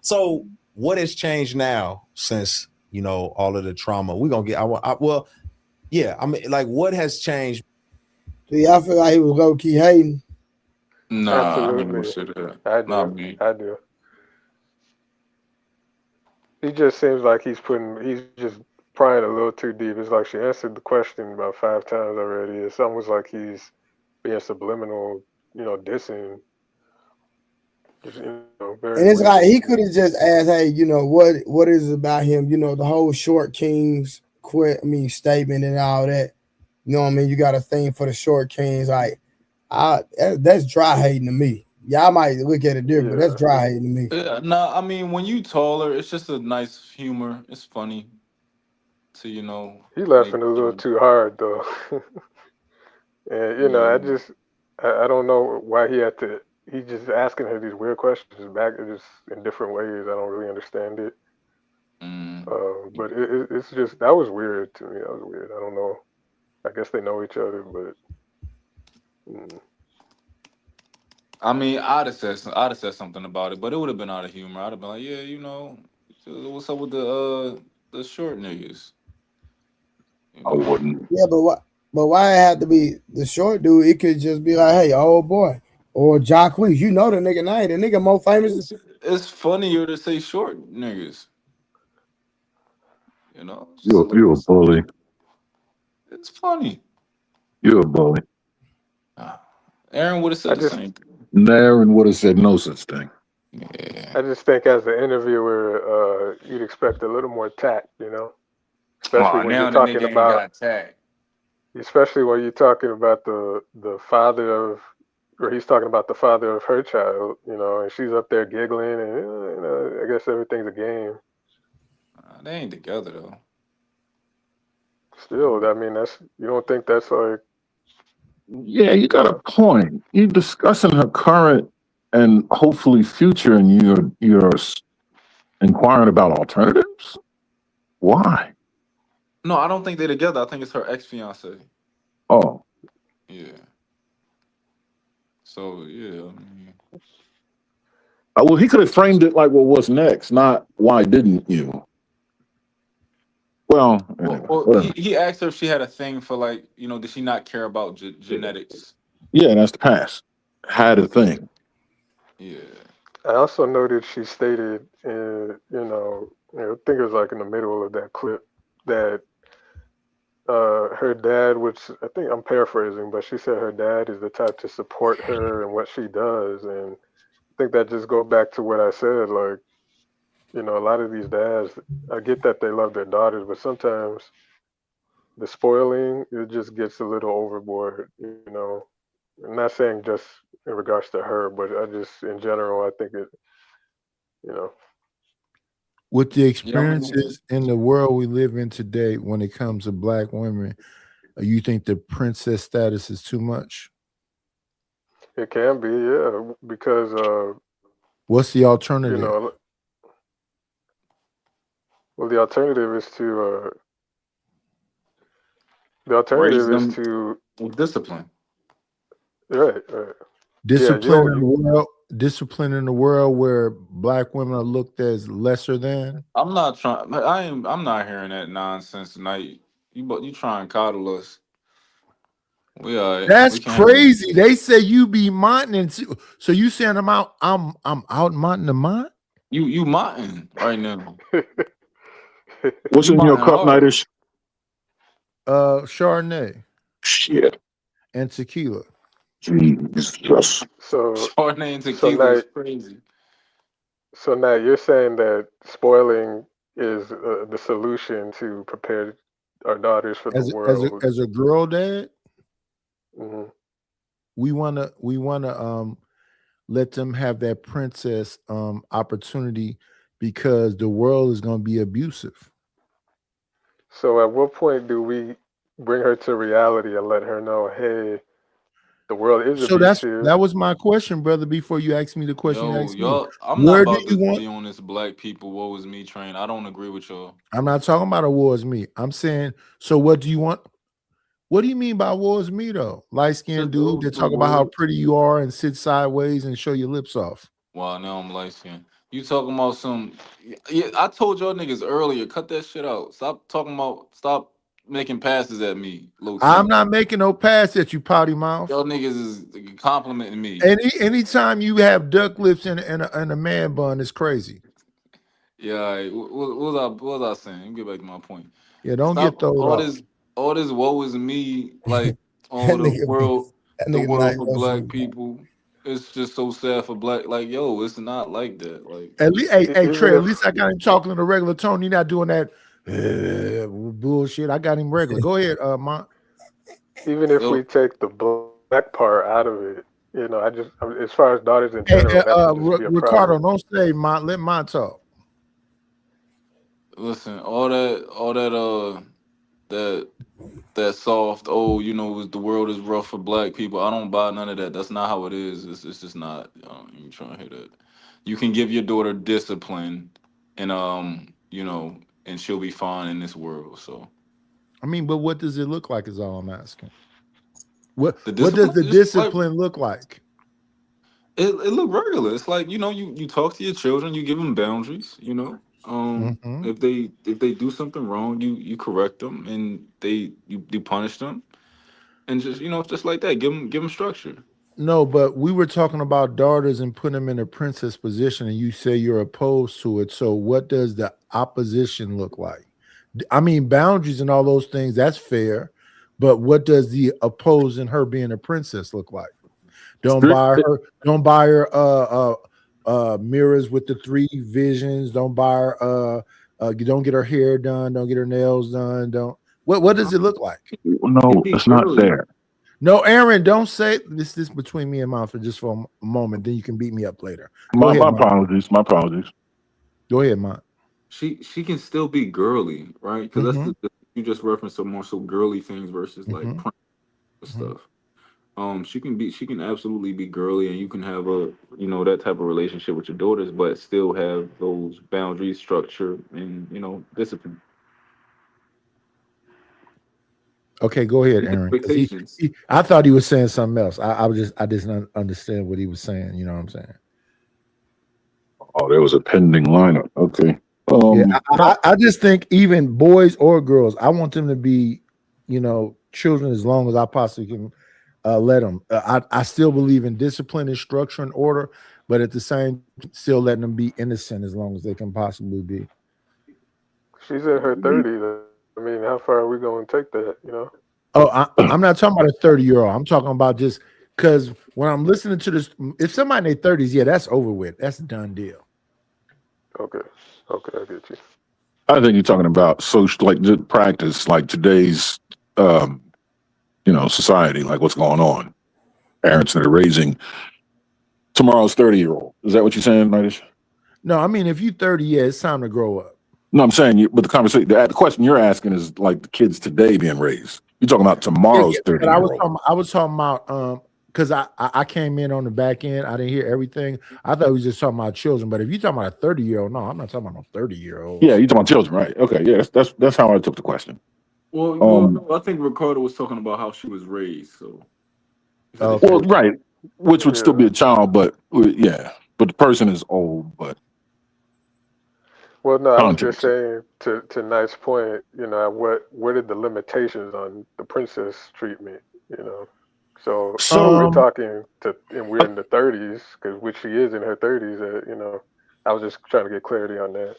So what has changed now since, all of the trauma? We're going to get, like, what has changed? Do y'all feel like he was low-key hating? Nah, absolutely. I do. He just seems like he's just prying a little too deep. It's like she answered the question about 5 times already. It's almost like he's being subliminal, dissing. Just, you know, And very it's like weird. he could have just asked, "Hey, you know what is it about him? You know the whole short kings statement and all that. You know what I mean? You got a thing for the short kings. Like, that's dry hating to me. Y'all might look at it different, but that's Yeah. dry hating to me. Yeah, no, I mean when you taller, it's just a nice humor. It's funny to He make laughing a little fun. too hard though. And you know, Yeah. I don't know why he had to. He just asking her these weird questions back, just in different ways. I don't really understand it. Mm. But it's just that was weird to me. That was weird. I don't know. I guess they know each other, but I mean, I'd have said something about it, but it would have been out of humor. I'd have been like, yeah, what's up with the short niggas? You I know, wouldn't. Yeah, but why it have to be the short dude? It could just be like, hey, old boy, or Jacquees. You know the nigga name. The nigga more famous. it's funnier to say short niggas. It's just a You're little. a bully. It's funny. You're a bully. Aaron would have I said the just same. Naren would have said no such thing. Yeah. I just think as an interviewer, you'd expect a little more tact, you know, especially Oh, when you're now the talking nigga ain't about, got tagged. especially when you're talking about the father of, or he's talking about the father of her child, you know, and she's up there giggling, and you know, I guess everything's a game. They ain't together though. Still, I mean, that's you don't think that's like, Yeah, you got a point. You're discussing her current and hopefully future, and you're inquiring about alternatives. Why? No, I don't think they're together. I think it's her ex fiance. Oh, Yeah. So yeah. I mean, well, he could have framed it like, "Well, what's next?" Not "Why didn't you?" Well, anyway, well, whatever. he asked her if she had a thing for like, did she not care about genetics? Yeah, that's the past. Had a thing. Yeah. I also noted she stated, I think it was like in the middle of that clip that her dad, which I think I'm paraphrasing, but she said her dad is the type to support her and what she does, and I think that just go back to what I said. Like, a lot of these dads, I get that they love their daughters, but sometimes the spoiling it just gets a little overboard. I'm not saying just in regards to her, but I just in general, I think it, you know, With the Yeah. I mean, experiences in the world we live in today, when it comes to black women, you think the princess status is too much? it can be, yeah, because What's the you alternative? know, well, the raise alternative is them to with discipline. right. Yeah, you Discipline don't. in the world, discipline in the world where black women are looked as lesser than. I'm not trying. I'm not hearing that nonsense tonight. You try and coddle us. We all right. That's We can handle crazy. They say you be monting, so you saying I'm out monting the mont? you motting right now. What's You in your motting cup, hard. Nightish? Chardonnay Shit. and tequila. Jesus. So Chardonnay and so tequila now is crazy. so now you're saying that spoiling is the solution to prepare our daughters for the As a, as a world. as a girl dad, Hmm. we wanna let them have that princess opportunity because the world is gonna be abusive. So at what point do we bring her to reality and let her know, hey, the world is So that abusive? was my question, brother. Before you asked me the question you Yo, asked me, y'all. I'm not where do about you to want? be on this black people woe is me train. I don't agree with y'all. I'm not talking about a war is me. I'm saying, so what do you want? What do you mean by war is me though? Light skinned dude that The talk about how world. pretty you are and sit sideways and show your lips off. Wow, now I'm light skinned. You talking about some? Yeah, I told y'all niggas earlier. Cut that shit out. Stop talking about. Stop making passes at me, low I'm key. not making no pass at you, potty mouth. Y'all niggas is complimenting me. Anytime you have duck lips and a man bun, it's crazy. Yeah, all right. What was I saying? Let me get back to my point. Yeah, don't get Stop throwed off. all this woe is me like all That over the nigga, world, that the nigga world nice for though, black fool. people. it's just so sad for black. Like, yo, it's not like that. Like, At least, hey, Even Trey. At if least I got him talking in a regular tone. You're not doing that bullshit. I got him regular. Go ahead, Mont. even if so we take the black part out of it, as far as daughters in Hey, general, that should just be a Ricardo, problem. don't say Mont. Let Mont talk. listen, that that soft, oh, the world is rough for black people. I don't buy none of that. That's not how it is. It's just not. You trying to hear that? You can give your daughter discipline, and and she'll be fine in this world. So I mean, but what does it look like? Is all I'm asking. What the What does discipline, the is like discipline look like? it look regular. It's like you talk to your children, you give them boundaries. Mm-hmm. If they do something wrong, you correct them, and you punish them, and just like that, give them structure. No, but we were talking about daughters and putting them in a princess position, and you say you're opposed to it. So, what does the opposition look like? I mean, boundaries and all those things, that's fair. But what does the opposing her being a princess look like? Don't Strict. buy her, don't buy her mirrors with the 3 visions. Don't buy her you don't get her hair done, don't get her nails done. Don't what does it look like? You No, be it's not girly. there. No, Aaron, don't say this. This between me and mom for just for a moment. Then you can beat me up later. Go My ahead, mom. apologies. My apologies. Go ahead, mom. She can still be girly, right? Because that's Mm-hmm. you just referenced some more so girly things versus like Mm-hmm. prank Mm-hmm. stuff. She can absolutely be girly, and you can have that type of relationship with your daughters, but still have those boundaries, structure, and discipline Okay, go ahead, and Aaron. Because expectations. I thought he was saying something else. I didn't understand what he was saying. You know what I'm saying? Oh, there was a pending lineup. Okay. Yeah, No, I just think even boys or girls, I want them to be, children as long as I possibly can let them. I still believe in discipline and structure and order, but at the same, still letting them be innocent as long as they can possibly be. She's in her 30s. I mean, how far are we going to take that? Oh, I'm not talking about a 30-year-old. I'm talking about just because when I'm listening to this, if somebody in their 30s, yeah, that's over with. That's a done deal. Okay, okay, I get you. I think you're talking about social, like just practice, like today's, society, like what's going on. Parents that are raising tomorrow's 30-year-old. Is that what you're saying, Midas? No, I mean, if you're 30, yeah, it's time to grow up. No, I'm saying, but the conversation, the question you're asking is like the kids today being raised. You're talking about Yeah, tomorrow's yeah. But I 30-year-old. was talking about because I came in on the back end. I didn't hear everything. I thought we was just talking about children. But if you're talking about a 30-year-old, no, I'm not talking about no 30-year-olds. Yeah, you're talking about children, right? Okay, yeah, that's how I took the question. Well, no, I think Ricardo was talking about how she was raised. So, Okay. Well, right, which would still Yeah. be a child, but yeah, but the person is old, but Well, no, I was just context. saying to Knight's point. What are the limitations on the princess treatment? You know, so if we're So talking and we're in the 30s, because which she is in her 30s, I was just trying to get clarity on that.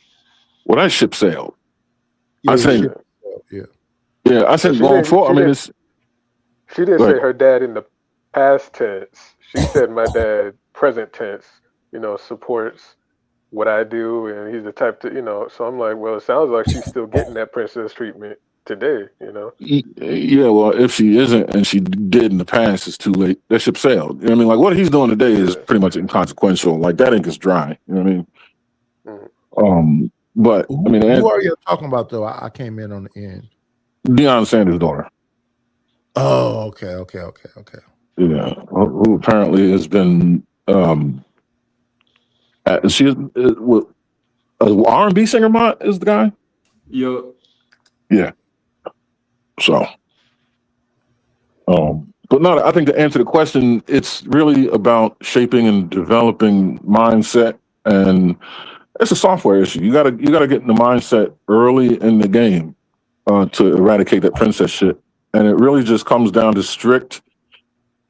when I ship sailed, I Yeah, you think, Yeah, should. Yeah. yeah, I but think going forward. I mean, it's she didn't say like, her dad in the past tense. She said my dad present tense. Supports what I do, and he's the type to. So I'm like, well, it sounds like she's still getting that princess treatment today. yeah, well, if she isn't and she did in the past, it's too late. That ship sailed. You know what I mean? Like what he's doing today is Yeah. pretty much inconsequential. Like that ink is dry. You know what I mean? Mhm. But I mean, Who are you talking about though? I came in on the end. Deion Sanders' daughter, Oh, okay. yeah, who apparently has been she is what R&B singer. Mont is the guy. yo, Yeah. So, but no, I think to answer the question, it's really about shaping and developing mindset, and it's a software issue. You gotta get in the mindset early in the game to eradicate that princess shit, and it really just comes down to strict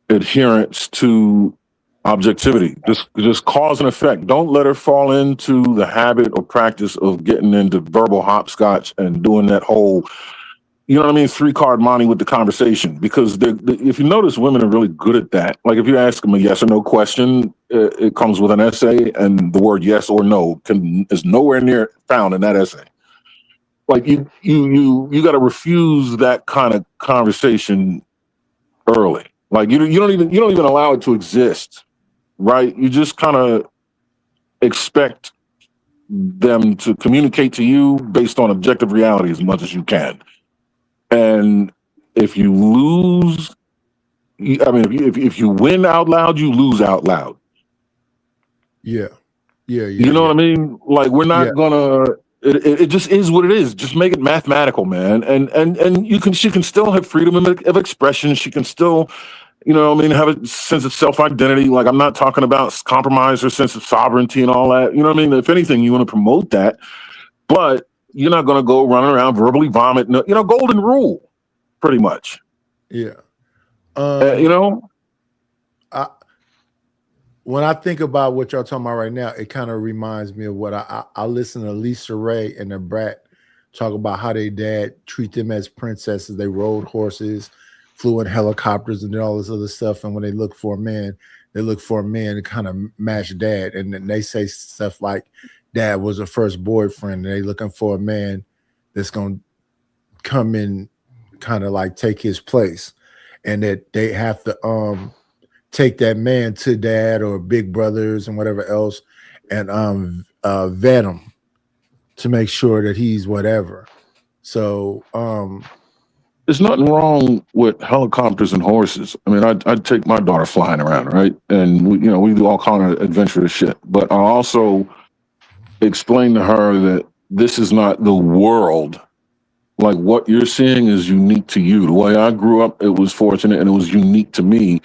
adherence to objectivity. Just cause and effect. Don't let her fall into the habit or practice of getting into verbal hopscotch and doing that whole you know what I mean, 3-card monty with the conversation, because if you notice, women are really good at that. Like if you ask them a yes or no question, it comes with an essay, and the word yes or no is nowhere near found in that essay. Like you got to refuse that kind of conversation early. Like you don't even allow it to exist, right? You just kind of expect them to communicate to you based on objective reality as much as you can. And if you lose, I mean, if you win out loud, you lose out loud. Yeah. You know what I mean? Like we're not gonna. It just is what it is. Just make it mathematical, man. And she can still have freedom of expression. She can still, you know what I mean, have a sense of self-identity. Like I'm not talking about compromise her sense of sovereignty and all that. You know what I mean? If anything, you want to promote that, but you're not going to go running around verbally vomiting. You know, golden rule, pretty much. Yeah. You know, when I think about what y'all talking about right now, it kind of reminds me of what I listen to Lisa Ray and the Brat talk about how their dad treat them as princesses. They rode horses, flew in helicopters, and did all this other stuff. And when they look for a man, they look for a man to kind of match dad. And then they say stuff like, "Dad was a first boyfriend." And they looking for a man that's gonna come in, kind of like take his place, and that they have to take that man to dad or big brothers and whatever else, and vet him to make sure that he's whatever. So there's nothing wrong with helicopters and horses. I mean, I'd take my daughter flying around, right? And we do all kind of adventurous shit. But I also explain to her that this is not the world. Like what you're seeing is unique to you. The way I grew up, it was fortunate and it was unique to me.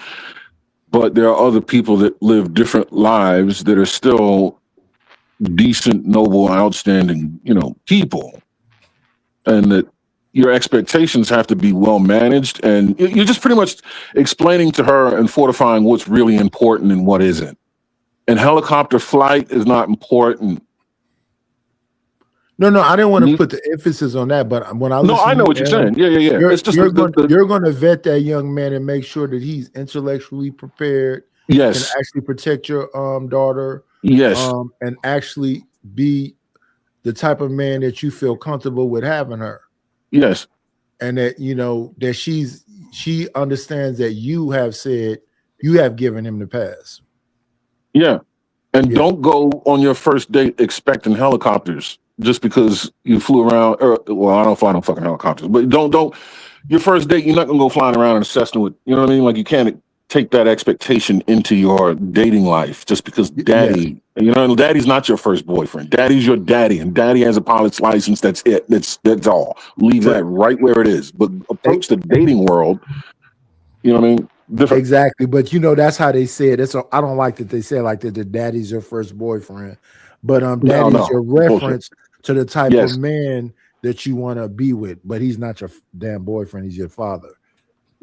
But there are other people that live different lives that are still decent, noble, outstanding, people. And that your expectations have to be well managed. And you're just pretty much explaining to her and fortifying what's really important and what isn't. And helicopter flight is not important. No, I didn't want to put the emphasis on that, but when I listen, I know what you're saying. Yeah. You're going to vet that young man and make sure that he's intellectually prepared. Yes, and actually protect your daughter. Yes, and actually be the type of man that you feel comfortable with having her. Yes, and that that she understands that you have said you have given him the pass. Yeah, and don't go on your first date expecting helicopters. Just because you flew around, well, I don't fly no fucking helicopters, but don't your first date, you're not gonna go flying around in a Cessna with, you know what I mean? Like you can't take that expectation into your dating life just because daddy's not your first boyfriend. Daddy's your daddy, and daddy has a pilot's license. That's it. That's all. Leave that right where it is. But approach the dating world, you know what I mean? Different. Exactly. But that's how they say it. I don't like that they say like that the daddy's your first boyfriend. But daddy's your reference to the type of man that you want to be with, but he's not your damn boyfriend, he's your father.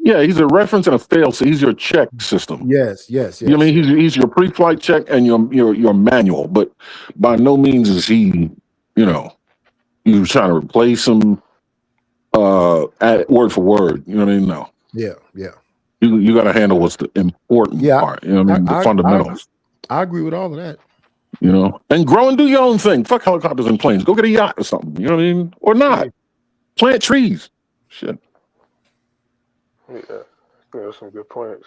Yeah, he's a reference and a fail, so he's your check system. Yes. You know what I mean? He's your pre-flight check and your manual, but by no means is he, you trying to replace him word for word. You know what I mean? No. Yeah. You got to handle what's the important part. You know what I mean? The fundamentals. I agree with all of that. And grow and do your own thing. Fuck helicopters and planes. Go get a yacht or something. You know what I mean? Or not. Plant trees. Shit. Yeah, some good points.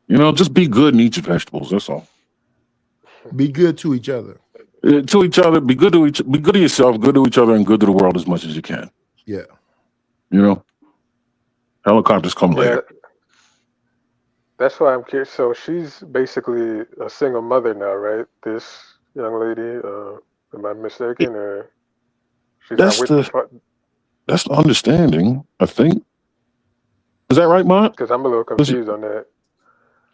Just be good and eat your vegetables. That's all. Be good to each other. To each other. Be good to yourself. Good to each other, and good to the world as much as you can. Yeah. Helicopters come later. That's why I'm curious. So she's basically a single mother now, right? This young lady. Am I mistaken, or she's not with the That's the understanding, I think. Is that right, Mont? Because I'm a little confused on that.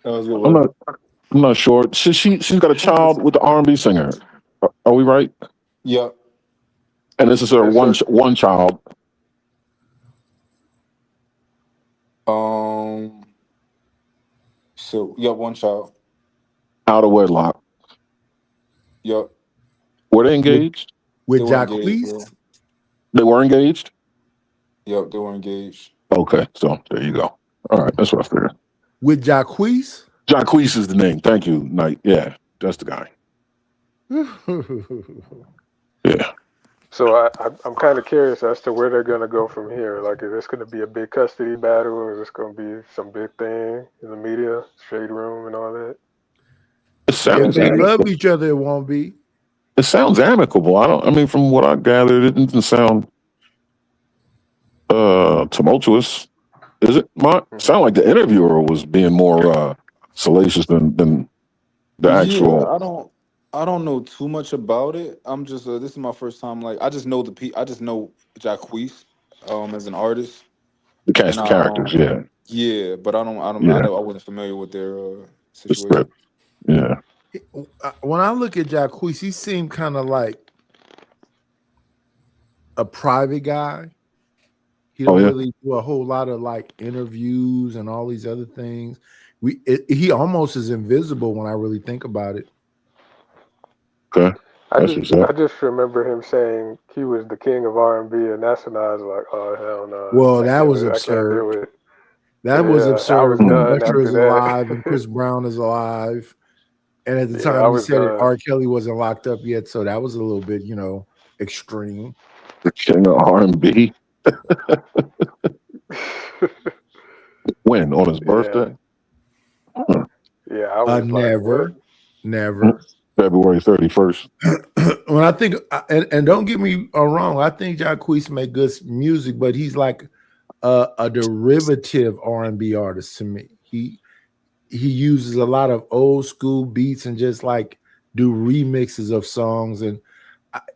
I'm not sure. She's got a child with the R&B singer. Are we right? Yeah. And this is her one child. So one child. Out of wedlock. Yep. Were they engaged? With Jacquees? They were engaged? Yep, they were engaged. Okay, so there you go. All right, that's what I figured. With Jacquees? Jacquees is the name. Thank you, Knight. Yeah, that's the guy. Yeah. So I'm kind of curious as to where they're gonna go from here. Like, is this gonna be a big custody battle, or is this gonna be some big thing in the media, shade room, and all that? It If sounds they love amicable. each other, it won't be. It sounds amicable. I mean, from what I gathered, it didn't sound tumultuous. Is it? Sound like the interviewer was being more salacious than the actual. Yeah, I don't know too much about it. I'm just this is my first time. Like, I just know I just know Jacquees as an artist, The cast and of characters, yeah. yeah, but I Yeah. wasn't familiar with their The situation. script. Yeah. When I look at Jacquees, he seemed kind of like a private guy. He don't really do a whole lot of like interviews and all these other things. He almost is invisible when I really think about it. Okay. I just remember him saying he was the king of R&B, and that's when I was like, oh hell no. Well, that was I can't absurd. do it. That was I absurd. was When done Usher is after that. alive and Chris Brown is alive. And at the I time he was said it, done. R. Kelly wasn't locked up yet, so that was a little bit, extreme. The king of R&B. When? On his birthday? Yeah, I was never. February 31st. When I think, and don't get me wrong, I think Jacquees make good music, but he's like a derivative R&B artist to me. He uses a lot of old school beats and just like do remixes of songs, and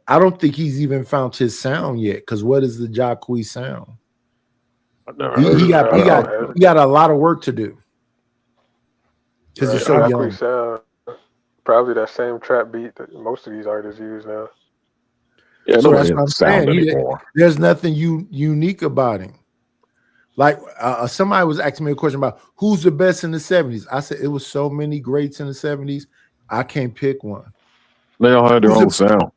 I don't think he's even found his sound yet. Because what is the Jacquees sound? He got a lot of work to do because he's so young. Sound, probably that same trap beat that most of these artists use now. Yeah, so that's what I'm saying. There's nothing unique about him. Like somebody was asking me a question about who's the best in the 70s. I said it was so many greats in the 70s. I can't pick one. They all had their own sound.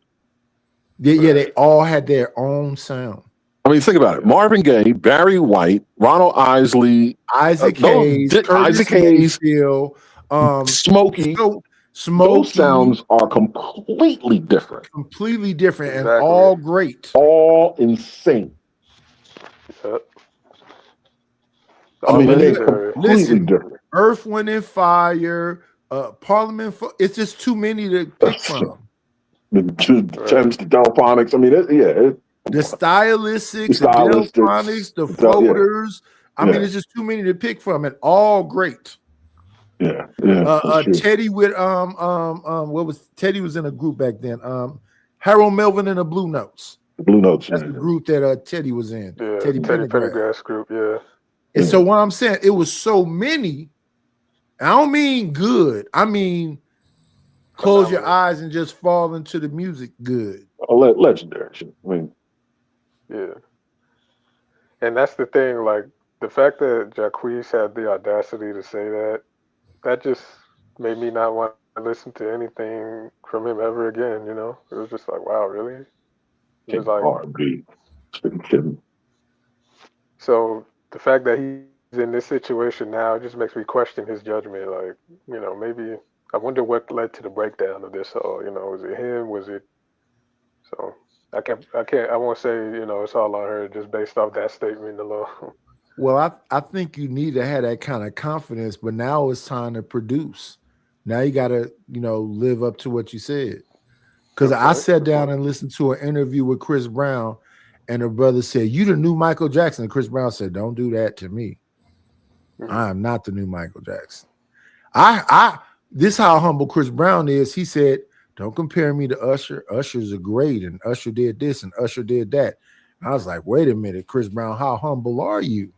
Yeah, they all had their own sound. I mean, think about it. Marvin Gaye, Barry White, Ronald Isley, Isaac Hayes, Smokey. Those sounds are completely different. Completely different and all great. All insane. I mean, it's completely different. Earth, Wind, and Fire, Parliament. It's just too many to pick from. The Delphonics. I mean, the stylistics, the Delphonics, the floaters. I mean, it's just too many to pick from, and all great. Yeah. Teddy with what was Teddy was in a group back then. Harold Melvin and the Blue Notes. Blue Notes. That's the group that Teddy was in. Yeah, Teddy Pendergrass group. Yeah. And so what I'm saying, it was so many. I don't mean good. I mean close your eyes and just fall into the music good. Oh, legendary. I mean, yeah. And that's the thing, like the fact that Jacquees had the audacity to say that just made me not want to listen to anything from him ever again, It was just like, wow, really? It was like R&B. So the fact that he's in this situation now just makes me question his judgment. Like, maybe I wonder what led to the breakdown of this. Or, was it him? Was it? So I won't say, it's all on her just based off that statement alone. Well, I think you need to have that kind of confidence, but now it's time to produce. Now you got to, live up to what you said. Because I sat down and listened to an interview with Chris Brown, and her brother said, "You the new Michael Jackson." And Chris Brown said, "Don't do that to me. I am not the new Michael Jackson." This how humble Chris Brown is. He said, "Don't compare me to Usher. Usher's a great, and Usher did this, and Usher did that." And I was like, "Wait a minute, Chris Brown, how humble are you?"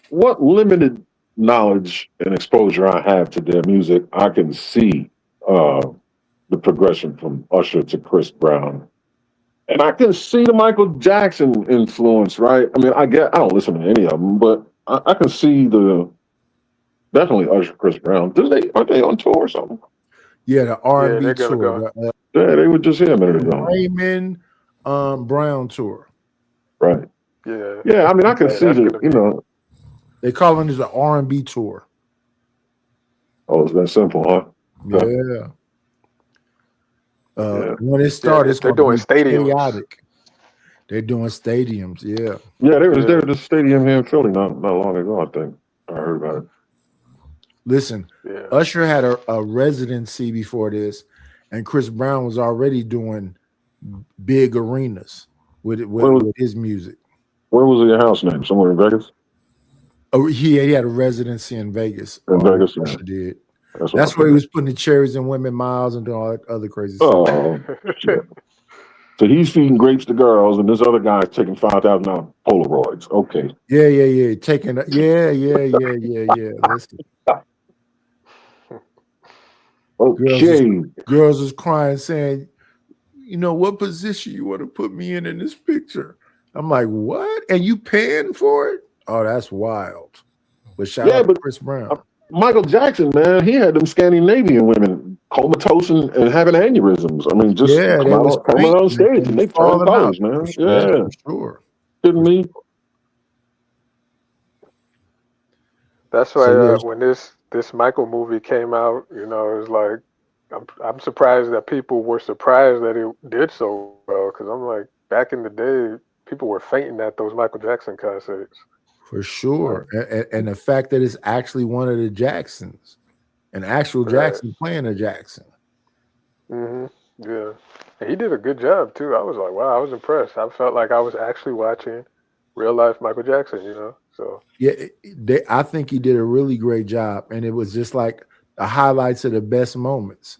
What limited knowledge and exposure I have to their music, I can see the progression from Usher to Chris Brown. And I can see the Michael Jackson influence, right? I mean, I don't listen to any of them, but I can see definitely Usher, Chris Brown. Aren't they on tour or something? Yeah, the R&B tour. Yeah, they were just here a minute ago. Raymond, Brown tour. Right. Yeah. Yeah, I mean, I can Hey, see that's the, gonna you be. know, They calling it an R&B tour. oh, it's that simple, huh? Huh. Yeah. Yeah. When it Yeah, starts, it's they're going to doing be stadiums. chaotic. They're doing stadiums. Yeah. Yeah, there was Yeah. a stadium here in Philly not long ago, I think. I heard about it. Listen, Yeah. Usher had a residency before this, and Chris Brown was already doing big arenas with Where was his music. your house name? Somewhere in Vegas? Oh, he had a residency in Vegas. In Vegas, yeah. Usher did. That's what I That's where he figured. was putting the cherries in women miles and doing all that other crazy stuff. Oh, shit. So he's feeding grapes to girls, and this other guy's taking $5,000 Polaroids. Okay. Yeah. Taking yeah. Listen, Okay. girls was crying, saying, "You know what position you want to put me in this picture?" I'm like, "What? And you paying for it? Oh, that's wild." But shout out to Chris Brown. Michael Jackson, man, he had them Scandinavian women comatose and having aneurysms. I mean, just Yeah, they come was out on stage and they turn falling out. colors, man. Yeah, Yeah. for sure. Kidding me? That's So, why yeah. when this Michael movie came out, you know, it was like I'm surprised that people were surprised that it did so well, because I'm like, back in the day, people were fainting at those Michael Jackson concerts. For sure. And the fact that it's actually one of the Jacksons, an actual Right. Jackson playing a Jackson. Yeah, and he did a good job too. I was like, wow, I was impressed. I felt like I was actually watching real life Michael Jackson, you know. So Yeah, I think he did a really great job, and it was just like the highlights of the best moments.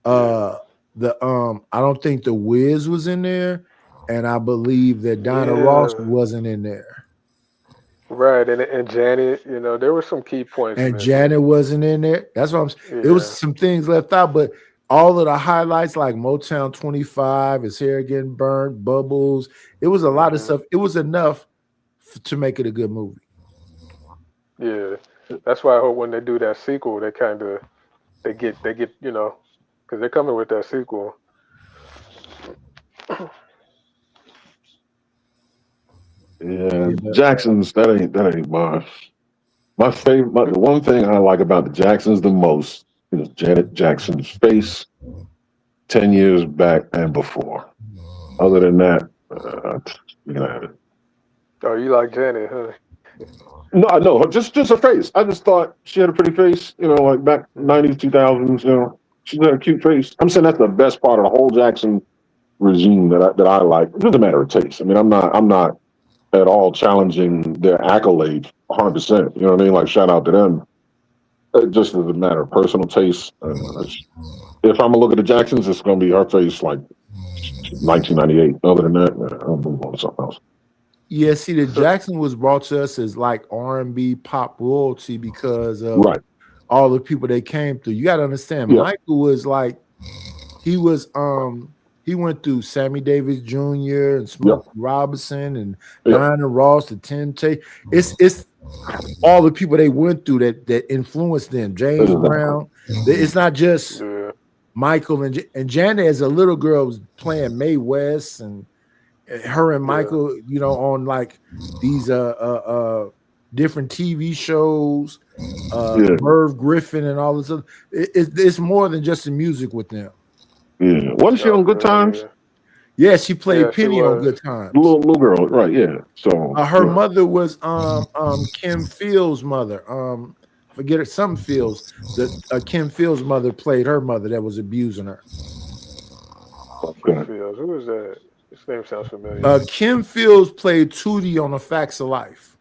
I don't think the Wiz was in there, and I believe that Donna Ross wasn't in there. right, and Janet, you know, there were some key points And missing. Janet wasn't in there. That's what I'm saying. It was some things left out, but all of the highlights like Motown 25, his hair getting burned, Bubbles, it was a lot of stuff. It was enough to make it a good movie. Yeah, that's why I hope when they do that sequel, they get you know, because they're coming with that sequel. Yeah, Jackson's that ain't my favorite. The one thing I like about the Jacksons the most is Janet Jackson's face 10 years back and before. Other than that, you can have it. Oh, you like Janet, huh? No, just her face. I just thought she had a pretty face, you know, like back 90s, 2000s, you know. She had a cute face. I'm saying that's the best part of the whole Jackson regime that I like. It doesn't matter of taste. I mean, I'm not at all challenging their accolades 100%. You know what I mean? Like, shout out to them. It just as a matter of personal taste. If I'm gonna look at the Jacksons, it's gonna be her face like 1998. Other than that, I'll move on to something else. Yeah, see, the Jackson was brought to us as like R&B pop royalty because of all the people they came through. You got to understand, Michael was like, he went through Sammy Davis Jr. and Smokey Robinson and Diana Ross, the Temptations. It's all the people they went through that influenced them. James Brown. It's not just Michael and Janet as a little girl was playing Mae West and her and Michael, you know, on like these different TV shows, Merv Griffin and all this other. It's more than just the music with them. Yeah, wasn't she on Good Times? Yeah, she played Penny on Good Times. Little girl, right? Yeah. So her mother was Kim Fields' mother. Forget it, some Fields. Kim Fields' mother played her mother that was abusing her. Kim Fields, who is that? His name sounds familiar. Kim Fields played Tootie on The Facts of Life.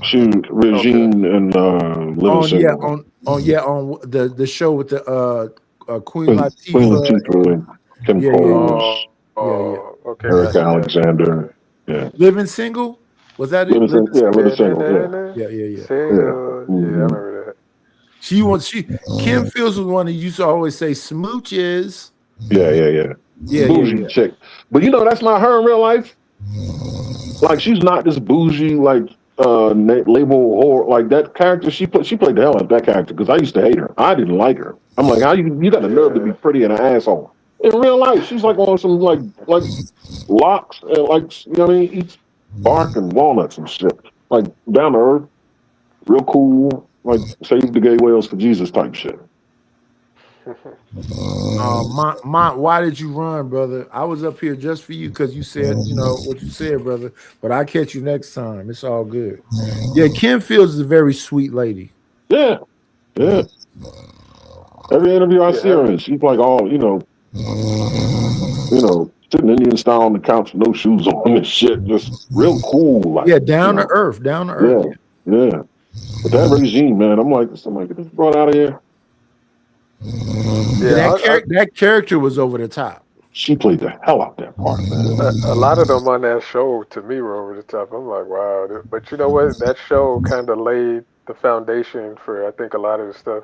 She Regine and Living Single. On the show with the Queen Latifah. Queen Latifah and Kim Coles. Okay. Erica Alexander. Yeah. Living Single? Was that it? Living Single. Yeah. Single. Yeah, I remember that. Kim Fields was one that used to always say smooches. Yeah. Bougie chick. But you know, that's not her in real life. Like, she's not this bougie, like, label whore. Like, that character, she played the hell out of that character because I used to hate her. I didn't like her. I'm like, how you got the nerve to be pretty and an asshole? In real life, she's like on some like locks and like you know what I mean, eats bark and walnuts and shit. Like down to earth, real cool, like save the gay whales for Jesus type shit. Why did you run, brother? I was up here just for you because you said, you know, what you said, brother. But I'll catch you next time. It's all good. Yeah, Kim Fields is a very sweet lady. Yeah, yeah. Every interview I see her in, she's like all, you know, sitting Indian style on the couch, no shoes on and shit, just real cool. Like, yeah, down to earth, down to earth. Yeah. But that regime, man, I'm like, somebody get this brought out of here. Yeah, that character was over the top. She played the hell out that part, man. A lot of them on that show to me were over the top. I'm like, wow. But you know what? That show kind of laid the foundation for I think a lot of the stuff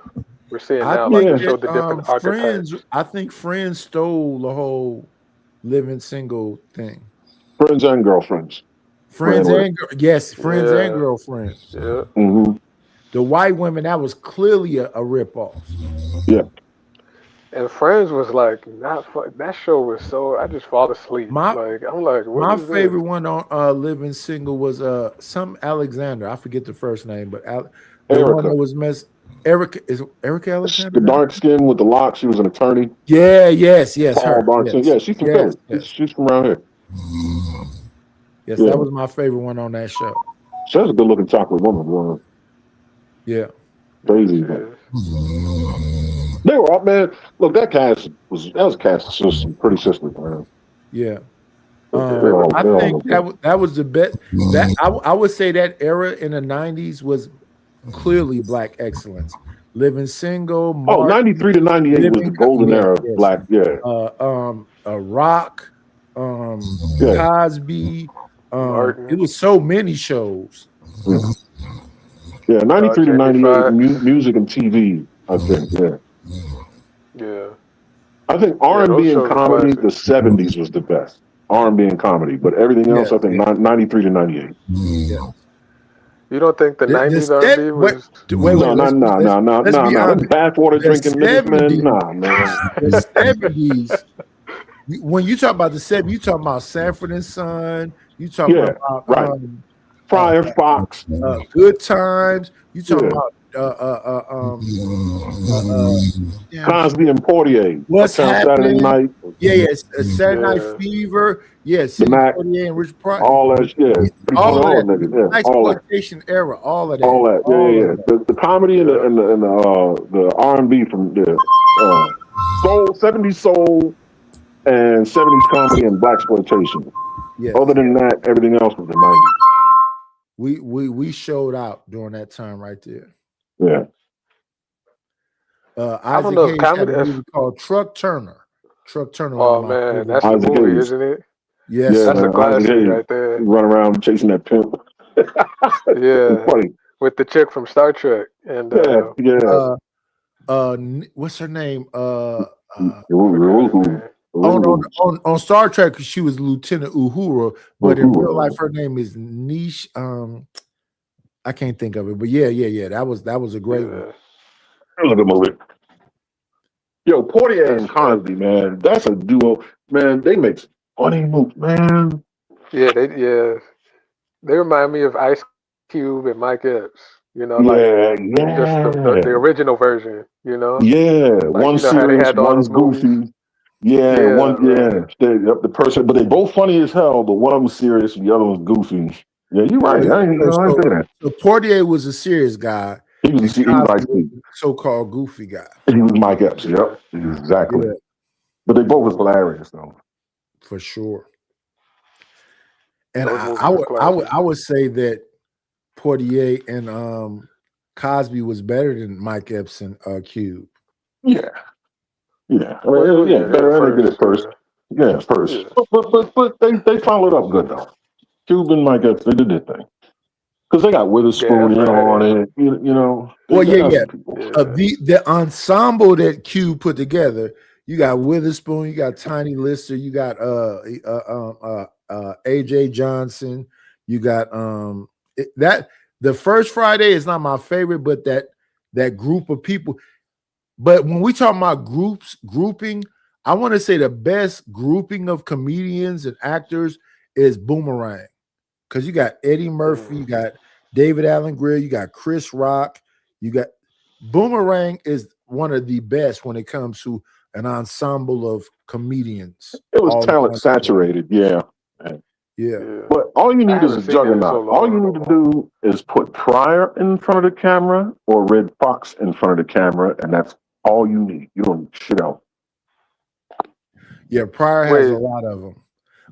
we're seeing now. Like they showed the different archetypes. I think Friends stole the whole living single thing. Friends and girlfriends. Friends and girlfriends. Yeah. Mm-hmm. The white women, that was clearly a ripoff. Yeah. And Friends was like not fun. That show was so I just fall asleep. I'm like, what my is favorite this? one on Living Single was some Alexander. I forget the first name, but the Erica. one that was Erica Alexander. The dark skin with the locks. She was an attorney. Yeah, yes, Tall, dark skin. Yeah, she's from Philly. She's from around here. Yes, that was my favorite one on that show. She was a good looking chocolate woman. Yeah. Crazy. They were up, man. Look, that was cast just some pretty sisters, man. Yeah. I think that was the best. That I would say that era in the 90s was clearly black excellence. Living Single. 93 to 98 was the golden era of black. Yeah. Rock. Cosby. It was so many shows. Yeah, 93 to 98, music and TV, I think, Yeah. I think R&B and comedy, the 70s was the best. R&B and comedy, but everything else, I think 93 to 98. Yeah. You don't think the 90s R&B was... No. Bathwater drinking niggas, man. Nah, man. The 70s, when you talk about the 70s, you talking about Sanford and Son, you talking about Friar Fox, Good Times. You talking about Cosby and Portier. What's happening? Saturday Night? Saturday Night Fever. Yes, Portier and Rich Price. All that, all of that. Exploitation era. All of that. All that. The comedy and the R&B from the soul, 70s soul, and 70s comedy and black exploitation. Yes. Other than that, everything else was the 90s. We showed out during that time right there. Yeah. I don't know if comedy had a movie called Truck Turner. Truck Turner. Oh man, that's the movie, isn't it? Yes, that's a classic right there. Run around chasing that pimp. Funny. With the chick from Star Trek and what's her name? On Star Trek, she was Lieutenant Uhura, but in real life, her name is Niche. I can't think of it, but yeah. That was a great one. That was a good movie. Yo, Portier and Cosby, man, that's a duo. Man, they make funny movies, man. Yeah, they remind me of Ice Cube and Mike Epps. You know, just the original version. You know, one serious, one's goofy. The person, but they both funny as hell. But one of them's serious and the other one's goofy. Yeah, you're right. I ain't say that. So Portier was a serious guy. He was a so-called goofy guy. He was Mike Epps. Yep, exactly. Yeah. But they both was hilarious, though. For sure. And I would say that Portier and Cosby was better than Mike Epps and Cube. Yeah. Yeah. I mean, better than they did at first. Yeah, first. Yeah. But they followed up good, though. Cube and Mike Epps, they did their thing. Because they got Witherspoon on it, you know. Well, the ensemble that Cube put together, you got Witherspoon, you got Tiny Lister, you got AJ Johnson, you got that. The First Friday is not my favorite, but that group of people. But when we talk about grouping, I want to say the best grouping of comedians and actors is Boomerang, because you got Eddie Murphy, you got David Allen Greer, you got Chris Rock, you got Boomerang is one of the best when it comes to an ensemble of comedians. It was all in talent one show. saturated, yeah. Yeah. But all you I need is haven't a seen it in so juggernaut. All you long. need to do is put Pryor in front of the camera or Red Fox in front of the camera, and that's all you need. You don't need shit else. Yeah, Pryor has a Wait, lot of them.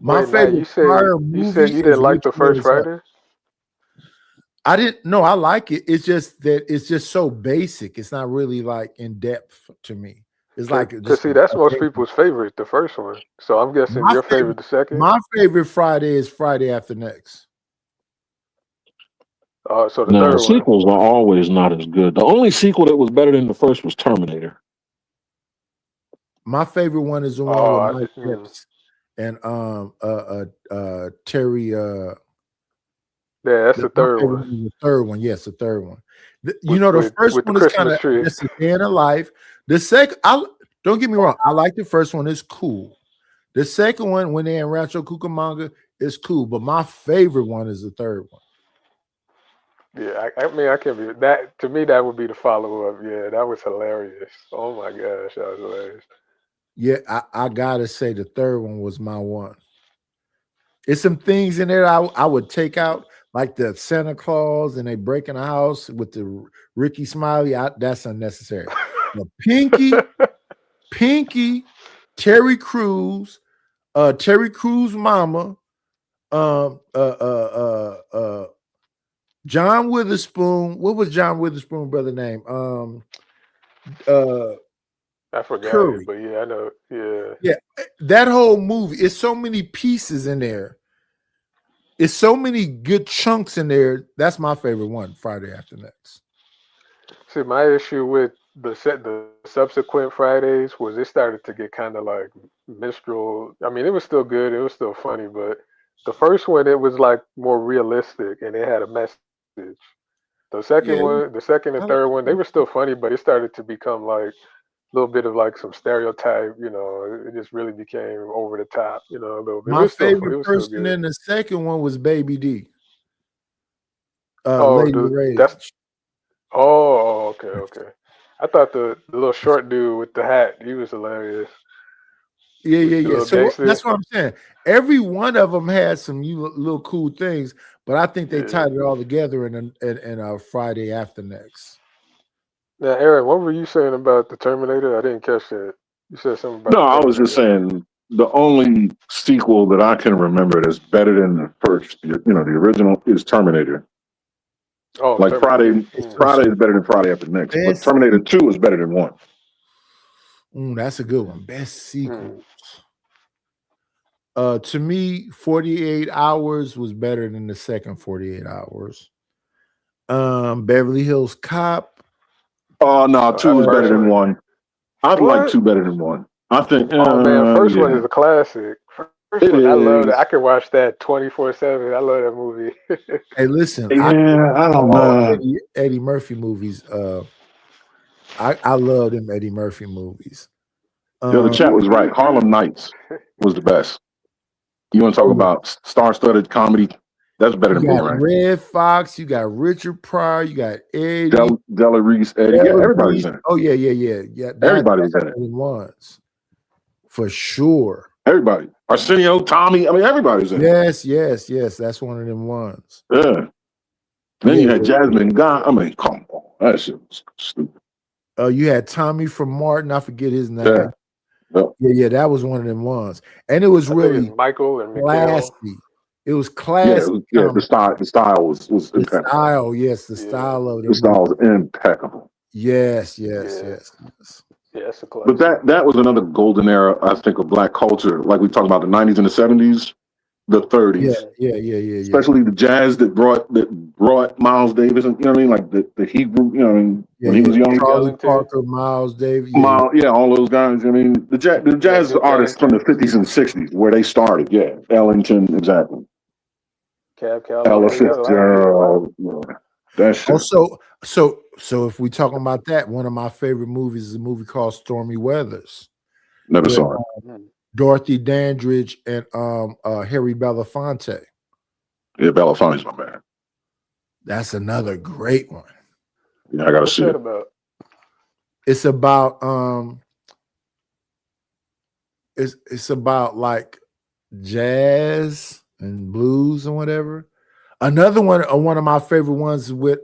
My wait, Matt, favorite Pryor movie you is didn't like Which the Way first Is Up. Friday? I didn't know. I like it. It's just that it's just so basic. It's not really like in depth to me. It's like Cause just see, that's a most basic. people's favorite, the first one. So I'm guessing My your favorite, favorite, the second. my favorite Friday is Friday After Next. So the No, third one. sequels are always not as good. The only sequel that was better than the first was Terminator. My favorite one is the one Oh, with Mike Epps and Terry. yeah, that's the My third favorite one one is the third one. Yes, the third one. You know, the with first the one is kind Christmas of tree. just a day in the life. The second, don't get me wrong, I like the first one. It's cool. The second one, when they're in Rancho Cucamonga, is cool. But my favorite one is the third one. Yeah, I mean, I can't be that. To me, that would be the follow up. Yeah, that was hilarious. Oh my gosh, that was hilarious. Yeah, I gotta say the third one was my one. It's some things in there I would take out, like the Santa Claus and they break in a house with the Ricky Smiley. That's unnecessary. The Pinky, Terry Crews mama, um, uh, uh, uh, uh, John Witherspoon. What was John Witherspoon brother name? I forgot it, Curry. but yeah, I know. Yeah, Yeah, that whole movie. It's so many pieces in there. It's so many good chunks in there. That's my favorite one. Friday After Next. see, my issue with the subsequent Fridays was it started to get kind of like minstrel. I mean, it was still good, it was still funny, but the first one it was like more realistic and it had a message. The second Yeah, one, the second and I like third one, they were still funny, but it started to become like a little bit of like some stereotype. You know, it just really became over the top. You know, a little bit. It my was still, it favorite was still person good. in the second one was Baby D. Oh, Lady that's Rage. okay, okay. I thought the little short dude with the hat, he was hilarious. Yeah, The yeah, yeah. little So gangster. that's what I'm saying. Every one of them had some little cool things, but I think they Yeah. tied it all together in a Friday After Next. Now, Aaron, what were you saying about the Terminator? I didn't catch that. You said something about No, the I was just Terminator. saying the only sequel that I can remember that's better than the first, the original is Terminator. Oh, Like Terminator. Friday is better than Friday After Next, but Best Terminator 2 is better than 1. that's a good one. Best Hmm. sequel. To me, 48 Hours was better than the second 48 Hours. Beverly Hills Cop. Oh no, Oh, 2 that is better first than one. 1. I'd like What? 2 better than 1. I think. Oh man, first one Yeah, is a classic. First it one, I love it. I is. can watch that 24/7. I love that movie. Hey, listen, Yeah, I don't all know. Eddie Murphy movies. I love them Eddie Murphy movies. The chat was right. Harlem Nights was the best. You want to talk about star-studded comedy? That's better You than got Boomerang. Red Fox, you got Richard Pryor, you got Eddie, Della Reese, Eddie. Yeah, everybody's in it. Oh yeah. Everybody was in it. Ones for sure. Everybody. Arsenio, Tommy. I mean, everybody's in it. Yes. That's one of them ones. Yeah. Then you had Jasmine Guy. I mean, come on. That shit was stupid. You had Tommy from Martin. I forget his name. Yeah. Yeah. That was one of them ones, and it was I think really it's Michael and classy. Mikhail. It was classy. Yeah. The style was impeccable. Style, yes, the style of The style was impeccable. Yes. Yeah, that's a classic. But that was another golden era, I think, of black culture. Like we talk about the 90s and the 70s, the 30s. Yeah. Especially the jazz that brought Miles Davis, and you know what I mean, like the Hebrew, you know what I mean, when he was young. Charlie Parker, Miles Davis, all those guys. I mean, the jazz artists from the 50s and 60s, where they started. Yeah, Ellington, exactly. Cab Calloway. Ella Fitzgerald. That shit. Also, so if we talking about that, one of my favorite movies is a movie called Stormy Weathers. Never with saw it. Dorothy Dandridge and Harry Belafonte. Yeah, Belafonte's my man. That's another great one. Yeah, I gotta What's see that it. about? It's about it's about like jazz and blues and whatever. Another one of my favorite ones with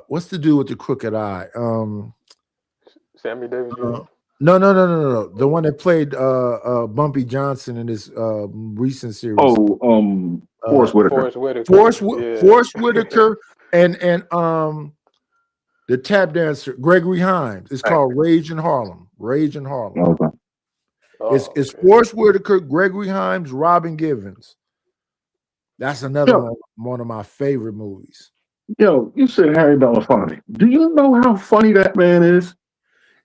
what's the dude with the crooked eye? Sammy Davis Jr. No. The one that played Bumpy Johnson in this recent series. Oh, Forrest Whitaker. Forrest Whitaker. Yeah. Forrest Whitaker and the tap dancer Gregory Hines. It's called Rage in Harlem. Rage in Harlem. Okay. It's Forrest Whitaker, Gregory Hines, Robin Givens. That's another one of my favorite movies. Yo, you said Harry Belafonte. Do you know how funny that man is?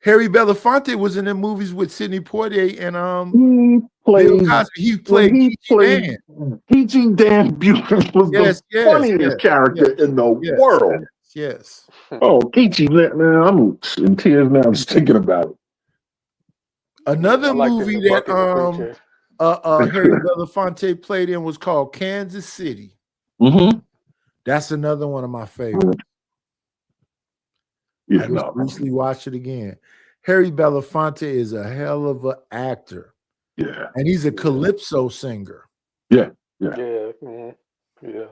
Harry Belafonte was in the movies with Sidney Poitier and Bill Cosby. He played Peachy Dan. Peachy Dan Buford was the funniest character in the world. Yes. Oh, Peachy, man, I'm in tears now just thinking about it. Another movie that Harry Belafonte played in was called Kansas City. Mm-hmm. That's another one of my favorites. I just recently watched it again. Harry Belafonte is a hell of an actor. Yeah. And he's a calypso singer. Yeah. Yeah. Yeah.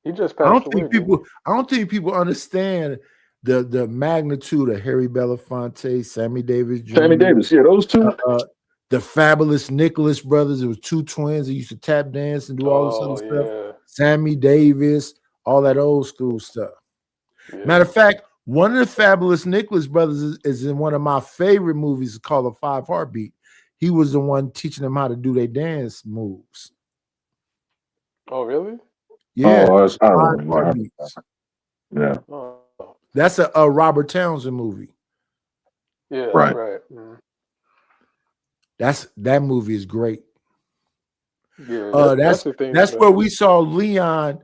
He just I passed don't away. think people understand the magnitude of Harry Belafonte, Sammy Davis Jr. Sammy Davis, yeah, those two. The fabulous Nicholas brothers. It was two twins that used to tap dance and do all this other stuff. Sammy Davis, all that old school stuff. Yeah. Matter of fact, one of the fabulous Nicholas brothers is in one of my favorite movies called A Five Heartbeat. He was the one teaching them how to do their dance moves. Oh, really? Yeah. I remember. Yeah. Oh. That's a Robert Townsend movie. Yeah, right. That movie is great. Yeah, that's the thing. That's where we saw Leon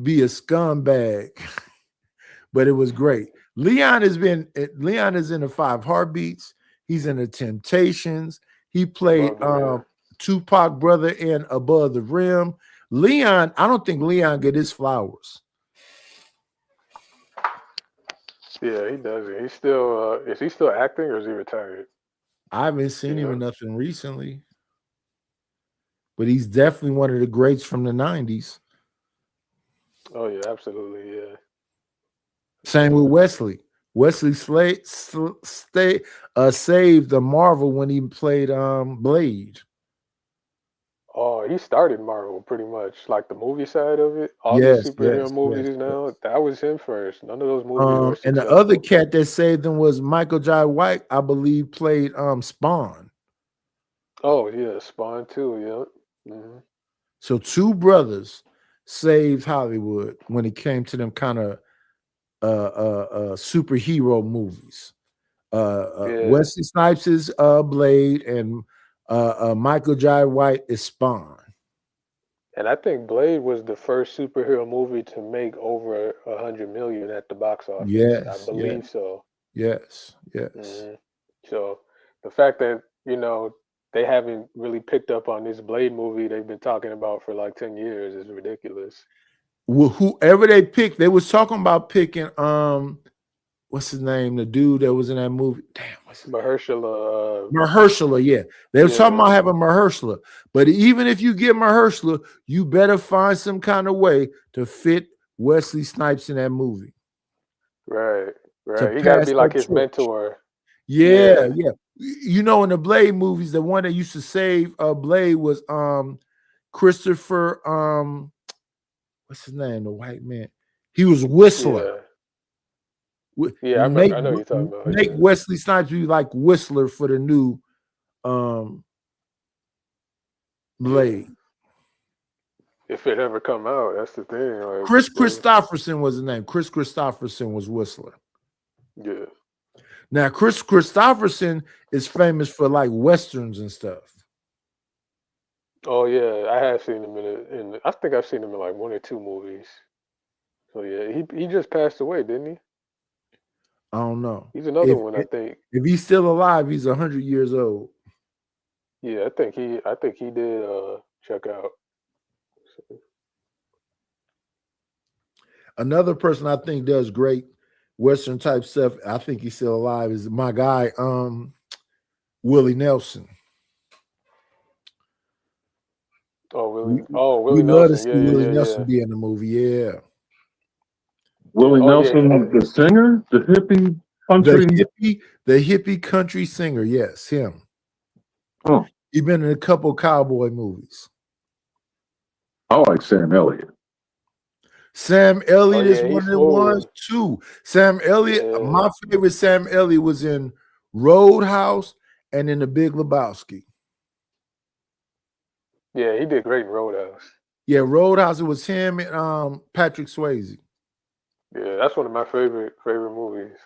be a scumbag, but it was great. Leon is in the Five Heartbeats. He's in the Temptations. He played Tupac brother in Above the Rim. Leon, I don't think Leon get his flowers. Yeah, he doesn't. He's still is he still acting or is he retired? I haven't seen him in nothing recently. But he's definitely one of the greats from the 90s. Oh yeah, absolutely, yeah. Same with Wesley. Wesley saved the Marvel when he played Blade. Oh, he started Marvel pretty much, like the movie side of it. All these superhero movies now, that was him first. None of those movies were successful. And the other cat that saved him was Michael Jai White, I believe, played Spawn. Oh yeah, Spawn too, yeah. Mm-hmm. So two brothers saved Hollywood when it came to them kind of superhero movies. Wesley Snipes is Blade, and Michael Jai White is Spawn. And I think Blade was the first superhero movie to make over 100 million at the box office. Yes, I believe so. Yes. Mm-hmm. So the fact that they haven't really picked up on this Blade movie they've been talking about for like 10 years is ridiculous. Well, whoever they picked, they was talking about picking what's his name? The dude that was in that movie. Damn, what's his Mahershala. Mahershala, yeah. They were talking about having Mahershala. But even if you get Mahershala, you better find some kind of way to fit Wesley Snipes in that movie. Right. He got to be like his mentor. Yeah. You know, in the Blade movies, the one that used to save Blade was Christopher, what's his name? The white man. He was Whistler. Yeah, I know you're talking about. Make Wesley Snipes be like Whistler for the new Blade. If it ever come out, that's the thing. Like, Chris Christopherson was the name. Chris Christopherson was Whistler. Yeah. Now, Chris Christopherson is famous for like westerns and stuff. Oh yeah, I have seen him in I think I've seen him in like one or two movies. So yeah, he just passed away, didn't he? I don't know. He's another one, I think. If he's still alive, he's 100 years old. Yeah, I think he did check out. Another person I think does great Western type stuff. I think he's still alive. Is my guy, Willie Nelson. Willie We love to Nelson. see Yeah, yeah, Willie yeah, Nelson yeah. be in the movie. Yeah, Willie Oh yeah. Nelson, the singer, the hippie country. the hippie country singer. Yes, him. Oh, He's been in a couple cowboy movies. I like Sam Elliott. Sam Elliott is yeah, one he's of the ones smooth. too. Sam Elliott, Yeah. my favorite Sam Elliott was in Roadhouse and in The Big Lebowski. Yeah, he did great in Roadhouse. Yeah, Roadhouse. It was him and Patrick Swayze. Yeah, that's one of my favorite movies.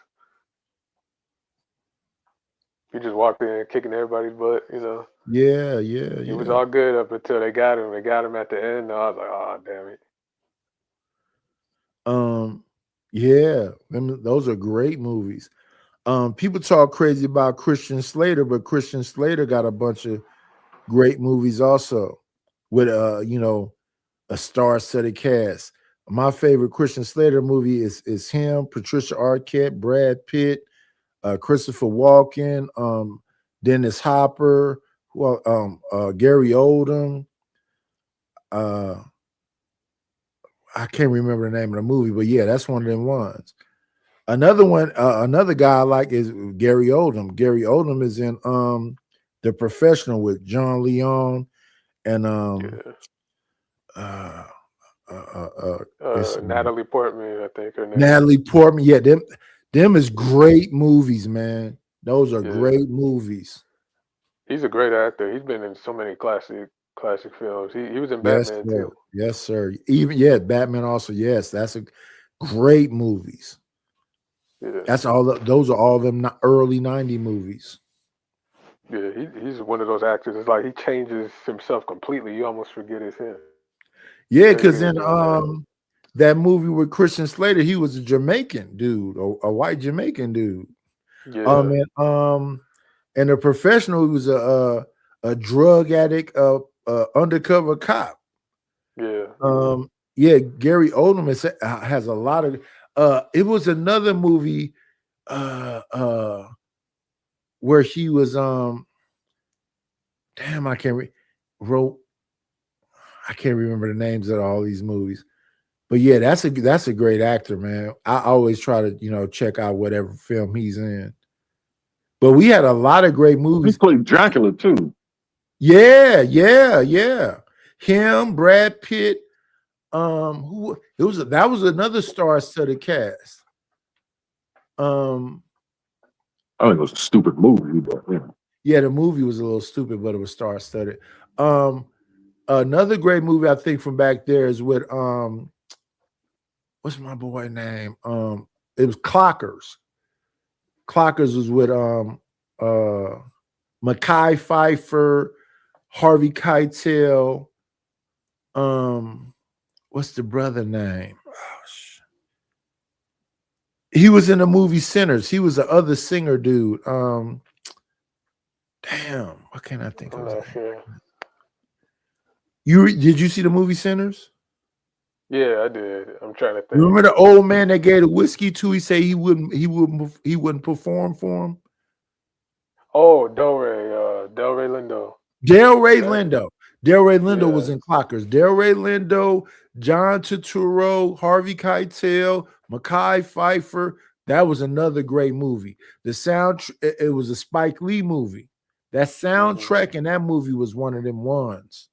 He just walked in kicking everybody's butt, you know. Yeah. He was all good up until they got him. They got him at the end. And I was like, oh damn it. Yeah, those are great movies. People talk crazy about Christian Slater, but Christian Slater got a bunch of great movies also with a star-studded cast. My favorite Christian Slater movie is him, Patricia Arquette, Brad Pitt, Christopher Walken, Dennis Hopper, Gary Oldman. I can't remember the name of the movie, but yeah, that's one of them ones. Another one, another guy I like is Gary Oldman. Gary Oldman is in The Professional with John Leon and Natalie Portman, I think her name. Natalie Portman. Yeah, them is great movies, man. Those are great movies. He's a great actor. He's been in so many classic films. He was in Yes, Batman sir. too. Yes, sir. Batman also. Yes, that's a great movies. Yeah. Those are all them early 90 movies. Yeah, he's one of those actors. It's like he changes himself completely. You almost forget it's him. Yeah, because in that movie with Christian Slater, he was a Jamaican dude, a white Jamaican dude. Yeah. And The Professional, he was a drug addict, undercover cop. Yeah. Gary Oldman has a lot of. It was another movie where he was I can't remember the names of all these movies. But yeah, that's a great actor, man. I always try to, check out whatever film he's in. But we had a lot of great movies. He played Dracula too. Yeah. Him, Brad Pitt. That was another star-studded cast. I think it was a stupid movie, but yeah. Yeah, the movie was a little stupid, but it was star-studded. Another great movie I think from back there is with what's my boy name? It was Clockers. Clockers was with Mekhi Phifer, Harvey Keitel. What's the brother name? He was in the movie Sinners. He was the other singer dude. Damn, what can I think of? Sure. Did you see the movie Sinners? Yeah, I did. I'm trying to think. Remember the old man that gave the whiskey to? He said he wouldn't perform for him. Oh, Delray Lindo. Delray Lindo. Delray Lindo was in Clockers. Delray Lindo, John Turturro, Harvey Keitel, Mekhi Phifer. That was another great movie. The it was a Spike Lee movie. That soundtrack in that movie was one of them ones.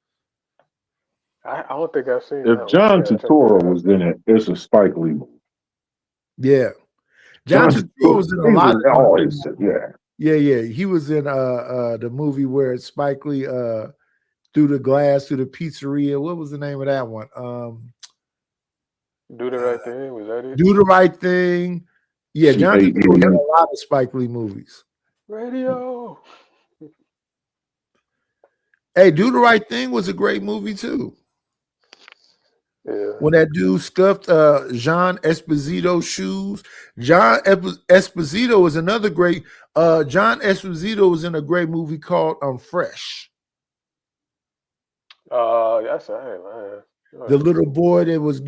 I don't think I've seen if that. John Turturro was in it, it's a Spike Lee movie. Yeah. John Turturro was in a lot of always, Yeah. He was in the movie where Spike Lee through the glass, through the pizzeria. What was the name of that one? Do the Right Thing, was that it? Do the Right Thing. Yeah, John Turturro was in a lot of Spike Lee movies. Radio. Hey, Do the Right Thing was a great movie too. Yeah. When that dude scuffed John Esposito's shoes. John Esposito is another great. John Esposito was in a great movie called Fresh. That's all right, man. The Right. little boy that was,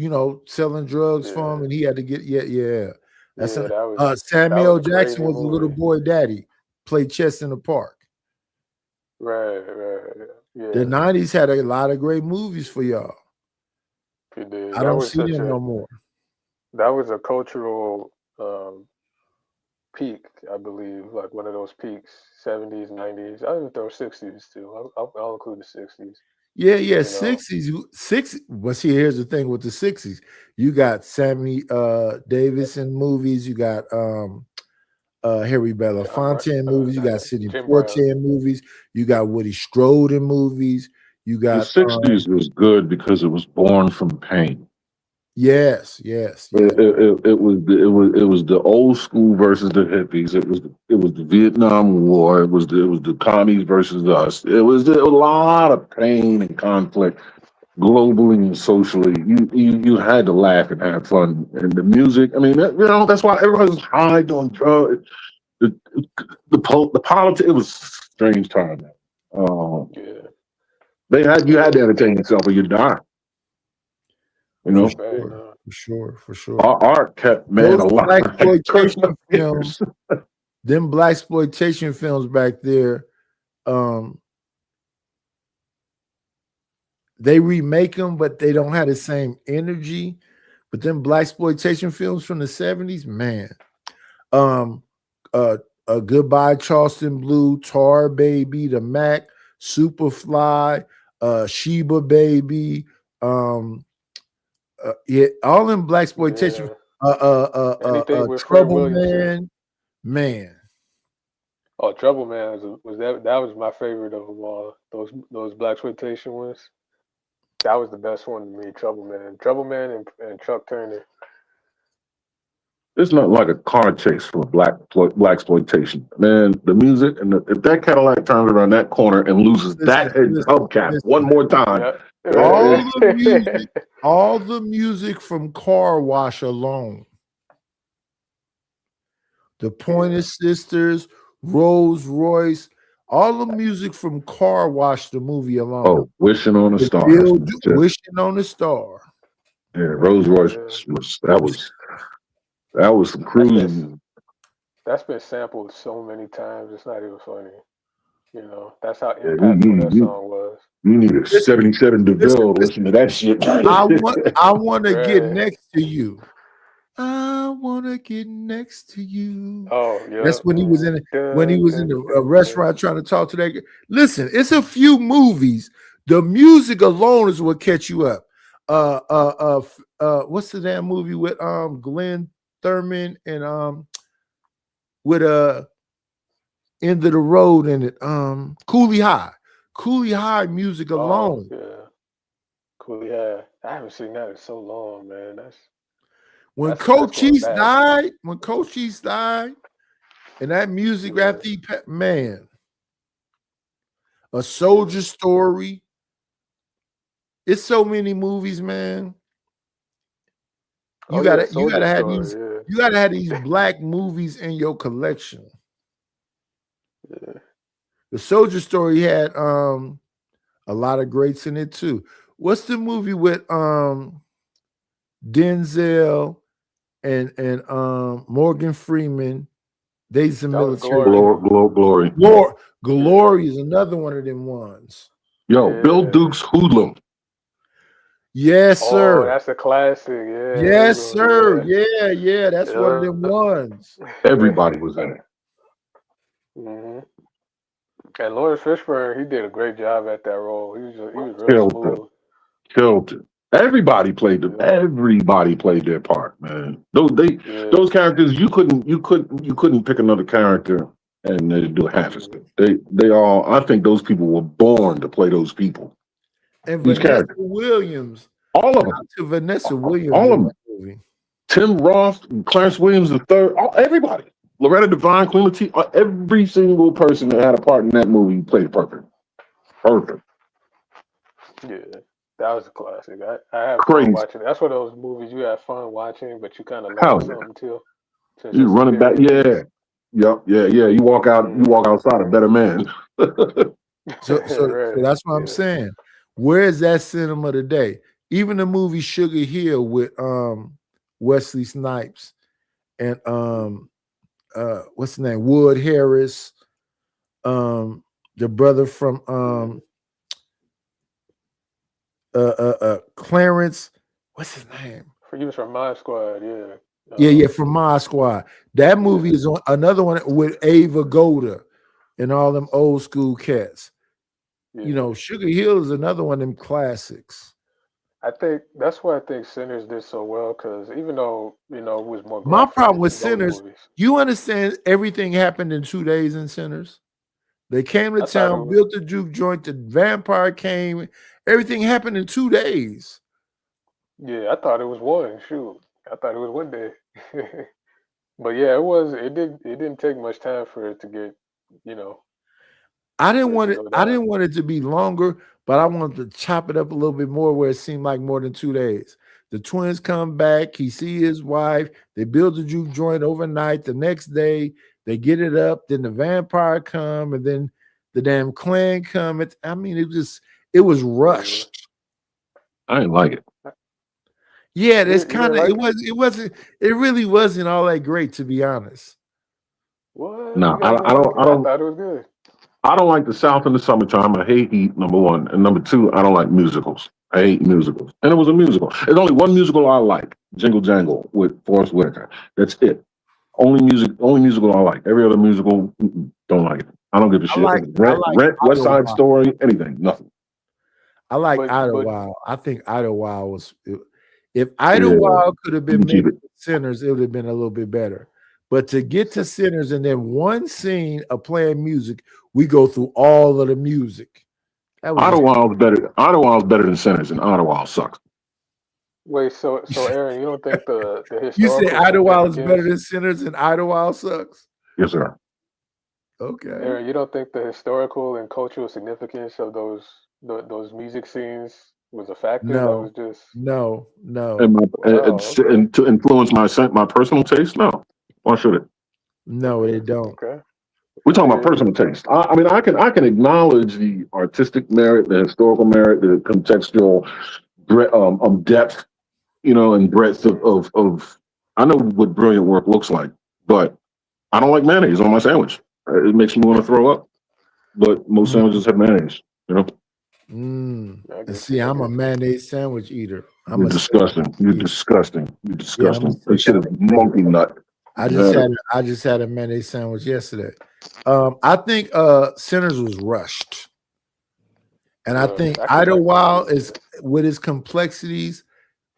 selling drugs for him, Yeah. and he had to get yeah. That's Yeah, that was Samuel a Jackson crazy was the little movie. boy daddy, played chess in the park. Right. The Yeah, 90s had a lot of great movies for y'all. he did. I don't see them no more. That was a cultural peak, I believe, like one of those peaks, 70s, 90s. I even throw 60s too. I'll include the 60s. Yeah, You know, 60s. But see, here's the thing with the 60s. You got Sammy Davis in movies, you got Harry Belafonte movies, you got Sidney Jim Poitier Brown. movies, you got Woody Strode in movies, you The got 60s was good because it was born from pain. yes. It was the old school versus the hippies. It was the Vietnam War. It was the commies versus us. It was a lot of pain and conflict globally and socially. You had to laugh and have fun. And the music. I mean, that's why everybody's high on drugs. The politics. It was a strange time. Yeah. You had to entertain yourself or you die. For sure. Our art kept Those alive. blaxploitation films, them blaxploitation films back there, they remake them, but they don't have the same energy. But them blaxploitation films from the 70s, man. Goodbye Charleston Blue, Tar Baby, The Mac, Superfly, Sheba Baby, yeah, all them blaxploitation. Anything with Fred Trouble Williamson. Man. Oh, Trouble Man that was my favorite of them all. Those blaxploitation ones. That was the best one to me. Trouble Man and Chuck Turner. It's not like a car chase for blaxploitation, man. The music and if that Cadillac turns around that corner and loses that hubcap one more time, all the music from Car Wash alone, the Pointer Sisters, Rolls Royce, all the music from Car Wash, the movie alone. Oh, Wishing on a Star. Wishing on a Star. Yeah, Rolls Royce that was some cruising. That's been sampled so many times. It's not even funny. That's how impactful that song was. You need a 77 DeVille to listen to that shit. I want to get next to you. I want to get next to you. Oh, yeah. That's when he was in the restaurant trying to talk to that guy. Listen, it's a few movies. The music alone is what catch you up. What's the damn movie with Glenn Thurman and with End of the Road in it? Cooley High music alone. Oh, yeah. Cooley High. I haven't seen that in so long, man. When Cochise died, and that music after man, A Soldier Story. It's so many movies, man. You gotta have these black movies in your collection. Yeah. The Soldier Story had a lot of greats in it too. What's the movie with Denzel and Morgan Freeman? They's the military. Glory. Glory is another one of them ones. Yo, Bill Duke's Hoodlum. Yes, sir. Oh, that's a classic. Yeah. Yes, sir. Yeah. That's one of them ones. Everybody was in it. Mm-hmm. And Lawrence Fishburne, he did a great job at that role. He was real smooth. Killed it. Everybody played their part, man. Those characters you couldn't pick another character and they do half as good. They all, I think those people were born to play those people. And Vanessa Williams. All of them. To Vanessa Williams. All of them. Tim Roth, Clarence Williams III, everybody. Loretta Devine, Queen Latifah, every single person that had a part in that movie played perfect. Perfect. Yeah. That was a classic. I had fun Crazy. watching it. That's one of those movies you have fun watching, but you kind of learn Hell yeah. something too. So it's You just a running back, period piece. yeah. Yep, yeah, yeah. You walk outside a better man. Right. That's what I'm Yeah. saying. Where is that cinema today? Even the movie Sugar Hill with Wesley Snipes and what's the name? Wood Harris, the brother from Clarence, what's his name? He was from My Squad. Yeah. Yeah, from My Squad. That movie is on another one with Ava Golda and all them old school cats. Yeah. You know, Sugar Hill is another one of them classics. I think that's why I think Sinners did so well because even though it was more My graphic problem with than those Sinners, movies, you understand everything happened in 2 days in Sinners. They came to I thought it town, was. built the juke joint, the vampire came, everything happened in 2 days. Yeah, I thought it was one. Shoot, I thought it was one day. But yeah, it was. It did. It didn't take much time for it to get, you know, I for didn't it want to it, go I down. didn't want it to be longer, but I wanted to chop it up a little bit more where it seemed like more than 2 days. The twins come back, he see his wife, they build the juke joint overnight. The next day, they get it up, then the vampire come, and then the damn clan come. It was Yeah. rushed. I didn't like it. Yeah, You that's you kind didn't of like it? it really wasn't all that great, to be honest. What? You No, guys didn't like it? I thought it was good. I don't like the South in the summertime. I hate heat, number one. And number two, I don't like musicals. I hate musicals. And it was a musical. There's only one musical I like, Jingle Jangle with Forrest Whitaker. That's it. Only musical I like. Every other musical, don't like it. I don't give a shit. I Rent, like Rent, West Side Idlewild. Story, anything, nothing. I like But Idlewild. I think Idlewild was if Yeah, Idlewild could have you been can keep mixed it. with Sinners, it would have been a little bit better. But to get to Sinners and then one scene of playing music, we go through all of the music. That was just Idlewild's better. Idlewild's better than Sinners, and Idlewild sucks. wait, so Aaron, you don't think the you say historical Idlewild is better significance, than Sinners and Idlewild sucks. Yes, sir. Okay. Aaron, you don't think the historical and cultural significance of those music scenes was a factor? That was No, just no, And, no, wow. Okay. and to influence my personal taste, no. Why should it? no, Okay. they don't. Okay. We're talking about Yeah. personal taste. I mean, I can acknowledge the artistic merit, the historical merit, the contextual depth, and breadth of. I know what brilliant work looks like, but I don't like mayonnaise on my sandwich. It makes me want to throw up. But most sandwiches have mayonnaise. I And get see, you. I I'm a get you. mayonnaise sandwich eater. I'm You're a disgusting. You're eater. disgusting. You're Yeah, I'm a disgusting. That shit is sandwich. monkey nut. I You just had had it. I just had a mayonnaise sandwich yesterday. I think Sinners was rushed. And I think I can Idlewild see is that. with its complexities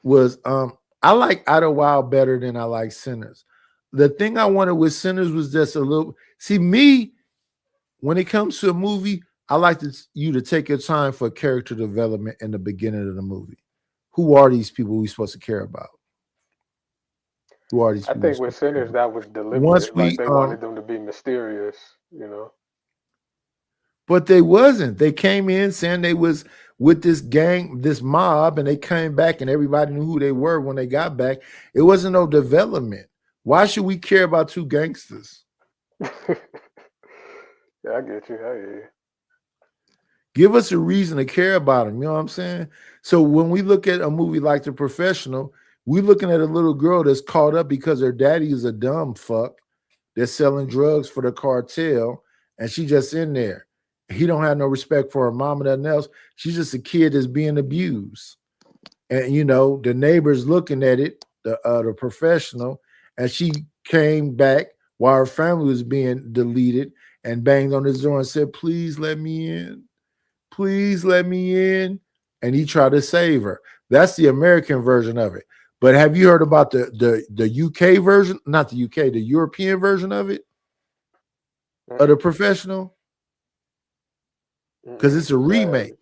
was I like Idlewild better than I like Sinners. The thing I wanted with Sinners was just a little see me when it comes to a movie, I like you to take your time for character development in the beginning of the movie. Who are these people we supposed to care about? Who are these I people we think with supposed to care Sinners about? that was Once deliberate. Like we they wanted them to be mysterious, you know. but they wasn't. They came in saying they was with this gang, this mob, and they came back and everybody knew who they were when they got back. It wasn't no development. Why should we care about two gangsters? Yeah, I get you. I hear you. Give us a reason to care about them. You know what I'm saying? So when we look at a movie like The Professional, we're looking at a little girl that's caught up because her daddy is a dumb fuck that's selling drugs for the cartel, and she just in there. He don't have no respect for her mom and nothing else. She's just a kid that's being abused. And the neighbors looking at it, the professional, and she came back while her family was being deleted and banged on his door and said, "Please let me in. Please let me in." And he tried to save her. That's the American version of it. But have you heard about the UK version? Not the UK, the European version of it, of The Professional? Because it's a remake.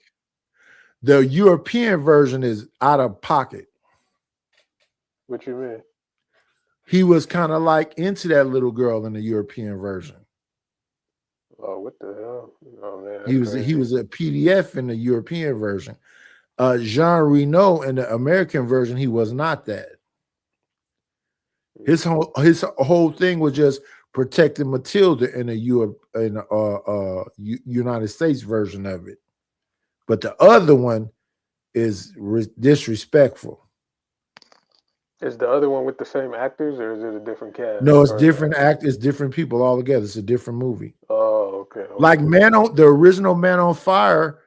The European version is Out of Pocket. What you mean? He was kind of like into that little girl in the European version. Oh, what the hell? Oh man, He that's was crazy. a PDF in the European version. Jean Reno in the American version, he was not that. His whole thing was just protecting Matilda in United States version of it. But the other one is disrespectful. Is the other one with the same actors, or is it a different cast? No, it's different it's different people altogether. It's a different movie. Oh, okay. Like the original Man on Fire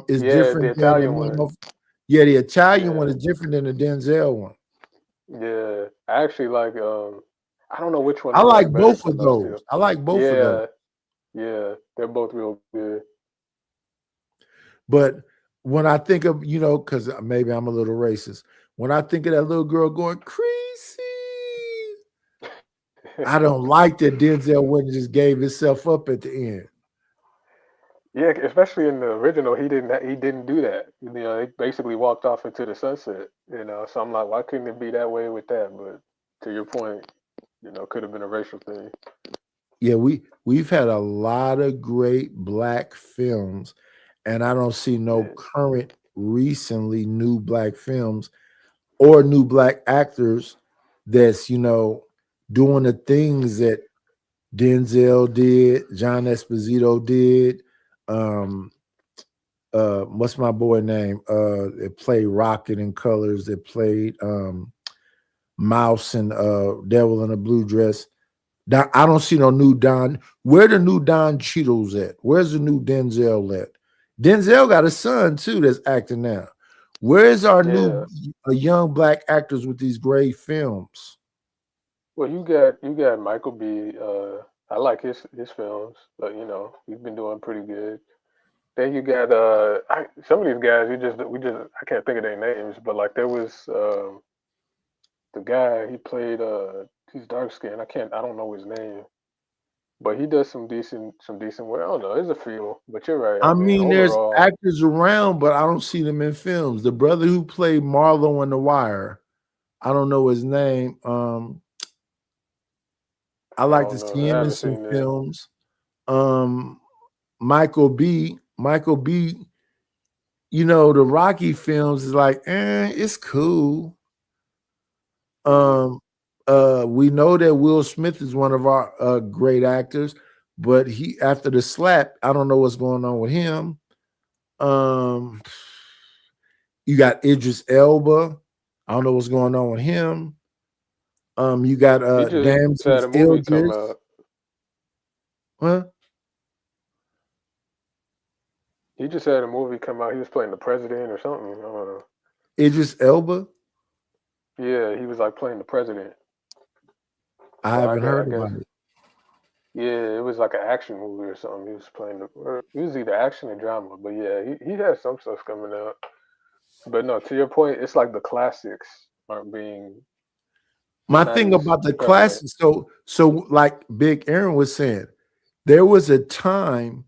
is different the than Italian one. The Italian one is different than the Denzel one. Yeah, I actually like. I don't know which one I I like like better both from of those those. two. I like both of those. Yeah, they're both real good. But when I think of, because maybe I'm a little racist, when I think of that little girl going crazy, I don't like that Denzel wouldn't just gave himself up at the end. Yeah, especially in the original, he didn't do that. He basically walked off into the sunset. So I'm like, why couldn't it be that way with that? But to your point, could have been a racial thing. Yeah, we've had a lot of great black films, and I don't see no current, recently new black films or new black actors that's doing the things that Denzel did, John Esposito did. What's my boy name? That played Rocket in Colors. That played Mouse and Devil in a Blue Dress. I don't see no new Don. Where the new Don Cheadle's at? Where's the new Denzel at? Denzel got a son too that's acting now. Where's our new young black actors with these great films? Well, you got Michael B. I like his films, but he's been doing pretty good. Then you got some of these guys. I can't think of their names, but like there was the guy he played. He's dark skinned. I don't know his name, but he does some decent work. I don't know. There's a few, but you're right. I I mean, mean, there's overall, actors around, but I don't see them in films. The brother who played Marlo in The Wire, I don't know his name. I like to don't know. see I him in haven't some seen that. films. Michael B. The Rocky films is like, it's cool. We know that Will Smith is one of our great actors, but he after the slap, I don't know what's going on with him. You got Idris Elba. I don't know what's going on with him. You got He just had Damsels a movie come Idris. out. Huh? He just had a movie come out. He was playing the president or something. I don't know. Idris Elba? Yeah, he was like playing the president. I haven't heard about it. Yeah, it was like an action movie or something. He was playing it was either action or drama. But yeah, he has some stuff coming out. But no, to your point, it's like the classics aren't being. My not thing as about the prevalent. classics, so like Big Aaron was saying, there was a time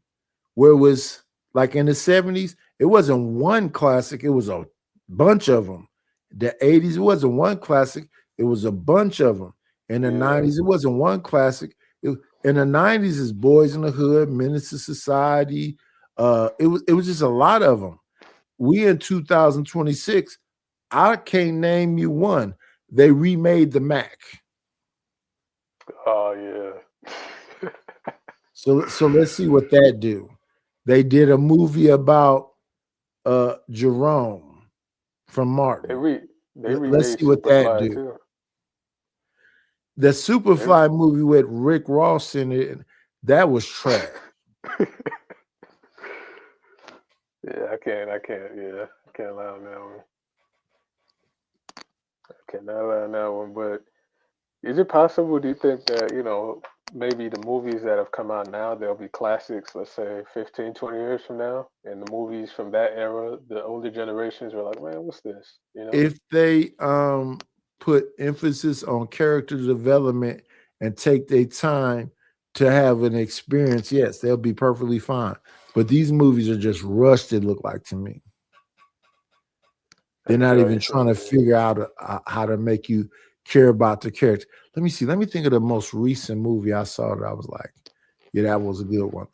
where it was like in the 70s, it wasn't one classic, it was a bunch of them. The 80s, it wasn't one classic, it was a bunch of them. In the 90s, it wasn't one classic. In the 90s, it's Boys in the Hood, Menace to Society. It was just a lot of them. We in 2026, I can't name you one. They remade the Mac. Oh yeah. So let's see what that do. They did a movie about Jerome from Martin. They Let's remade see what that Superfly do. too. The Superfly movie with Rick Ross in it, that was trash. Yeah, I can't lie on that one. I cannot lie on that one. But is it possible, do you think that, maybe the movies that have come out now, they'll be classics, let's say 15, 20 years from now, and the movies from that era, the older generations are like, man, what's this? If they put emphasis on character development and take their time to have an experience, yes, they'll be perfectly fine. But these movies are just rushed, it look like to me. They're not even trying to figure out how to make you care about the character. Let me see. Let me think of the most recent movie I saw that I was like, yeah, that was a good one.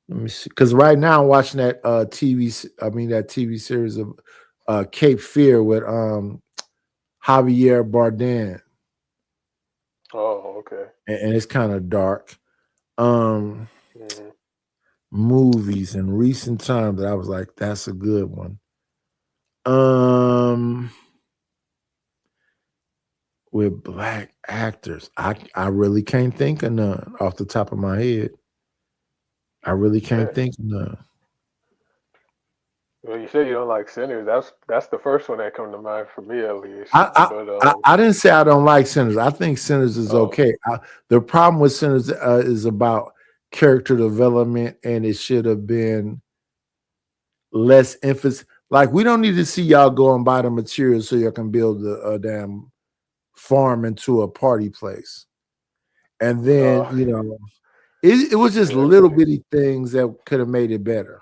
Let me see. Because right now I'm watching that that TV series of Cape Fear with Javier Bardem. Oh, okay. And it's kind of dark. Um Mhm. Movies in recent time that I was like, that's a good one. Um with black actors. I really can't think of none off the top of my head. I really can't Dang. think of none. Well, you say you don't like Sinners. That's the first one that come to mind for me at least. I, I But I didn't say I don't like Sinners. I think Sinners is oh, okay. The problem with Sinners is about character development, and it should have been less emphasis. Like, we don't need to see y'all go and buy the material so you can build a damn farm into a party place. And then, oh, it was just yeah, I little get you. bitty things that could have made it better.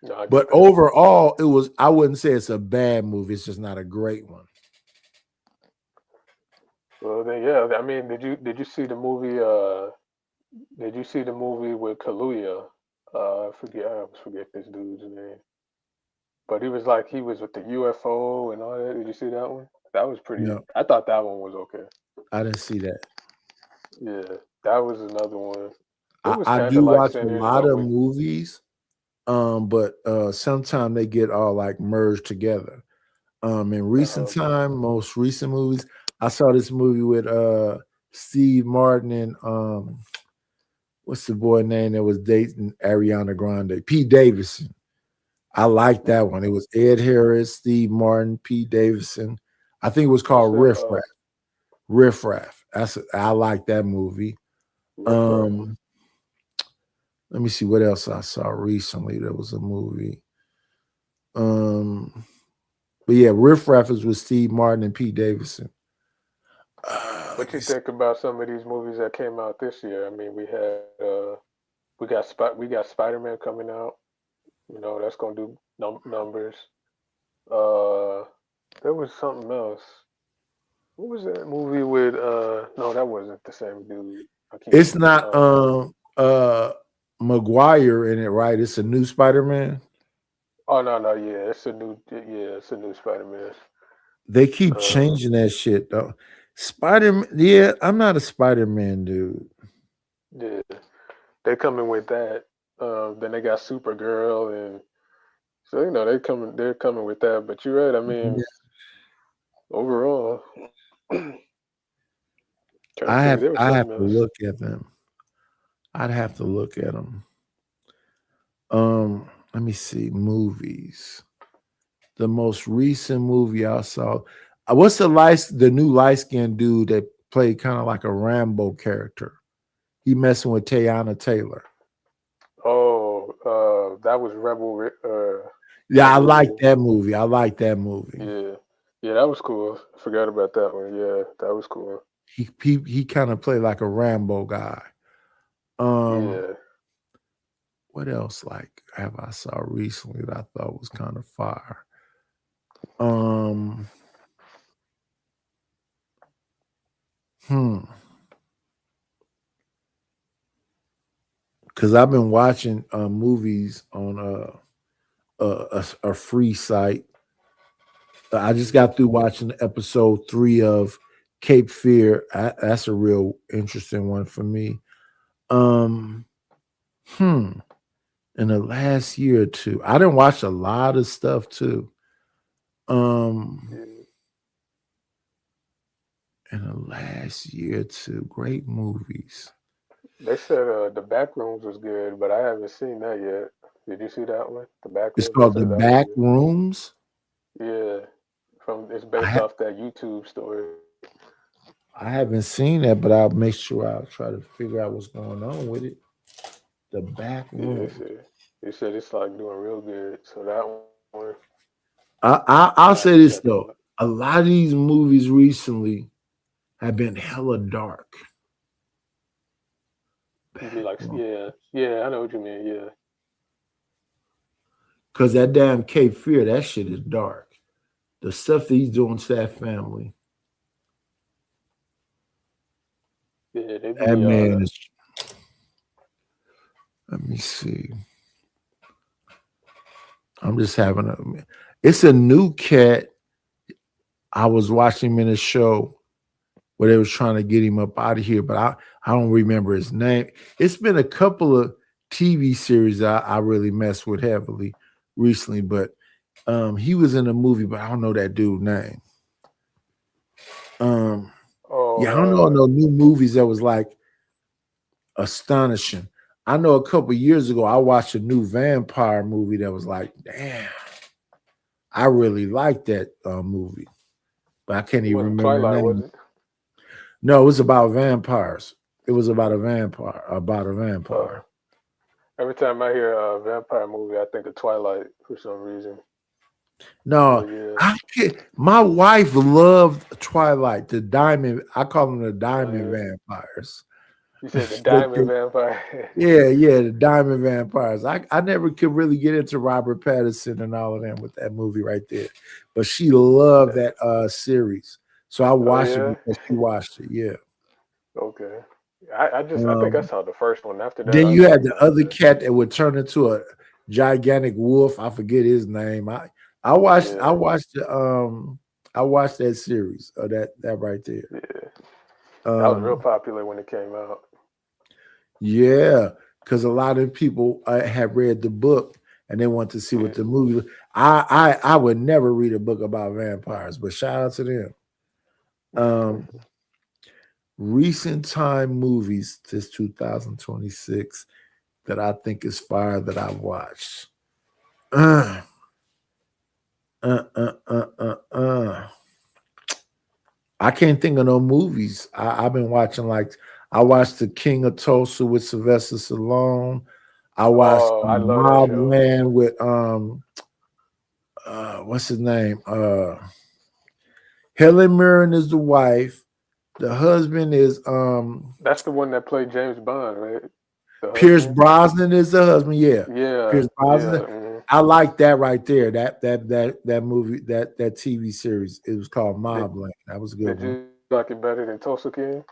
No, I But get that. overall, I wouldn't say it's a bad movie. It's just not a great one. Well, then yeah. I mean, did you see the movie? Did you see the movie with Kaluuya? I always forget this dude's name. But he was with the UFO and all that. Did you see that one? That was pretty. No, I thought that one was okay. I didn't see that. Yeah, that was another one. It was I kind of do like watch a Sinners, lot but of with movies, but sometimes they get all like merged together. In recent okay. time, most recent movies, I saw this movie with Steve Martin and what's the boy name that was dating Ariana Grande? Pete Davidson. I like that one. It was Ed Harris, Steve Martin, Pete Davidson. I think it was What's called that? Riff Raff. Riff Raff. I like that movie. Riff Raff. Um, Let me see what else I saw recently. There was a movie. Um, but yeah, Riff Raff is with Steve Martin and Pete Davidson. What you think about some of these movies that came out this year? I mean, we got Spider Man coming out. That's gonna do numbers. Uh, there was something else. What was that movie with? No, that wasn't the same dude. I keep. It's not Maguire in it, right? It's a new Spider-Man. Oh no, no, yeah, it's a new Spider Man. They keep Uh, changing that shit though. Spider-Man, yeah, I'm not a Spider-Man dude. yeah, they coming with that. Then they got Supergirl, and so they're coming with that. But you're right. I mean, Yeah, overall, trying to I think, have there was I have something to else. look at them. I'd have to look at them. Let me see movies. The most recent movie I saw. What's the new light skinned dude that played kind of like a Rambo character? He messing with Tayana Taylor. Oh, that was Yeah, I like Rebel. that movie. I like that movie. Yeah, yeah, that was cool. I forgot about that one. Yeah, that was cool. He kind of played like a Rambo guy. Um, Yeah, what else like have I saw recently that I thought was kind of fire? Um, hmm. Because I've been watching movies on a free site. I just got through watching episode 3 of Cape Fear. That's a real interesting one for me. Um, hmm. In the last year or two, I didn't watch a lot of stuff too. Um, yeah. in the last year or two, great movies. They said the Backrooms was good, but I haven't seen that yet. Did you see that one? The It's Backrooms. They called The said that was Back good. Rooms. Yeah, it's I based ha- off that YouTube story. I haven't seen that, but I'll make sure I'll try to figure out what's going on with it. The Back Yeah, Room. they said it's like doing real good. So that one, I'll I have say to this check though: out. a lot of these movies recently have been hella dark. You mean Back like Room, yeah, I know what you mean. Yeah, because that damn Cape Fear, that shit is dark. The stuff that he's doing to that family, yeah, they that be man is Let me see. I'm just having a. It's a new cat. I was watching him in a show where they was trying to get him up out of here, but I don't remember his name. It's been a couple of TV series I really messed with heavily recently, but he was in a movie, but I don't know that dude's name. Yeah, I don't know no new movies that was like astonishing. I know a couple years ago I watched a new vampire movie that was like, damn, I really liked that movie, but I can't It even wasn't remember the Twilight, was name. it? No, it was about vampires. It was about a vampire. About a vampire. Every time I hear a vampire movie, I think of Twilight for some reason. No, But yeah. I can't. My wife loved Twilight. The diamond. I call them the diamond vampires. You said the Diamond Vampire. Yeah, the diamond vampires. I never could really get into Robert Pattinson and all of them with that movie right there, but she loved that series. So I watched it Yeah? because she watched it. Yeah. Okay. I think I saw the first one. After that, Then I you had stopped the watching. other cat that would turn into a gigantic wolf. I forget his name. I watched that series that right there. Yeah. That was real popular when it came out. Yeah, because a lot of people have read the book and they want to see what the movie. I would never read a book about vampires, but shout out to them. Recent time movies this 2026 that I think is fire that I watched. I can't think of no movies. I've been watching I watched The King of Tulsa with Sylvester Stallone. I watched I love that show. Mobland with what's his name? Helen Mirren is the wife. The husband is That's the one that played James Bond, right? Pierce Brosnan is the husband. Yeah. Yeah. Pierce Brosnan. Yeah. I like that right there. That movie, that TV series. It was called Mobland. That was a good Did one. you like it better than Tulsa King?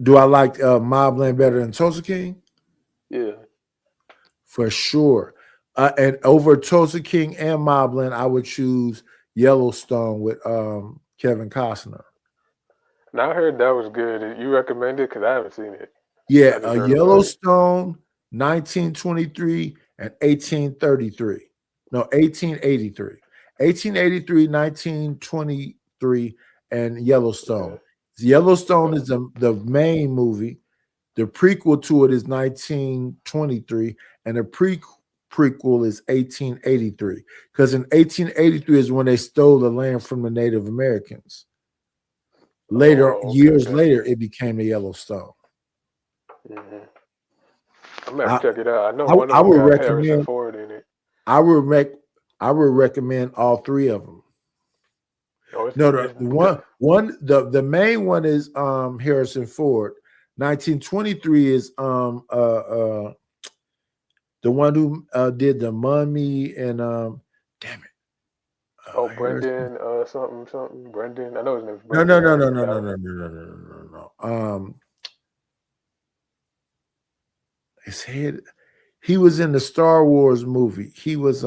Do I like Mobland better than Tulsa King? Yeah. For sure. And over Tulsa King and Mobland, I would choose Yellowstone with Kevin Costner. Now I heard that was good. You recommend it? Because I haven't seen it. Yeah, Yellowstone, 1923 and 1833. No, 1883. 1883, 1923, and Yellowstone. Yellowstone is the main movie. The prequel to it is 1923, and the prequel is 1883. Because in 1883 is when they stole the land from the Native Americans. Years later, it became the Yellowstone. Mm-hmm. I'm gonna have to check it out. I know one of I them would got Harrison recommend. Ford in it. I would recommend all three of them. The main one is Harrison Ford. 1923 is the one who did the Mummy and damn it. Brendan something. Brendan. I know his name's No. His head. He was in the Star Wars movie. He was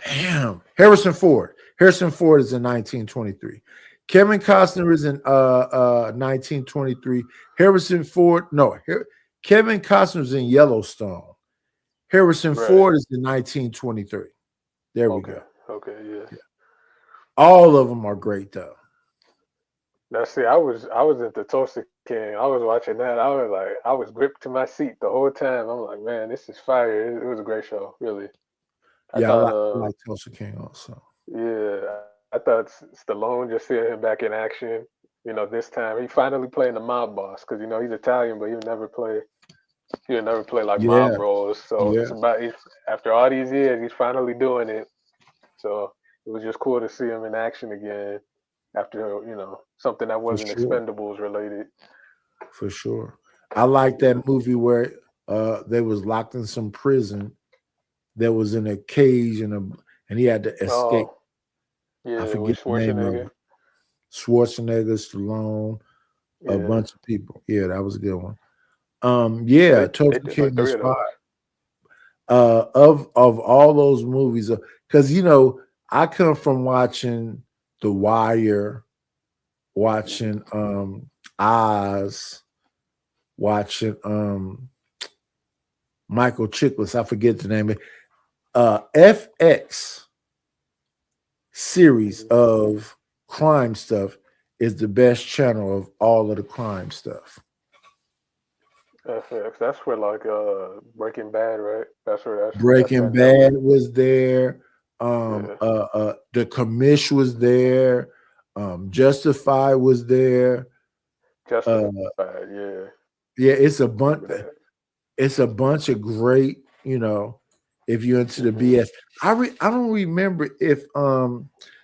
Harrison Ford. Harrison Ford is in 1923. Kevin Costner is in 1923. Kevin Costner is in Yellowstone. Harrison Ford is in 1923. There we go. Okay, yeah. All of them are great though. Now see, I was into Tulsa King. I was watching that. I was gripped to my seat the whole time. I'm like, man, this is fire. It was a great show, really. I like Tulsa King also. Yeah, I thought Stallone, just seeing him back in action, this time he finally playing the mob boss because he's Italian, but he'll never play like mob roles. So it's after all these years, he's finally doing it. So it was just cool to see him in action again after something that wasn't Expendables related. For sure, I like that movie where they was locked in some prison that was in a cage and he had to escape. Yeah, I forget the name of it. Schwarzenegger, Stallone. A Yeah, bunch of people. Yeah, that was a good one. yeah, Yeah, they Tulsa did like King three is of fire. those. Of all those movies, because I come from watching The Wire, watching Oz, watching Michael Chiklis, I forget the name of it. FX series of crime stuff is the best channel of all of the crime stuff. FX. That's where like Breaking Bad, right? That's Breaking that Bad network. was there. Yeah, The Commish was there. Justified was there. Justified. Uh, Yeah, yeah, it's a bunch. remember that. It's a bunch of great. If you're into the BS, I don't remember if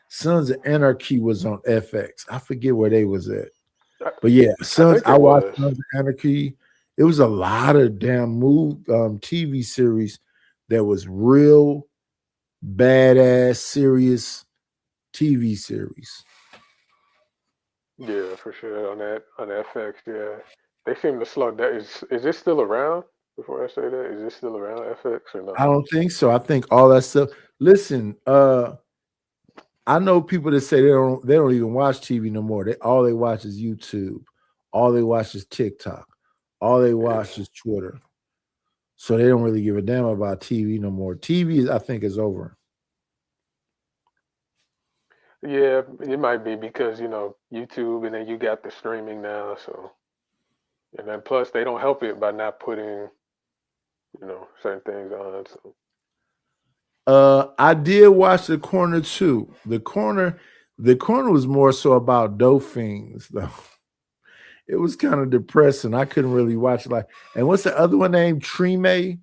Sons of Anarchy was on FX. I forget where they was at. I, But yeah, I think I it watched was. Sons of Anarchy. It was a lot of damn TV series that was real badass, serious TV series. Yeah, for sure on FX. Yeah, they seem to slow down. Is this still around? Before I say that, is this still around FX or no? I don't think so. I think all that stuff. Listen, I know people that say they don't even watch TV no more. All they watch is YouTube. All they watch is TikTok. All they watch is Twitter. So they don't really give a damn about TV no more. TV, I think, is over. Yeah, it might be because YouTube, and then you got the streaming now. So, and then plus they don't help it by not putting certain things on. So I did watch The Corner too. The Corner was more so about dope fiends, though. It was kind of depressing. I couldn't really watch it. And what's the other one named Treme?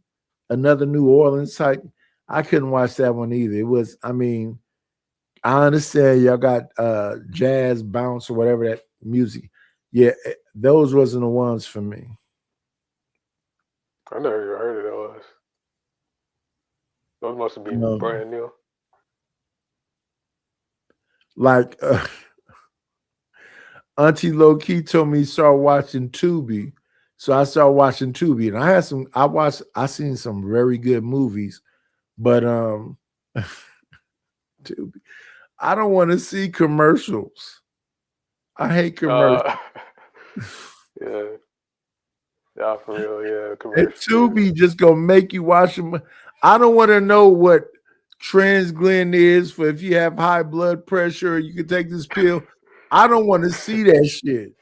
Another New Orleans type. I couldn't watch that one either. It was, I understand y'all got jazz bounce or whatever that music. Yeah, those wasn't the ones for me. I never even heard of those. Those must have been brand new. Like Auntie Low Key told me start watching Tubi. So I started watching Tubi, and I seen some very good movies, but Tubi, I don't want to see commercials. I hate commercials. Yeah. Yeah, for real, yeah. And Commercial. Tubi just gonna make you watch them. I don't want to know what Transglen is for if you have high blood pressure. You can take this pill. I don't want to see that shit.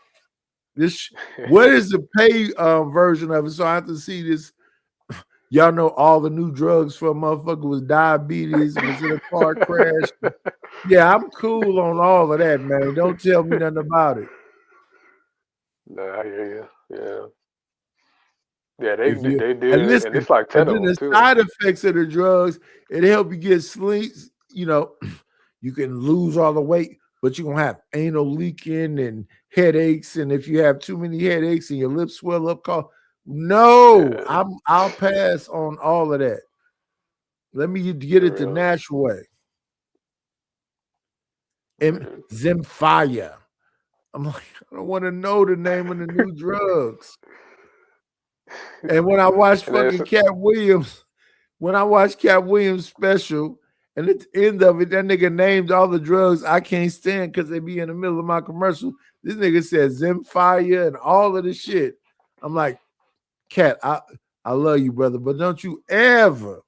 What is the pay version of it? So I have to see this. Y'all know all the new drugs for a motherfucker with diabetes, was in a car crash. Yeah, I'm cool on all of that, man. Don't tell me nothing about it. Nah, I hear you. Yeah. Yeah, they If you they and did, and listen, it's like 10 and of then them the too. side effects of the drugs, it help you get sleep. You can lose all the weight, but you're gonna have anal leaking and headaches. And if you have too many headaches and your lips swell up, I'll pass on all of that. Let me get it the natural way. And Zemfire. I'm like, I don't want to know the name of the new drugs. And when I watch fucking Cat Williams, special, and at the end of it, that nigga named all the drugs I can't stand because they be in the middle of my commercial. This nigga said Zemfire and all of the shit. I'm like, Cat, I love you, brother, but don't you ever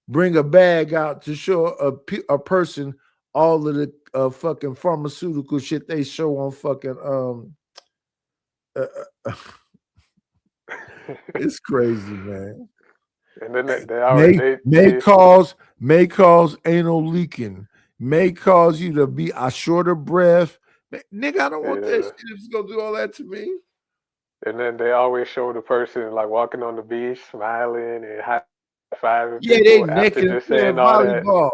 bring a bag out to show a person all of the fucking pharmaceutical shit they show on fucking it's crazy, man. And then they already may cause anal leaking, may cause you to be a shorter breath. Nigga, I don't want that shit. It's gonna do all that to me. And then they always show the person like walking on the beach, smiling and high fiving Yeah, they people after naked just playing saying all that. volleyball.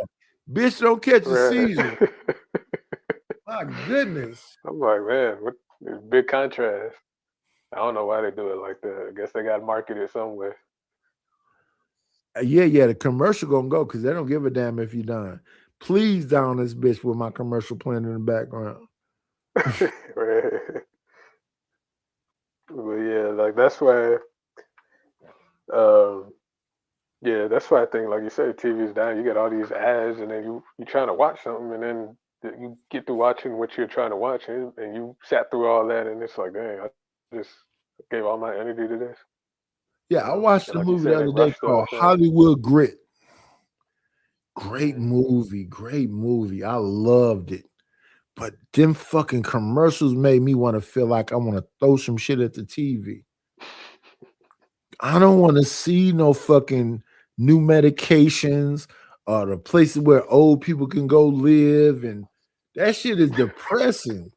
Bitch, don't catch a Right. seizure. My goodness. I'm like, man, what big contrast. I don't know why they do it like that. I guess they got to market it somewhere. Yeah, the commercial gonna go because they don't give a damn if you done. Please down this bitch with my commercial playing in the background. Right. But yeah, like that's why. Um, yeah, that's why I think, like you said, TV's down. You get all these ads, and then you trying to watch something, and then you get to watching what you're trying to watch, and you sat through all that, and it's like, dang, I just gave all my energy to this. Yeah, I watched And a like you movie said, the they other day rushed the whole called thing. Hollywood Grit. Great Mm. movie, great movie. I loved it. But them fucking commercials made me want to feel like I want to throw some shit at the TV. I don't want to see no fucking new medications or the places where old people can go live, and that shit is depressing.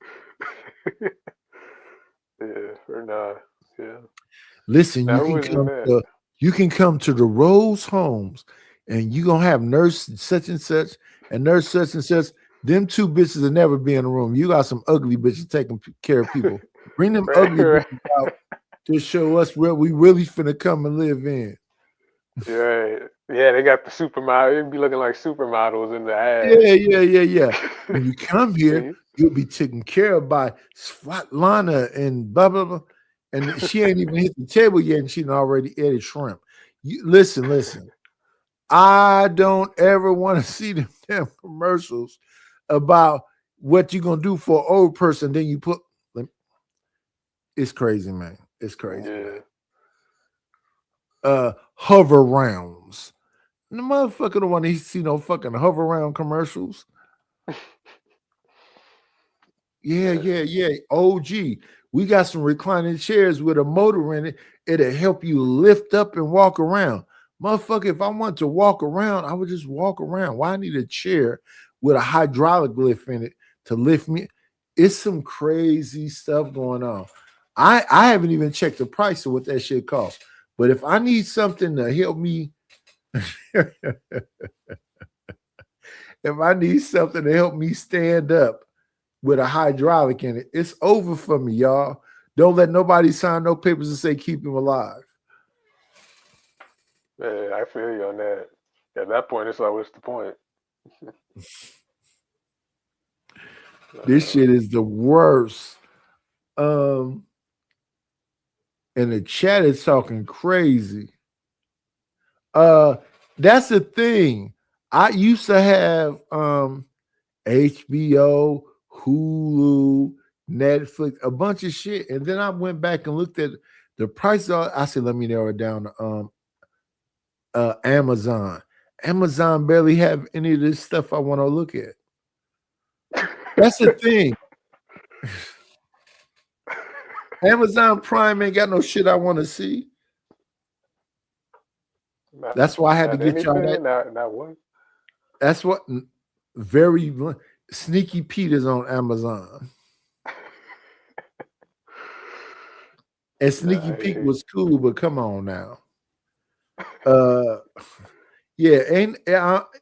Yeah, or nah, yeah. Listen, Now who was in that? you can come to the Rose homes, and you gonna have nurse such and nurse such and such. Them two bitches will never be in the room. You got some ugly bitches taking care of people. Bring them Right, ugly right, bitches out to show us where we really finna come and live in. right. Yeah, they got the supermodel. It'd be looking like supermodels in the ads. Yeah. When you come here, See? you'll be taken care of by Svatlana and blah blah blah. And she ain't even hit the table yet, and she done already ate shrimp. Listen. I don't ever want to see them damn commercials about what you're gonna do for an old person. Then you put it's crazy, man. It's crazy, Yeah. man. Hover rounds. The motherfucker don't want to see no fucking hover round commercials. Yeah. OG. We got some reclining chairs with a motor in it. It'll help you lift up and walk around. Motherfucker, if I want to walk around, I would just walk around. Why I need a chair with a hydraulic lift in it to lift me? It's some crazy stuff going on. I haven't even checked the price of what that shit costs. But if I need something to help me, if I need something to help me stand up with a hydraulic in it, it's over for me, y'all. Don't let nobody sign no papers and say keep him alive. Yeah, I feel you on that. At that point, it's like, what's the point? This shit is the worst. And the chat is talking crazy. That's the thing. I used to have HBO, Hulu, Netflix, a bunch of shit. And then I went back and looked at the price. I said, let me narrow it down to Amazon. Amazon barely have any of this stuff I want to look at. That's the thing. Amazon Prime ain't got no shit I want to see. That's why I had to get y'all that. Not what? That's what very Sneaky Pete is on Amazon. And Sneaky Pete was cool, but come on now. Yeah,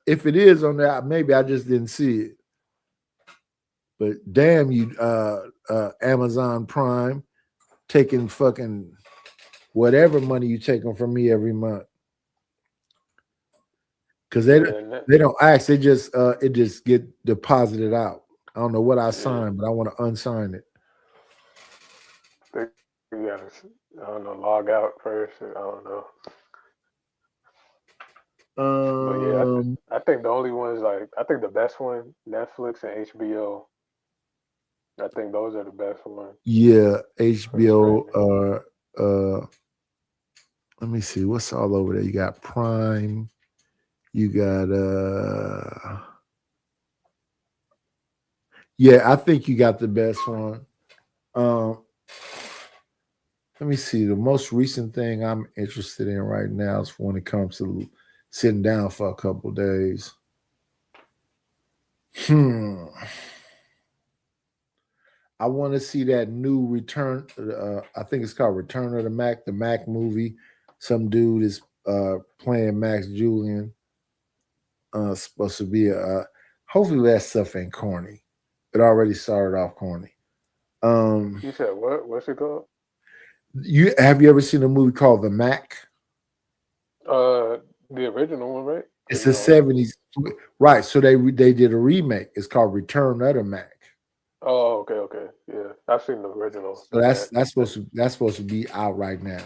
if it is on there, maybe I just didn't see it. But damn you, Amazon Prime, taking fucking whatever money you taking from me every month. Because they don't ask, they just it just get deposited out. I don't know what I signed, but I want to unsign it. You gotta, I don't know, log out first. I don't know. But yeah, I think the only ones I think the best one, Netflix and HBO. I think those are the best ones. Yeah, HBO. Let me see what's all over there. You got Prime. You got yeah, I think you got the best one. Let me see. The most recent thing I'm interested in right now is when it comes to sitting down for a couple of days. I want to see that new Return. I think it's called Return of the Mac movie. Some dude is playing Max Julian. Supposed to be hopefully that stuff ain't corny. It already started off corny. You said what? What's it called? Have you ever seen a movie called The Mac? The original one, right? It's the 70s, right? So they did a remake. It's called Return of the Mac. Oh, okay. Yeah, I've seen the original, So but that. that's supposed to be out right now.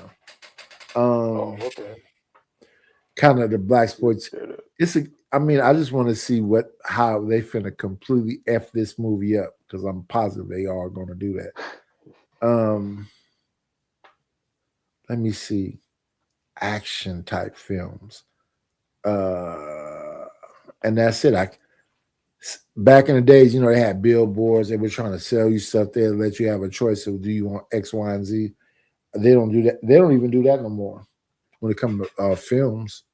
Oh, okay. Kind of the black sports. Did it. I mean, I just want to see how they finna completely F this movie up because I'm positive they are gonna do that. Let me see. Action type films. And that's it. Back in the days, they had billboards. They were trying to sell you stuff there, let you have a choice of do you want X, Y, and Z. They don't do that. They don't even do that no more when it comes to films.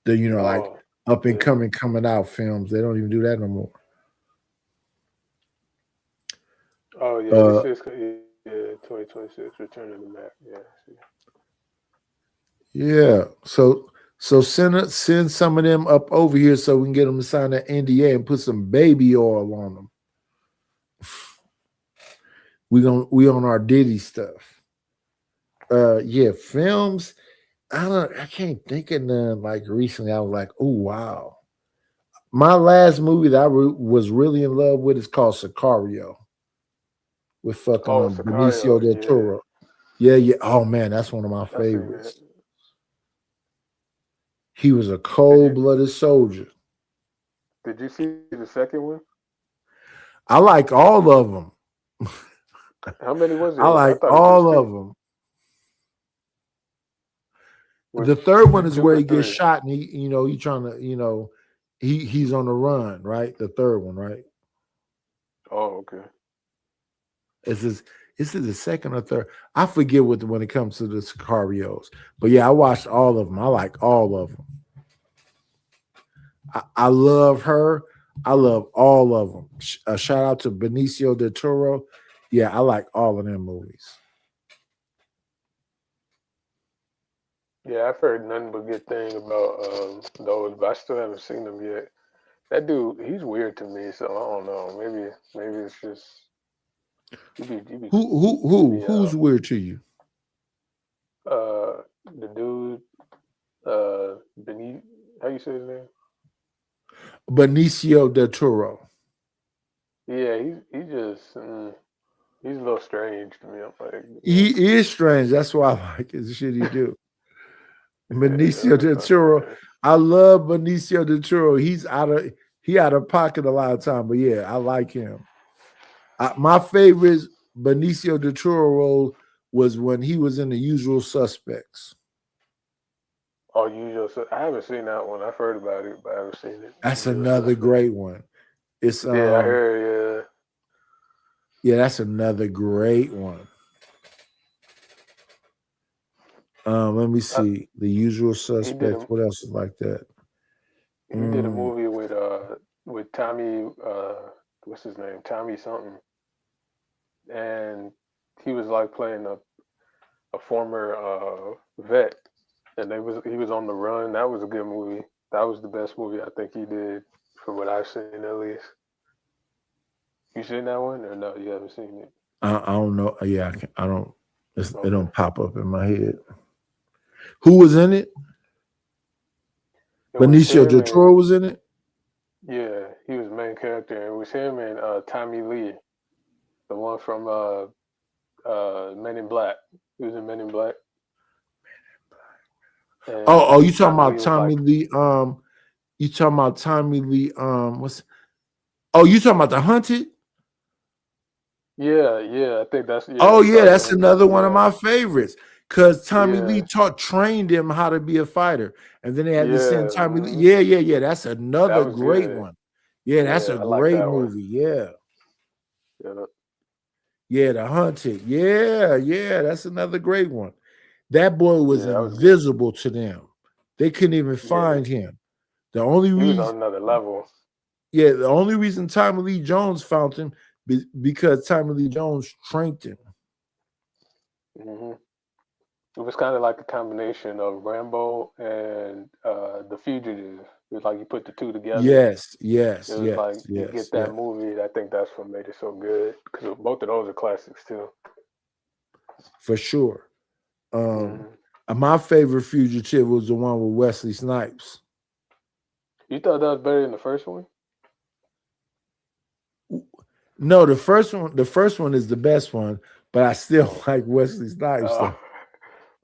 The like Oh, up and yeah. coming out films. They don't even do that no more. Oh, yeah. This is 2026 Return of the Mac. Yeah. I see. Yeah. So send some of them up over here so we can get them to sign that NDA and put some baby oil on them. We on our Diddy stuff. Yeah, films. I can't think of none like recently. I was like, oh wow. My last movie that I was really in love with is called Sicario with fucking Oh, Benicio Sicario. del Yeah, Toro. Yeah. Oh man, that's one of my I seen that. favorites. He was a Did you cold-blooded soldier. Did you see the second one? I like all of them. How many was I it? I like thought it was just all of two. them. Was The third is one it is two where or he gets three? shot and he trying to, he's on the run, right? The third one, right? Oh, okay. Is it the second or third? I forget when it comes to the Sicarios. But yeah, I watched all of them. I like all of them. I love her. I love all of them. Shout out to Benicio del Toro. Yeah, I like all of them movies. Yeah, I've heard nothing but good thing about those, but I still haven't seen them yet. That dude, he's weird to me, so I don't know. Maybe it's just he be Who's weird to you? the dude Beni how you say his name? Benicio del Toro. Yeah, he just he's a little strange to me. I'm like, He is strange. That's why I like his shit he do. yeah, Benicio that's del kind of Toro. strange. I love Benicio del Toro. He out of pocket a lot of time, but yeah, I like him. My favorite Benicio del Toro role was when he was in The Usual Suspects. Oh, I haven't seen that one. I've heard about it, but I haven't seen it. That's Usual another Suspect. great one. It's Yeah, I heard. yeah, that's another great one. Let me Yeah, see. The Usual he did Suspects. a What else is like that? he did a Mm, movie with Tommy what's his name, Tommy something, and he was like playing a former vet, and he was on the run. That was a good movie. That was the best movie I think he did from what I've seen at least. You seen that one or no? You haven't seen it. I don't know. Yeah, I don't. It Okay. don't pop up in my head. Who was in it? It was Benicio him del and Toro was in it. yeah, he was the main character. It was him and Tommy Lee, the one from Men in Black. He was in Men in Black, Oh, and you talking Tommy about Lee was like, Tommy Lee? You talking about Tommy Lee? What's? Oh, you talking about The Hunted? yeah. I think that's Oh he yeah, started that's doing it. another one of Yeah, my favorites. Cause Tommy yeah, Lee trained him how to be a fighter, and then they had to send yeah. Tommy Lee. Hmm. Yeah. That's That another was great good. one. Yeah, that's Yeah, a I like great that one. movie. Yeah, Yeah, yeah, The Hunted. Yeah, that's another great one. That boy was that was good. invisible to them. They couldn't even Yeah, find him. The only he was on reason, another level. the only reason Tommy Lee Jones found him because Tommy Lee Jones trained him. Hmm. It was kind of like a combination of Rambo and The Fugitive. It was like you put the two together. Yes, It yes, was yes, like you yes, get yes, that movie. I think that's what made it so good because both of those are classics too. for sure. Um, Hmm. my favorite fugitive was the one with Wesley Snipes. You thought that was better than the first one? No, the first one is the best one, but I still like Wesley Snipes Oh,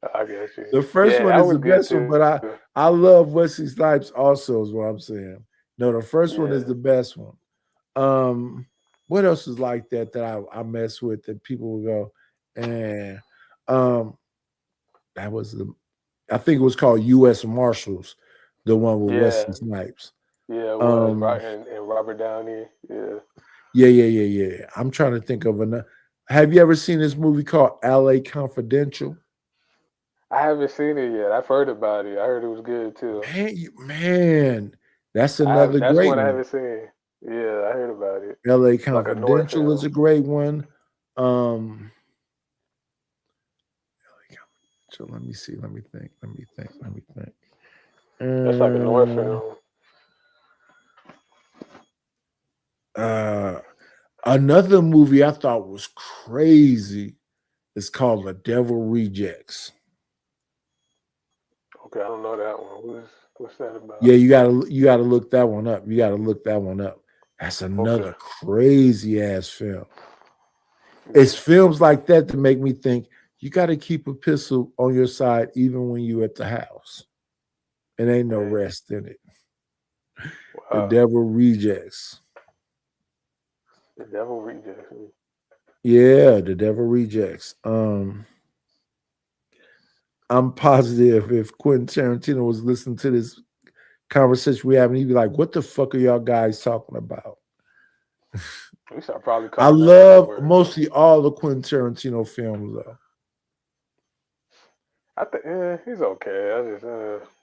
though. I guess you. The first Yeah, one that is was the good best one, too. but I love Wesley Snipes also is what I'm saying. No, the first one Yeah, is the best one. What else is like that I mess with that people will go and that was I think it was called U.S. Marshals, the one with yeah, Wesley Snipes. yeah. It was Um, right, and Robert Downey. Yeah, yeah. I'm trying to think of another. Have you ever seen this movie called L.A. Confidential? I haven't seen it yet. I've heard about it. I heard it was good too. Man, that's I have. another That's great one I one. haven't seen. Yeah, I heard about it. L.A. It's like a noir Confidential film. is a great one. Um, so let me see. Let me think. That's like a noir Um, film. uh, Another movie I thought was crazy is called The Devil Rejects. Okay, I don't know that one. What's that about? Yeah, you gotta look that one up. You gotta look that one up. That's Okay. another crazy ass film. Yeah. It's films like that that make me think you got to keep a pistol on your side even when you at the house. It ain't no Man. rest in it. The Wow. Devil Rejects. The Devil Rejects. Yeah, The Devil Rejects. I'm positive if Quentin Tarantino was listening to this conversation we having, he'd be like, "What the fuck are y'all guys talking about?" We should probably I calling out some love words. mostly all the Quentin Tarantino films, though. I think he's okay. I just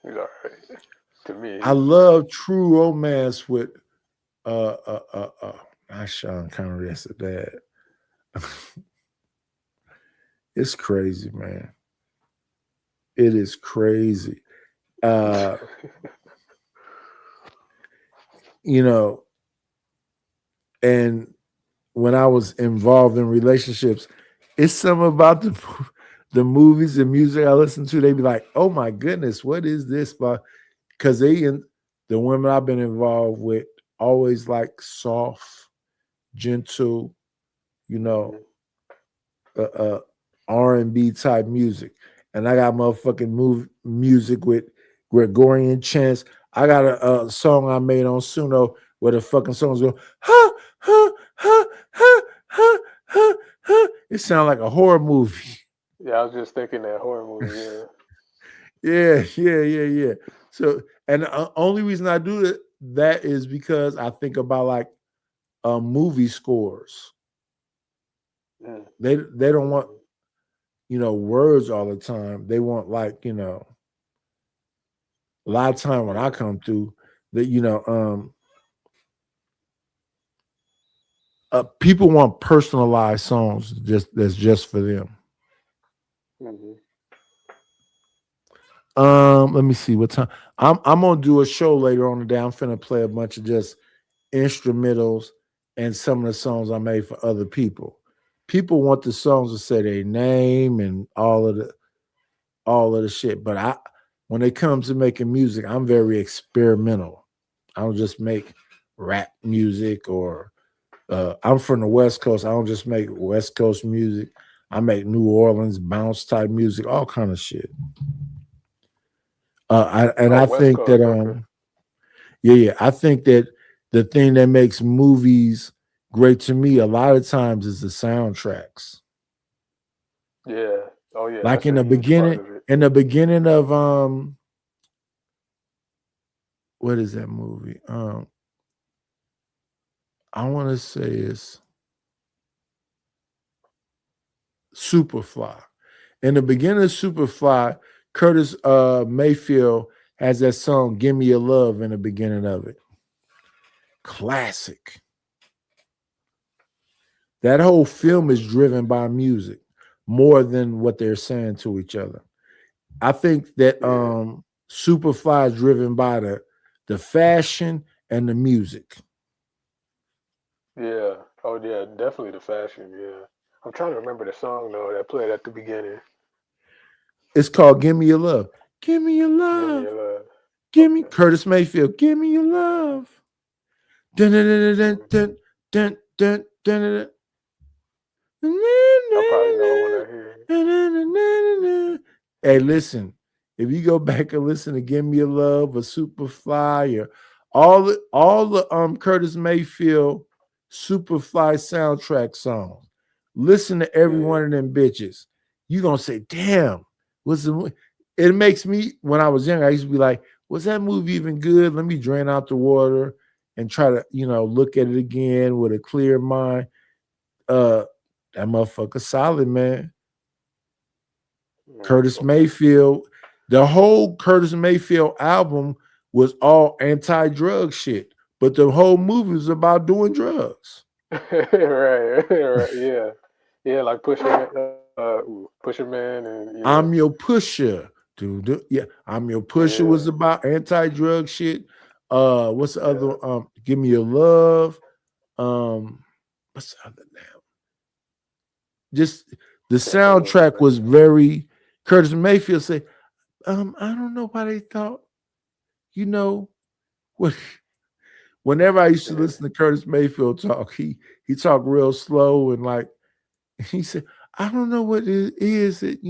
he's all right. To me, I love True Romance with uh uh uh uh not Sean Connery, that's the dad. It's crazy, man. It is crazy. Uh, you know, and when I was involved in relationships, it's something about the movies and music I listen to. They be like, "Oh my goodness, what is this?" But because the women I've been involved with always like soft, gentle, you know, R&B type music, and I got motherfucking music with Gregorian chants. I got a song I made on Suno where the fucking songs go ha ha ha ha ha ha ha. It sounds like a horror movie. yeah, I was just thinking that horror movie. Yeah. Yeah. So, and the only reason I do that is because I think about like movie scores. Mm. They don't want words all the time. They want like a lot of time when I come through that people want personalized songs that's just for them. Mm-hmm. Let me see what time. I'm gonna do a show later on today. I'm finna play a bunch of just instrumentals and some of the songs I made for other people. People want the songs to say their name and all of the shit. But when it comes to making music, I'm very experimental. I don't just make rap music or I'm from the West Coast. I don't just make West Coast music. I make New Orleans bounce type music, all kind of shit. I West think that Coast. Okay. I think that the thing that makes movies great to me a lot of times is the soundtracks. Yeah. Oh yeah, Like that's a huge part of it. in the beginning of what is that movie? I want to say it's Superfly. In the beginning of Superfly, Curtis Mayfield has that song "Give Me Your Love" in the beginning of it. Classic. That whole film is driven by music more than what they're saying to each other. I think that Superfly is driven by the fashion and the music. Yeah. Oh yeah, definitely the fashion. Yeah. I'm trying to remember the song though that played at the beginning. It's called "Give Me Your Love." Give me your Give me love. your love. Give me Curtis Mayfield. Give me your love. Dun, dun, dun, dun, dun, dun, dun, Dun-dun-dun. I probably know it when I hear it. Hey, listen, if you go back and listen to Give Me a Love or Superfly or all the Curtis Mayfield Superfly soundtrack songs, listen to every one of them bitches. You're gonna say, damn, it makes me, when I was younger, I used to be like, was that movie even good? Let me drain out the water and try to, look at it again with a clear mind. That motherfucker solid, man. Curtis Mayfield, the whole Curtis Mayfield album was all anti-drug shit, but the whole movie was about doing drugs. right, yeah, like Pusher Man, and I'm Your Pusher, dude. Yeah, I'm Your Pusher was about anti-drug shit. What's the other? Give Me Your Love. What's the other now? Just the soundtrack was very. Curtis Mayfield said, I don't know why they thought, what. Whenever I used to listen to Curtis Mayfield talk, he talked real slow and like he said, I don't know what it is that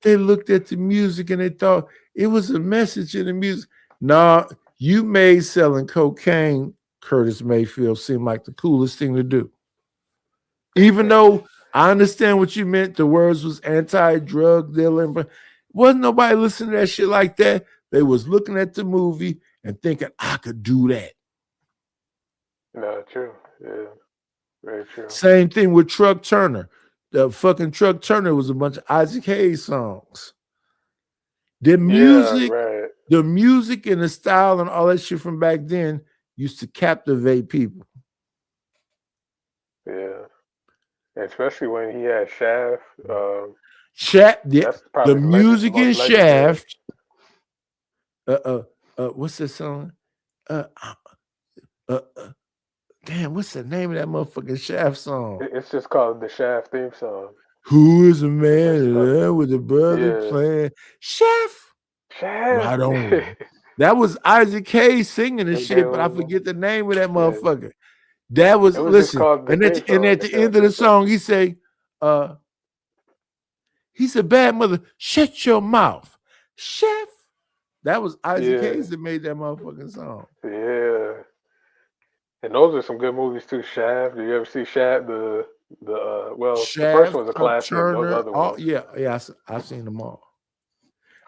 they looked at the music and they thought it was a message in the music. Nah, you made selling cocaine, Curtis Mayfield, seem like the coolest thing to do. Even though I understand what you meant, the words was anti-drug dealing, but wasn't nobody listening to that shit like that. They was looking at the movie and thinking, I could do that. No, true. Yeah, very true. Same thing with Truck Turner. The fucking Truck Turner was a bunch of Isaac Hayes songs. The music, the music and the style and all that shit from back then used to captivate people. Yeah, especially when he had Shaft. Shaft, that's probably the music in most legendary. Shaft. What's that song? Damn, what's the name of that motherfucking Shaft song? It's just called the Shaft theme song. Who is a man with a brother playing Shaft? Right on. That was Isaac Hayes singing and shit, but I forget the name of that motherfucker. That was, listen, and at the end of the song, he say, he's a bad mother. Shut your mouth, Chef. That was Isaac Hayes that made that motherfucking song. Yeah. And those are some good movies too. Shaft. Did you ever see Shaft? The first one's a classic. Turner, those other ones. I've seen them all.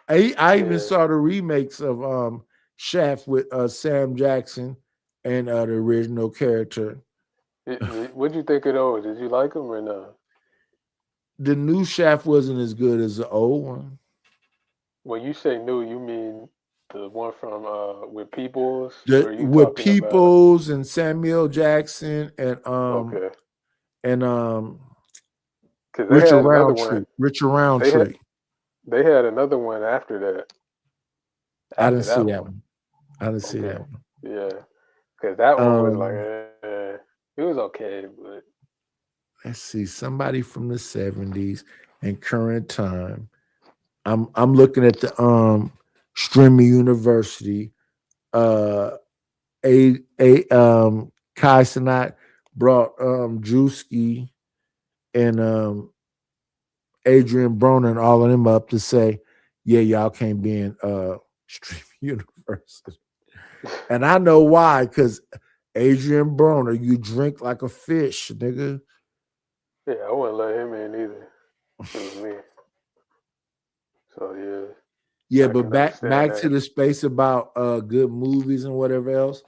I even saw the remakes of Shaft with Sam Jackson and the original character. What'd you think of those? Did you like them or not? The new Shaft wasn't as good as the old one. When you say new, you mean the one from with Peoples? With Peoples and Samuel Jackson and Richard Roundtree. They had another one after that. I didn't see that one. Yeah, because that one was like it was okay, but let's see, somebody from the 70s and current time. I'm looking at the Streamy University. Kai Cenat brought Drewski and Adrian Broner and all of them up to say, yeah, y'all can't be in Streamy University. And I know why, because Adrian Broner, you drink like a fish, nigga. Yeah, I wouldn't let him in either. It was me. So yeah. Yeah, but back to the space about good movies and whatever else.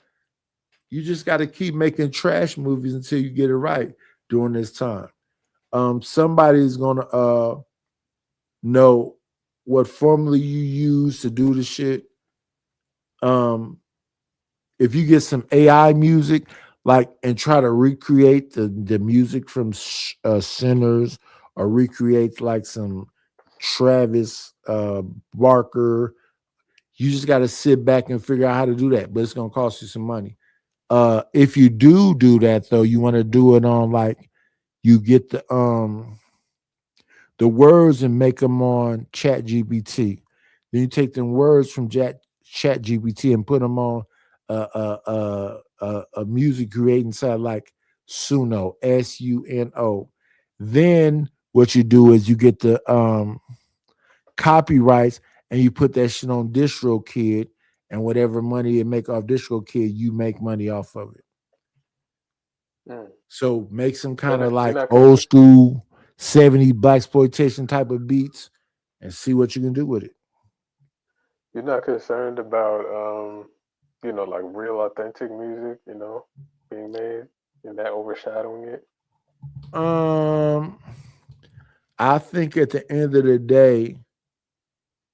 You just got to keep making trash movies until you get it right during this time. Somebody's gonna know what formula you use to do the shit. If you get some AI music, and try to recreate the music from Sinners, or recreate like some Travis Barker, you just got to sit back and figure out how to do that, but it's gonna cost you some money. If you do that though, you want to do it on you get the words and make them on Chat GPT. Then you take them words from Chat GPT and put them on a music creating site like Suno, Suno. Then what you do is you get the copyrights and you put that shit on DistroKid, and whatever money it make off DistroKid, you make money off of it. So make some kind of like old school 70 blaxploitation type of beats and see what you can do with it. You're not concerned about like real authentic music, being made and that overshadowing it? I think at the end of the day,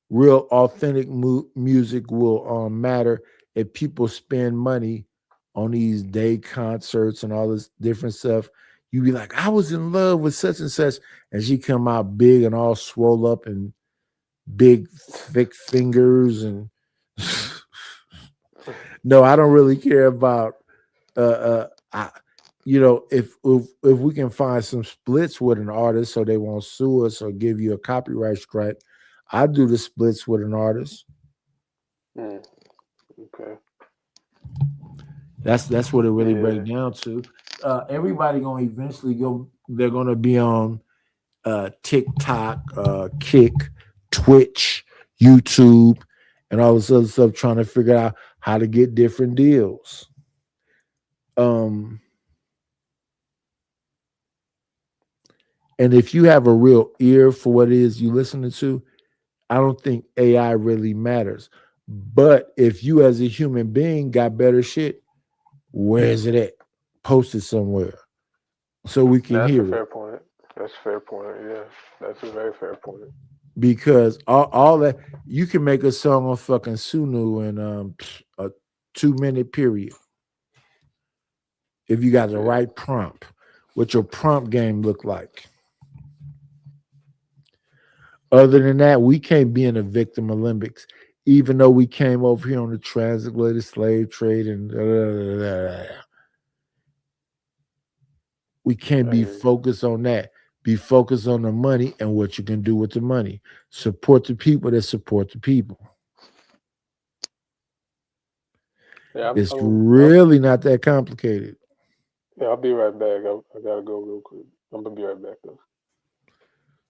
real authentic music will matter if people spend money on these day concerts and all this different stuff. You be like, I was in love with such and such, and she come out big and all swole up and big thick fingers and no, I don't really care about if we can find some splits with an artist so they won't sue us or give you a copyright strike, I do the splits with an artist. Okay. That's what it really breaks down to. Everybody gonna eventually go. They're gonna be on TikTok, Kick, Twitch, YouTube, and all this other stuff, trying to figure out how to get different deals. And if you have a real ear for what it is you listening to, I don't think AI really matters. But if you as a human being got better shit, where is it at? Post it somewhere so we can hear it. That's a fair point. That's a fair point. Yeah, that's a very fair point. Because all that, you can make a song on fucking Sunu in a 2-minute period if you got the right prompt. What your prompt game look like? Other than that, we can't be in the victim Olympics, even though we came over here on the transatlantic slave trade and we can't be focused on that. Be focused on the money and what you can do with the money. Support the people that support the people. Yeah, It's really not that complicated. Yeah, I'll be right back. I gotta go real quick. I'm gonna be right back though.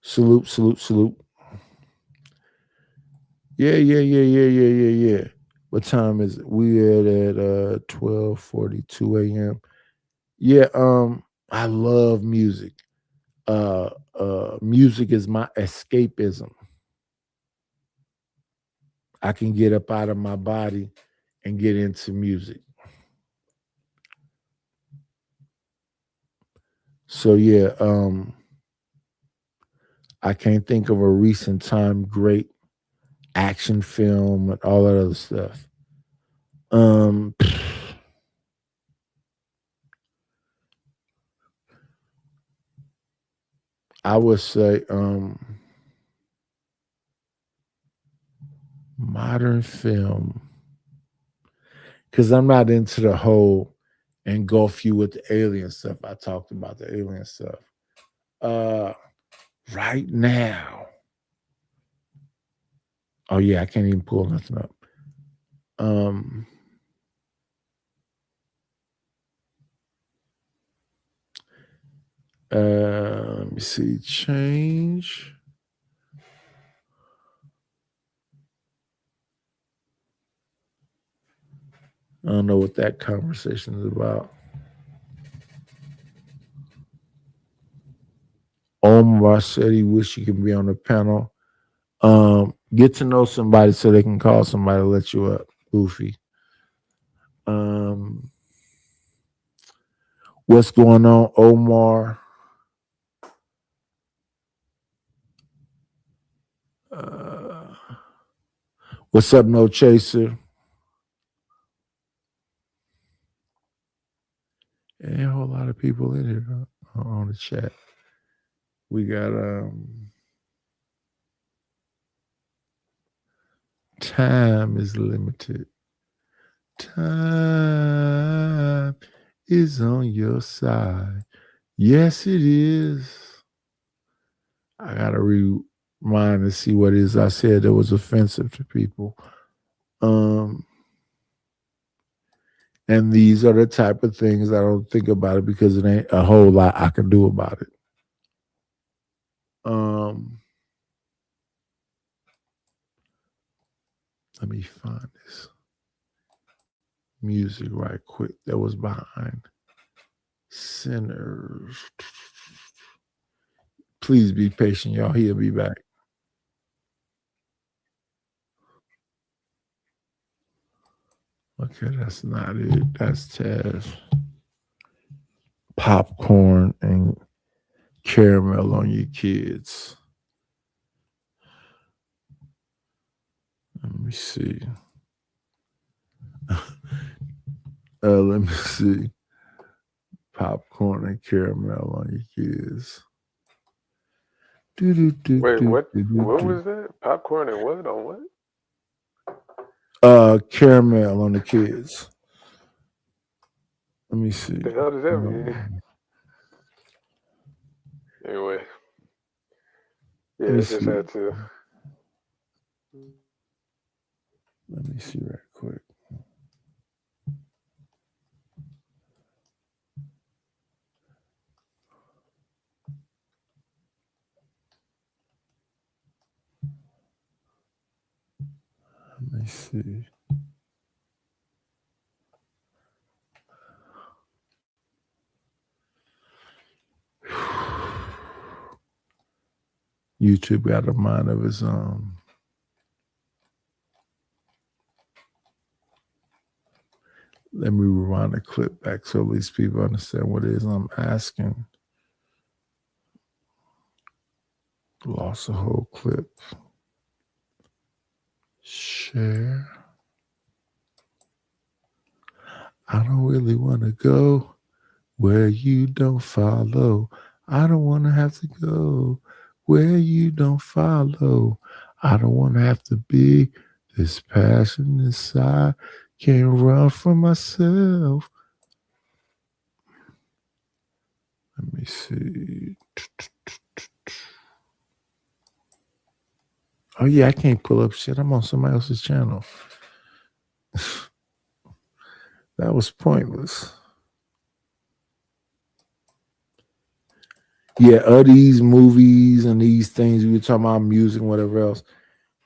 Salute, salute, salute. Yeah. What time is it? We at 12:42 a.m. Yeah, I love music. Music is my escapism. I can get up out of my body and get into music. So yeah, I can't think of a recent time great action film and all that other stuff. I would say modern film, because I'm not into the whole engulf you with the alien stuff. I talked about the alien stuff. Right now. Oh yeah, I can't even pull nothing up. Let me see. Change. I don't know what that conversation is about. Omar said he wish he could be on the panel. Get to know somebody so they can call somebody to let you up. Goofy. What's going on, Omar? What's up, No Chaser? And a whole lot of people in here on the chat. We got time is limited. Time is on your side. Yes, it is. I gotta rewind and see what it is I said that was offensive to people. And these are the type of things I don't think about it because it ain't a whole lot I can do about it. Let me find this music right quick that was behind Sinners. Please be patient, y'all. He'll be back. Okay, that's not it. That's Taz. Popcorn and caramel on your kids. Let me see. Let me see. Popcorn and caramel on your kids. Wait, what was that? Popcorn and what on what? Caramel on the kids. Let me see. What the hell does that mean? Anyway. Yeah, it just had to. Let me see right quick. Let me see. YouTube got a mind of its own. Let me rewind the clip back so at least people understand what it is I'm asking. Lost the whole clip. Share. I don't really want to go where you don't follow. I don't want to have to go where you don't follow. I don't want to have to be this passion inside. Can't run from myself. Let me see. Oh, yeah, I can't pull up shit. I'm on somebody else's channel. That was pointless. Yeah, these movies and these things we were talking about, music, whatever else.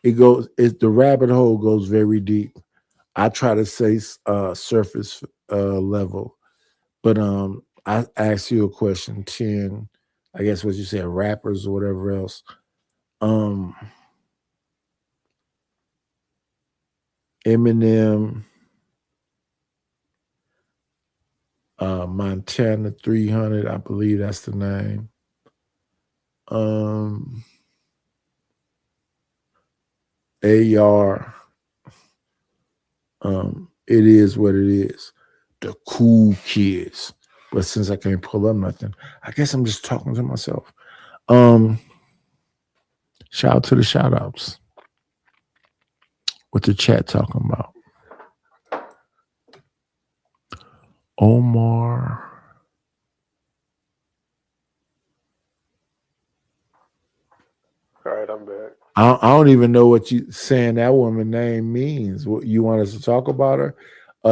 The rabbit hole goes very deep. I try to say surface level, but I asked you a question, 10, I guess what you said, rappers or whatever else. Eminem, Montana 300, I believe that's the name. AR, it is what it is. The cool kids. But since I can't pull up nothing, I guess I'm just talking to myself. Shout out to the shout outs. What the chat talking about? Omar. All right, I'm back. I don't even know what you saying that woman name means. What you want us to talk about her?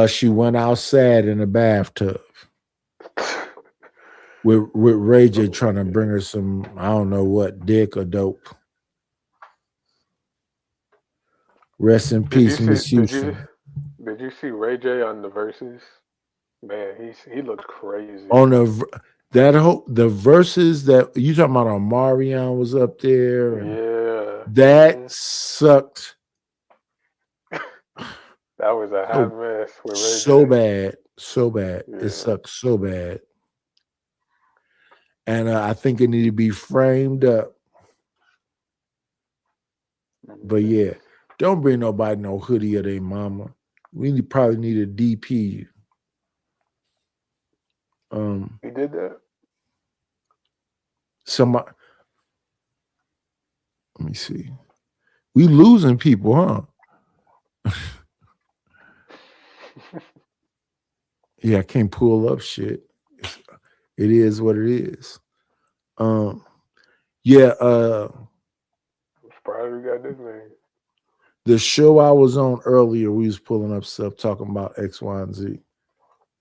She went outside in a bathtub with Ray J trying to bring her some, I don't know what, dick or dope. Rest in peace, Miss Houston. Did you see Ray J on the Verses? Man, he looked crazy. On the verses that you talking about, Omarion was up there. And yeah, that sucked. That was a hot mess with Ray J. So bad. Yeah. It sucked so bad. And I think it needed to be framed up. But yeah, don't bring nobody no hoodie of their mama. We probably need a DP. He did that? Somebody, let me see. We losing people, huh? Yeah, I can't pull up shit. It is what it is. Yeah, I'm surprised we got this name. The show I was on earlier, we was pulling up stuff talking about X, Y, and Z.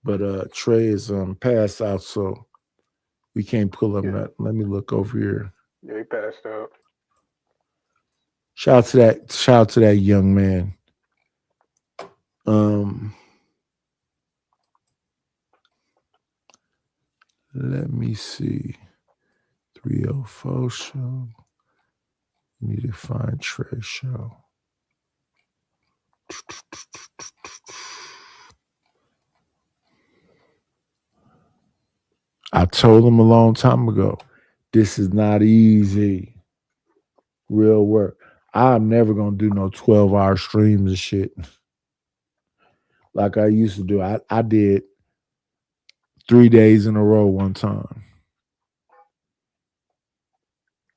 But Trey is passed out, so we can't pull him. Yeah, Let me look over here. yeah, he passed out. Shout out to that young man. Um, let me see. 304 show. Need to find Trey show. I told him a long time ago, this is not easy. Real work. I'm never gonna do no 12-hour streams and shit like I used to do. I did 3 days in a row one time.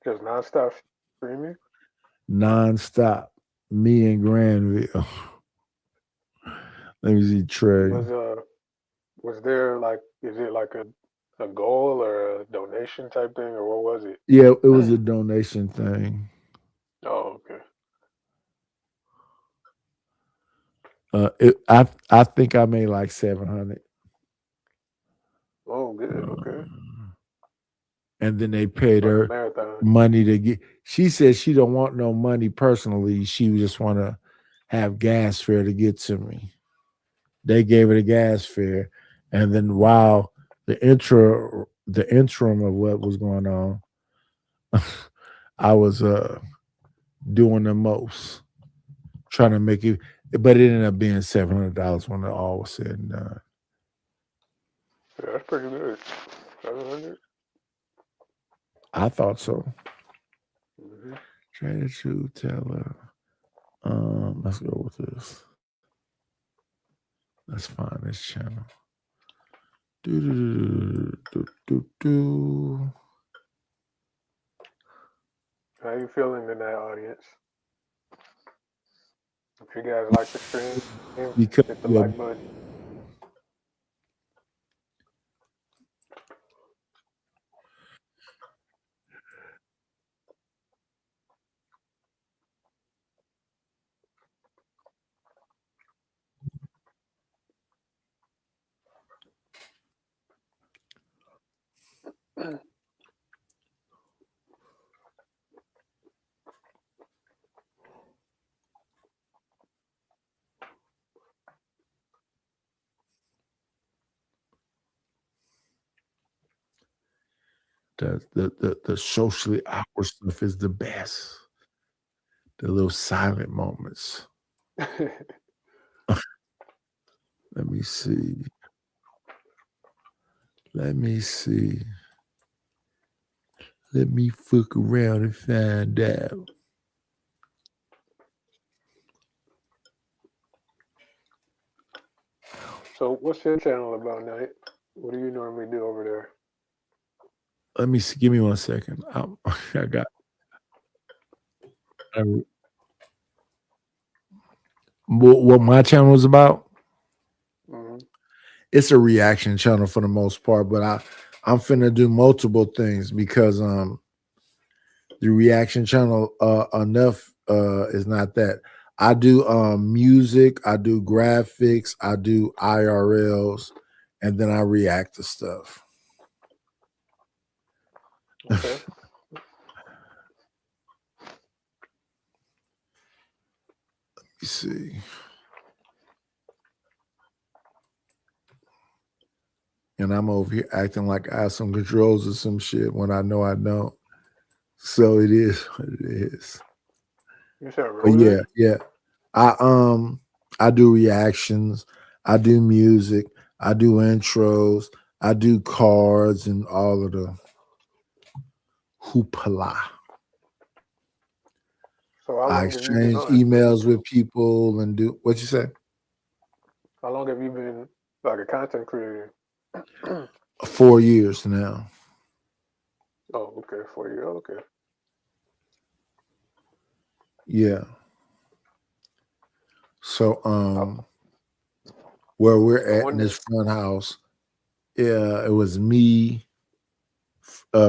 Just nonstop streaming. Non-stop. Me and Granville. Let me see Trey. Was there like, is it like a goal or a donation type thing, or what was it? Yeah, it was a donation thing. Oh, okay. I think I made like 700. Oh, good. Okay. And then they paid Like a her marathon. money to get. She said she don't want no money personally. She just want to have gas fare to get to me. They gave her the gas fare, and then while the interim of what was going on, I was doing the most, trying to make it, but it ended up being $700 when it all was said and done. Yeah, that's pretty good. 700. I thought so. Mm-hmm. TRAYTHETRUTHTELLER. Let's go with this. Let's find this channel. Do. How you feeling in that audience? If you guys like the stream, Because hit the like button. the socially awkward stuff is the best. The little silent moments. Let me see. Let me fuck around and find out. So, what's your channel about, Knight? What do you normally do over there? Let me see. Give me 1 second. I got. What my channel is about? Mm-hmm. It's a reaction channel for the most part, but I'm finna do multiple things because the reaction channel enough is not that. I do music, I do graphics, I do IRLs, and then I react to stuff. Okay. Let me see. And I'm over here acting like I have some controls or some shit when I know I don't. So it is what it is. You said But yeah. I do reactions, I do music, I do intros, I do cards and all of the hoopla. So how I long have you been exchange on it? emails with people and do what you say? How long have you been like a content creator? 4 years now. Oh, okay, 4 years. Okay. Yeah. So where we're at in this front house, yeah, it was me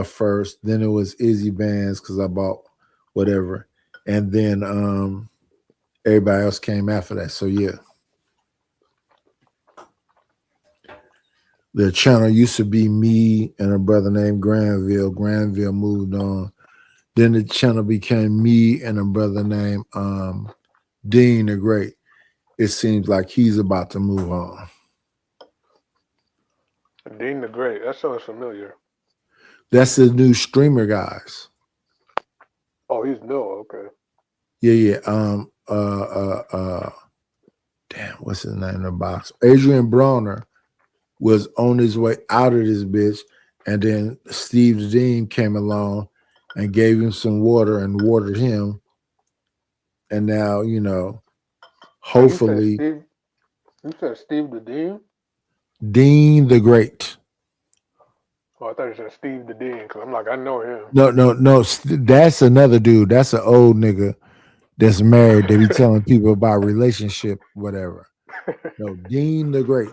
first, then it was Izzy Bands because I bought whatever, and then everybody else came after that. So yeah. The channel used to be me and a brother named Granville. Granville moved on. Then the channel became me and a brother named Dean the Great. It seems like he's about to move on. Dean the Great. That sounds familiar. That's the new streamer, guys. Oh, he's new. Okay. Yeah. Damn, what's his name in the box? Adrian Broner was on his way out of this bitch, and then Steve Dean came along and gave him some water and watered him. And now, you know, hopefully, You said Steve the Dean? Dean the Great. Oh, I thought you said Steve the Dean, because I'm like, I know him. No, that's another dude. That's an old nigga that's married. They be telling people about relationship, whatever. No, Dean the Great.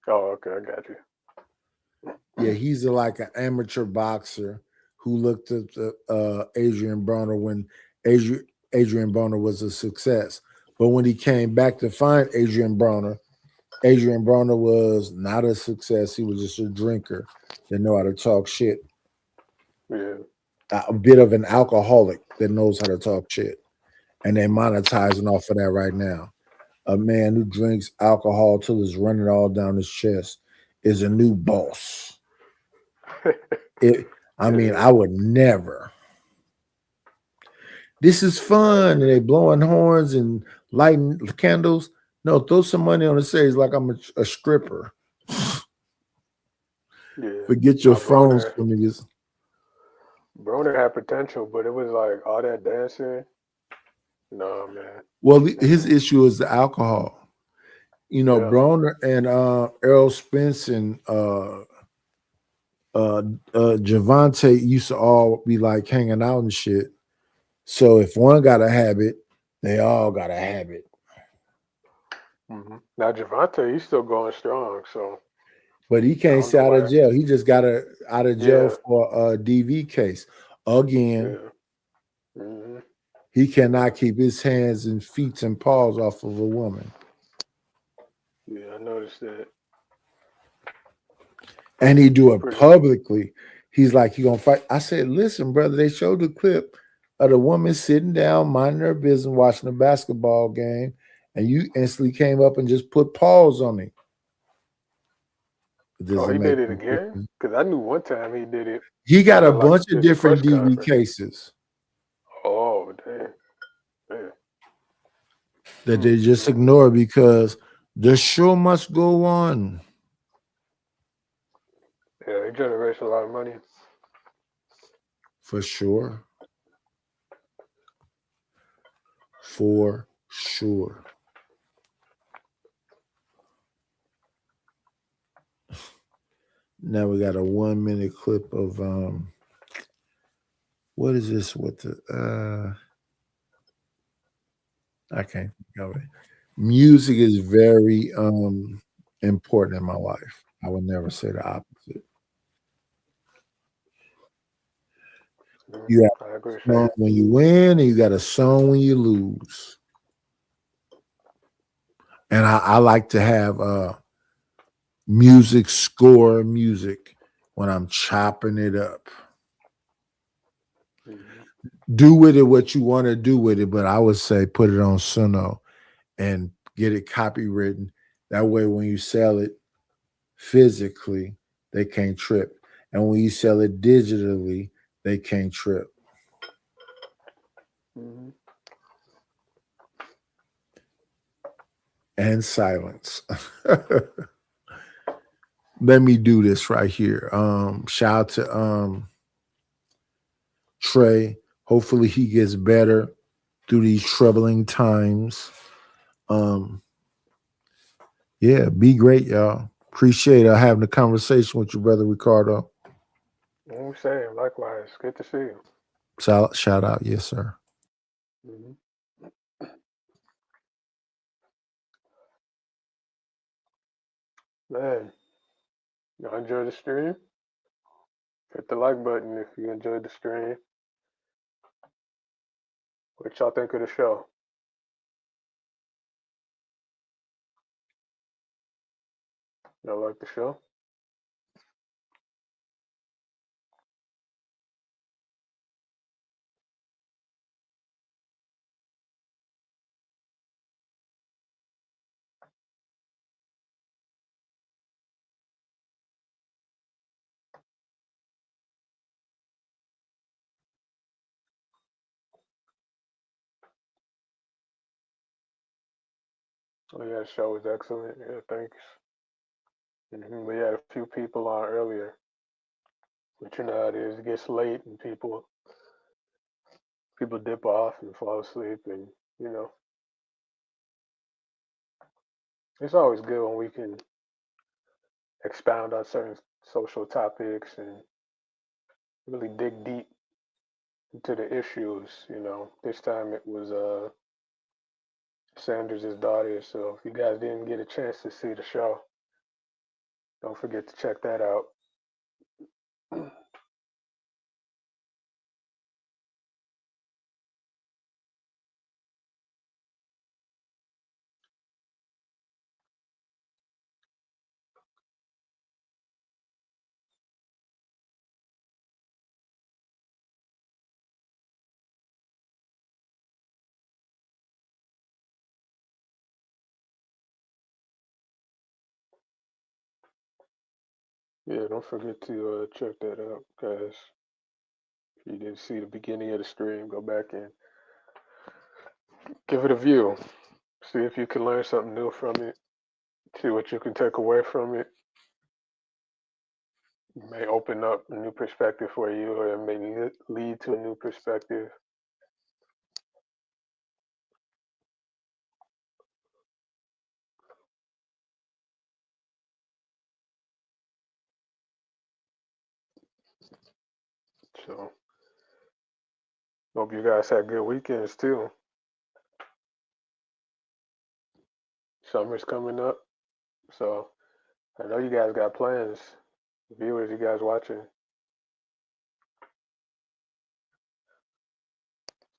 Oh, okay, I got you. Yeah, he's like an amateur boxer who looked up to Adrian Broner when Adrian Broner was a success. But when he came back to find Adrian Broner was not a success. He was just a drinker that know how to talk shit. Yeah. A bit of an alcoholic that knows how to talk shit. And they're monetizing off of that right now. A man who drinks alcohol till it's running all down his chest is a new boss. I would never. This is fun, and they blowing horns and lighting candles. No, throw some money on the stage like I'm a stripper. Yeah. Forget your phones for niggas. Broner had potential, but it was like all that dancing. No, man. Well, his issue is the alcohol. You know, Yeah. Broner and Errol Spence and Javante used to all be like hanging out and shit. So if one got a habit, they all got a habit. Mm-hmm. Now Javante, he's still going strong. So, but he can't stay out of jail. He just got out of jail Yeah. for a DV case again. Yeah. Mm-hmm. He cannot keep his hands and feet and paws off of a woman. Yeah, I noticed that. And he do it publicly. He's like, he gonna fight. I said, listen, brother, they showed the clip of the woman sitting down, minding her business, watching a basketball game, and you instantly came up and just put paws on him. Oh, he did it again? Because I knew one time he did it. He got a in, like, bunch of this different press DV conference. cases Oh, damn. that they just ignore because the show must go on. Yeah, he generates a lot of money. For sure. For sure. Now we got a 1 minute clip of what is this with the I can't think of it. Music is very important in my life. I would never say the opposite. You got I agree. a song when you win, and you got a song when you lose. And I like to have music score music when I'm chopping it up. Do with it what you want to do with it, but I would say put it on Suno and get it copywritten. That way, when you sell it physically, they can't trip. And when you sell it digitally, they can't trip. Mm-hmm. And silence. Let me do this right here. Shout out to Trey. Hopefully he gets better through these troubling times. Yeah, be great, y'all. Appreciate having a conversation with you, brother Ricardo. I'm saying, likewise. Good to see you. Shout out, yes, sir. Mm-hmm. Man, y'all enjoy the stream? Hit the like button if you enjoyed the stream. What y'all think of the show? Y'all like the show? Oh yeah, the show was excellent. Yeah, thanks. We had a few people on earlier, but you know how it is. It gets late and people dip off and fall asleep, and you know it's always good when we can expound on certain social topics and really dig deep into the issues. You know, this time it was Sanders' daughter. So if you guys didn't get a chance to see the show, don't forget to check that out. Yeah, don't forget to check that out, guys. If you didn't see the beginning of the stream, go back and give it a view. See if you can learn something new from it. See what you can take away from it. It may open up a new perspective for you, or it may lead to a new perspective. So, hope you guys had good weekends too. Summer's coming up, so I know you guys got plans. Viewers, you guys watching,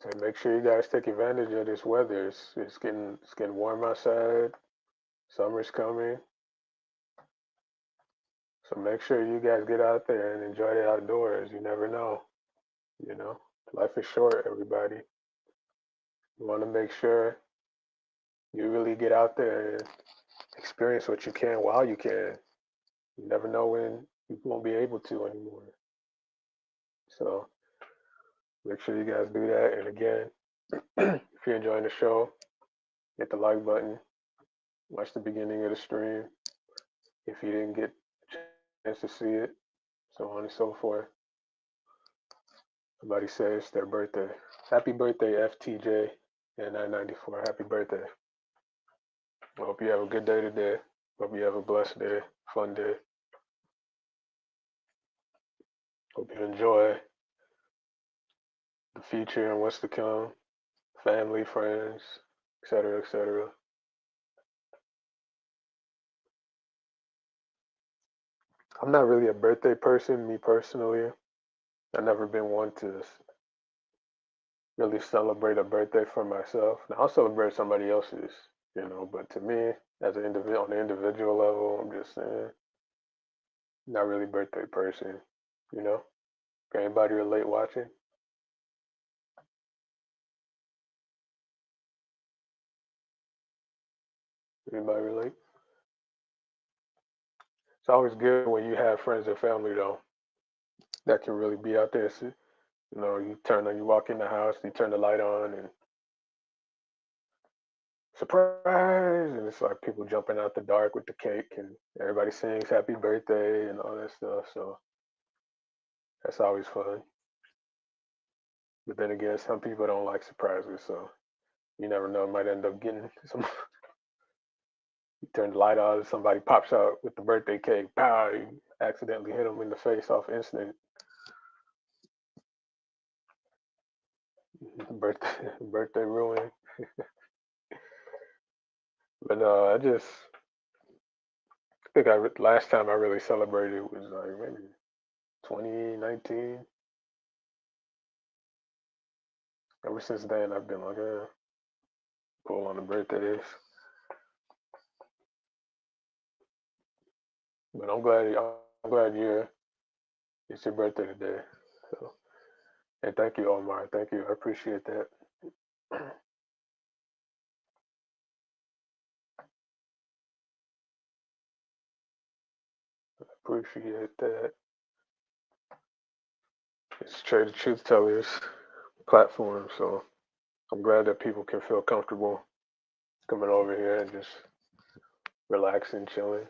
so make sure you guys take advantage of this weather. It's getting warm outside. Summer's coming, so make sure you guys get out there and enjoy the outdoors. You never know, you know. Life is short, everybody. You want to make sure you really get out there and experience what you can while you can. You never know when you won't be able to anymore. So make sure you guys do that. And again, if you're enjoying the show, hit the like button. Watch the beginning of the stream. If you didn't get a chance to see it, so on and so forth. Somebody says it's their birthday. Happy birthday, FTJ and 994. Happy birthday. I hope you have a good day today. Hope you have a blessed day, fun day. Hope you enjoy the future and what's to come, family, friends, etc., etc. I'm not really a birthday person, me personally. I've never been one to really celebrate a birthday for myself. Now, I'll celebrate somebody else's, you know, but to me, as an individual, on an individual level, I'm just not really a birthday person, you know. Can anybody relate watching? Anybody relate? It's always good when you have friends and family though that can really be out there. So, you know, you walk in the house, you turn the light on, and surprise, and it's like people jumping out the dark with the cake, and everybody sings happy birthday and all that stuff. So that's always fun. But then again, some people don't like surprises, so you never know. Might end up getting some. You turn the light on, somebody pops out with the birthday cake. Pow! You accidentally hit them in the face off instant. Birthday ruin. But no, I think last time I really celebrated was like maybe 2019. Ever since then, I've been like, pull on the birthdays. But I'm glad it's your birthday today. So, and thank you, Omar. Thank you. I appreciate that. Appreciate that. It's Trade the Truth Tellers platform, so I'm glad that people can feel comfortable coming over here and just relaxing, chilling.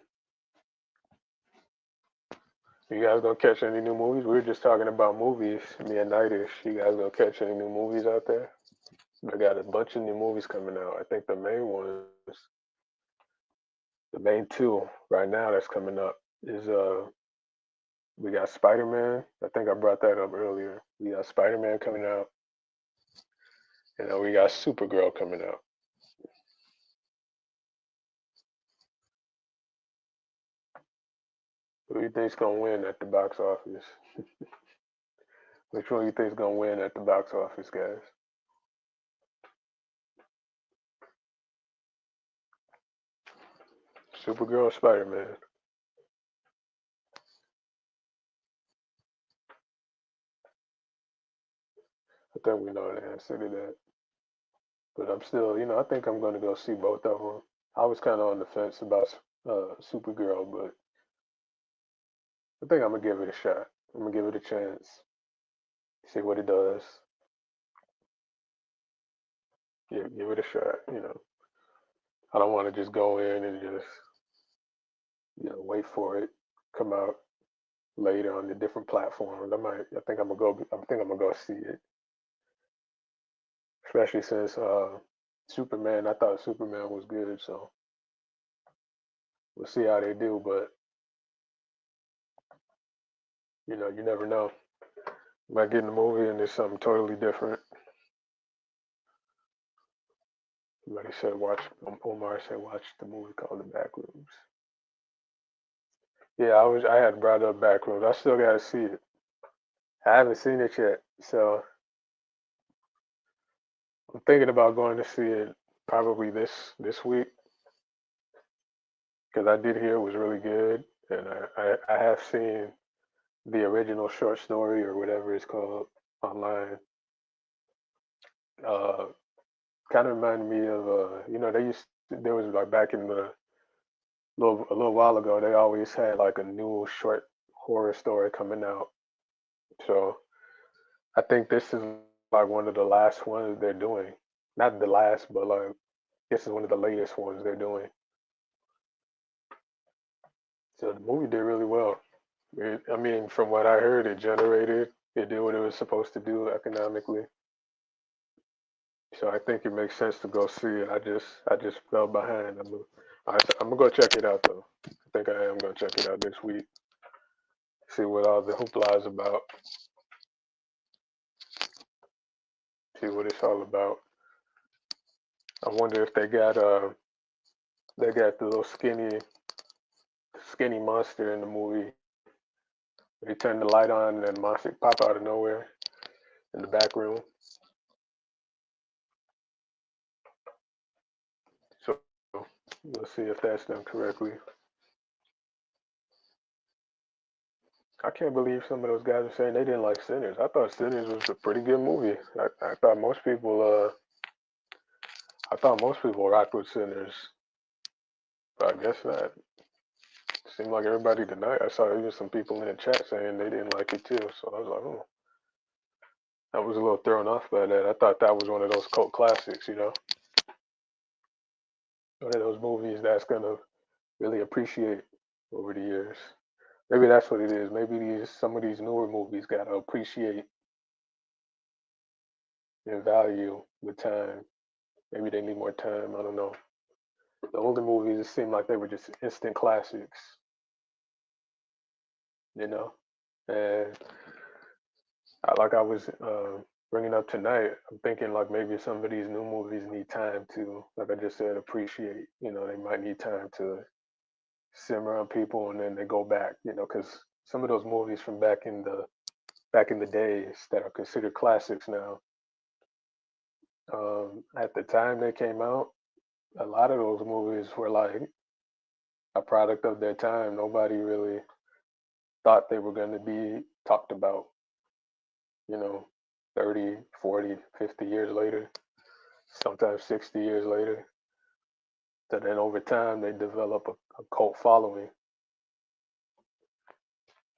You guys gonna catch any new movies? We were just talking about movies, me and Nightish. You guys gonna catch any new movies out there? I got a bunch of new movies coming out. I think the main two right now that's coming up is we got Spider Man. I think I brought that up earlier. We got Spider Man coming out, and then we got Supergirl coming out. Who do you think's gonna win at the box office? Which one do you think's gonna win at the box office, guys? Supergirl or Spider Man? I think we know the answer to that. But I'm still, I think I'm gonna go see both of them. I was kind of on the fence about Supergirl, but I think I'm gonna give it a shot. I'm gonna give it a chance, see what it does. Give it a shot. I don't want to just go in and just wait for it come out later on the different platforms. I think I'm gonna go. I think I'm gonna go see it, especially since Superman. I thought Superman was good, so we'll see how they do. But you never know. You might get in the movie and there's something totally different. Somebody said watch. Omar said watch the movie called The Backrooms. Yeah, I had brought up Backrooms. I still gotta see it. I haven't seen it yet, so I'm thinking about going to see it probably this week because I did hear it was really good, and I have seen the original short story or whatever it's called online. Uh, Kind of reminded me of there was like back in the a little while ago they always had like a new short horror story coming out. So I think this is like one of the last ones they're doing. Not the last, but like this is one of the latest ones they're doing. So the movie did really well. I mean, from what I heard, it did what it was supposed to do economically. So I think it makes sense to go see it. I just fell behind. I'm gonna go check it out though. I think I am gonna check it out this week. See what all the hoopla is about. See what it's all about. I wonder if they got the little skinny monster in the movie. They turn the light on and the monster pop out of nowhere in the back room. So we'll see if that's done correctly. I can't believe some of those guys are saying they didn't like Sinners. I thought Sinners was a pretty good movie. I thought most people rocked with Sinners, but I guess not. Seemed like everybody tonight. I saw even some people in the chat saying they didn't like it too. So I was like, oh, I was a little thrown off by that. I thought that was one of those cult classics, one of those movies that's gonna really appreciate over the years. Maybe that's what it is. Maybe some of these newer movies gotta appreciate in value with time. Maybe they need more time. I don't know. The older movies, it seemed like they were just instant classics, you know. And like I was bringing up tonight, I'm thinking like maybe some of these new movies need time to, like I just said, appreciate. They might need time to simmer on people, and then they go back. Because some of those movies from back in the days that are considered classics now, at the time they came out, a lot of those movies were like a product of their time. Nobody really thought they were going to be talked about, you know, 30, 40, 50 years later, sometimes 60 years later. So then over time, they develop a cult following.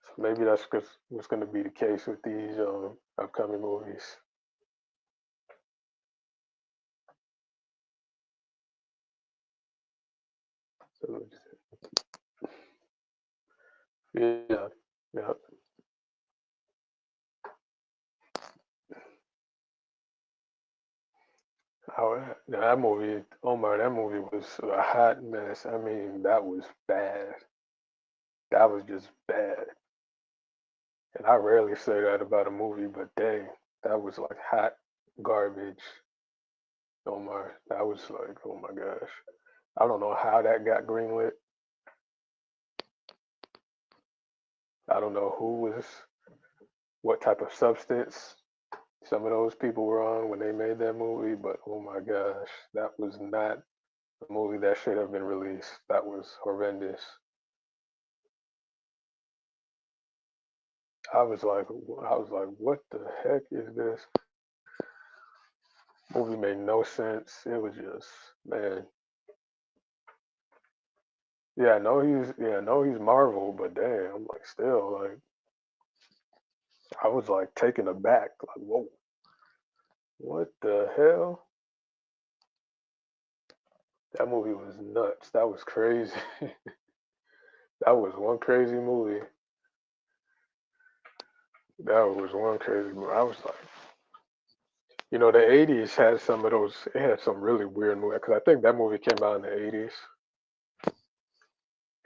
So maybe that's what's going to be the case with these upcoming movies. So, yeah, yeah. That movie, Omar, that movie was a hot mess. I mean, that was bad. That was just bad. And I rarely say that about a movie, but dang, that was like hot garbage. Omar, that was like, oh my gosh. I don't know how that got greenlit. I don't know what type of substance some of those people were on when they made that movie, but oh my gosh, that was not a movie that should have been released. That was horrendous. What the heck is this? Movie made no sense. It was just, man. I know he's Marvel, but damn, I'm like still like I was like taken aback. Like, whoa, what the hell? That movie was nuts. That was crazy. That was one crazy movie. That was one crazy movie. I was like, the '80s had some of those. It had some really weird movies because I think that movie came out in the '80s.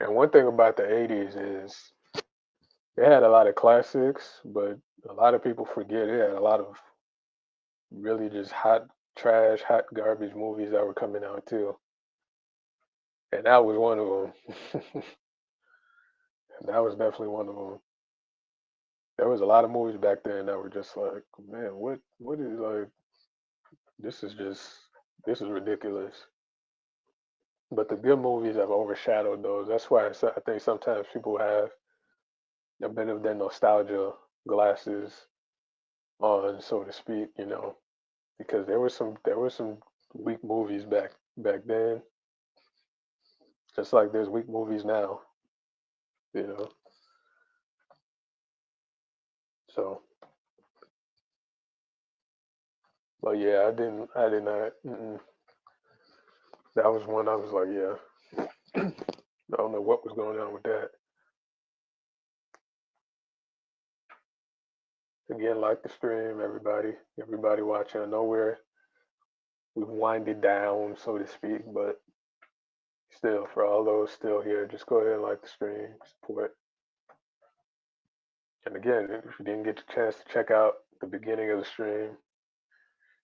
And one thing about the '80s is it had a lot of classics, but a lot of people forget it had a lot of really just hot trash, hot garbage movies that were coming out too. And that was one of them. That was definitely one of them. There was a lot of movies back then that were just like, man, what is like this is just this is ridiculous. But the good movies have overshadowed those. That's why I think sometimes people have a bit of their nostalgia glasses on, so to speak, because there were some weak movies back then, just like there's weak movies now, you know. So, but yeah, I did not. That was one I was like, yeah, I don't know what was going on with that. Again, like the stream, everybody watching. I know we've winded down, so to speak, but still, for all those still here, just go ahead and like the stream, support. And again, if you didn't get the chance to check out the beginning of the stream,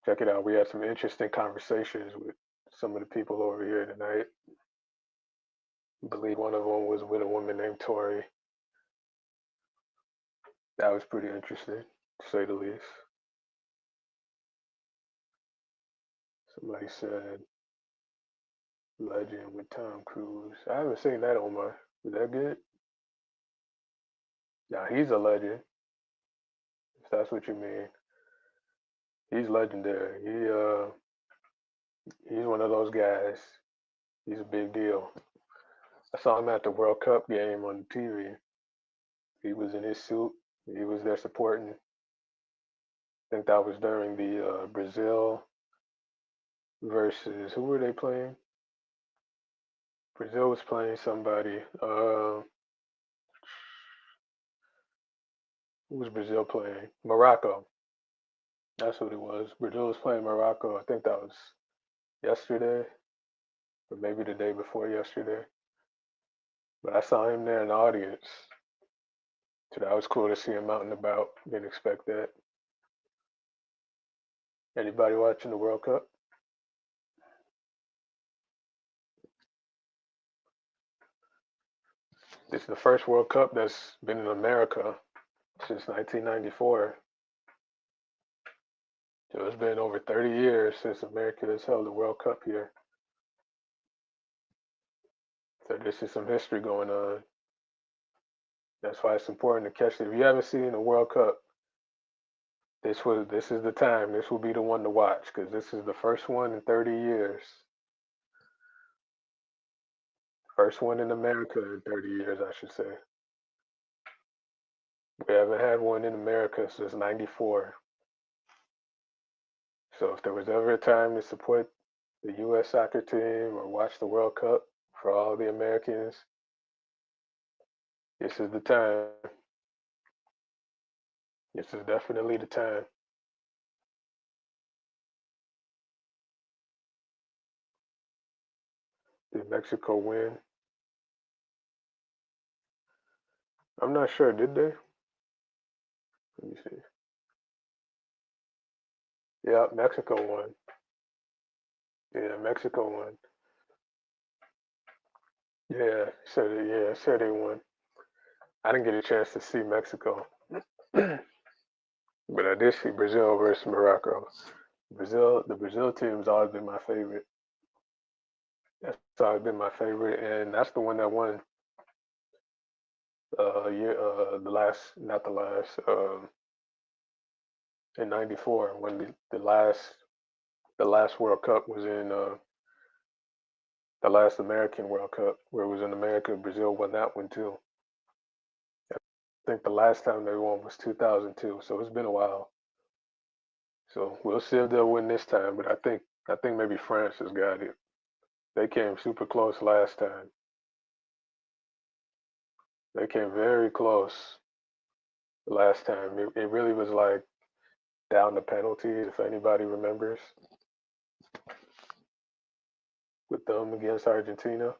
check it out. We had some interesting conversations with some of the people over here tonight. I believe one of them was with a woman named Tori. That was pretty interesting, to say the least. Somebody said Legend with Tom Cruise. I haven't seen that, Omar. Is that good? Yeah, he's a legend, if that's what you mean. He's legendary. He's one of those guys. He's a big deal. I saw him at the World Cup game on TV. He was in his suit. He was there supporting. I think that was during the Brazil versus who were they playing? Brazil was playing somebody. Who was Brazil playing? Morocco. That's what it was. Brazil was playing Morocco. I think that was yesterday, or maybe the day before yesterday. But I saw him there in the audience. So that was cool to see him out and about. Didn't expect that. Anybody watching the World Cup? This is the first World Cup that's been in America since 1994. So it's been over 30 years since America has held a World Cup here. So this is some history going on. That's why it's important to catch it. If you haven't seen the World Cup, this is the time. This will be the one to watch because this is the first one in 30 years. First one in America in 30 years, I should say. We haven't had one in America since '94. So if there was ever a time to support the U.S. soccer team or watch the World Cup for all the Americans, this is the time. This is definitely the time. Did Mexico win? I'm not sure. Did they? Let me see. Yeah, Mexico won. Yeah, Mexico won. Said they won. I didn't get a chance to see Mexico, but I did see Brazil versus Morocco. The Brazil team's always been my favorite. That's always been my favorite, and that's the one that won. The last, not the last, in '94 when the last World Cup was in the last American World Cup where it was in America. Brazil won that one too. I think the last time they won was 2002, so it's been a while. So we'll see if they'll win this time, but I think maybe France has got it. They came super close last time. They came very close last time. It really was like down to penalties, if anybody remembers, with them against Argentina.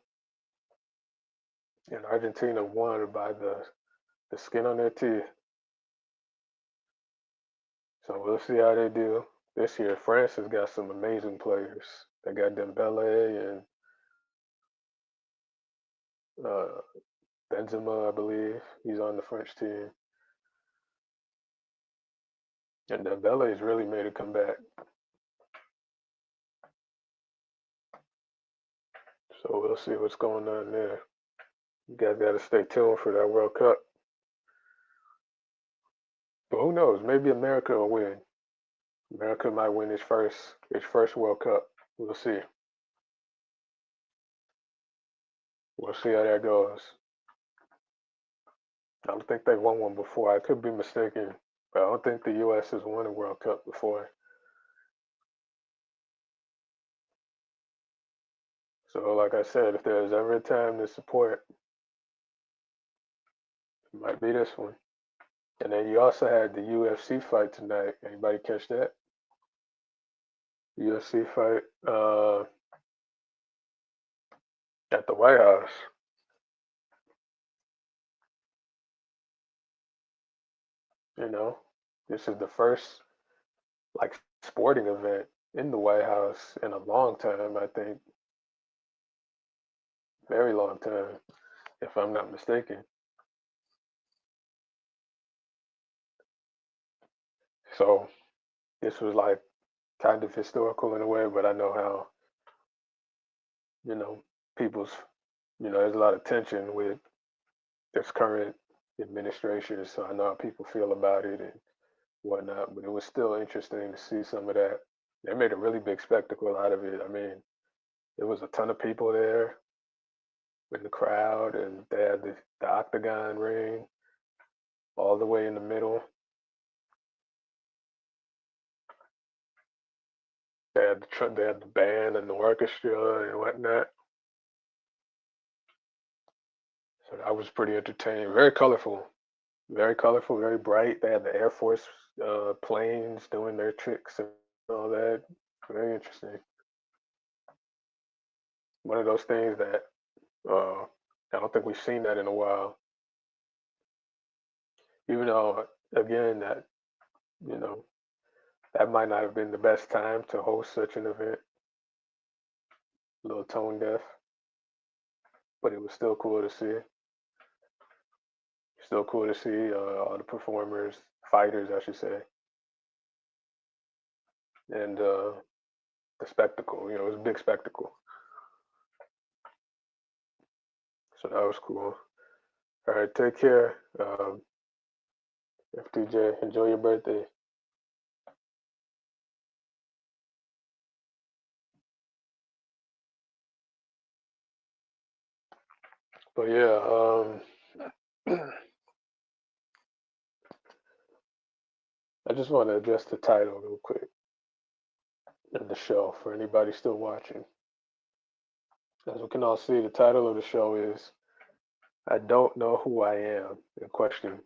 And Argentina won by the skin on their teeth. So we'll see how they do this year. France has got some amazing players. They got Dembele and uh, Benzema, I believe. He's on the French team. And Dembele has really made a comeback. So we'll see what's going on there. You guys got to stay tuned for that World Cup. But who knows? Maybe America will win. America might win its first World Cup. We'll see. We'll see how that goes. I don't think they've won one before. I could be mistaken, but I don't think the U.S. has won a World Cup before. So, like I said, if there's ever a time to support, it might be this one. And then you also had the UFC fight tonight. Anybody catch that? UFC fight at the White House. You know, this is the first like sporting event in the White House in a long time. I think, very long time, if I'm not mistaken. So this was like kind of historical in a way, but I know how, you know, people's, there's a lot of tension with this current administration, so I know how people feel about it and whatnot, but it was still interesting to see some of that. They made a really big spectacle out of it. I mean, there was a ton of people there in the crowd, and they had the octagon ring all the way in the middle. They had the band and the orchestra and whatnot. So that was pretty entertaining. Very colorful, very bright. They had the Air Force planes doing their tricks and all that. Very interesting. One of those things that I don't think we've seen that in a while. Even though, again, that you know that might not have been the best time to host such an event. A little tone deaf, but it was still cool to see. Still cool to see all the performers, fighters, I should say, and the spectacle. It was a big spectacle. So that was cool. All right, take care. FTJ, enjoy your birthday. But yeah, I just want to address the title real quick of the show for anybody still watching. As we can all see, the title of the show is "I Don't Know Who I Am." In question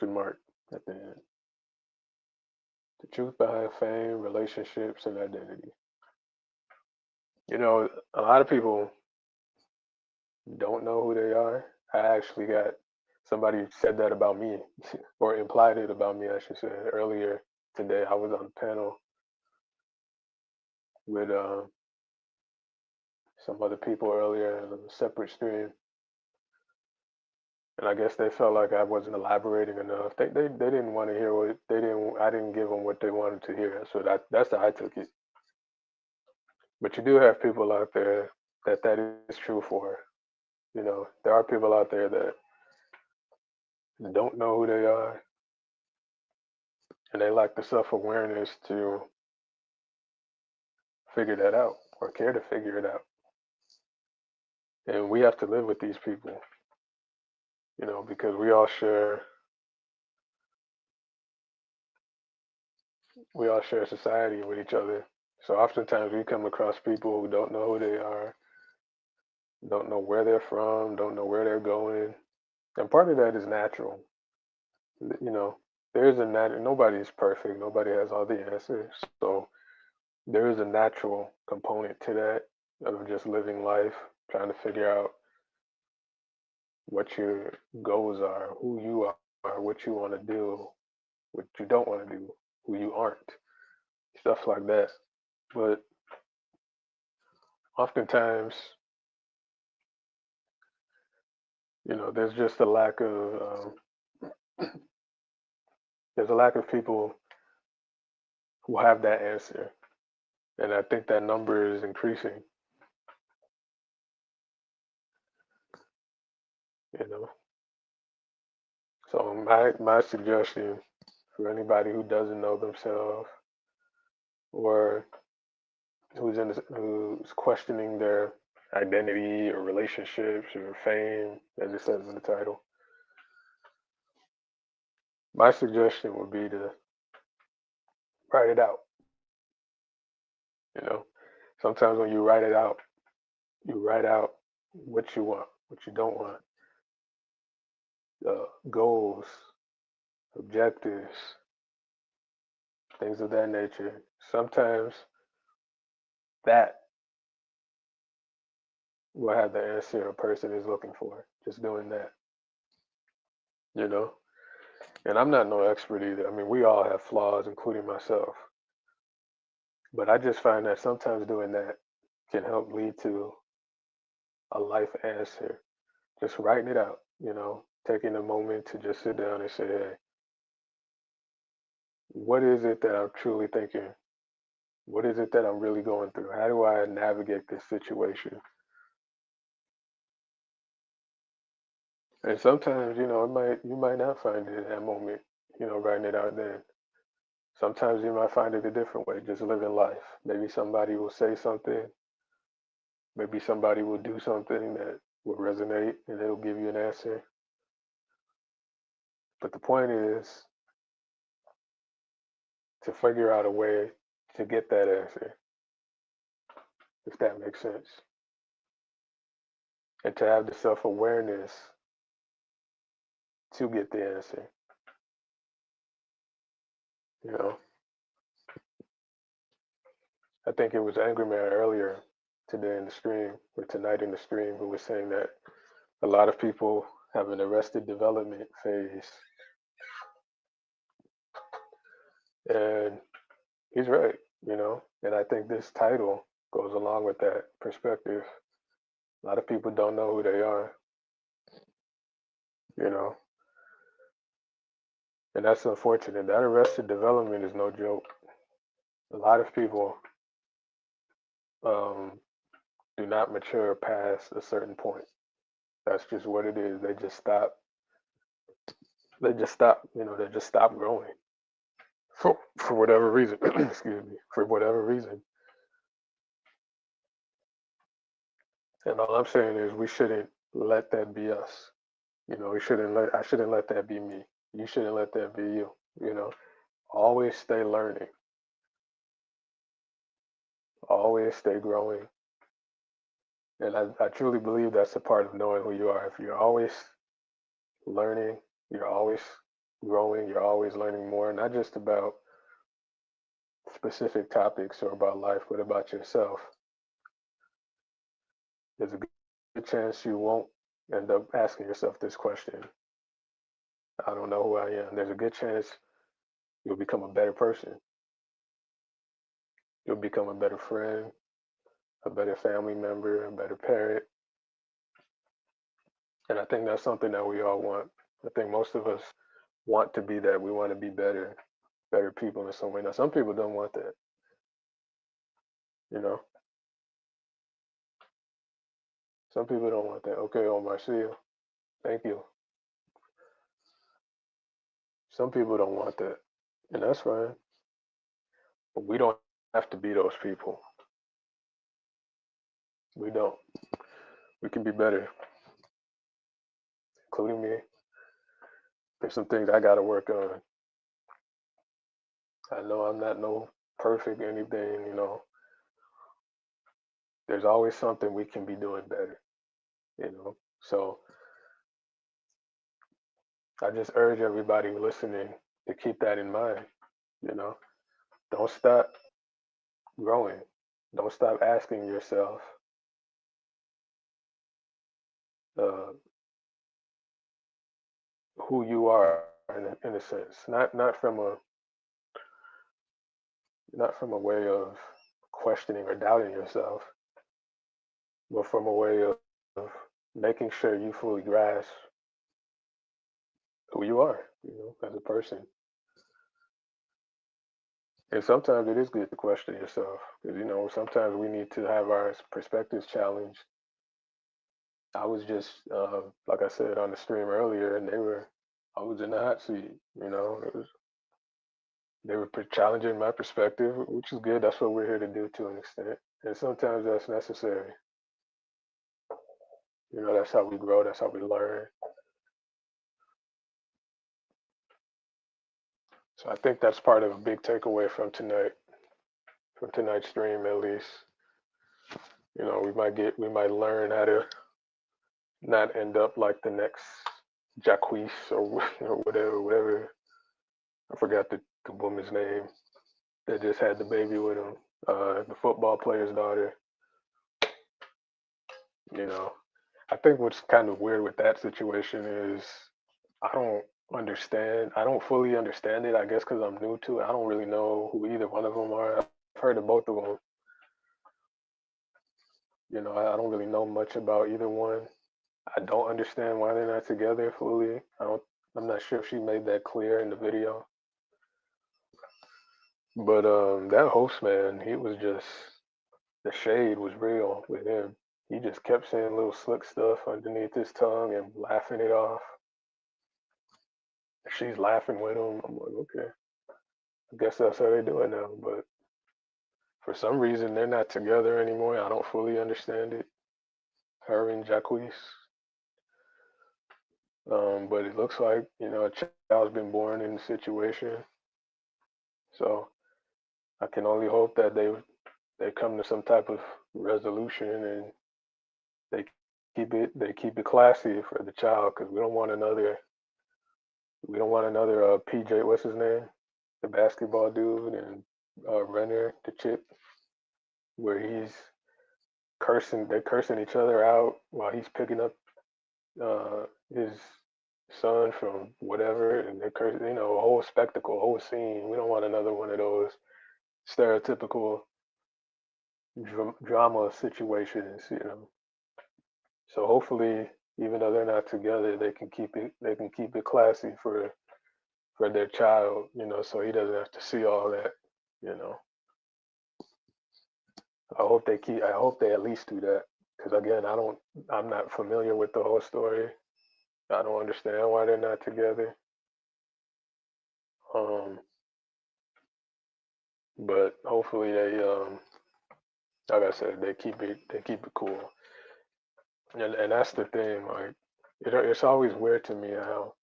mark at the end. The truth behind fame, relationships, and identity. You know, a lot of people don't know who they are. I actually got somebody said that about me, or implied it about me, I should say. Earlier today, I was on a panel with some other people earlier in a separate stream, and I guess they felt like I wasn't elaborating enough. They didn't want to hear what they didn't. I didn't give them what they wanted to hear, so that's how I took it. But you do have people out there that is true for. You know, there are people out there that don't know who they are, and they lack the self awareness to figure that out or care to figure it out. And we have to live with these people, you know, because we all share society with each other. So oftentimes we come across people who don't know who they are, don't know where they're from, don't know where they're going. And part of that is natural. You know, there is a nobody is perfect, nobody has all the answers. So there is a natural component to that of just living life, trying to figure out what your goals are, who you are, what you want to do, what you don't want to do, who you aren't, stuff like that. But oftentimes, you know, there's just a lack of there's a lack of people who have that answer, and I think that number is increasing. You know, so my suggestion for anybody who doesn't know themselves or who's questioning their identity or relationships or fame, as it says in the title, my suggestion would be to write it out. You know, sometimes when you write it out, you write out what you want, what you don't want, goals, objectives, things of that nature. Sometimes that will have the answer a person is looking for. Just doing that, you know. And I'm not no expert either. I mean, we all have flaws, including myself. But I just find that sometimes doing that can help lead to a life answer. Just writing it out, you know, taking a moment to just sit down and say, hey, what is it that I'm truly thinking? What is it that I'm really going through? How do I navigate this situation? And sometimes, you know, you might not find it in that moment, you know, writing it out then. Sometimes you might find it a different way, just living life. Maybe somebody will say something, maybe somebody will do something that will resonate and it'll give you an answer. But the point is to figure out a way to get that answer, if that makes sense. And to have the self awareness to get the answer, you know. I think it was Angry Man earlier today in the stream, or tonight in the stream, who was saying that a lot of people have an arrested development phase. And he's right, you know. And I think this title goes along with that perspective. A lot of people don't know who they are, you know. And that's unfortunate. That arrested development is no joke. A lot of people um, do not mature past a certain point. That's just what it is. They just stop. They just stop. They just stop growing for whatever reason. Excuse me. For whatever reason. And all I'm saying is we shouldn't let that be us. We shouldn't let. I shouldn't let that be me. You shouldn't let that be you. You know. Always stay learning. Always stay growing. And I truly believe that's a part of knowing who you are. If you're always learning, you're always growing, you're always learning more, not just about specific topics or about life, but about yourself. There's a good chance you won't end up asking yourself this question. I don't know who I am. There's a good chance you'll become a better person. You'll become a better friend, a better family member, a better parent. And I think that's something that we all want. I think most of us want to be that. We want to be better people in some way. Now, some people don't want that. You know, some people don't want that. Okay, Omar, see you. Thank you. Some people don't want that, and that's fine. But we don't have to be those people. We don't. We can be better, including me. There's some things I got to work on. I know I'm not no perfect anything. There's always something we can be doing better. So I just urge everybody listening to keep that in mind. You know, don't stop growing. Don't stop asking yourself uh, who you are in a sense, not from a way of questioning or doubting yourself, but from a way of making sure you fully grasp who you are, as a person. And sometimes it is good to question yourself because sometimes we need to have our perspectives challenged. I was just like I said on the stream earlier, and I was in the hot seat. They were challenging my perspective, which is good. That's what we're here to do to an extent, and sometimes that's necessary. That's how we grow. That's how we learn. So I think that's part of a big takeaway from tonight's stream, at least. We might learn how to not end up like the next Jacquees or whatever. I forgot the woman's name that just had the baby with him, the football player's daughter. I think what's kind of weird with that situation is I don't understand. I don't fully understand it. I guess because I'm new to it. I don't really know who either one of them are. I've heard of both of them. I don't really know much about either one. I don't understand why they're not together fully. I'm not sure if she made that clear in the video. But that host man, he was just the shade was real with him. He just kept saying little slick stuff underneath his tongue and laughing it off. She's laughing with him. I'm like, okay, I guess that's how they do it now. But for some reason, they're not together anymore. I don't fully understand it. Her and Jacquees. But it looks like a child's been born in the situation. So I can only hope that they come to some type of resolution and they keep it classy for the child because we don't want another PJ, what's his name, the basketball dude, and Renner, the chick, where they're cursing each other out while he's picking up his son from whatever, and they're cursing, a whole spectacle, a whole scene. We don't want another one of those stereotypical drama situations. So hopefully, even though they're not together, they can keep it classy for their child, so he doesn't have to see all that. I hope they at least do that because again, I'm not familiar with the whole story. I don't understand why they're not together. Um, but hopefully like I said, they keep it cool. And that's the thing. Like, it's always weird to me how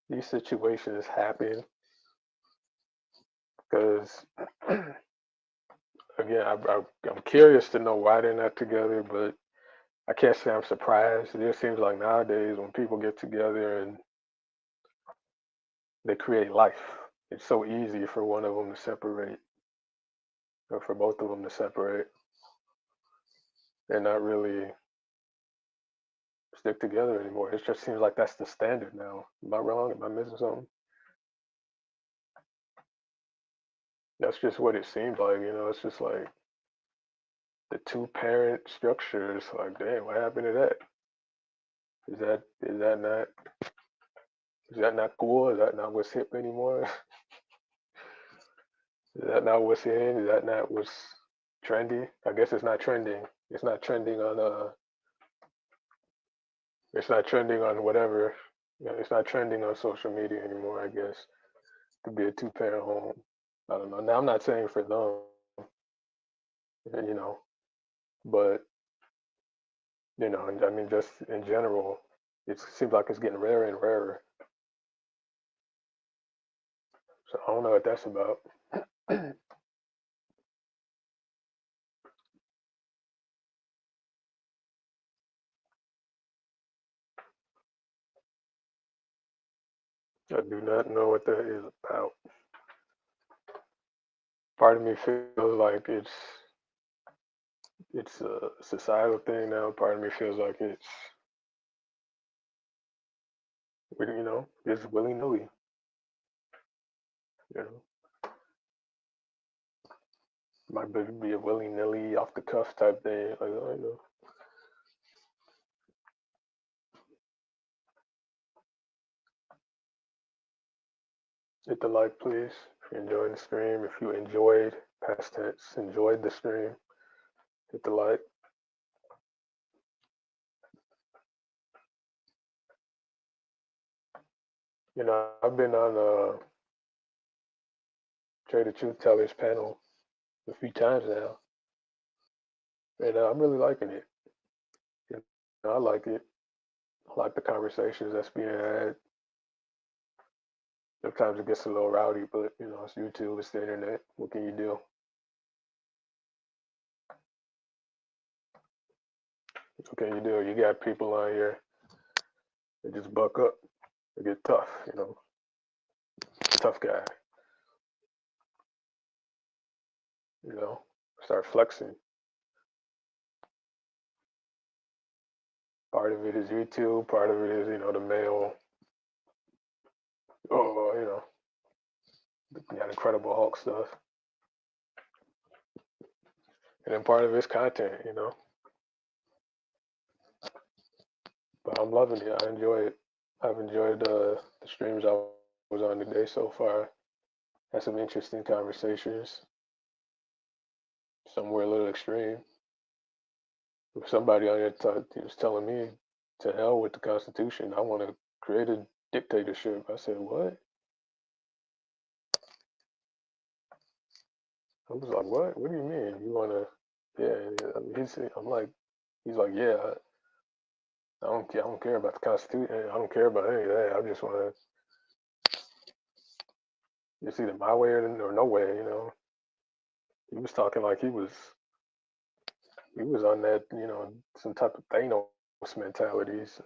these situations happen because again, I'm curious to know why they're not together, but I can't say I'm surprised. It just seems like nowadays when people get together and they create life, it's so easy for one of them to separate or for both of them to separate and not really stick together anymore. It just seems like that's the standard now. Am I wrong? Am I missing something? That's just what it seems like. It's just like the two parent structure. It's like, damn, what happened to that? Is that not cool? Is that not what's hip anymore? Is that not what's in? Is that not what's trendy? I guess it's not trending. It's not trending on it's not trending on whatever. It's not trending on social media anymore, I guess, to be a two parent home. I don't know. Now I'm not saying for them, you know, but I mean just in general, it seems like it's getting rarer and rarer. So I don't know what that's about. I do not know what that is about. Part of me feels like it's a societal thing now. Part of me feels like it's just willy nilly. You know, might be a willy nilly off the cuff type thing. Like, hit the like, please. If you're enjoying the stream, if you enjoyed past tense, enjoyed the stream, hit the like. I've been on Trade the Truth Tellers panel a few times now, and I'm really liking it. I like it. I like the conversations that's being had. Sometimes it gets a little rowdy, but it's YouTube, it's the internet. What can you do? What can you do? You got people on here that just buck up. They get tough, tough guy. Start flexing. Part of it is YouTube. Part of it is, the male. Oh, that Incredible Hulk stuff. And then part of it's content. But I'm loving it. I enjoy it. I've enjoyed the streams I was on today so far. Had some interesting conversations. Some were a little extreme. Somebody on here was telling me, to hell with the Constitution. I want to create a dictatorship. I said, what? I was like, what? What do you mean? You want to? Yeah. I mean, he's like, yeah. I don't care about the Constitution. I don't care about any of that. I just want to. It's either my way or no way. He was talking like he was on that, some type of Thanos mentalities.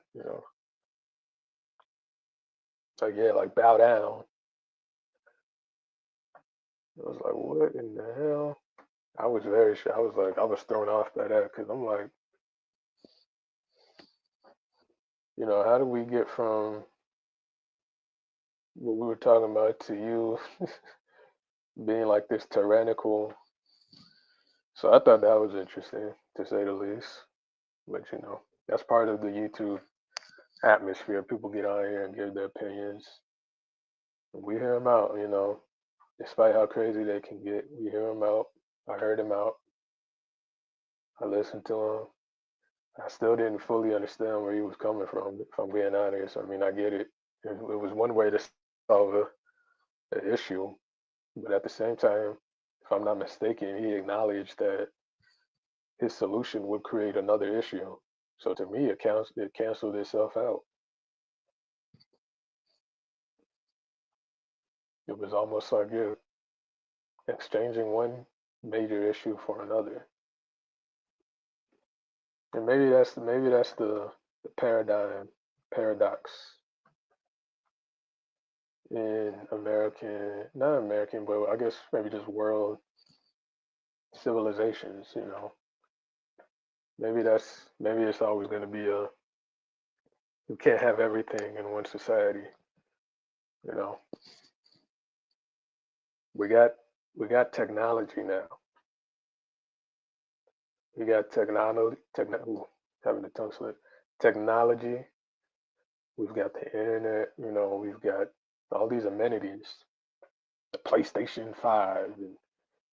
Like, yeah, like bow down. I was like, what in the hell? I was very sure. I was thrown off by that because I'm like, how do we get from what we were talking about to you being like this tyrannical? So I thought that was interesting to say the least. But that's part of the YouTube atmosphere. People get on here and give their opinions. We hear them out, despite how crazy they can get. We hear them out. I heard them out. I listened to them. I still didn't fully understand where he was coming from. If I'm being honest, I mean, I get it. It was one way to solve an issue, but at the same time, if I'm not mistaken, he acknowledged that his solution would create another issue. So to me, it canceled itself out. It was almost like you're exchanging one major issue for another. And maybe that's the paradox in not American, but I guess maybe just world civilizations. Maybe it's always going to be you can't have everything in one society. You know, we got we got technology now. We got having a tongue slip. Technology. We've got the internet. We've got all these amenities. The PlayStation 5 and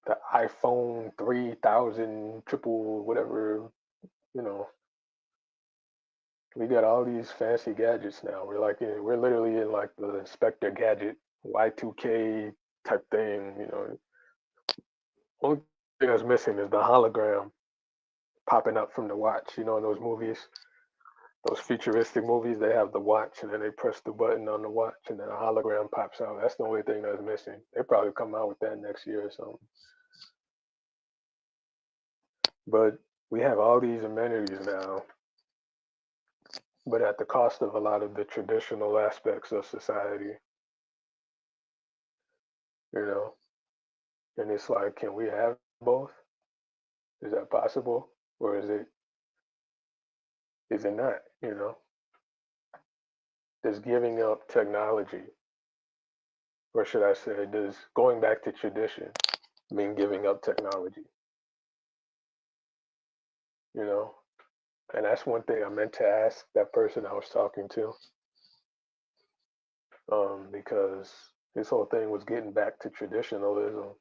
the iPhone 3000 triple whatever. You know, we got all these fancy gadgets now. We're literally in like the Inspector Gadget Y2K type thing. Only thing that's missing is the hologram popping up from the watch. In those movies, those futuristic movies, they have the watch and then they press the button on the watch and then a hologram pops out. That's the only thing that's missing. They probably come out with that next year or something. But we have all these amenities now, but at the cost of a lot of the traditional aspects of society. You know, and it's like, can we have both? Is that possible, or is it not? Does giving up technology, or should I say, does going back to tradition mean giving up technology? You know, and that's one thing I meant to ask that person I was talking to, because his whole thing was getting back to traditionalism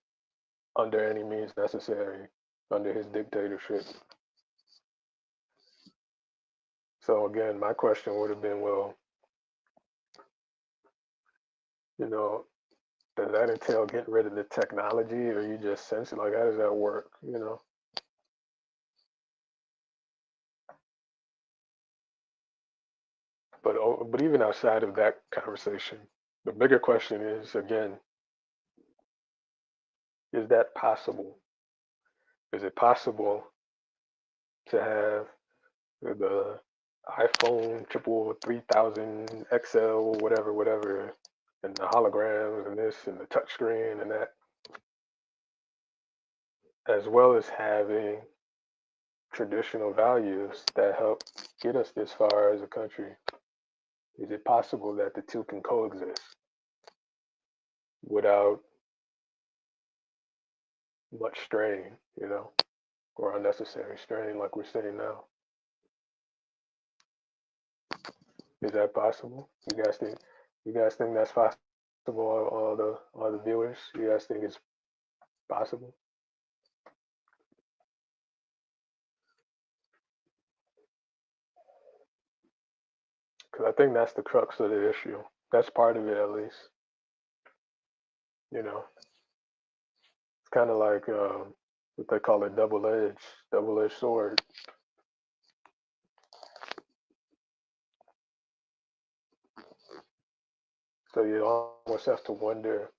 under any means necessary under his dictatorship. So again, my question would have been, well, you know, does that entail getting rid of the technology, or you just sense it? Like, how does that work? But even outside of that conversation, the bigger question is again, is that possible? Is it possible to have the iPhone triple 3000 XL, whatever, and the holograms and this and the touchscreen and that, as well as having traditional values that help get us this far as a country? Is it possible that the two can coexist without much strain, or unnecessary strain like we're saying now? Is that possible? You guys think that's possible? All the viewers, you guys think it's possible? Because I think that's the crux of the issue. That's part of it, at least. It's kind of like what they call a double-edged sword. So you almost have to wonder.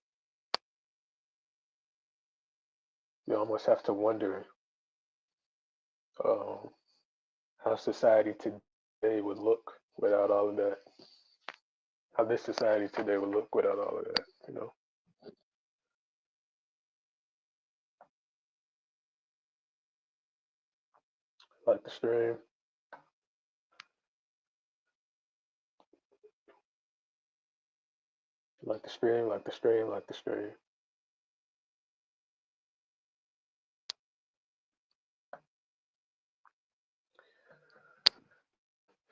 You almost have to wonder um, how society today would look without all of that. How this society today would look without all of that. Like the stream, like the stream, like the stream, like the stream.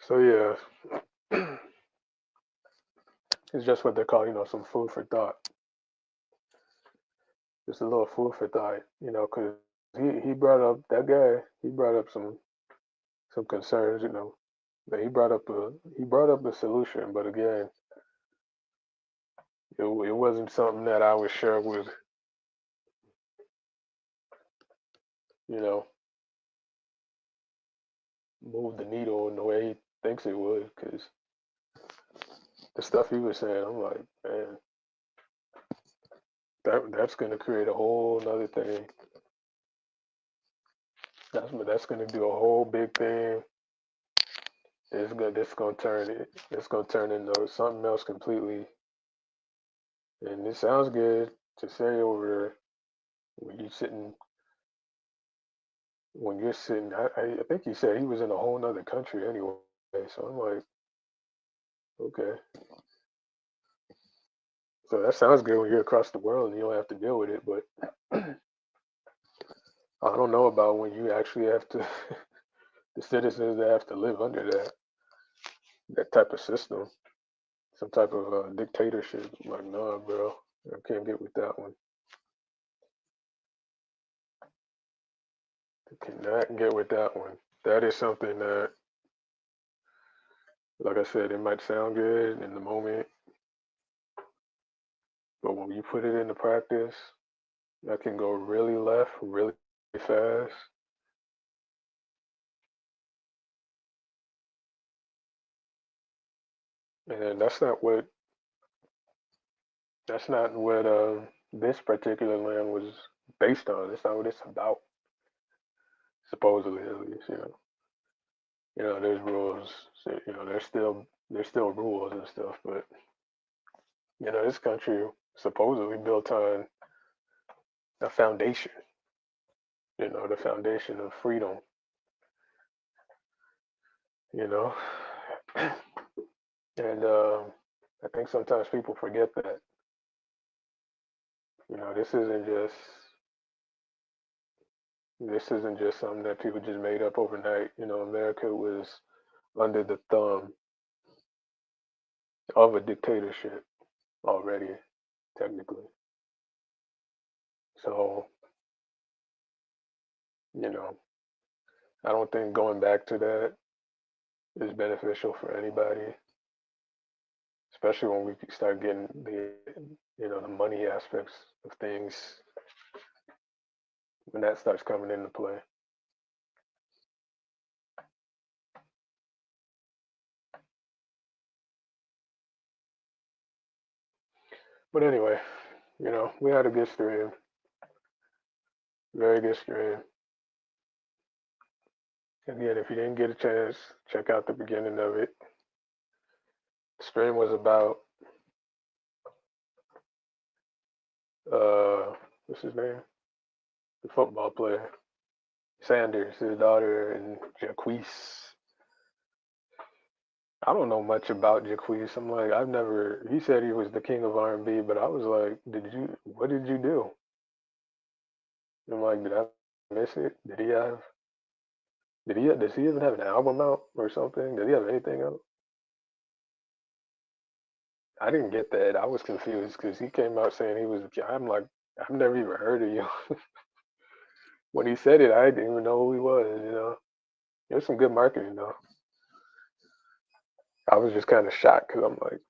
So yeah, it's just what they call, some food for thought. Just a little food for thought, because he brought up that guy. He brought up some some concerns, you know. But he brought up a solution, but again, it wasn't something that I was sure would, you know, move the needle in the way he thinks it would. Because the stuff he was saying, I'm like, man, that's gonna create a whole other thing. That's gonna do a whole big thing. It's gonna turn into something else completely. And it sounds good to say over when you sitting when you're sitting. I think he said he was in a whole nother country anyway. So I'm like, okay. So that sounds good when you're across the world and you don't have to deal with it. But I don't know about when you actually have to the citizens that have to live under that type of system, some type of dictatorship. I'm like, nah, bro, I can't get with that one. I cannot get with that one. That is something that, like I said, it might sound good in the moment, but when you put it into practice, that can go really left, really fast. And that's not what this particular land was based on. It's not what it's about, supposedly at least. There's rules. So, there's still rules and stuff, but this country supposedly built on a foundation. The foundation of freedom. You know, and I think sometimes people forget that. This isn't just something that people just made up overnight. America was under the thumb of a dictatorship already, technically. So, you know, I don't think going back to that is beneficial for anybody, especially when we start getting the money aspects of things when that starts coming into play. But anyway, we had a good stream, very good stream. Again, if you didn't get a chance, check out the beginning of it. The stream was about what's his name? The football player. Sanders, his daughter, and Jaquise. I don't know much about Jaquise. I'm like, he said he was the king of R&B, but I was like, what did you do? I'm like, did I miss it? Does he even have an album out or something? Did he have anything out? I didn't get that. I was confused because he came out saying he was. I'm like, I've never even heard of you. When he said it, I didn't even know who he was. It was some good marketing though. I was just kind of shocked because I'm like,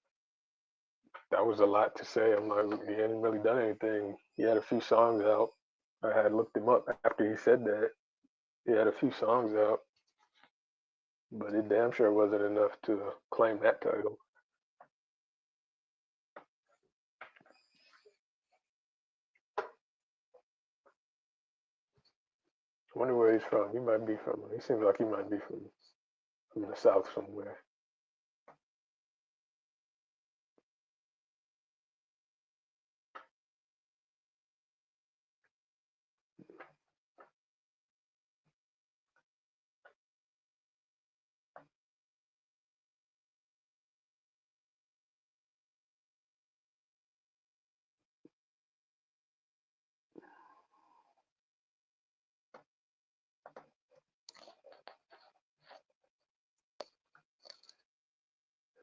that was a lot to say. I'm like, he hadn't really done anything. He had a few songs out. I had looked him up after he said that. He had a few songs out, but it damn sure wasn't enough to claim that title. I wonder where he's from. He might be from. He seems like he might be from the South somewhere.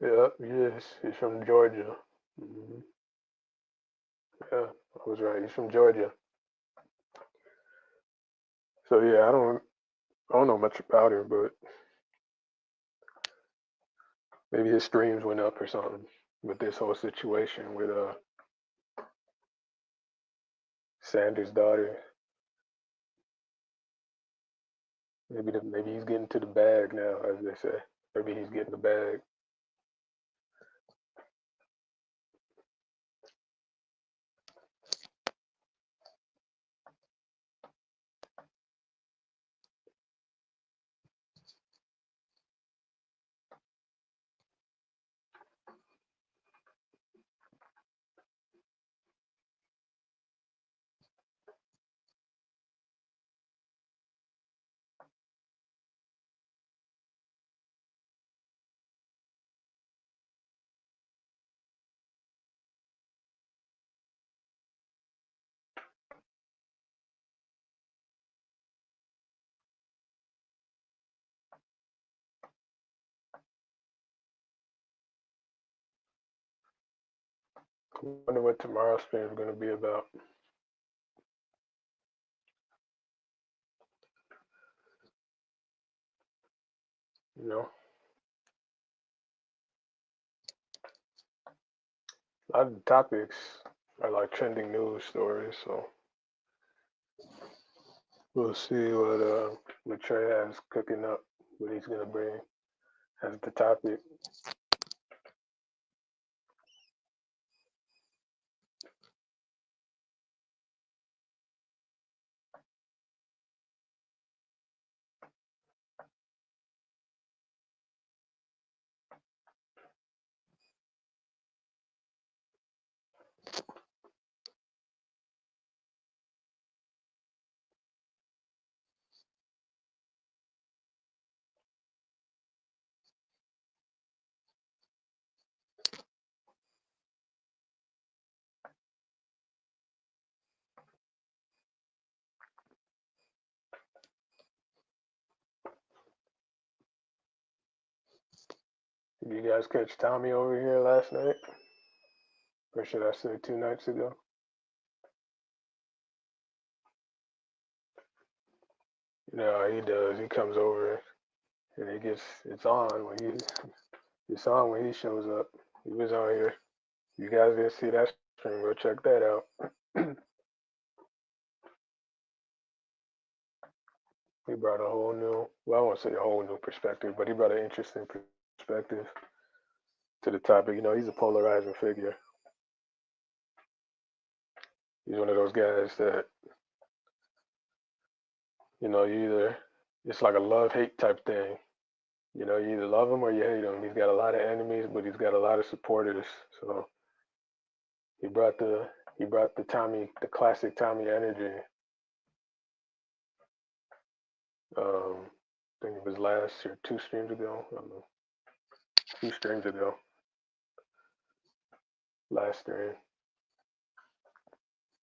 Yeah, he is. He's from Georgia. Hmm. Yeah, I was right. He's from Georgia. So yeah, I don't know much about him, but Maybe his streams went up or something with this whole situation with Sanders' daughter. Maybe he's getting to the bag now, as they say. Maybe he's getting the bag. I wonder what tomorrow's stream is going to be about. You know, a lot of the topics are like trending news stories, so we'll see what Trey has cooking up, what he's going to bring as the topic. Did you guys catch Tommy over here last night? Or should I say 2 nights ago? No, he does. He comes over and it's on when he shows up. He was on here. You guys didn't see that stream, go check that out. He brought a whole new, well, I won't say a whole new perspective, but he brought an interesting perspective to the topic. You know, he's a polarizing figure. He's one of those guys that, you know, it's like a love-hate type thing. You know, you either love him or you hate him. He's got a lot of enemies, but he's got a lot of supporters. So he brought the classic Tommy energy. I think it was last or 2 streams ago. I don't know. 2 streams ago. Last stream.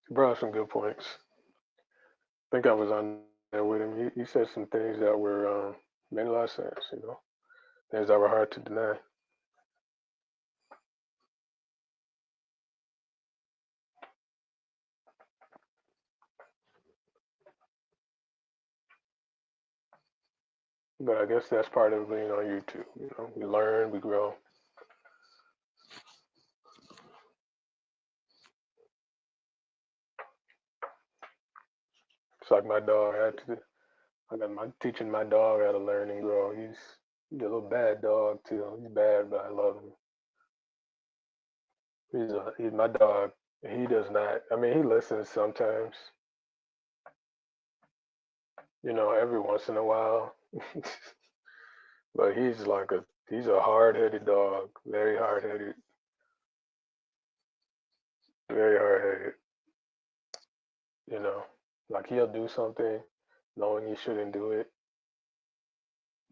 He brought up some good points. I think I was on there with him. He said some things that were made a lot of sense, you know. Things that were hard to deny. But I guess that's part of being on YouTube. You know, we learn, we grow. It's like my dog teaching my dog how to learn and grow. He's a little bad dog too. He's bad, but I love him. He's my dog. He does not. I mean, he listens sometimes. You know, every once in a while. But he's a hard-headed dog. Very hard-headed. Very hard-headed. You know, like he'll do something knowing he shouldn't do it.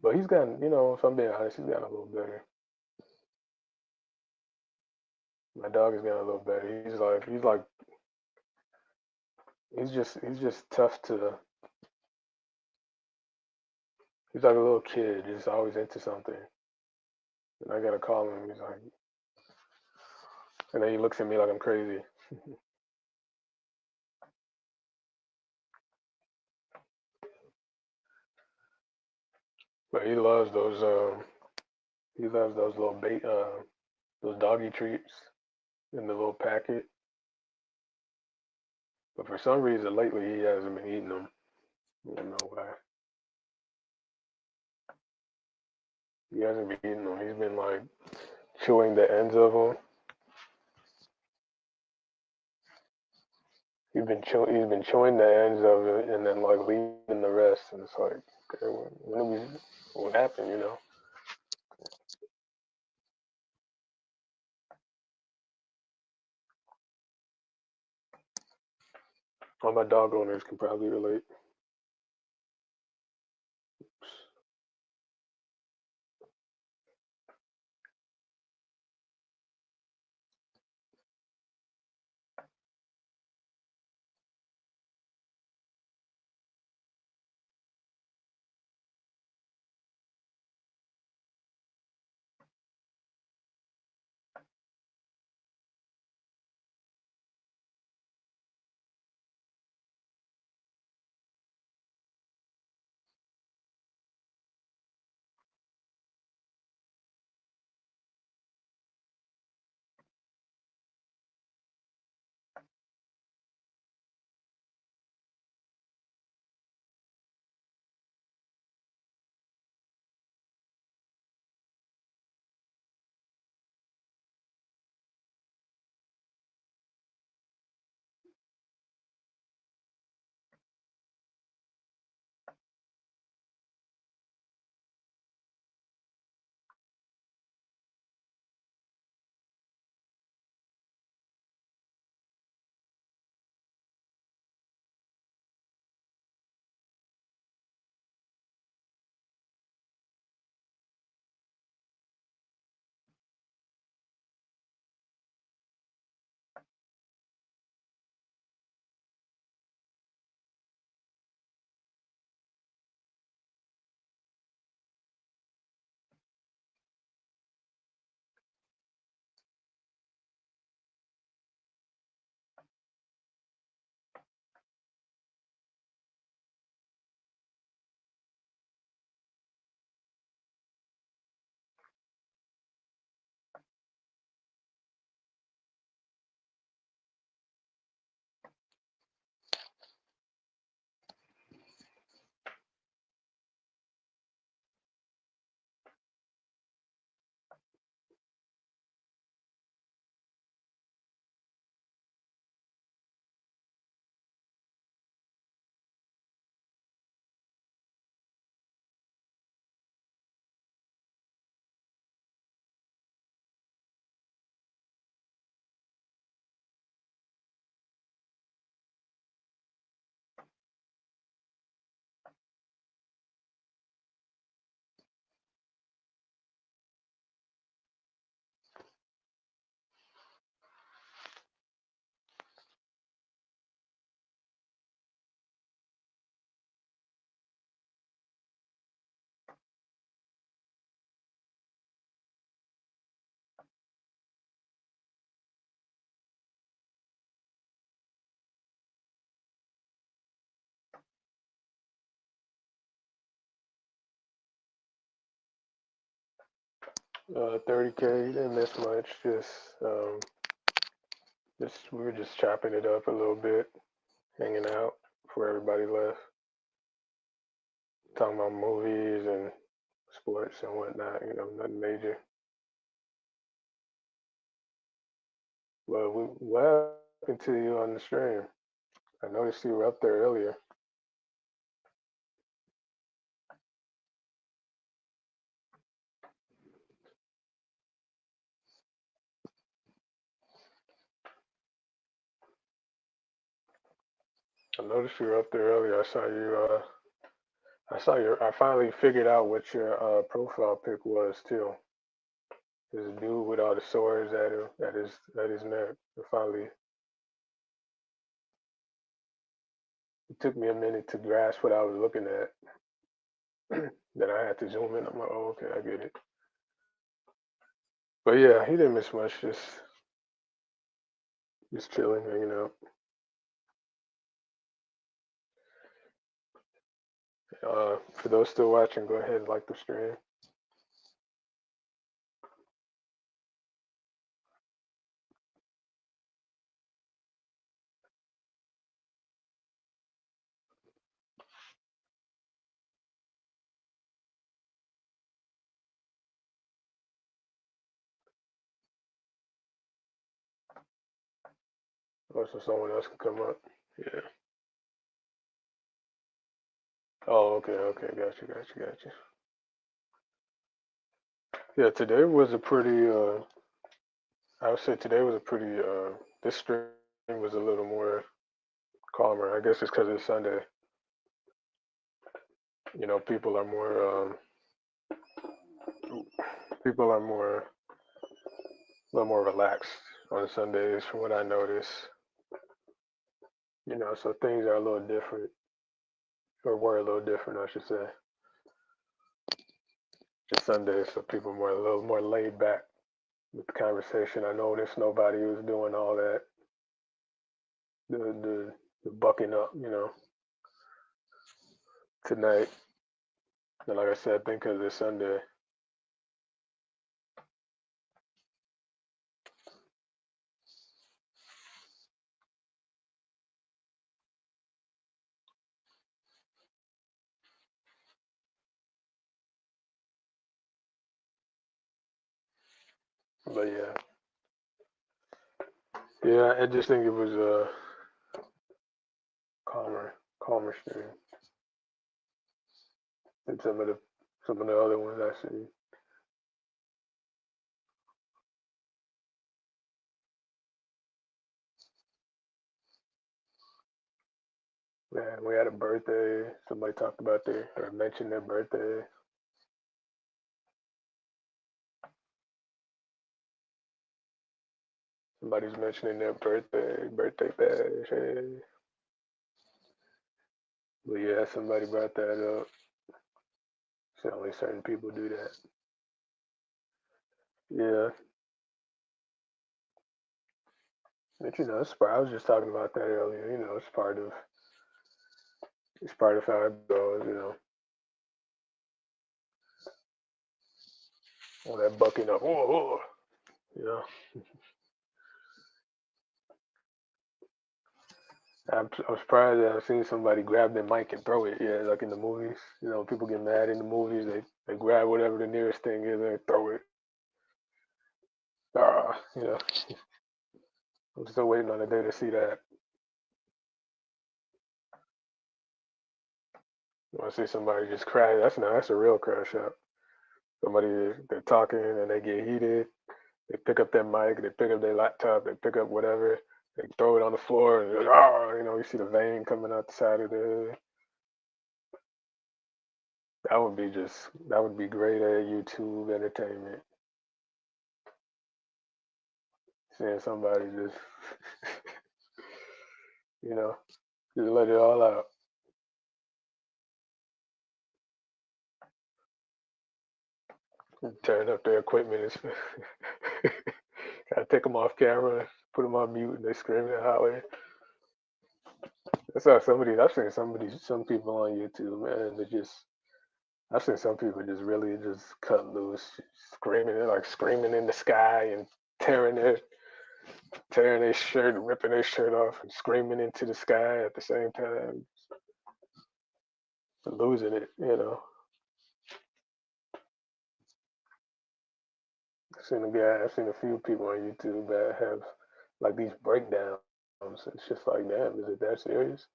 But he's gotten, you know, if I'm being honest, he's gotten a little better. My dog has gotten a little better. He's just tough to. He's like a little kid, just always into something. And I gotta call him. He's like, and then he looks at me like I'm crazy. But he loves those He loves those little those doggy treats in the little packet. But for some reason lately he hasn't been eating them. I don't know why. He hasn't been eating them. He's been like chewing the ends of them. He's been chewing the ends of it and then like leaving the rest. And it's like, okay, when do we? What happened? You know? All my dog owners can probably relate. Uh, 30K, didn't miss much. Just we were just chopping it up a little bit, hanging out before everybody left, talking about movies and sports and whatnot. You know, nothing major. Well, what happened to you on the stream? I noticed you were up there earlier. I noticed you were up there earlier. I saw you. I saw your. I finally figured out what your profile pic was too. This dude with all the swords at his neck. I finally. It took me a minute to grasp what I was looking at. Then I had to zoom in. I'm like, oh, okay, I get it. But yeah, he didn't miss much. Just chilling, hanging out. For those still watching, go ahead and like the stream. Or so someone else can come up. Yeah. Oh, okay. Got you. Yeah, today was a pretty. I would say today was a pretty. This stream was a little more calmer. I guess it's because it's Sunday. You know, people are more, a little more relaxed on Sundays, from what I notice. You know, so things are a little different, or were a little different, I should say. Just Sundays, so people more a little more laid back with the conversation. I noticed nobody was doing all that, the bucking up, you know, tonight. And like I said, I think because it's Sunday. But yeah, I just think it was a calmer stream than some of the other ones I see. Man, we had a birthday. Somebody talked about or mentioned their birthday. Somebody's mentioning their birthday bash. Hey. But yeah, somebody brought that up. So only certain people do that. Yeah. But you know, I was just talking about that earlier. You know, it's part of how it goes. You know, all that bucking up. Whoa, whoa. You know, I'm surprised that I've seen somebody grab their mic and throw it. Yeah, like in the movies. You know, people get mad in the movies. They grab whatever the nearest thing is and they throw it. You know, I'm still waiting on the day to see that. When I see somebody just crash, that's a real crash out. Somebody, they're talking and they get heated. They pick up their mic, they pick up their laptop, they pick up whatever, they throw it on the floor, and you know, you see the vein coming out the side of the head. That would be great at YouTube entertainment. Seeing somebody just, you know, just let it all out. Tearing up their equipment. Gotta take them off camera, put them on mute, and they screaming and hollering. That's how some people on YouTube, man, I've seen some people just really just cut loose, screaming, they're like screaming in the sky and tearing their shirt, ripping their shirt off and screaming into the sky at the same time, losing it, you know. I've seen a few people on YouTube that have like these breakdowns. It's just like, damn, is it that serious?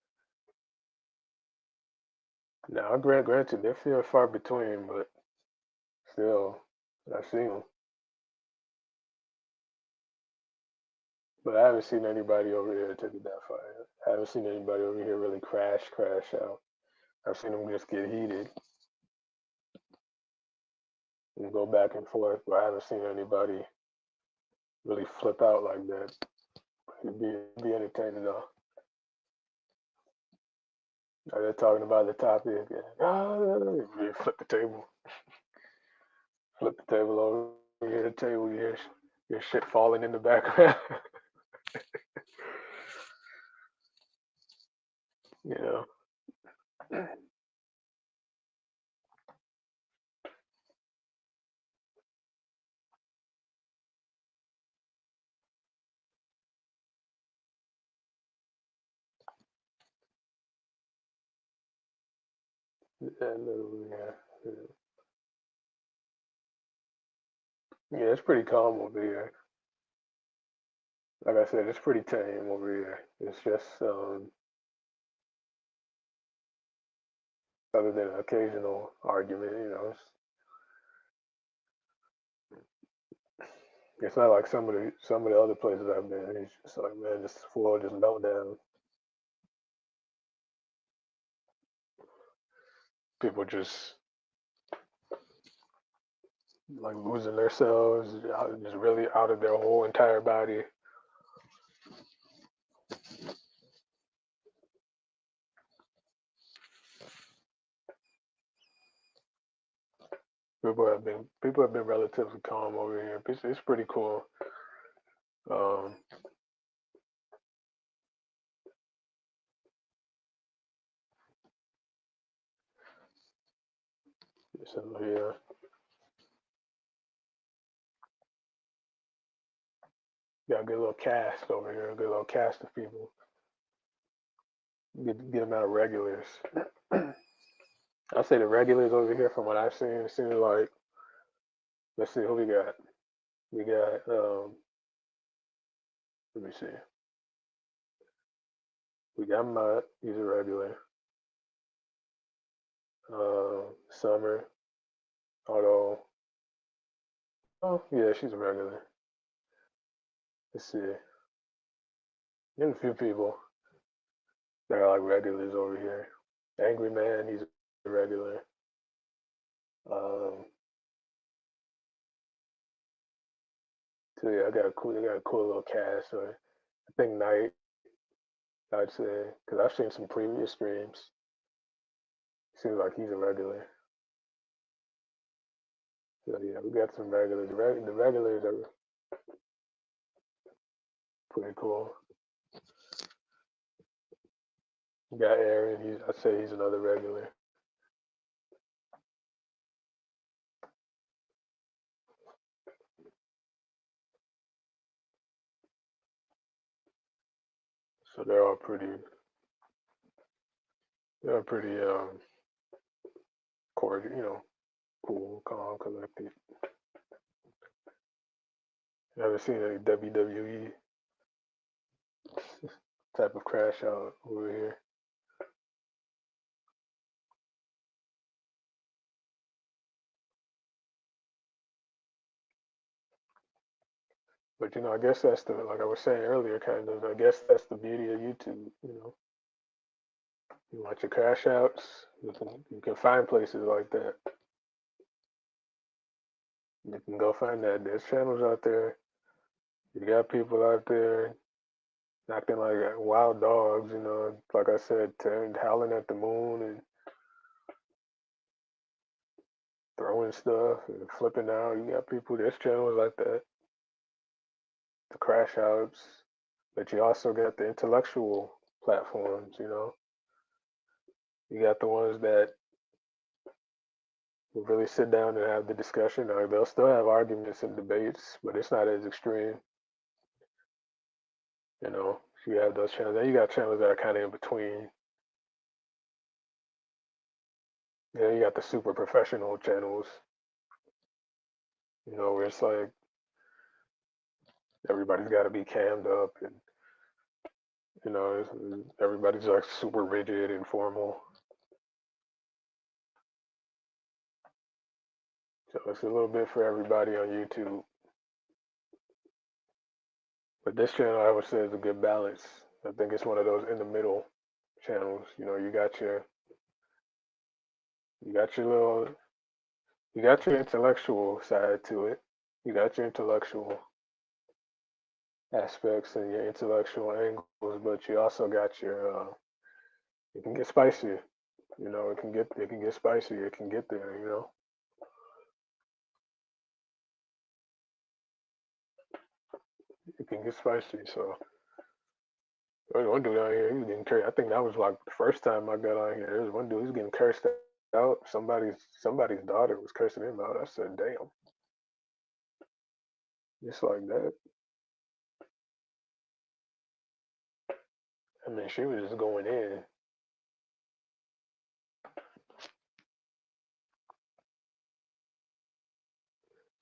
Now, granted, they're few and far between, but still, I've seen them. But I haven't seen anybody over here take it that far. I haven't seen anybody over here really crash out. I've seen them just get heated and go back and forth, but I haven't seen anybody really flip out like that. It'd be entertaining though. They're talking about the topic. You flip the table over. You hear the table. You hear shit falling in the background. You know. Yeah. Yeah, it's pretty calm over here. like I said, it's pretty tame over here. It's just other than an occasional argument, it's not like some of the other places I've been. It's just like, man, this floor just melt down. People just like losing themselves, just really out of their whole entire body. People have been relatively calm over here. It's pretty cool. Um, so yeah, got a good little cast over here. A good little cast of people. Get them out of regulars. I say the regulars over here, from what I've seen, it seems like, let's see who we got. We got let me see. We got Mutt, he's a regular. Summer, although, oh yeah, she's a regular. Let's see. There's a few people that are like regulars over here. Angry Man, he's a regular. Um, so yeah, I got a cool little cast. So I think Knight, I'd say, because I've seen some previous streams. Seems like he's a regular. So yeah, we got some regulars. The regulars are pretty cool. We got Aaron. I'd say he's another regular. So they're all pretty cordial, cool, calm, collected. You haven't seen any WWE type of crash out over here. But I guess that's like I was saying earlier, kind of. I guess that's the beauty of YouTube. You want your crash outs, you can find places like that. You can go find that. There's channels out there. You got people out there acting like wild dogs. Like I said, howling at the moon and throwing stuff and flipping out. You got people. There's channels like that. The crash outs, but you also got the intellectual platforms. You got the ones that will really sit down and have the discussion. Or they'll still have arguments and debates, but it's not as extreme. You have those channels. Then you got channels that are kind of in between. Then you got the super professional channels, where it's like everybody's got to be cammed up and, everybody's like super rigid and formal. So it's a little bit for everybody on YouTube. But this channel, I would say, is a good balance. I think it's one of those in the middle channels. You got your intellectual side to it. You got your intellectual aspects and your intellectual angles, but you also got it can get spicy. It can get spicy. It can get there. It can get spicy. So there's one dude out here, he was getting cursed. I think that was like the first time I got on here. There was one dude, he was getting cursed out. Somebody's daughter was cursing him out. I said, damn. Just like that. I mean, she was just going in.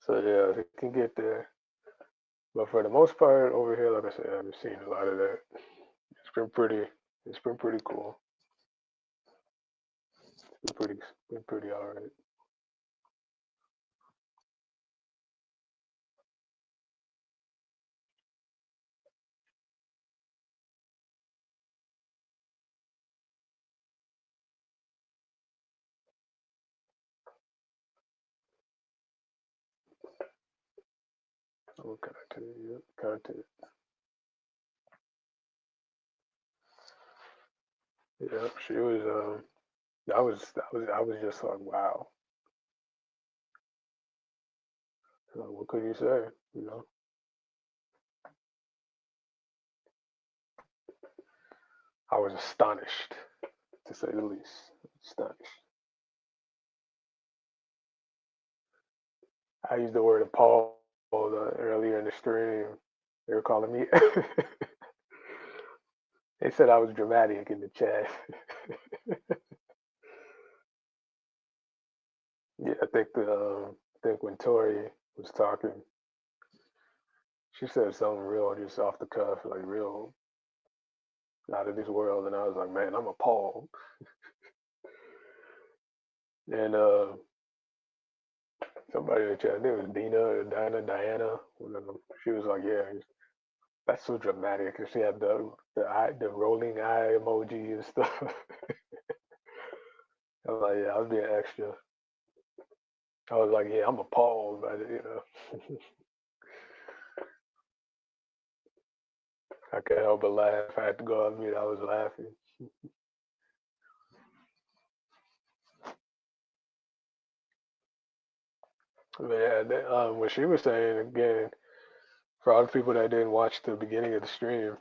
So yeah, it can get there. But for the most part, over here, like I said, I've seen a lot of that. It's been pretty. It's been pretty cool. Been pretty all right. Oh, content. Yep, content. Yep, she was. I was just like, wow. What could you say? You know, I was astonished, to say the least. Astonished. I used the word appalled earlier in the stream. They were calling me. They said I was dramatic in the chat. Yeah, I think when Tori was talking, she said something real, just off the cuff, like real out of this world, and I was like, man, I'm appalled. And somebody in the chat, I think it was Dina or Diana, one of them. She was like, yeah, that's so dramatic, and she had the rolling eye emoji and stuff. I was like, yeah, I was being extra. I was like, yeah, I'm appalled by it, you know. I couldn't help but laugh. I had to go on mute. I was laughing. But yeah, what she was saying again, for all the people that didn't watch the beginning of the stream,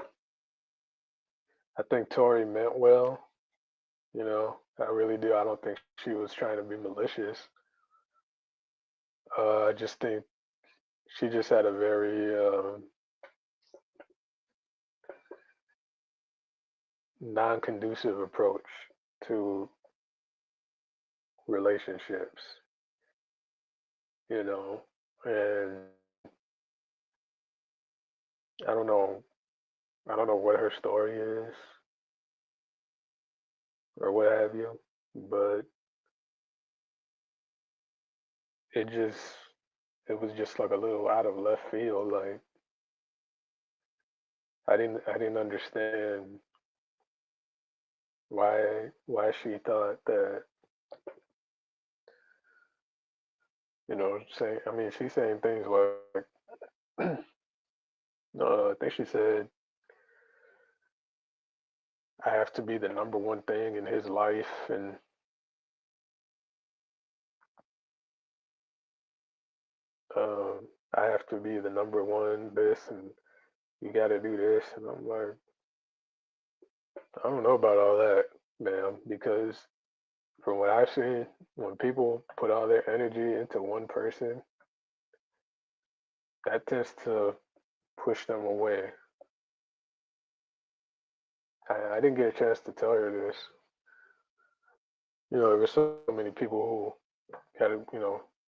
I think Tori meant well. You know, I really do. I don't think she was trying to be malicious. I just think she just had a very non-conducive approach to relationships. You know, and I don't know. I don't know what her story is or what have you, but it just it was just like a little out of left field. Like I didn't understand why she thought that, saying, I mean, she's saying things like I think she said I have to be the number one thing in his life, and I have to be the number one this, and you got to do this, and I'm like, I don't know about all that, ma'am, because from what I've seen, when people put all their energy into one person, that tends to push them away. I didn't get a chance to tell her this. There were so many people who had,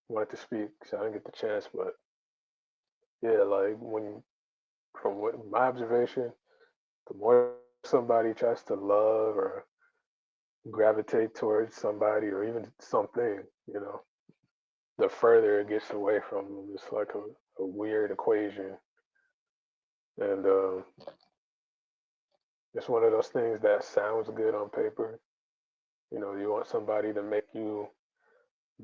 wanted to speak, so I didn't get the chance. But yeah, like from what my observation, the more somebody tries to love or gravitate towards somebody or even something, the further it gets away from them. It's like a weird equation, and it's one of those things that sounds good on paper. You want somebody to make you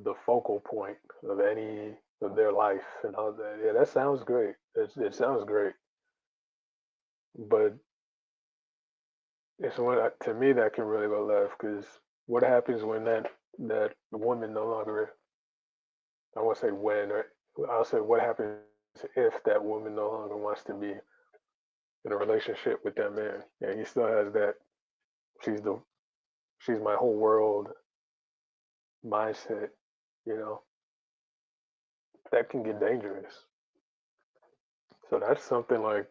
the focal point of any of their life and all that. Yeah, that sounds great. It sounds great, but it's to me that can really go left because what happens when that woman no longer, I won't say when, or I'll say what happens if that woman no longer wants to be in a relationship with that man, and he still has that she's the she's my whole world mindset, you know, that can get dangerous. So that's something like,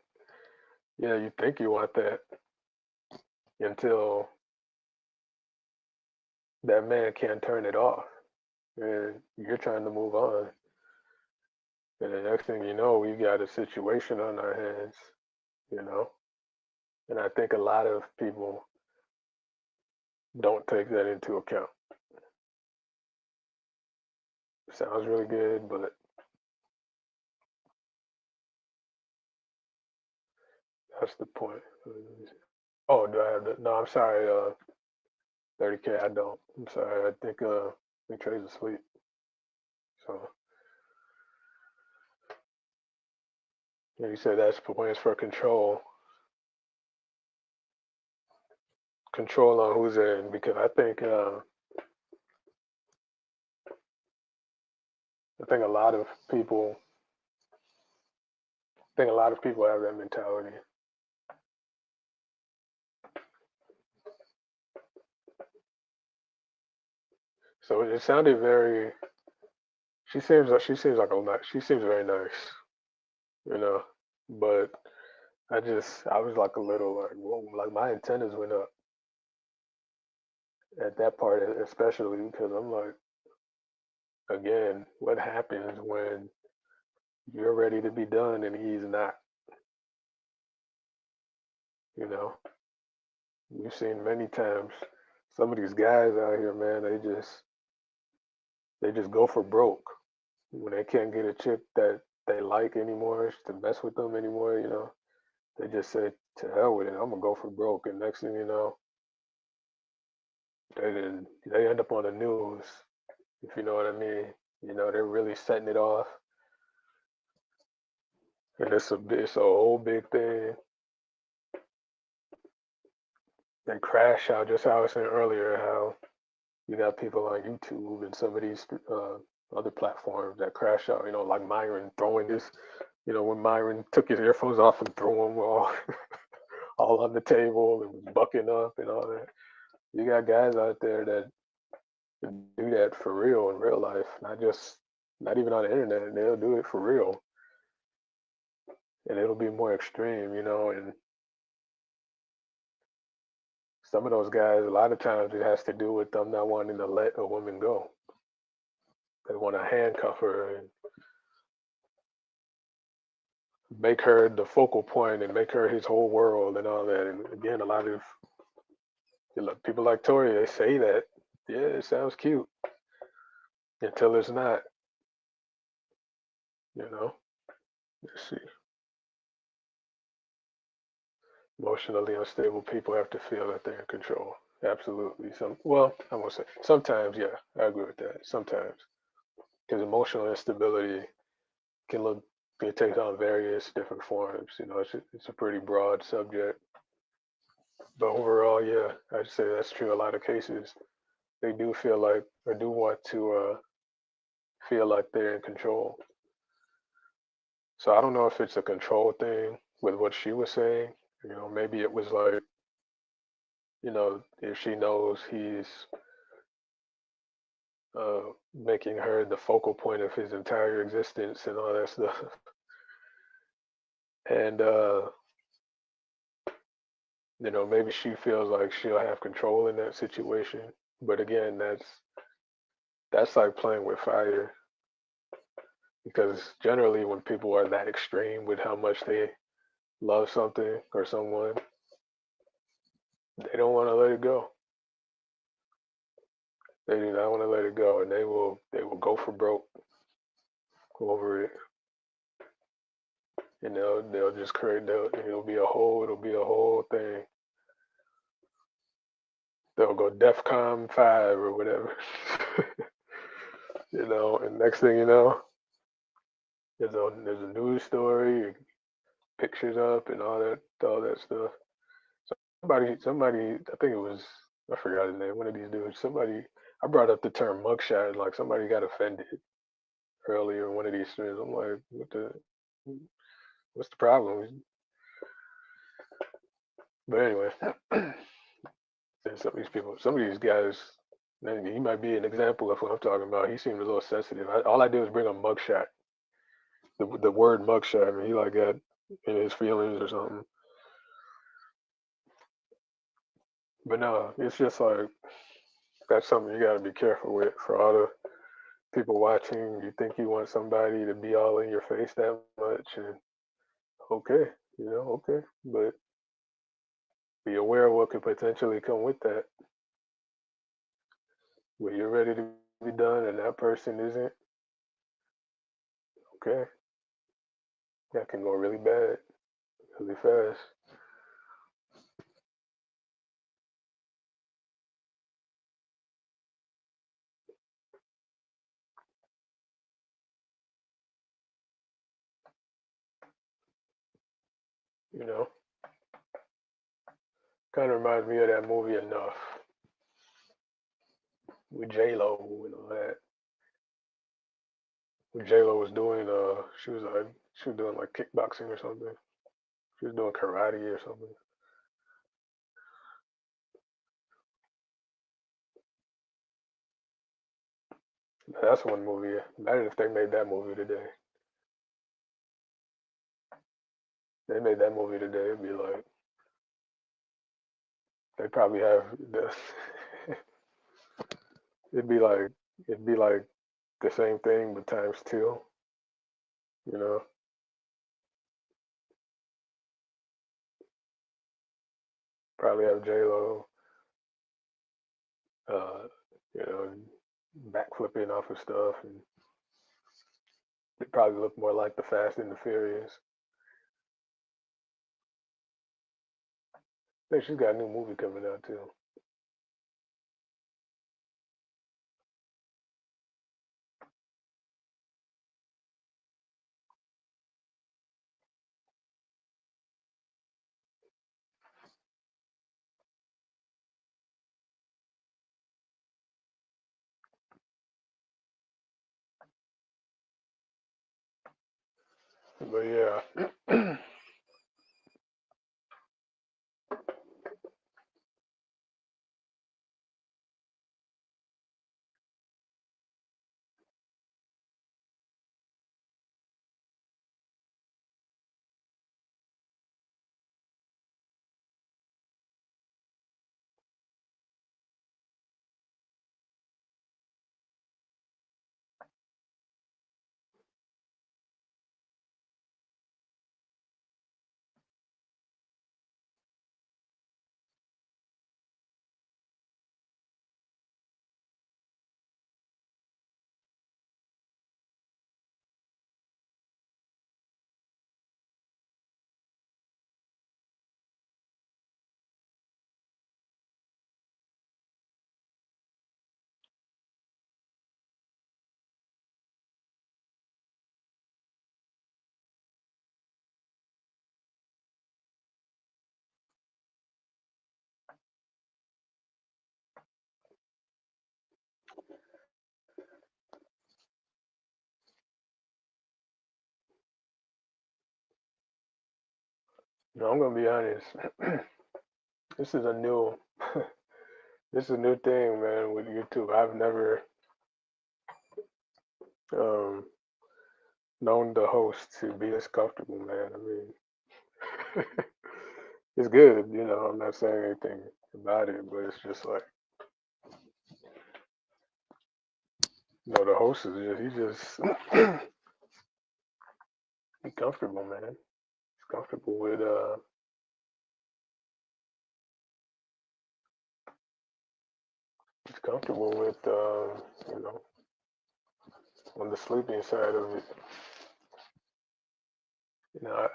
yeah, you think you want that until that man can't turn it off and you're trying to move on. And the next thing you know, we got a situation on our hands, you know? And I think a lot of people don't take that into account. Sounds really good, but that's the point. Oh, do I have the, no, I'm sorry, 30K, I don't. I'm sorry, I think Trey's asleep. So, yeah, you said that's points for control. Control on who's in, because I think a lot of people have that mentality. So it sounded very. She seems like she seems very nice, you know. But I was like a little like, whoa, like my antennas went up at that part, especially because I'm like, again, what happens when you're ready to be done and he's not? You know, we've seen many times some of these guys out here, man. They just go for broke when they can't get a chick that they like anymore to mess with them anymore. You know, they just say to hell with it. I'm gonna go for broke, and next thing you know, they end up on the news. If you know what I mean, you know they're really setting it off, and it's a whole big thing. They crash out, just how I was saying earlier, how you got people on YouTube and some of these other platforms that crash out. You know, like Myron throwing this. You know, when Myron took his earphones off and threw them all, all on the table and was bucking up and all that. You got guys out there that do that for real in real life, not even on the internet. They'll do it for real, and it'll be more extreme, you know. And some of those guys, a lot of times, it has to do with them not wanting to let a woman go. They want to handcuff her and make her the focal point and make her his whole world and all that. And again, a lot of people like Tori, they say that, yeah, it sounds cute until it's not, you know. Let's see. Emotionally unstable people have to feel that they're in control. Absolutely. I won't say sometimes. Yeah, I agree with that. Sometimes, because emotional instability can look, it takes on various different forms. You know, it's a pretty broad subject. But overall, yeah, I'd say that's true. A lot of cases, they do feel like or do want to feel like they're in control. So I don't know if it's a control thing with what she was saying. You know, maybe it was like, you know, if she knows he's making her the focal point of his entire existence and all that stuff. And, you know, maybe she feels like she'll have control in that situation. But again, that's like playing with fire. Because generally, when people are that extreme with how much they love something or someone, they don't want to let it go. They do not want to let it go, and they will go for broke over it. And they'll just create. It'll be a whole thing. They'll go DEFCON 5 or whatever. You know, and next thing you know, there's a news story, pictures up, and all that stuff. Somebody, I think it was, I forgot his name. One of these dudes. I brought up the term mugshot, and like somebody got offended earlier in one of these streams. I'm like, what's the problem? But anyway, some of these guys, man, he might be an example of what I'm talking about. He seemed a little sensitive. All I did was bring up mugshot, the word mugshot. I mean, he like got in his feelings or something. But no, it's just like that's something you got to be careful with for all the people watching, you think you want somebody to be all in your face that much, and okay, okay, but be aware of what could potentially come with that. When you're ready to be done and that person isn't, okay, that can go really bad, really fast. You know, kind of reminds me of that movie Enough with J Lo and all that. When J Lo was doing, she was doing like kickboxing or something. She was doing karate or something. That's one movie. Imagine if they made that movie today. They made that movie today. It'd be like they probably have the. it'd be like it'd be like the same thing but times two. You know, probably have J Lo, uh, you know, backflipping off of stuff, and they probably look more like the Fast and the Furious. I think she's got a new movie coming out too. But yeah, no, I'm gonna be honest. this is a new, this is a new thing, man, with YouTube. I've never um, known the host to be this comfortable, man. I mean, it's good, I'm not saying anything about it, but it's just like, the host is just, he just, be comfortable, man. He's comfortable with, he's comfortable with, on the sleeping side of it.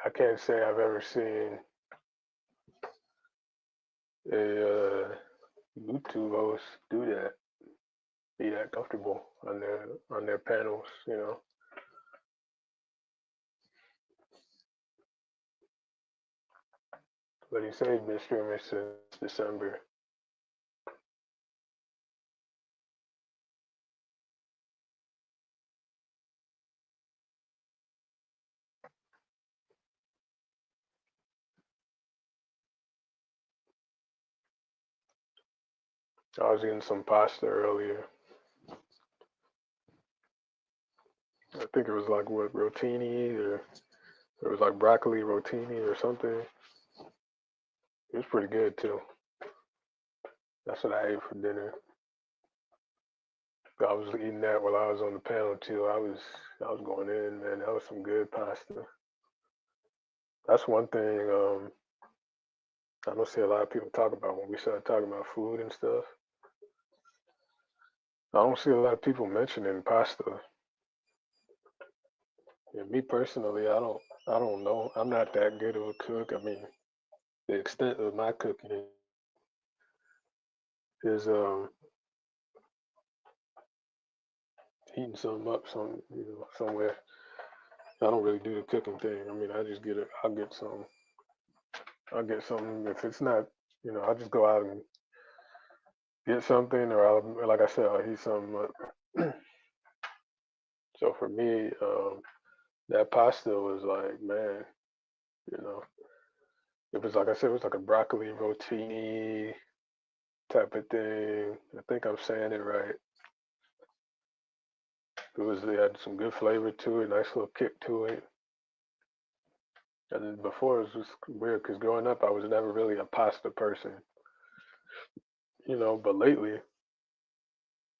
I can't say I've ever seen a YouTube host do that, be that comfortable on their panels. But he said he's been streaming since December. I was eating some pasta earlier. I think it was like what, rotini, or it was like broccoli rotini or something. It was pretty good too. That's what I ate for dinner. I was eating that while I was on the panel too. I was going in, man. That was some good pasta. That's one thing I don't see a lot of people talk about when we start talking about food and stuff. I don't see a lot of people mentioning pasta. And me personally, I don't know. I'm not that good of a cook. I mean, the extent of my cooking is heating something up somewhere. I don't really do the cooking thing. I mean, I just get it. I'll get some. I'll get something. If it's not, I'll just go out and get something, or like I said, I'll heat something up. So for me, that pasta was like, man, you know, it was like I said, it was like a broccoli rotini type of thing. I think I'm saying it right. It had some good flavor to it, nice little kick to it. And then before it was just weird because growing up I was never really a pasta person, but lately,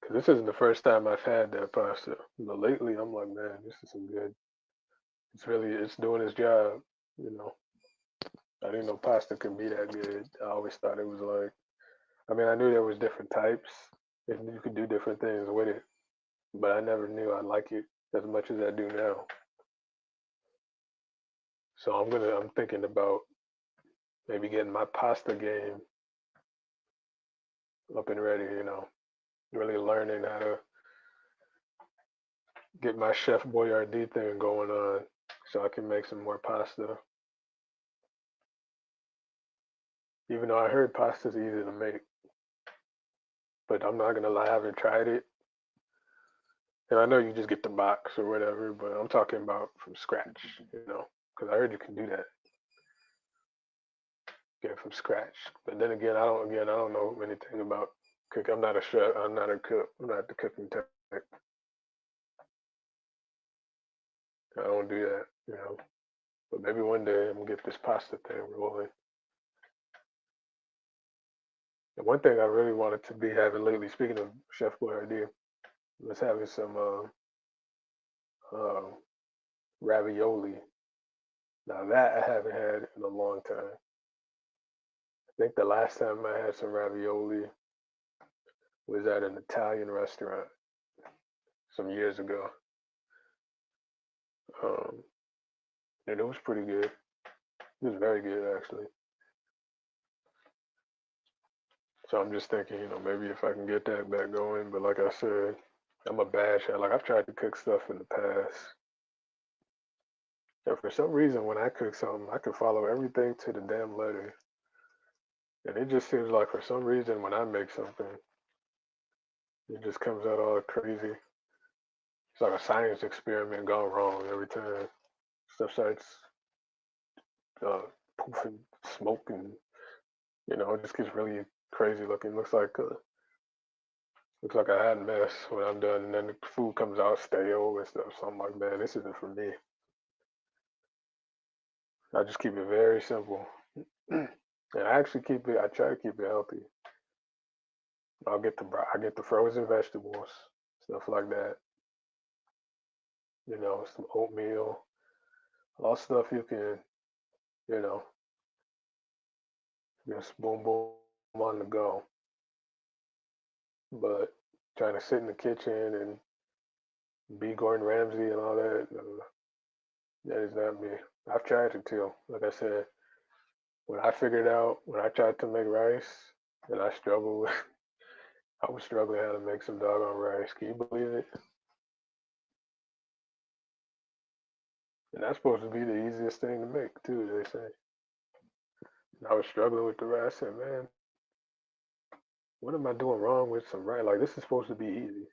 because this isn't the first time I've had that pasta, but lately I'm like, man, this is some good. It's doing its job, you know. I didn't know pasta could be that good. I always thought it was like, I mean, I knew there was different types and you could do different things with it, but I never knew I like it as much as I do now. So I'm thinking about maybe getting my pasta game up and ready, really learning how to get my Chef Boyardee thing going on so I can make some more pasta. Even though I heard pasta's easy to make, but I'm not gonna lie, I haven't tried it. And I know you just get the box or whatever, but I'm talking about from scratch, because I heard you can do that, get it from scratch. But then again, I don't know anything about cooking. I'm not a chef. I'm not a cook. I'm not the cooking type. I don't do that. But maybe one day I'm gonna get this pasta thing rolling. And one thing I really wanted to be having lately, speaking of Chef Boyardee, was having some uh, ravioli. Now that I haven't had in a long time. I think the last time I had some ravioli was at an Italian restaurant some years ago, um, and it was pretty good. It was very good actually. So I'm just thinking, maybe if I can get that back going. But like I said, I'm a bad chef. Like I've tried to cook stuff in the past, and for some reason, when I cook something, I can follow everything to the damn letter. And it just seems like for some reason, when I make something, it just comes out all crazy. It's like a science experiment gone wrong every time. Stuff starts uh, poofing, smoke, and it just gets really crazy looking. Looks like a hot mess when I'm done, and then the food comes out stale and stuff. So I'm like, man, this isn't for me. I just keep it very simple, and I actually keep it. I try to keep it healthy. I get the frozen vegetables, stuff like that. Some oatmeal, all stuff you can, you know, just boom boom on the go. But trying to sit in the kitchen and be Gordon Ramsay and all that, that is not me. I've tried it too. Like I said, when I tried to make rice, and I struggled with, I was struggling how to make some doggone rice. Can you believe it? And that's supposed to be the easiest thing to make too, they say. And I was struggling with the rice. I said, man, what am I doing wrong with some rice? Like this is supposed to be easy.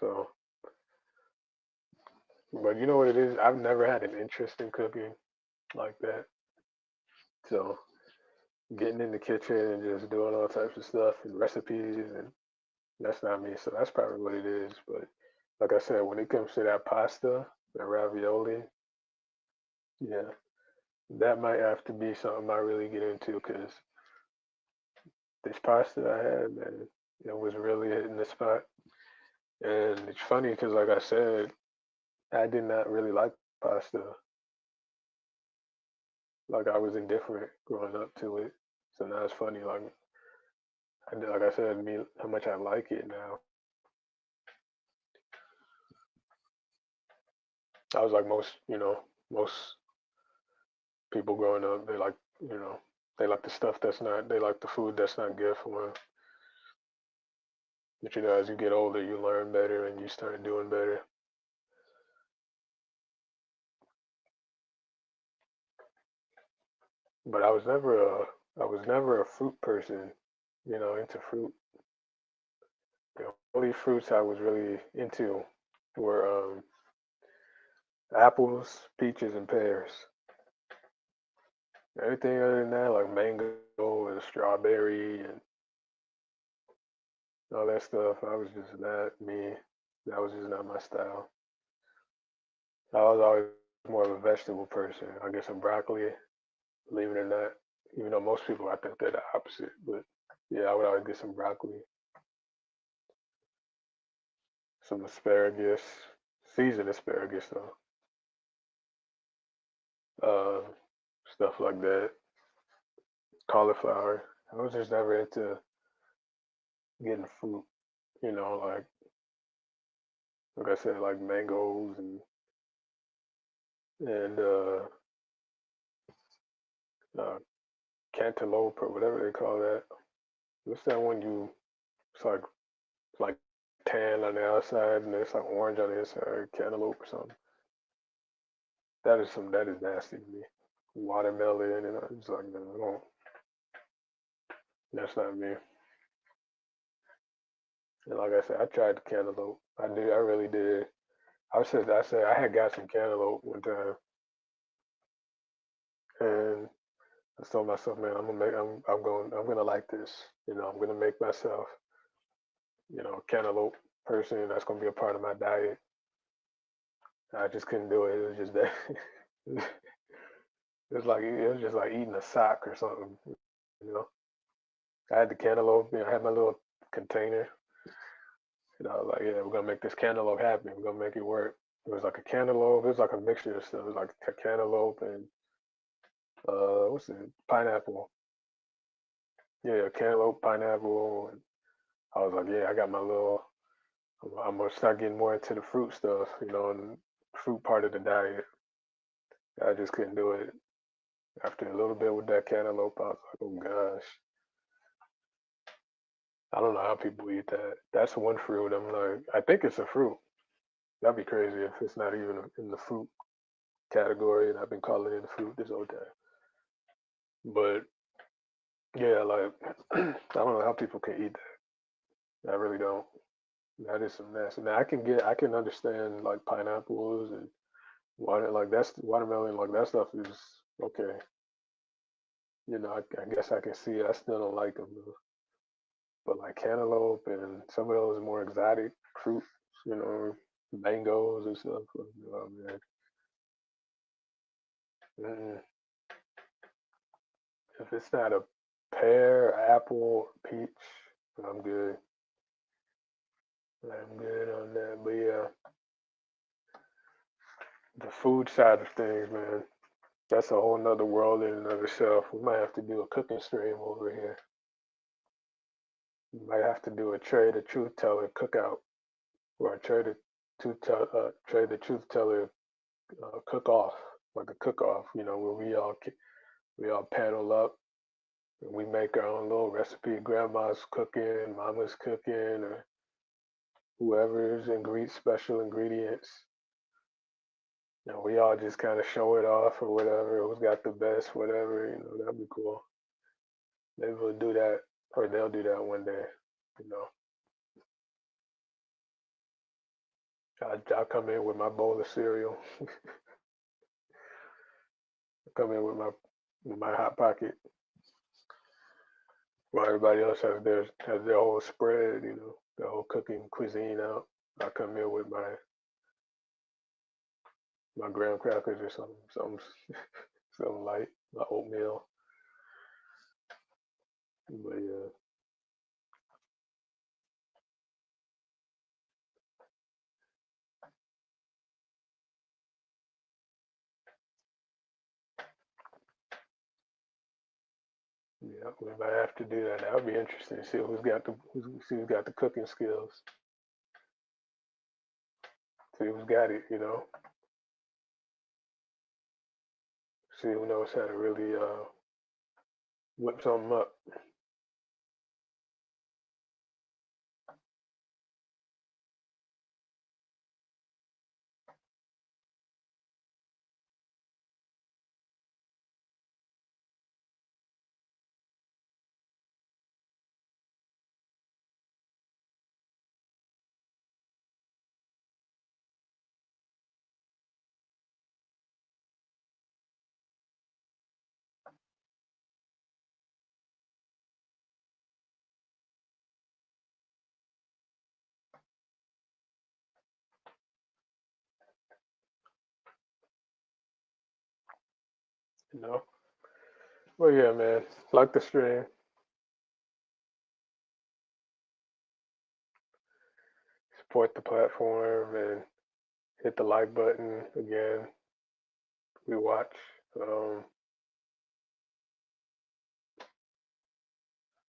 So, but you know what it is? I've never had an interest in cooking like that. So getting in the kitchen and just doing all types of stuff and recipes, and that's not me. So that's probably what it is. But like I said, when it comes to that pasta, that ravioli, yeah, that might have to be something I really get into because this pasta I had, man, It was really hitting the spot. And it's funny because, like I said, I did not really like pasta. Like I was indifferent growing up to it. So now it's funny, like I said, me how much I like it now. I was like most people growing up. They like the stuff that's not. They like the food that's not good for them. But as you get older, you learn better and you start doing better. But I was never a fruit person. Into fruit. The only fruits I was really into were apples, peaches, and pears. Everything other than that, like mango and strawberry and all that stuff, I was just not me. That was just not my style. I was always more of a vegetable person. I get some broccoli, believe it or not. Even though most people, I think they're the opposite. But yeah, I would always get some broccoli, some asparagus, seasoned asparagus though, uh, stuff like that. Cauliflower. I was just never into getting fruit. You know, like I said, like mangoes and uh, cantaloupe or whatever they call that. What's that one it's like tan on the outside and it's like orange on the inside, cantaloupe or something. That is nasty to me. Watermelon and I'm just like, no, I don't, that's not me. And like I said, I tried the cantaloupe. I really did. I said I had got some cantaloupe one time and I told myself, man, I'm gonna like this. I'm gonna make myself, cantaloupe person. That's gonna be a part of my diet. I just couldn't do it. It was just that. It was just like eating a sock or something. You know, I had the cantaloupe. I had my little container. I was like, yeah, we're gonna make this cantaloupe happen. We're gonna make it work. It was like a cantaloupe. It was like a mixture of stuff. It was like a cantaloupe and what's it? Pineapple. Yeah, cantaloupe, pineapple. And I was like, yeah, I got my little. I'm gonna start getting more into the fruit stuff. And fruit part of the diet. I just couldn't do it. After a little bit with that cantaloupe, I was like, oh gosh, I don't know how people eat that. That's one fruit. I'm like, I think it's a fruit. That'd be crazy if it's not even in the fruit category, and I've been calling it a fruit this whole time. But yeah, like I don't know how people can eat that. I really don't. That is some nasty. Now I can understand like pineapples and watermelon, like that stuff is okay. I guess I can see it. I still don't like them though. But like cantaloupe and some of those more exotic fruits, you know, mangoes and stuff. Oh man, mm, if it's not a pear, apple, peach, I'm good. I'm good on that. But yeah, the food side of things, man, that's a whole nother world in and of itself. We might have to do a cooking stream over here. We might have to do a Trey the Truth Teller cookout or a Trey the Truth Teller cook off, like a cook off, where we all paddle up and we make our own little recipe. Grandma's cooking, mama's cooking, or whoever's special ingredients. We all just kind of show it off or whatever. Who's got the best, whatever. That'd be cool. Maybe we'll do that, or they'll do that one day. You know, I'll come in with my bowl of cereal. Come in with my hot pocket while everybody else has their whole spread. The whole cooking cuisine out. I come in with my graham crackers or something, something light, my oatmeal. But yeah, we might have to do that. That would be interesting. See who's got the cooking skills. See who's got it. See who knows how to really whip something up. You know. Well, yeah, man. Like the stream. Support the platform and hit the like button again. We watch.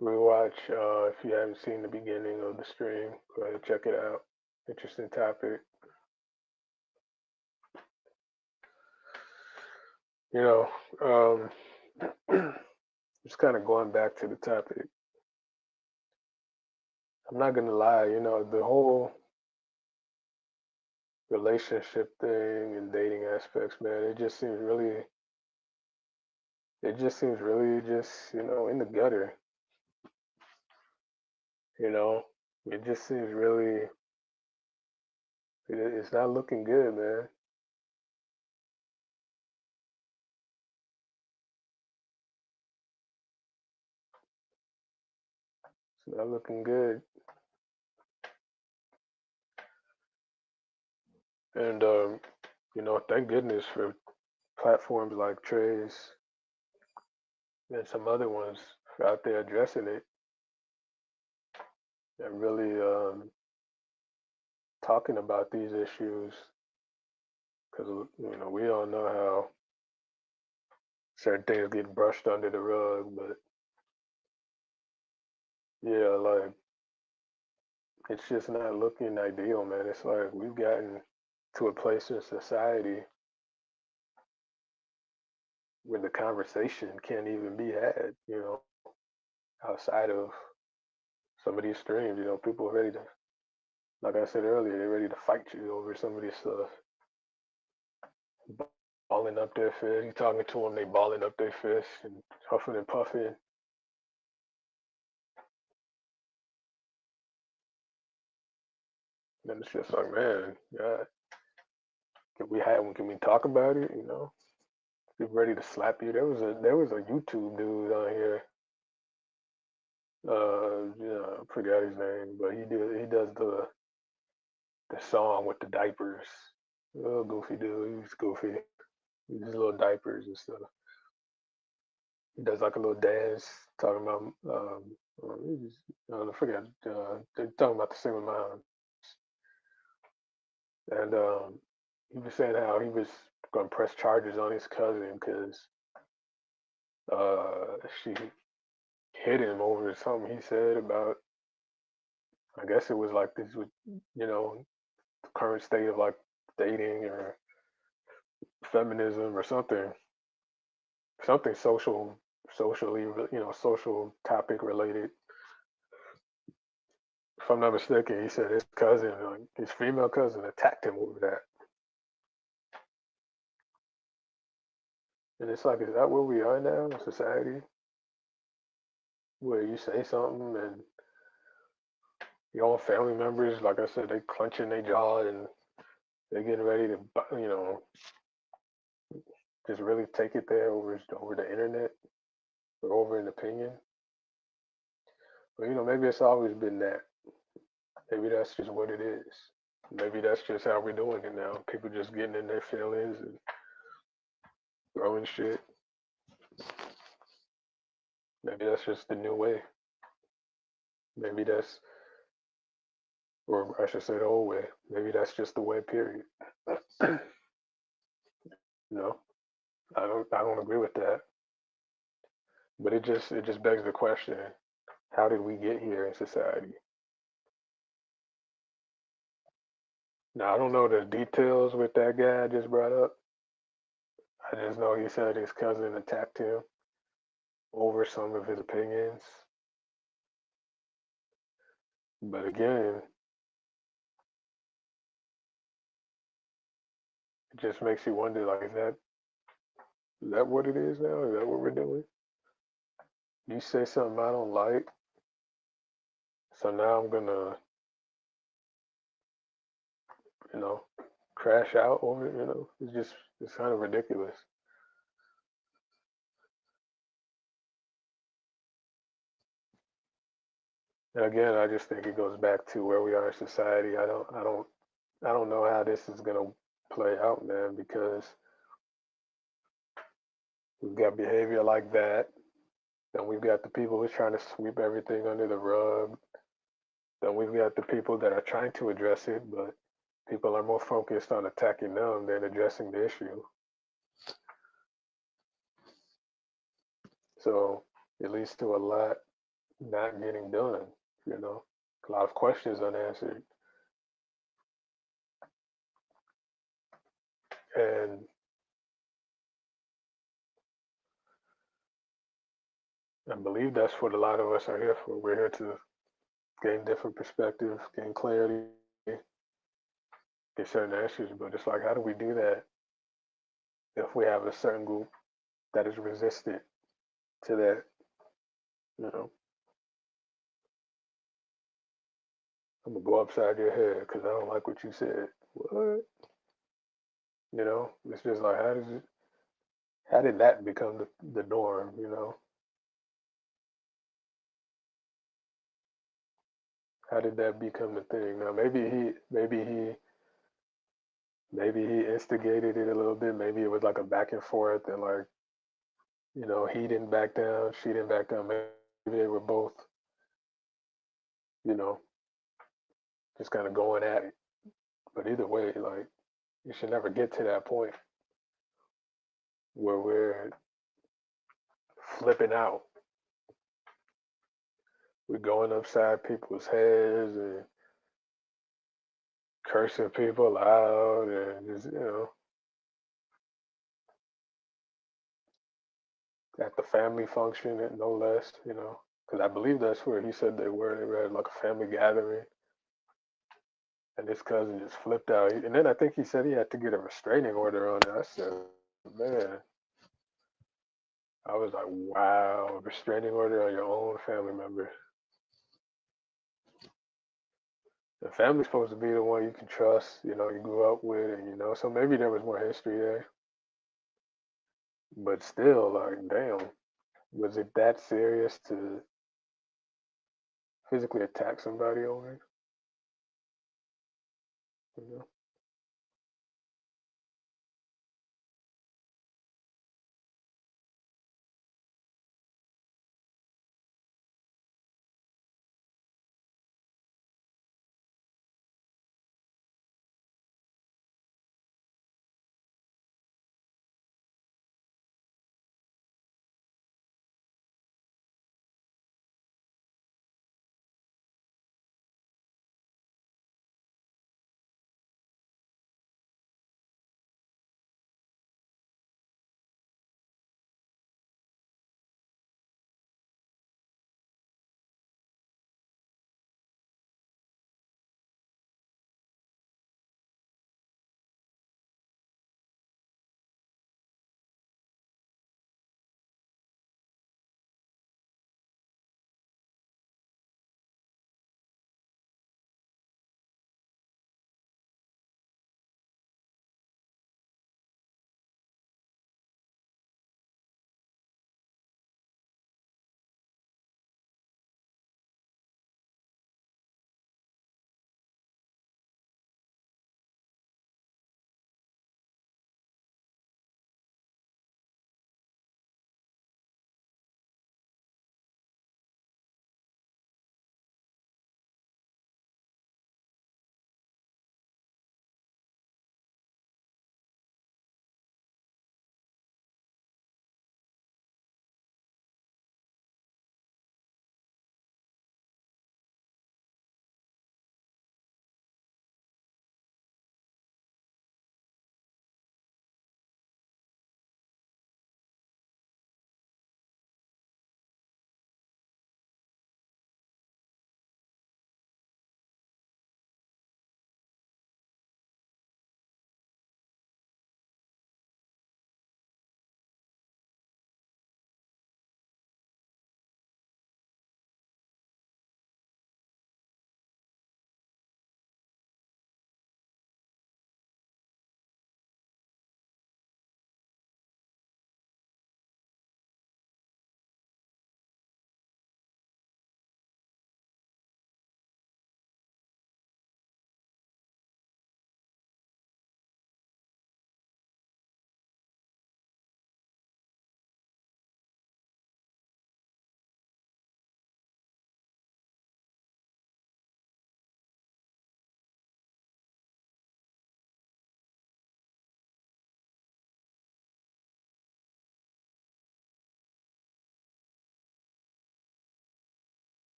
If you haven't seen the beginning of the stream, go ahead and check it out. Interesting topic. You know, just kind of going back to the topic. I'm not gonna lie, the whole relationship thing and dating aspects, man, it just seems really just, in the gutter. It just seems really, it's not looking good, man. It's not looking good. And, thank goodness for platforms like Trey's and some other ones out there addressing it and really talking about these issues. Because, we all know how certain things get brushed under the rug, but yeah, like, it's just not looking ideal, man. It's like we've gotten to a place in society where the conversation can't even be had, outside of some of these streams. People are ready to, like I said earlier, they're ready to fight you over some of this stuff. Balling up their fist. You talking to them, they balling up their fist and huffing and puffing. And it's just like, man, yeah, can we talk about it? People ready to slap you. There was a YouTube dude on here. I forgot his name, but he does the song with the diapers. Oh, goofy dude. He's goofy. These little diapers and stuff. He does like a little dance talking about I forget. They're talking about the single moms, and he was saying how he was going to press charges on his cousin because she hit him over something he said about. I guess it was like this with the current state of like dating or feminism or something socially, social topic related. If I'm not mistaken, he said his cousin, his female cousin, attacked him over that. And it's like, is that where we are now in society? Where you say something and your own family members, like I said, they clenching their jaw and they're getting ready to, just really take it there over the internet or over an opinion. But maybe it's always been that. Maybe that's just what it is. Maybe that's just how we're doing it now. People just getting in their feelings and throwing shit. Maybe that's just the new way. Maybe that's, or I should say the old way. Maybe that's just the way, period. No, I don't agree with that. But it just begs the question: how did we get here in society? Now I don't know the details with that guy I just brought up. I just know he said his cousin attacked him over some of his opinions. But again, it just makes you wonder, like, is that what it is now? Is that what we're doing? You say something I don't like, so now I'm gonna, you know, crash out over it, it's kind of ridiculous. And again, I just think it goes back to where we are in society. I don't know how this is gonna play out, man, because we've got behavior like that, then we've got the people who's trying to sweep everything under the rug, then we've got the people that are trying to address it, but people are more focused on attacking them than addressing the issue. So it leads to a lot not getting done, you know, a lot of questions unanswered. And I believe that's what a lot of us are here for. We're here to gain different perspectives, gain clarity, get certain answers. But it's like, how do we do that if we have a certain group that is resistant to that? You know, I'm gonna go upside your head because I don't like what you said. What? It's just like, how did that become the norm? How did that become the thing? Now maybe he instigated it a little bit. Maybe it was like a back and forth, and like, he didn't back down, she didn't back down. Maybe they were both, you know, just kind of going at it. But either way, like, you should never get to that point where we're flipping out. We're going upside people's heads and cursing people out and just, at the family function, no less, because I believe that's where he said they were. They were at like a family gathering, and his cousin just flipped out. And then I think he said he had to get a restraining order on it. I said, man, I was like, wow, restraining order on your own family member. The family's supposed to be the one you can trust, you grew up with, and so maybe there was more history there. But still, like, damn, was it that serious to physically attack somebody over it? You know?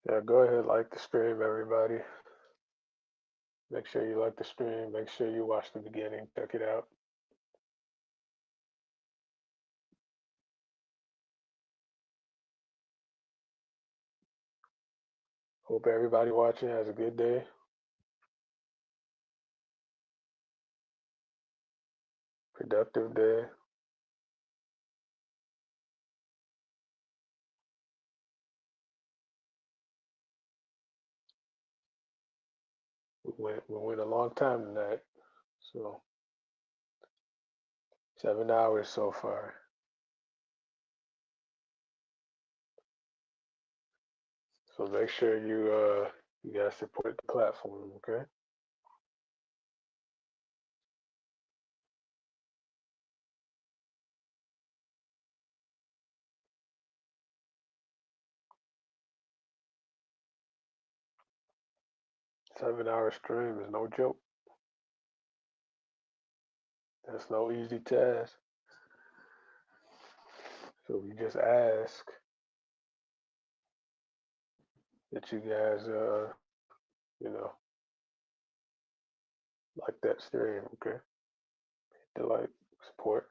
Yeah, go ahead, like the stream, everybody. Make sure you like the stream. Make sure you watch the beginning. Check it out. Hope everybody watching has a good day. Productive day. We went a long time tonight. So 7 hours so far. So make sure you guys support the platform, okay? $7 stream is no joke. That's no easy task. So we just ask that you guys you know, like that stream, okay? Hit the like, support.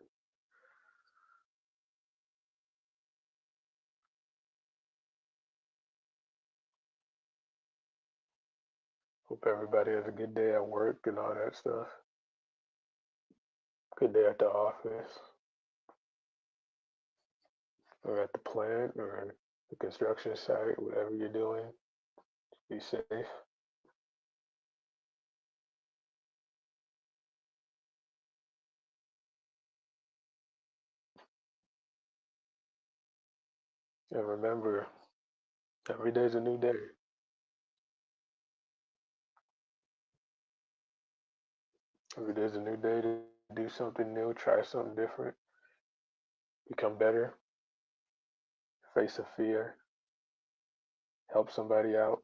Hope everybody has a good day at work and all that stuff. Good day at the office, or at the plant, or the construction site, whatever you're doing. Be safe. And remember, every day's a new day. Every day's a new day to do something new, try something different, become better, face a fear, help somebody out.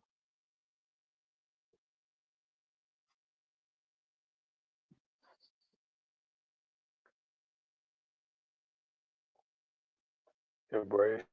Embrace